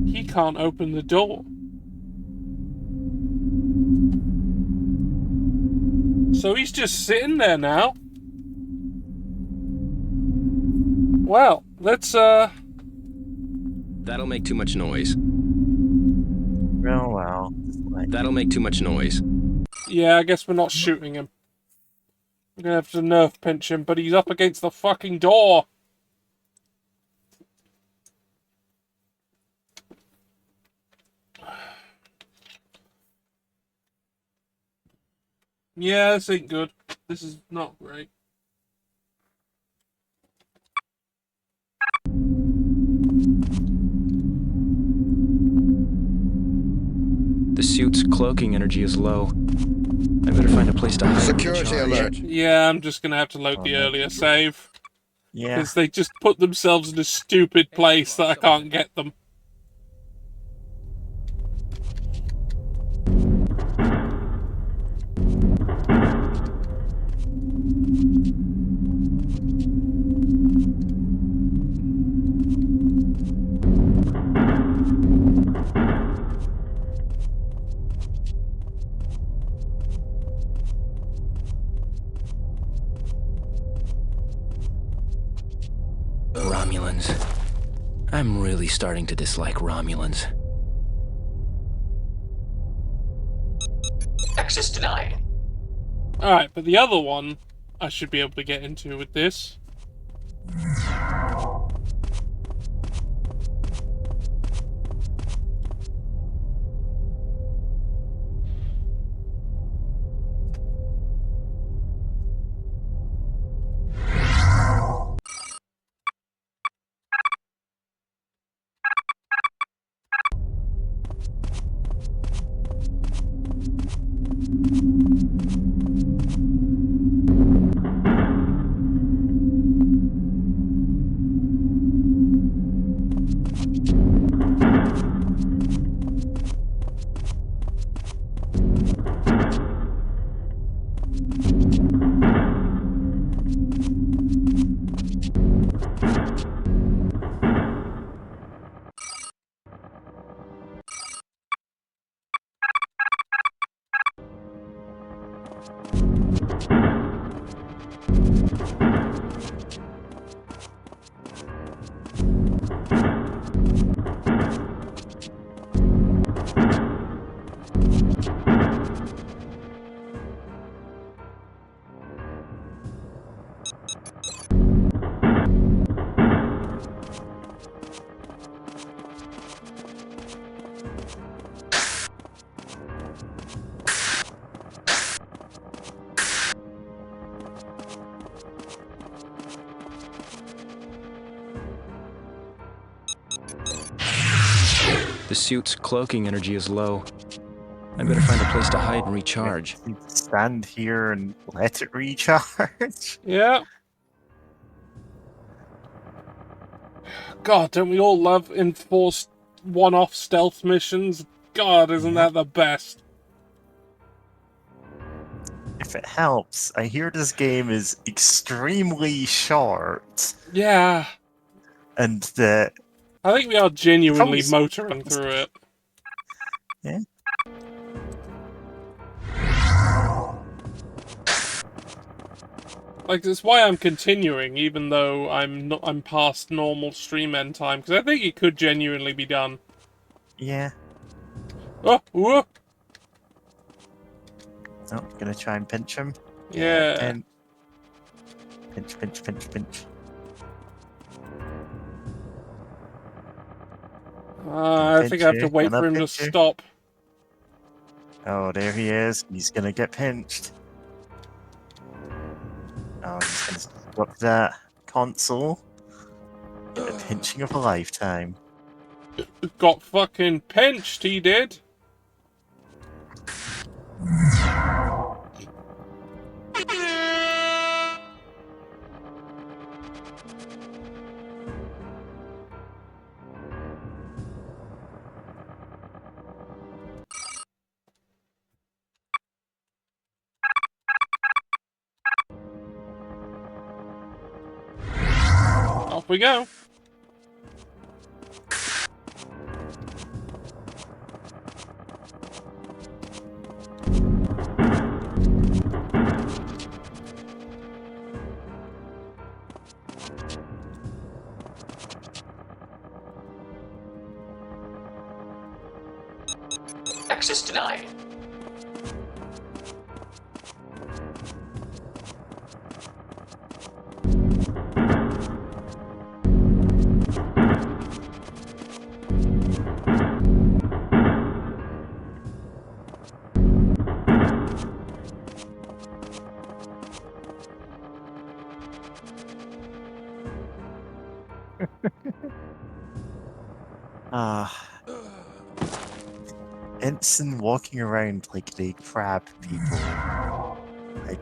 Speaker 1: He can't open the door. So he's just sitting there now. Well, let's
Speaker 7: That'll make too much noise.
Speaker 5: Well.
Speaker 7: That'll make too much noise.
Speaker 1: Yeah, I guess we're not shooting him. We're gonna have to nerve pinch him, but he's up against the fucking door. Yeah, this ain't good. This is not great.
Speaker 7: The suit's cloaking energy is low. I better find a place to hide.
Speaker 2: Security alert.
Speaker 1: Yeah, I'm just gonna have to load the earlier save.
Speaker 5: Yeah.
Speaker 1: Because they just put themselves in a stupid place that I can't get them.
Speaker 7: Romulans. I'm really starting to dislike Romulans.
Speaker 3: Access denied.
Speaker 1: Alright, but the other one I should be able to get into with this.
Speaker 7: The suit's cloaking energy is low. I better find a place to hide and recharge.
Speaker 5: Stand here and let it recharge.
Speaker 1: Yeah. God, don't we all love enforced one-off stealth missions? God, isn't that the best?
Speaker 5: If if it helps, I hear this game is extremely short.
Speaker 1: Yeah.
Speaker 5: And that...
Speaker 1: I think we are genuinely
Speaker 5: Probably...
Speaker 1: motoring through it.
Speaker 5: Yeah.
Speaker 1: Like, that's why I'm continuing, even though I'm past normal stream end time, because I think it could genuinely be done.
Speaker 5: Yeah.
Speaker 1: Oh, whoa!
Speaker 5: Oh, gonna try and pinch him.
Speaker 1: Yeah.
Speaker 5: Pinch, pinch, pinch, pinch.
Speaker 1: I think I have to wait for him to stop.
Speaker 5: Oh, there he is. He's gonna get pinched. Oh, he's gonna stop that console. Get the pinching of a lifetime.
Speaker 1: Got fucking pinched, he did. Off we go.
Speaker 3: Access denied.
Speaker 5: Ensign walking around like they crab people. I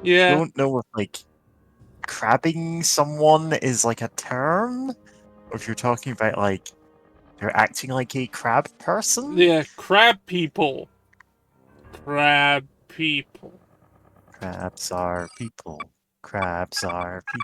Speaker 5: don't know if, like, crabbing someone is, like, a term? Or if you're talking about, like, they're acting like a crab person?
Speaker 1: Yeah, crab people. Crab people.
Speaker 5: Crabs are people. Crabs are people.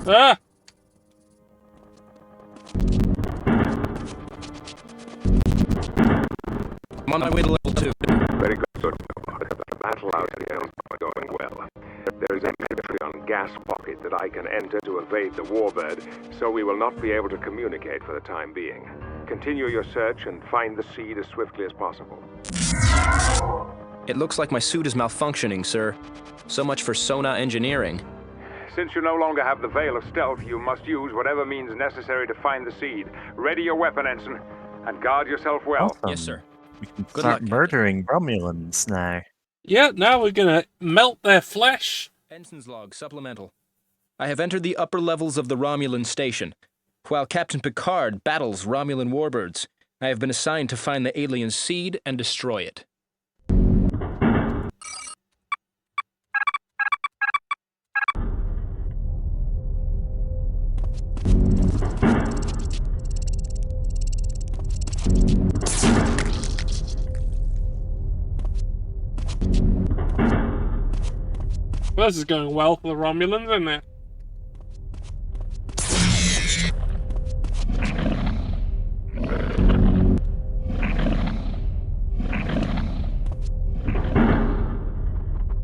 Speaker 1: Ah!
Speaker 7: I'm on my way to level 2.
Speaker 9: Very good, sir. The battle out here is not going well. There is a Patreon gas pocket that I can enter to evade the warbird, so we will not be able to communicate for the time being. Continue your search and find the seed as swiftly as possible.
Speaker 7: It looks like my suit is malfunctioning, sir. So much for Sona engineering.
Speaker 9: Since you no longer have the veil of stealth, you must use whatever means necessary to find the seed. Ready your weapon, Ensign, and guard yourself well.
Speaker 5: Awesome.
Speaker 7: Yes, sir.
Speaker 5: We can start murdering Romulans now.
Speaker 1: Yeah, now we're gonna melt their flesh.
Speaker 7: Ensign's log, supplemental. I have entered the upper levels of the Romulan station. While Captain Picard battles Romulan warbirds, I have been assigned to find the alien seed and destroy it.
Speaker 1: Well, this is going well for the Romulans, isn't it?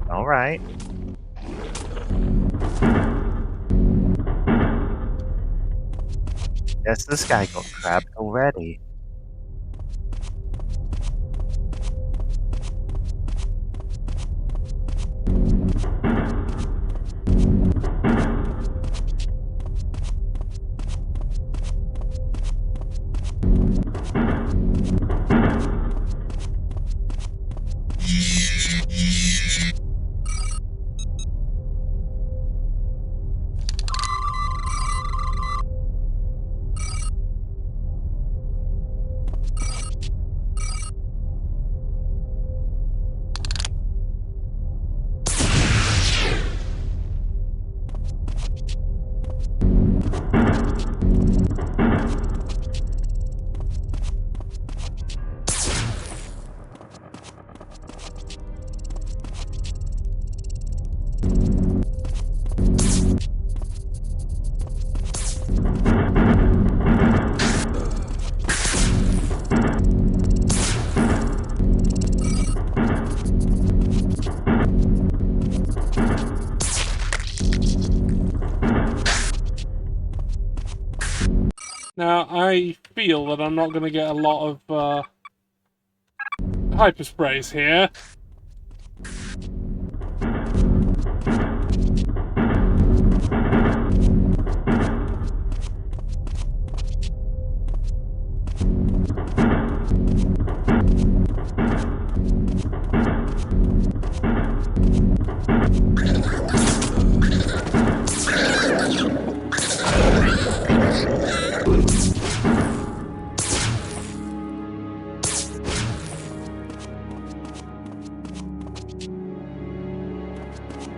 Speaker 5: All right. Guess this guy got crabbed already.
Speaker 1: Now, I feel that I'm not going to get a lot of hypersprays here.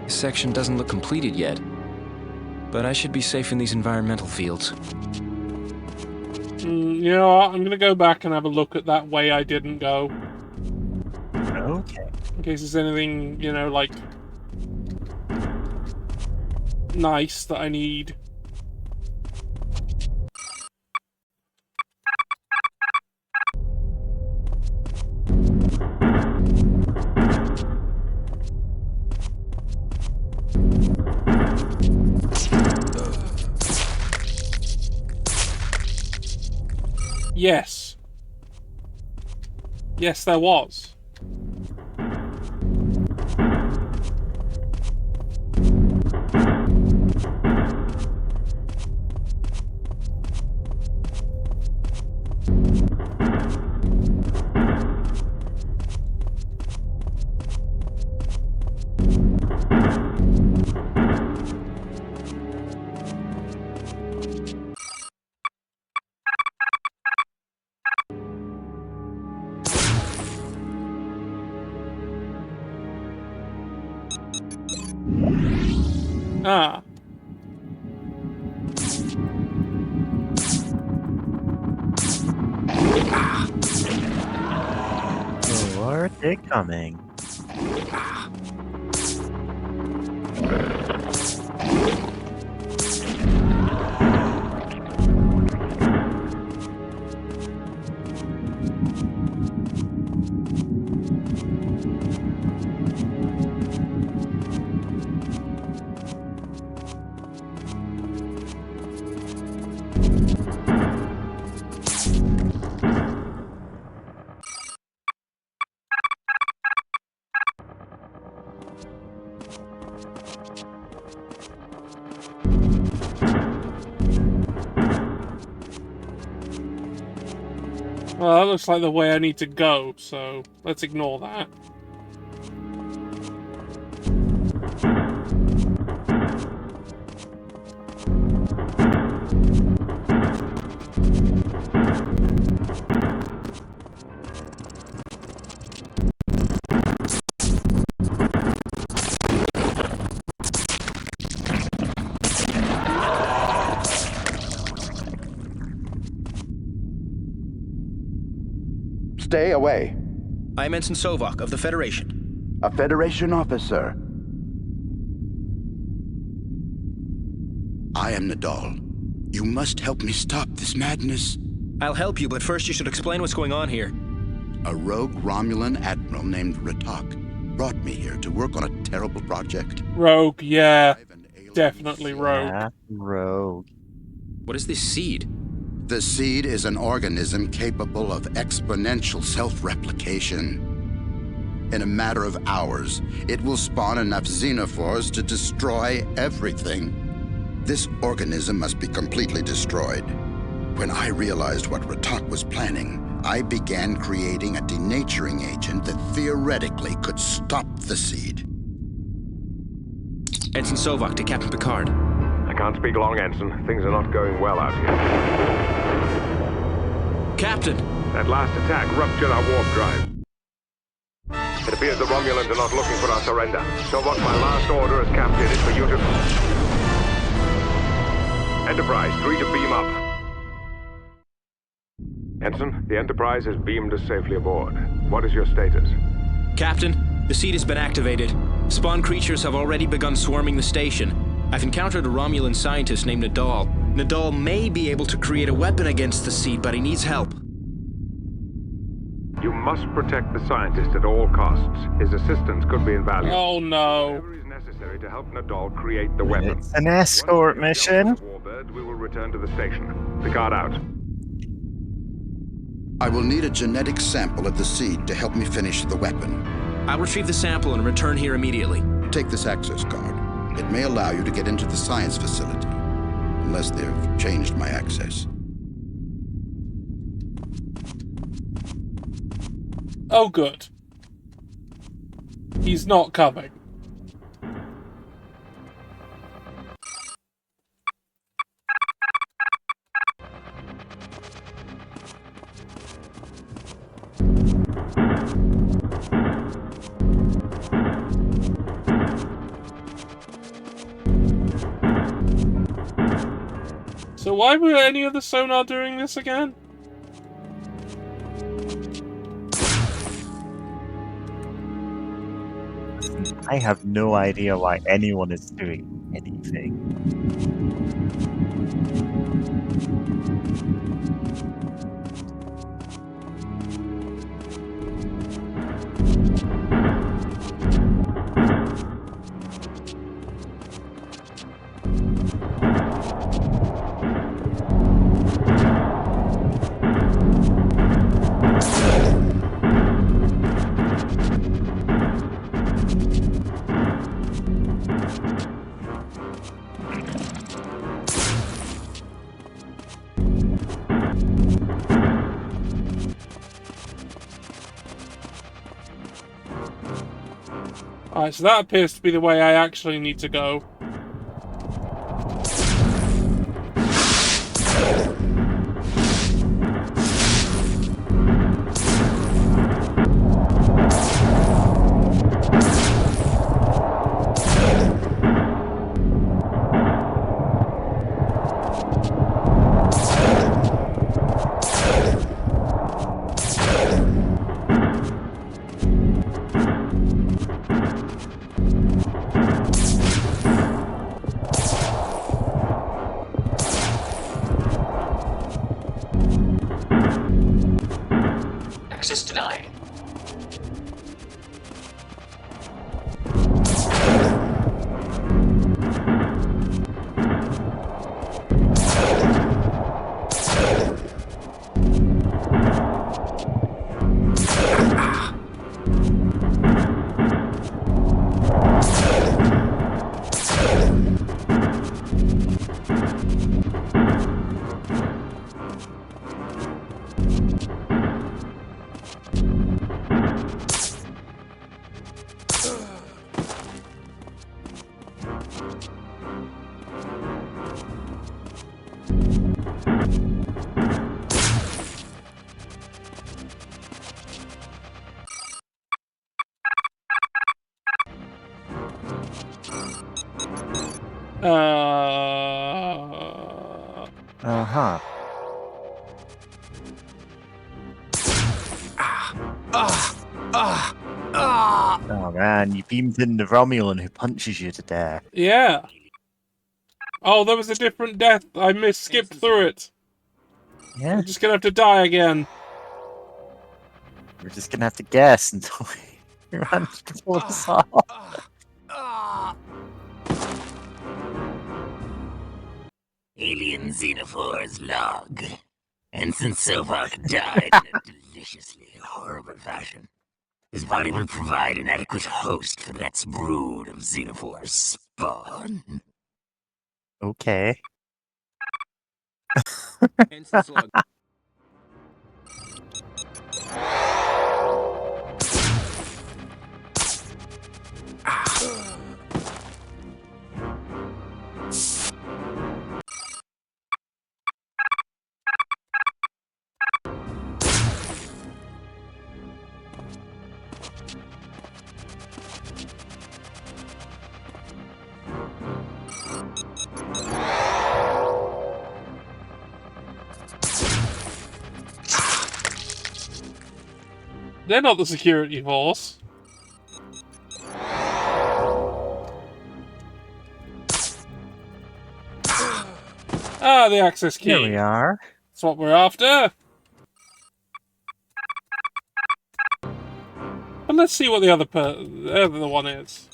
Speaker 4: This section doesn't look completed yet, but I should be safe in these environmental fields.
Speaker 1: You know what? I'm going to go back and have a look at that way I didn't go.
Speaker 5: Okay.
Speaker 1: In case there's anything, you know, like, nice that I need. Yes. Yes, there was. Ah.
Speaker 5: Oh, are they coming?
Speaker 1: Well, that looks like the way I need to go, so let's ignore that.
Speaker 2: Stay away.
Speaker 7: I'm Ensign Sovok of the Federation.
Speaker 2: A Federation officer. I am Nadal. You must help me stop this madness.
Speaker 7: I'll help you, but first you should explain what's going on here.
Speaker 2: A rogue Romulan admiral named Ratak brought me here to work on a terrible project.
Speaker 1: Rogue, yeah. Definitely rogue.
Speaker 5: Yeah, rogue.
Speaker 7: What is this seed?
Speaker 2: The seed is an organism capable of exponential self-replication. In a matter of hours, it will spawn enough xenophores to destroy everything. This organism must be completely destroyed. When I realized what Ratak was planning, I began creating a denaturing agent that theoretically could stop the seed.
Speaker 7: Ensign Sovok to Captain Picard.
Speaker 9: I can't speak long, Ensign. Things are not going well out here.
Speaker 7: Captain!
Speaker 9: That last attack ruptured our warp drive. It appears the Romulans are not looking for our surrender. So what my last order as captain is for you to... Enterprise, 3 to beam up. Ensign, the Enterprise has beamed us safely aboard. What is your status?
Speaker 7: Captain, the seed has been activated. Spawn creatures have already begun swarming the station. I've encountered a Romulan scientist named Nadal. Nadal may be able to create a weapon against the seed, but he needs help.
Speaker 9: You must protect the scientist at all costs. His assistance could be invaluable.
Speaker 1: Oh no.
Speaker 9: Whatever is necessary to help Nadal create the weapon.
Speaker 5: It's an escort mission.
Speaker 9: Warbird, we will return to the station. Picard out.
Speaker 2: I will need a genetic sample of the seed to help me finish the weapon.
Speaker 7: I'll retrieve the sample and return here immediately.
Speaker 2: Take this access card. It may allow you to get into the science facility, unless they've changed my access.
Speaker 1: Oh, good. He's not coming. So why were any of the sonar doing this again?
Speaker 5: I have no idea why anyone is doing anything.
Speaker 1: Alright, so that appears to be the way I actually need to go.
Speaker 3: Access denied.
Speaker 5: Uh-huh. Oh man, you beamed in the Romulan who punches you to death.
Speaker 1: Yeah. Oh, there was a different death. I skipped through it.
Speaker 5: Yeah.
Speaker 1: I'm just gonna have to die again.
Speaker 5: We're just gonna have to guess until we run to pull this off.
Speaker 8: Alien Xenophores log. Ensign Sovok died in a deliciously horrible fashion. His body will provide an adequate host for the next brood of Xenophore spawn.
Speaker 5: Okay.
Speaker 7: Ensign's log.
Speaker 1: They're not the security force. Ah, the access key.
Speaker 5: Here we are.
Speaker 1: That's what we're after. But let's see what the other one is.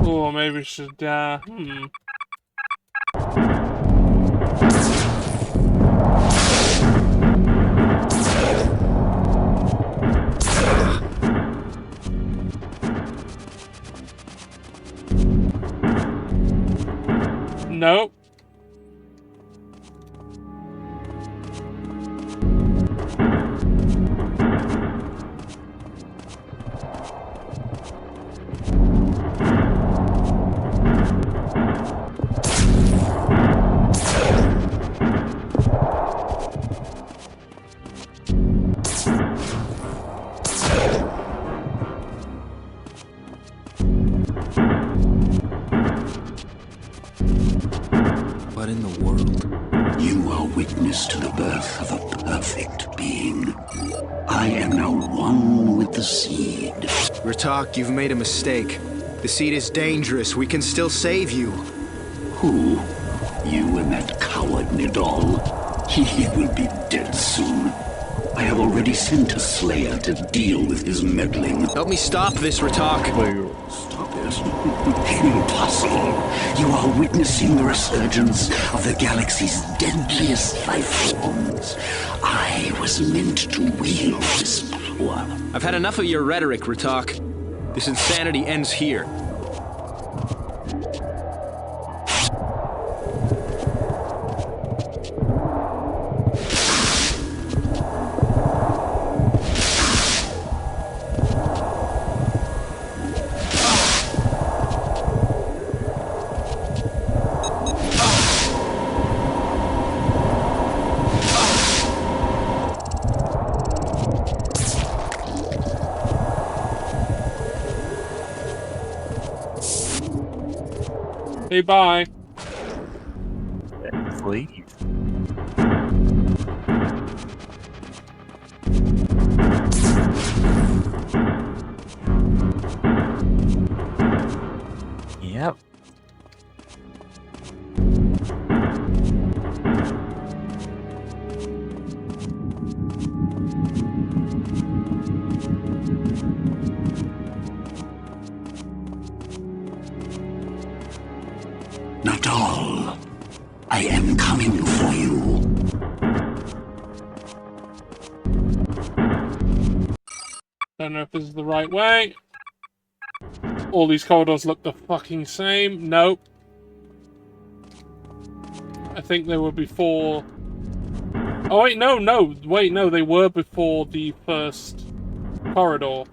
Speaker 1: Oh, maybe we should, Nope.
Speaker 8: What in the world? You are witness to the birth of a perfect being. I am now one with the seed.
Speaker 7: Ratak, you've made a mistake. The seed is dangerous. We can still save you.
Speaker 8: Who? You and that coward Nidal. He will be dead soon. I have already sent a slayer to deal with his meddling.
Speaker 7: Help me stop this, Ratak.
Speaker 8: Stop it. Impossible. You are witnessing the resurgence of the galaxy's deadliest life forms. I was meant to wield this power.
Speaker 7: I've had enough of your rhetoric, Ratak. This insanity ends here.
Speaker 1: Hey, bye.
Speaker 5: Let's leave. Yep.
Speaker 8: Nadal, I am coming for you.
Speaker 1: Don't know if this is the right way. All these corridors look the fucking same. Nope. I think they were before... Oh, wait, no. Wait, no, they were before the first corridor.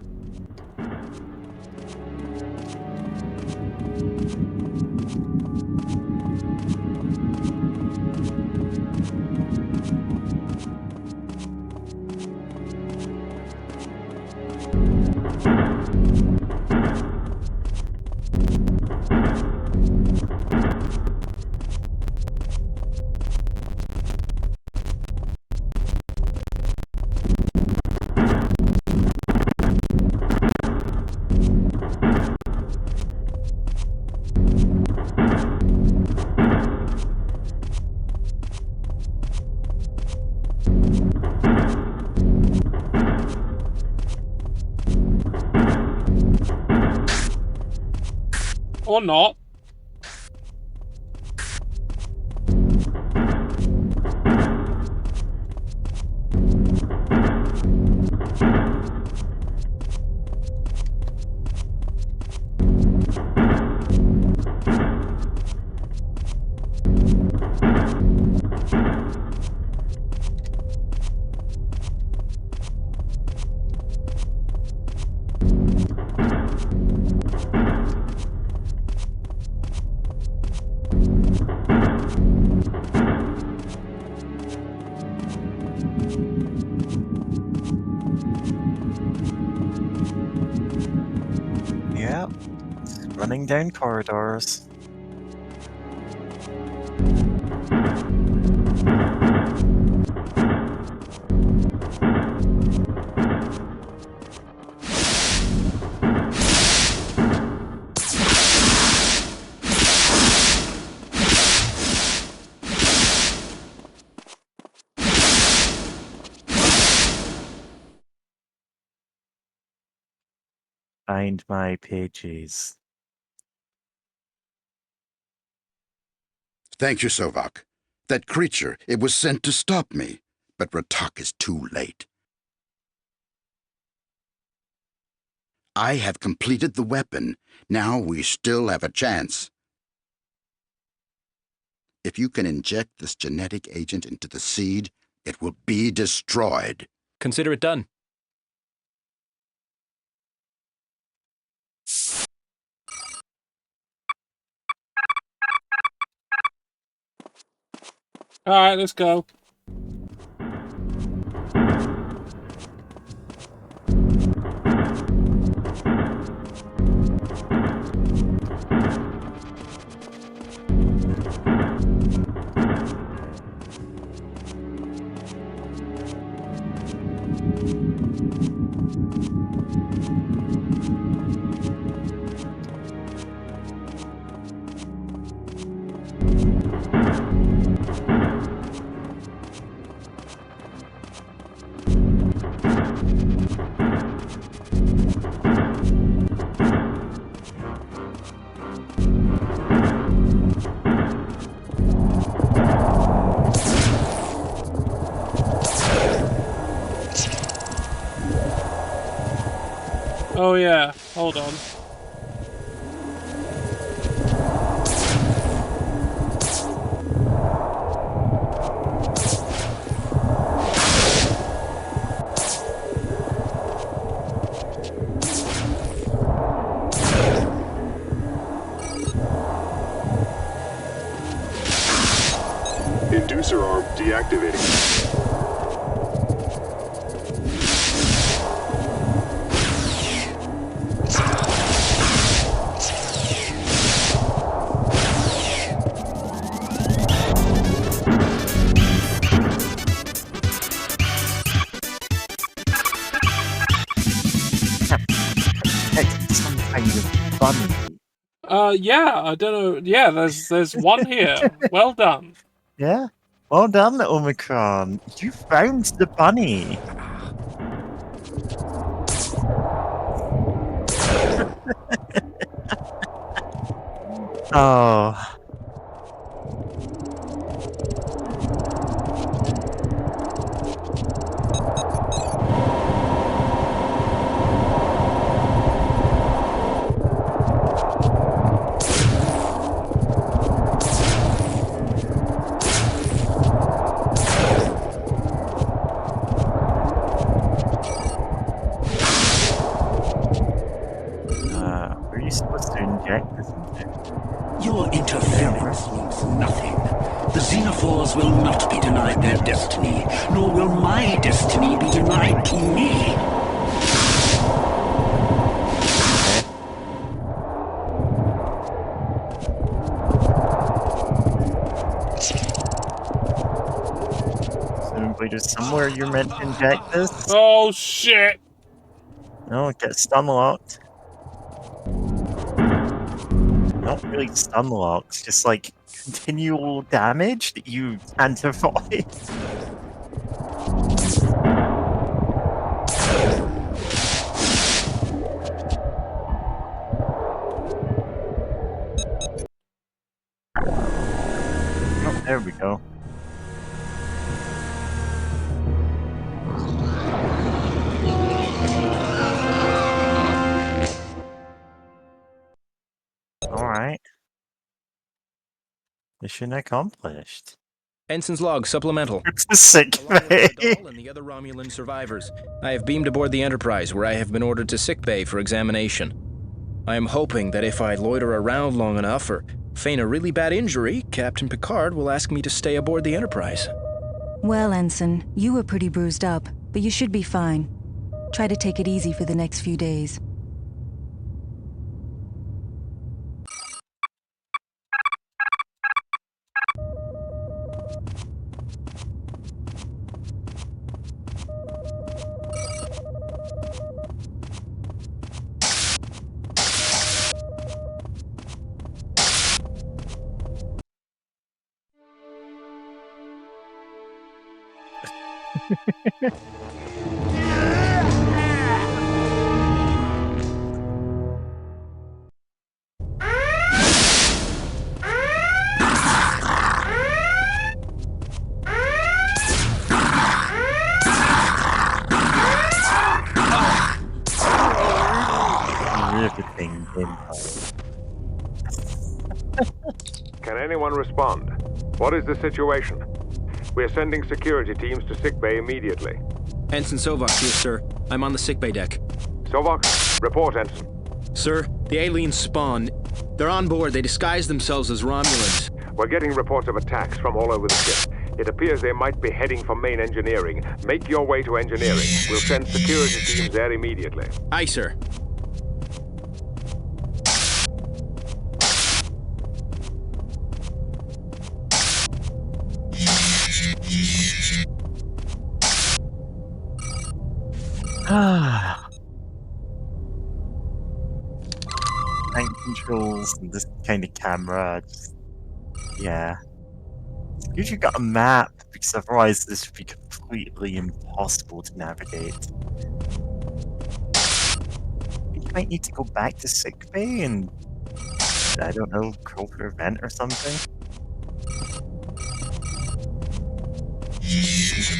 Speaker 1: Or not.
Speaker 5: Yep. Running down corridors. Find my pages.
Speaker 2: Thank you, Sovok. That creature, it was sent to stop me, but Ratak is too late. I have completed the weapon. Now we still have a chance. If you can inject this genetic agent into the seed, it will be destroyed.
Speaker 7: Consider it done.
Speaker 1: Alright, let's go. Oh yeah, hold on.
Speaker 22: Inducer arm deactivating.
Speaker 5: Some kind of bunny.
Speaker 1: Yeah, I don't know. Yeah, there's one here. Well done.
Speaker 5: Yeah? Well done, Omicron. You found the bunny. Oh. Are you supposed to inject this into?
Speaker 20: Your interference means nothing. The Xenophores will not be denied their destiny, nor will my destiny be denied to me.
Speaker 5: Presumably there's somewhere you're meant to inject this.
Speaker 1: Oh shit!
Speaker 5: No, it gets stun locked. Not really stun locks, just like continual damage that you can't avoid. Oh, there we go. Alright. Mission accomplished.
Speaker 7: Ensign's log, supplemental.
Speaker 5: It's the sick bay.
Speaker 7: And the other Romulan survivors. I have beamed aboard the Enterprise, where I have been ordered to sick bay for examination. I am hoping that if I loiter around long enough or feign a really bad injury, Captain Picard will ask me to stay aboard the Enterprise.
Speaker 10: Well, Ensign, you were pretty bruised up, but you should be fine. Try to take it easy for the next few days.
Speaker 5: riveting gameplay.
Speaker 9: Can anyone respond? What is the situation? We are sending security teams to sickbay immediately.
Speaker 7: Ensign Sovok here, sir. I'm on the sickbay deck.
Speaker 9: Sovok, report, Ensign.
Speaker 7: Sir, the aliens spawn. They're on board. They disguise themselves as Romulans.
Speaker 9: We're getting reports of attacks from all over the ship. It appears they might be heading for main engineering. Make your way to engineering. We'll send security teams there immediately.
Speaker 7: Aye, sir.
Speaker 5: Tank controls and this kind of camera, just, yeah. It's good you got a map, because otherwise this would be completely impossible to navigate. You might need to go back to sickbay and, I don't know, call for a vent or something.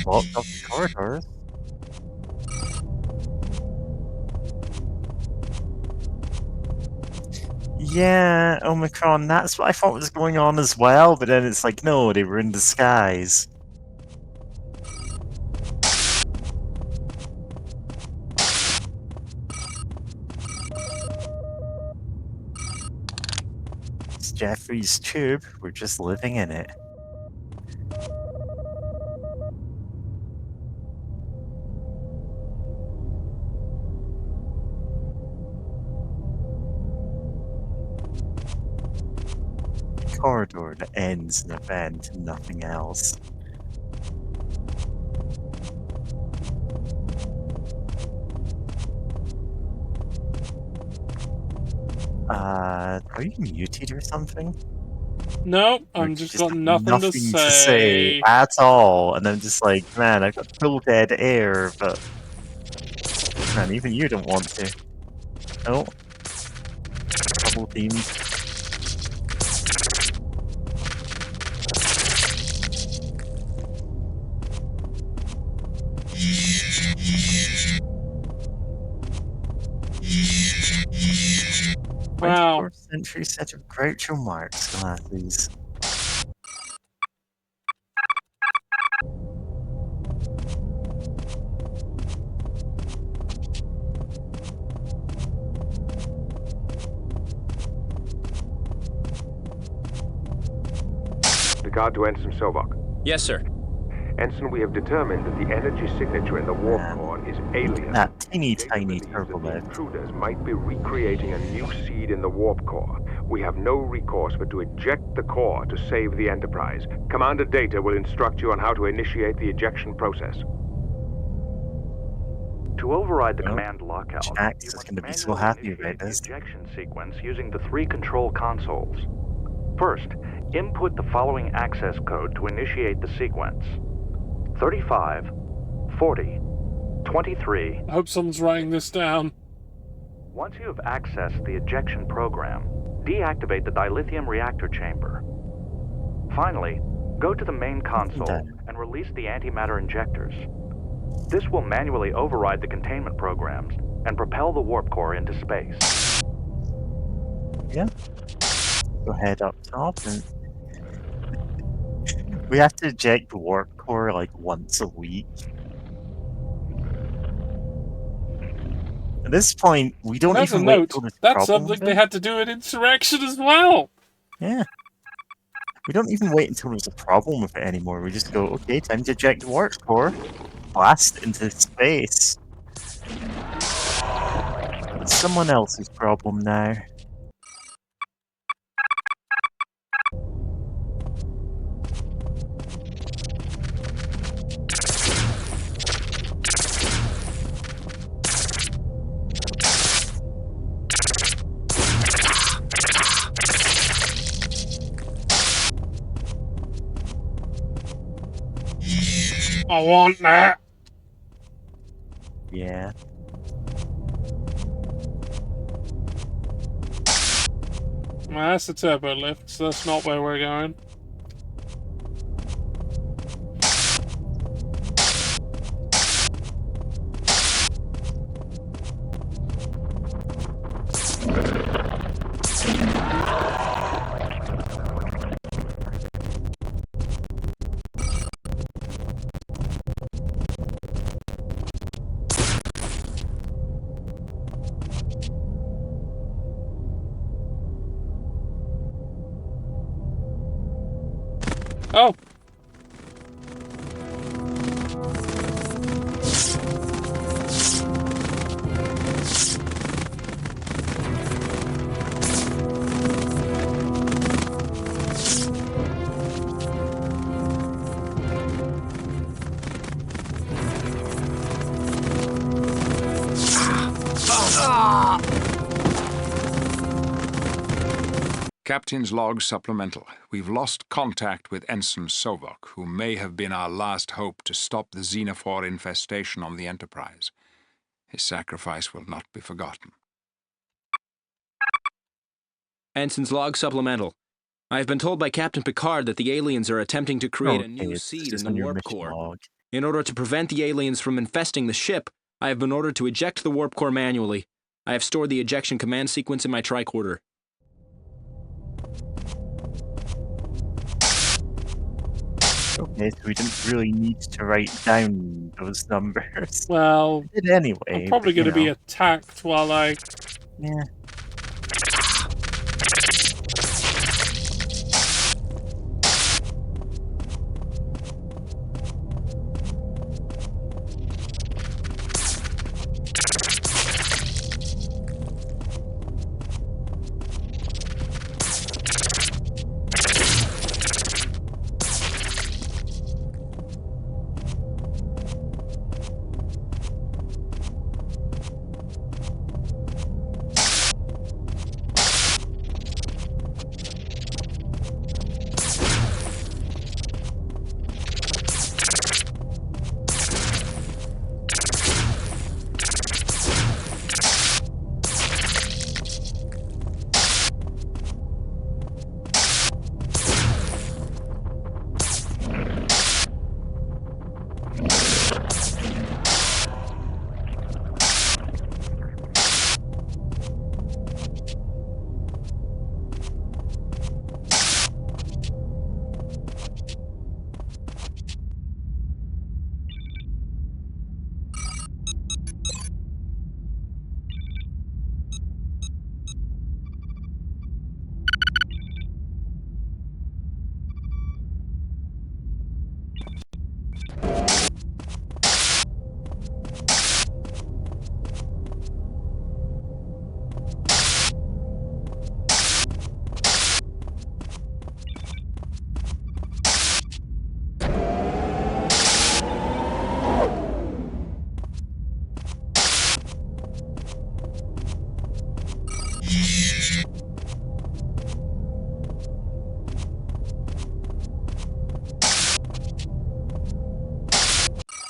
Speaker 5: Blocked off the corridors. Yeah, Omicron, that's what I thought was going on as well, but then it's like, no, they were in disguise. It's Jeffrey's tube, we're just living in it. Corridor that ends in a vent and nothing else. Are you muted or something?
Speaker 1: No, I'm just got nothing to say.
Speaker 5: At all, and I'm just like, man, I've got full dead air, but man, even you don't want to. Oh, double teamed.
Speaker 1: Wow.
Speaker 5: 24th century set of Groucho Marx glasses.
Speaker 9: Picard to Ensign Sovok.
Speaker 7: Yes, sir.
Speaker 9: Ensign, we have determined that the energy signature in the warp core is alien.
Speaker 5: That teeny tiny turbolift.
Speaker 9: Intruders might be recreating a new seed in the warp core. We have no recourse but to eject the core to save the Enterprise. Commander Data will instruct you on how to initiate the ejection process.
Speaker 16: To override the command lockout,
Speaker 5: Jax is going to be so happy about this.
Speaker 16: ejection sequence using the 3 control consoles. First, input the following access code to initiate the sequence. 35, 40, 23.
Speaker 1: I hope someone's writing this down.
Speaker 16: Once you have accessed the ejection program, deactivate the dilithium reactor chamber. Finally, go to the main console and release the antimatter injectors. This will manually override the containment programs and propel the warp core into space.
Speaker 5: Yeah. Go head up top and... we have to eject the warp core like once a week. At this point, we don't
Speaker 1: That's
Speaker 5: even
Speaker 1: a
Speaker 5: wait
Speaker 1: note.
Speaker 5: till there's a
Speaker 1: That's
Speaker 5: problem
Speaker 1: something
Speaker 5: with
Speaker 1: they
Speaker 5: it.
Speaker 1: had to do in Insurrection as well.
Speaker 5: Yeah. We don't even wait until there's a problem with it anymore. We just go, okay, time to eject the warp core. Blast into space. It's someone else's problem now.
Speaker 1: I want that.
Speaker 5: Yeah.
Speaker 1: Well, that's the turbo lift, so that's not where we're going. Oh.
Speaker 6: Captain's log supplemental. We've lost contact with Ensign Sovok, who may have been our last hope to stop the xenophore infestation on the Enterprise. His sacrifice will not be forgotten.
Speaker 7: Ensign's log supplemental. I have been told by Captain Picard that the aliens are attempting to create a new seed in the warp core.
Speaker 5: Log.
Speaker 7: In order to prevent the aliens from infesting the ship, I have been ordered to eject the warp core manually. I have stored the ejection command sequence in my tricorder.
Speaker 5: Okay, so we didn't really need to write down those numbers.
Speaker 1: Well,
Speaker 5: we did anyway.
Speaker 1: I'm probably going to be attacked while I...
Speaker 5: Yeah.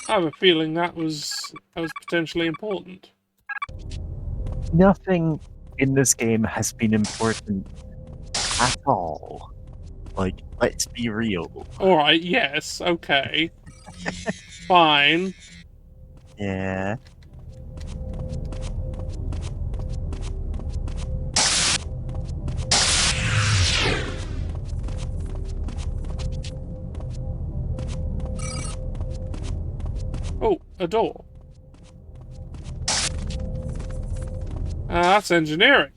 Speaker 1: I have a feeling that was potentially important.
Speaker 5: Nothing in this game has been important at all. Like, let's be real.
Speaker 1: Alright, yes, okay. Fine.
Speaker 5: Yeah.
Speaker 1: Oh, a door. That's engineering.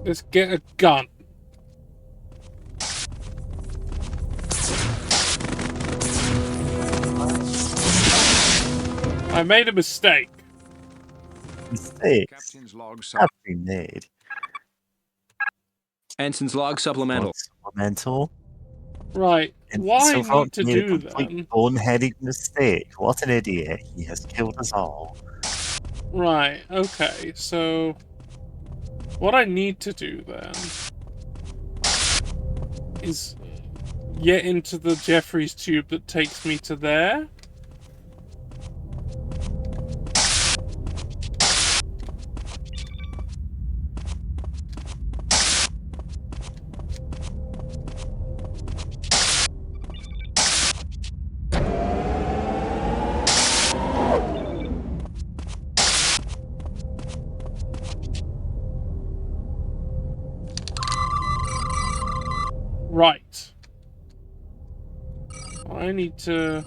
Speaker 1: Let's get a gun. I made a mistake.
Speaker 5: Mistakes have been made.
Speaker 7: Ensign's log supplemental.
Speaker 5: Supplemental.
Speaker 1: Right.
Speaker 5: And
Speaker 1: Why
Speaker 5: so far
Speaker 1: need to
Speaker 5: made a
Speaker 1: do
Speaker 5: complete
Speaker 1: that?
Speaker 5: boneheaded mistake. What an idiot. He has killed us all.
Speaker 1: Right, okay, so... What I need to do then... is... get into the Jeffries tube that takes me to there? Right. I need to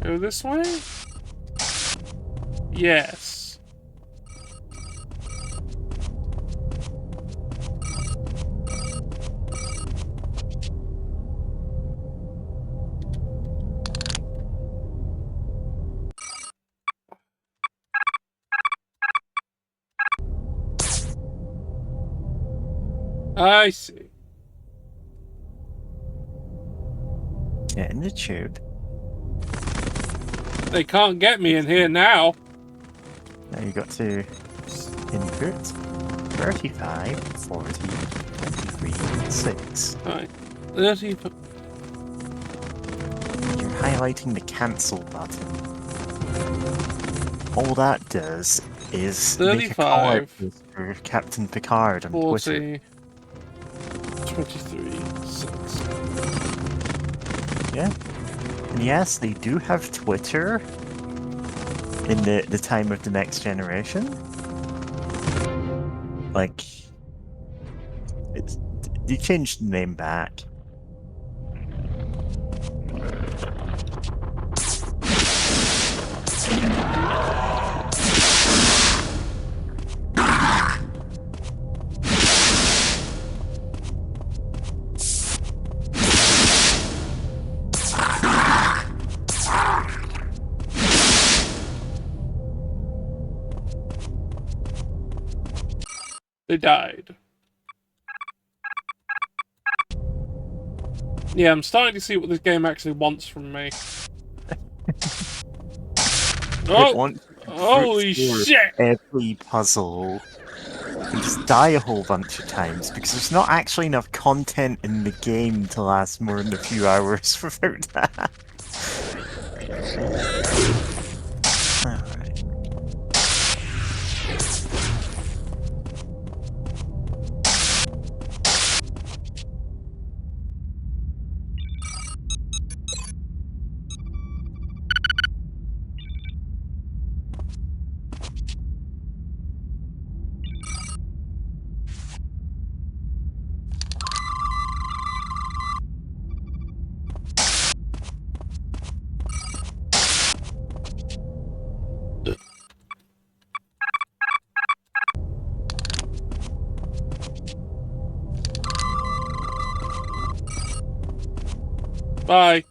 Speaker 1: go this way? Yes. I see.
Speaker 5: Get in the tube.
Speaker 1: They can't get me in here now.
Speaker 5: Now you got to input 35, 40, 23, 6.
Speaker 1: Alright. 30.
Speaker 5: You're highlighting the cancel button. All that does is make a call out
Speaker 1: 35,
Speaker 5: for Captain Picard on
Speaker 1: 40,
Speaker 5: Twitter.
Speaker 1: 23, 6.
Speaker 5: Yeah. And yes, they do have Twitter in the time of the next generation. Like, they changed the name back.
Speaker 1: They died. Yeah, I'm starting to see what this game actually wants from me. Oh! Holy shit!
Speaker 5: Every puzzle. And just die a whole bunch of times because there's not actually enough content in the game to last more than a few hours without that. Alright.
Speaker 1: Bye.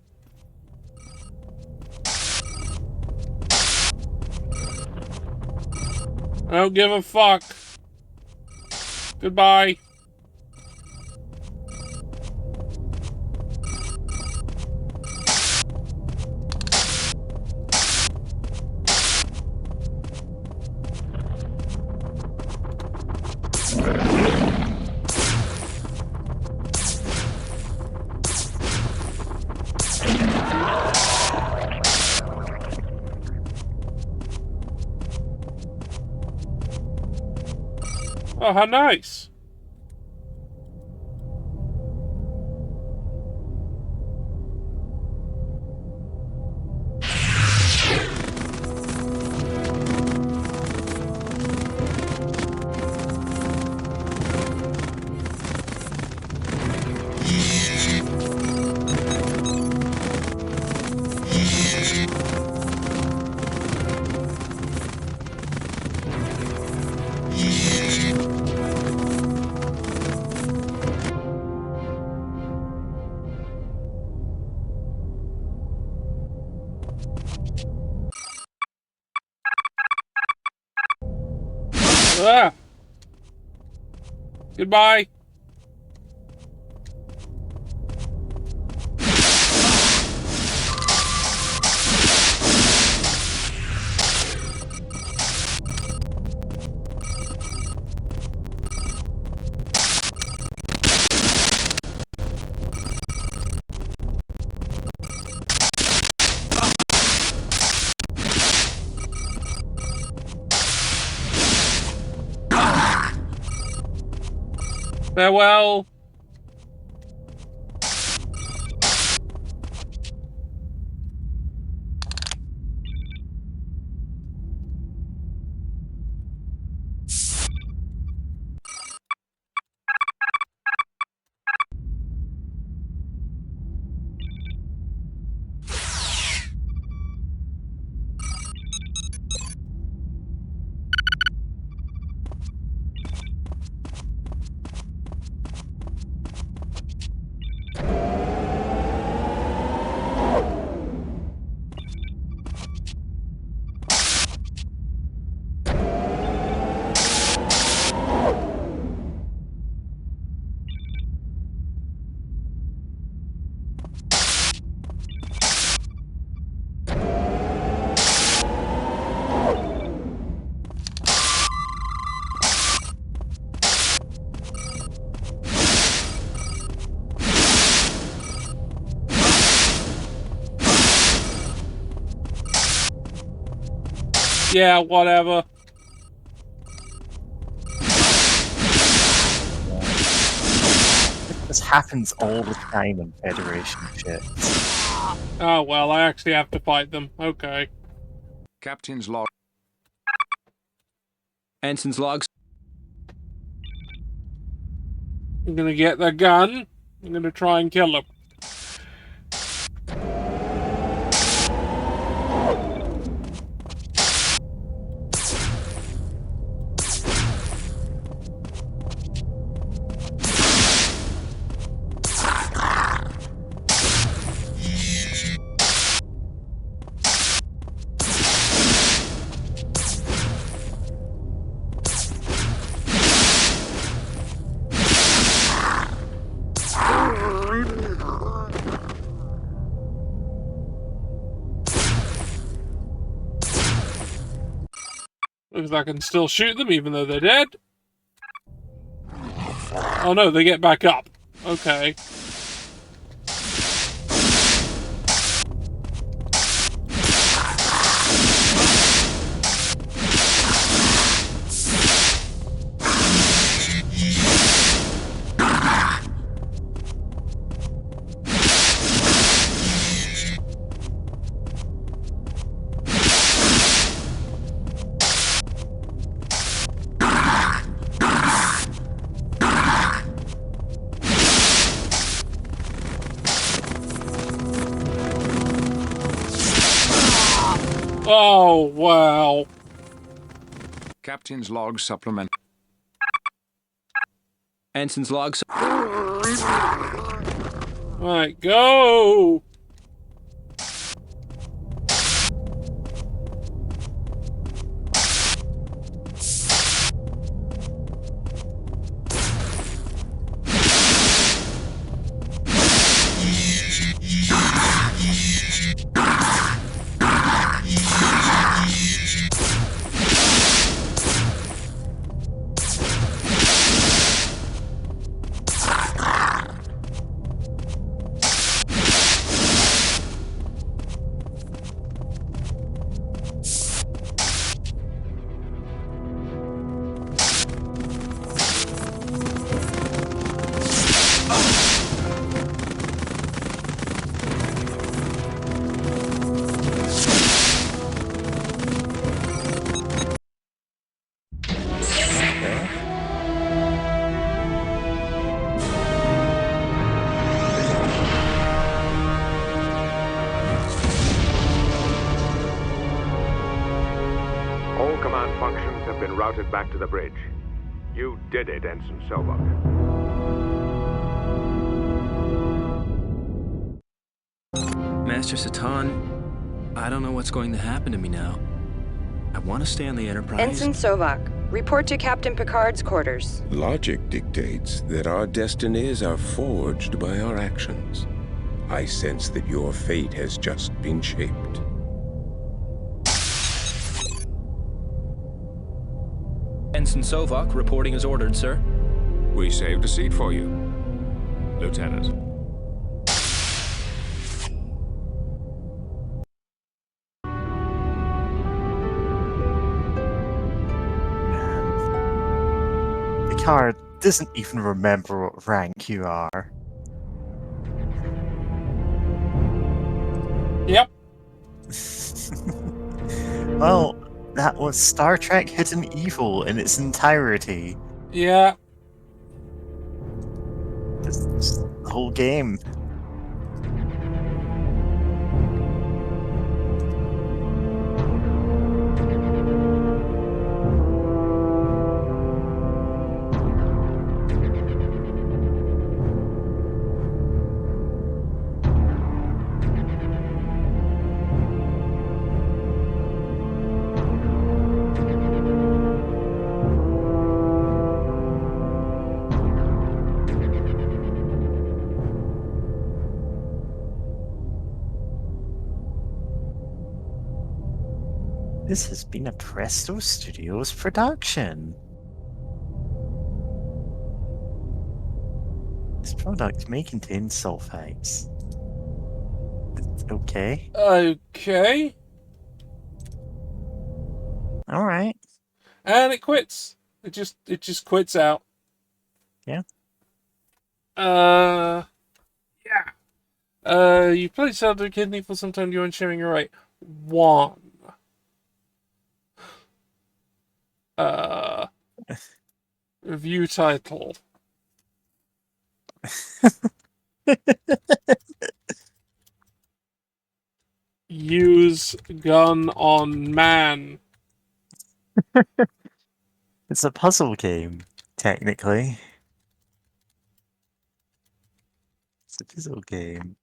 Speaker 1: I don't give a fuck. Goodbye. Oh, how nice. Ah. Goodbye. Farewell. Yeah, whatever.
Speaker 5: This happens all the time in Federation ships.
Speaker 1: Oh well, I actually have to fight them. Okay.
Speaker 6: Captain's log.
Speaker 7: Ensign's logs.
Speaker 1: I'm gonna get the gun. I'm gonna try and kill them. Looks like I can still shoot them even though they're dead. Oh no, they get back up. Okay. Oh, wow.
Speaker 6: Captain's log supplement.
Speaker 7: Ensign's logs.
Speaker 1: Alright, go!
Speaker 9: All command functions have been routed back to the bridge. You did it, Ensign Sovok.
Speaker 7: Master Satan, I don't know what's going to happen to me now. I want to stay on the Enterprise.
Speaker 12: Ensign Sovok, report to Captain Picard's quarters.
Speaker 18: Logic dictates that our destinies are forged by our actions. I sense that your fate has just been shaped.
Speaker 7: Ensign Sovok reporting as ordered, sir.
Speaker 6: We saved a seat for you, Lieutenant.
Speaker 5: Picard doesn't even remember what rank you are.
Speaker 1: Yep.
Speaker 5: Well, that was Star Trek Hidden Evil in its entirety.
Speaker 1: Yeah.
Speaker 5: Just the whole game. This has been a Presto Studios production. This product may contain sulfites. Okay.
Speaker 1: Okay.
Speaker 5: All right.
Speaker 1: And it quits. It just quits out.
Speaker 5: Yeah.
Speaker 1: Yeah. You played Shadow Kidney for some time. You're sharing your right. 1. Review title. Use gun on man.
Speaker 5: It's a puzzle game, technically. It's a puzzle game.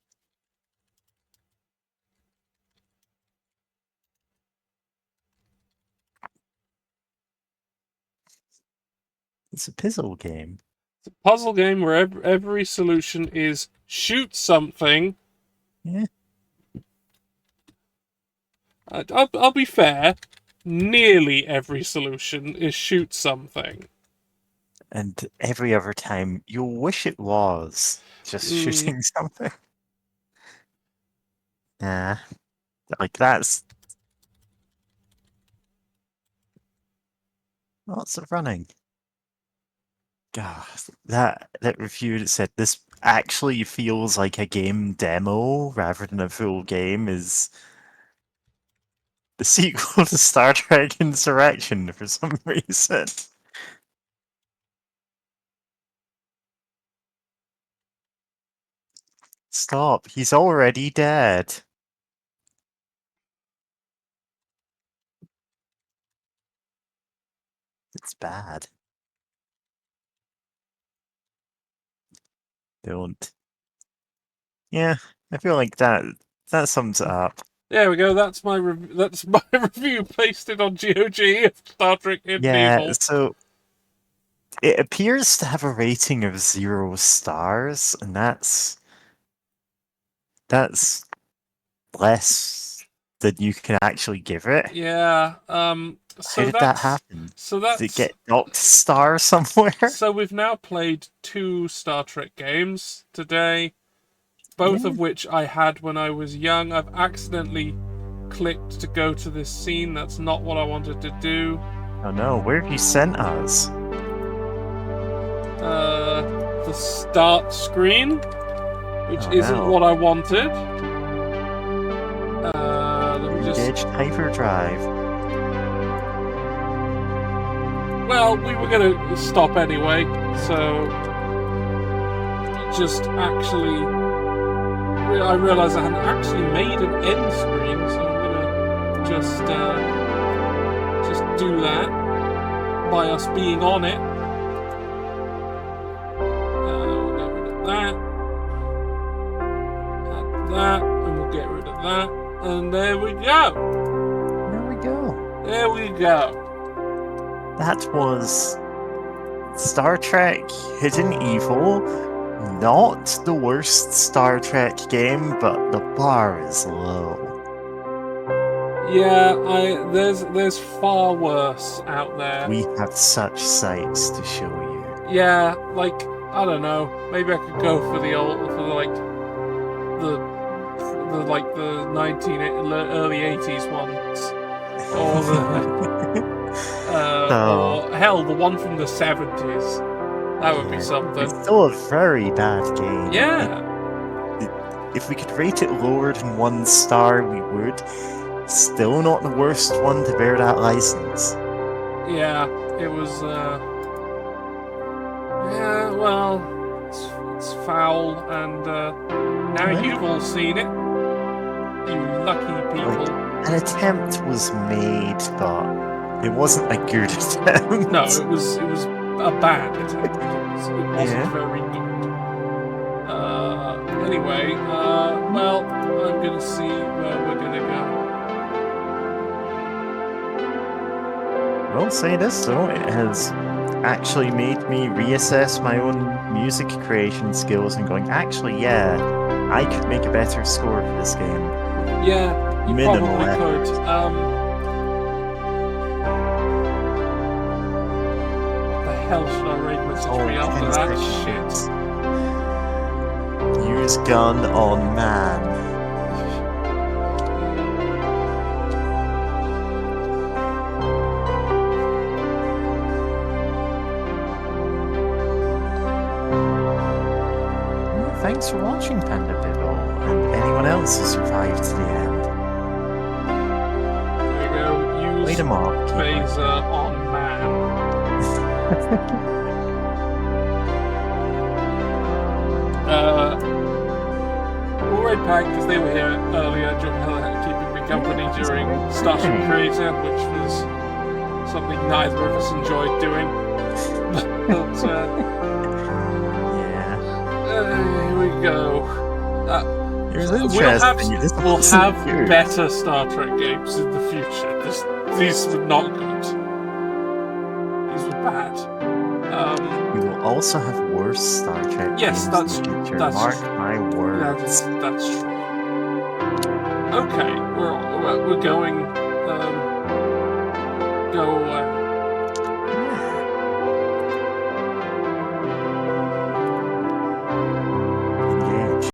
Speaker 5: It's a puzzle game.
Speaker 1: It's a puzzle game where every solution is shoot something.
Speaker 5: Yeah.
Speaker 1: I'll be fair. Nearly every solution is shoot something.
Speaker 5: And every other time, you'll wish it was just shooting something. Yeah. Like, that's... Lots of running. God, that review that said this actually feels like a game demo rather than a full game is the sequel to Star Trek Insurrection for some reason. Stop, he's already dead. It's bad. Don't. Yeah, I feel like that sums it up.
Speaker 1: There we go. That's my review pasted on GOG of Star Trek Hidden
Speaker 5: Yeah,
Speaker 1: Evil.
Speaker 5: so it appears to have a rating of 0 stars, and that's less than you can actually give it.
Speaker 1: Yeah.
Speaker 5: How did that happen?
Speaker 1: So
Speaker 5: Did
Speaker 1: that's
Speaker 5: it get knocked star somewhere?
Speaker 1: So we've now played 2 Star Trek games today, both of which I had when I was young. I've accidentally clicked to go to this scene. That's not what I wanted to do.
Speaker 5: Oh no, where have you sent us?
Speaker 1: The start screen, which isn't what I wanted. Let me just...
Speaker 5: Engaged hyperdrive.
Speaker 1: Well, we were going to stop anyway, so just actually... I realised I hadn't actually made an end screen, so I'm going to just do that by us being on it. We'll get rid of that. Add that, and we'll get rid of that. And there we go.
Speaker 5: There we go.
Speaker 1: There we go.
Speaker 5: That was Star Trek Hidden Evil. Not the worst Star Trek game, but the bar is low.
Speaker 1: Yeah, there's far worse out there.
Speaker 5: We have such sights to show you.
Speaker 1: Yeah, like, I don't know. Maybe I could go for the early 80s ones. Or or hell, the one from the 70s. That would be something.
Speaker 5: It's still a very bad game.
Speaker 1: Yeah.
Speaker 5: If we could rate it lower than 1 star, we would. Still not the worst one to bear that license.
Speaker 1: Yeah, it was, yeah, well, it's foul, and, now you've all seen it. You lucky people.
Speaker 5: Like, an attempt was made, but it wasn't a good attempt.
Speaker 1: No, it was a bad attempt. It wasn't very good. Anyway, well, I'm gonna see where we're gonna go.
Speaker 5: Well, say this though, it has actually made me reassess my own music creation skills and going, actually, yeah, I could make a better score for this game.
Speaker 1: Yeah, you
Speaker 5: Minimal
Speaker 1: probably
Speaker 5: effort.
Speaker 1: could. What the hell should I rate message me after that shit?
Speaker 5: Use gun on man. thanks for watching, Panda Biddle, and anyone else who survived to the end.
Speaker 1: There you go. Use
Speaker 5: Wait 'em up.
Speaker 1: phaser on man. Alright, Pack, because they were here earlier, keeping me company during Starship Creator, which was something neither of us enjoyed doing. But, here we go. We'll have better Star Trek games in the future. These were not good. These were bad.
Speaker 5: We will also have worse Star Trek games in the future. Mark my words.
Speaker 1: That's true. Okay, we're going. Go.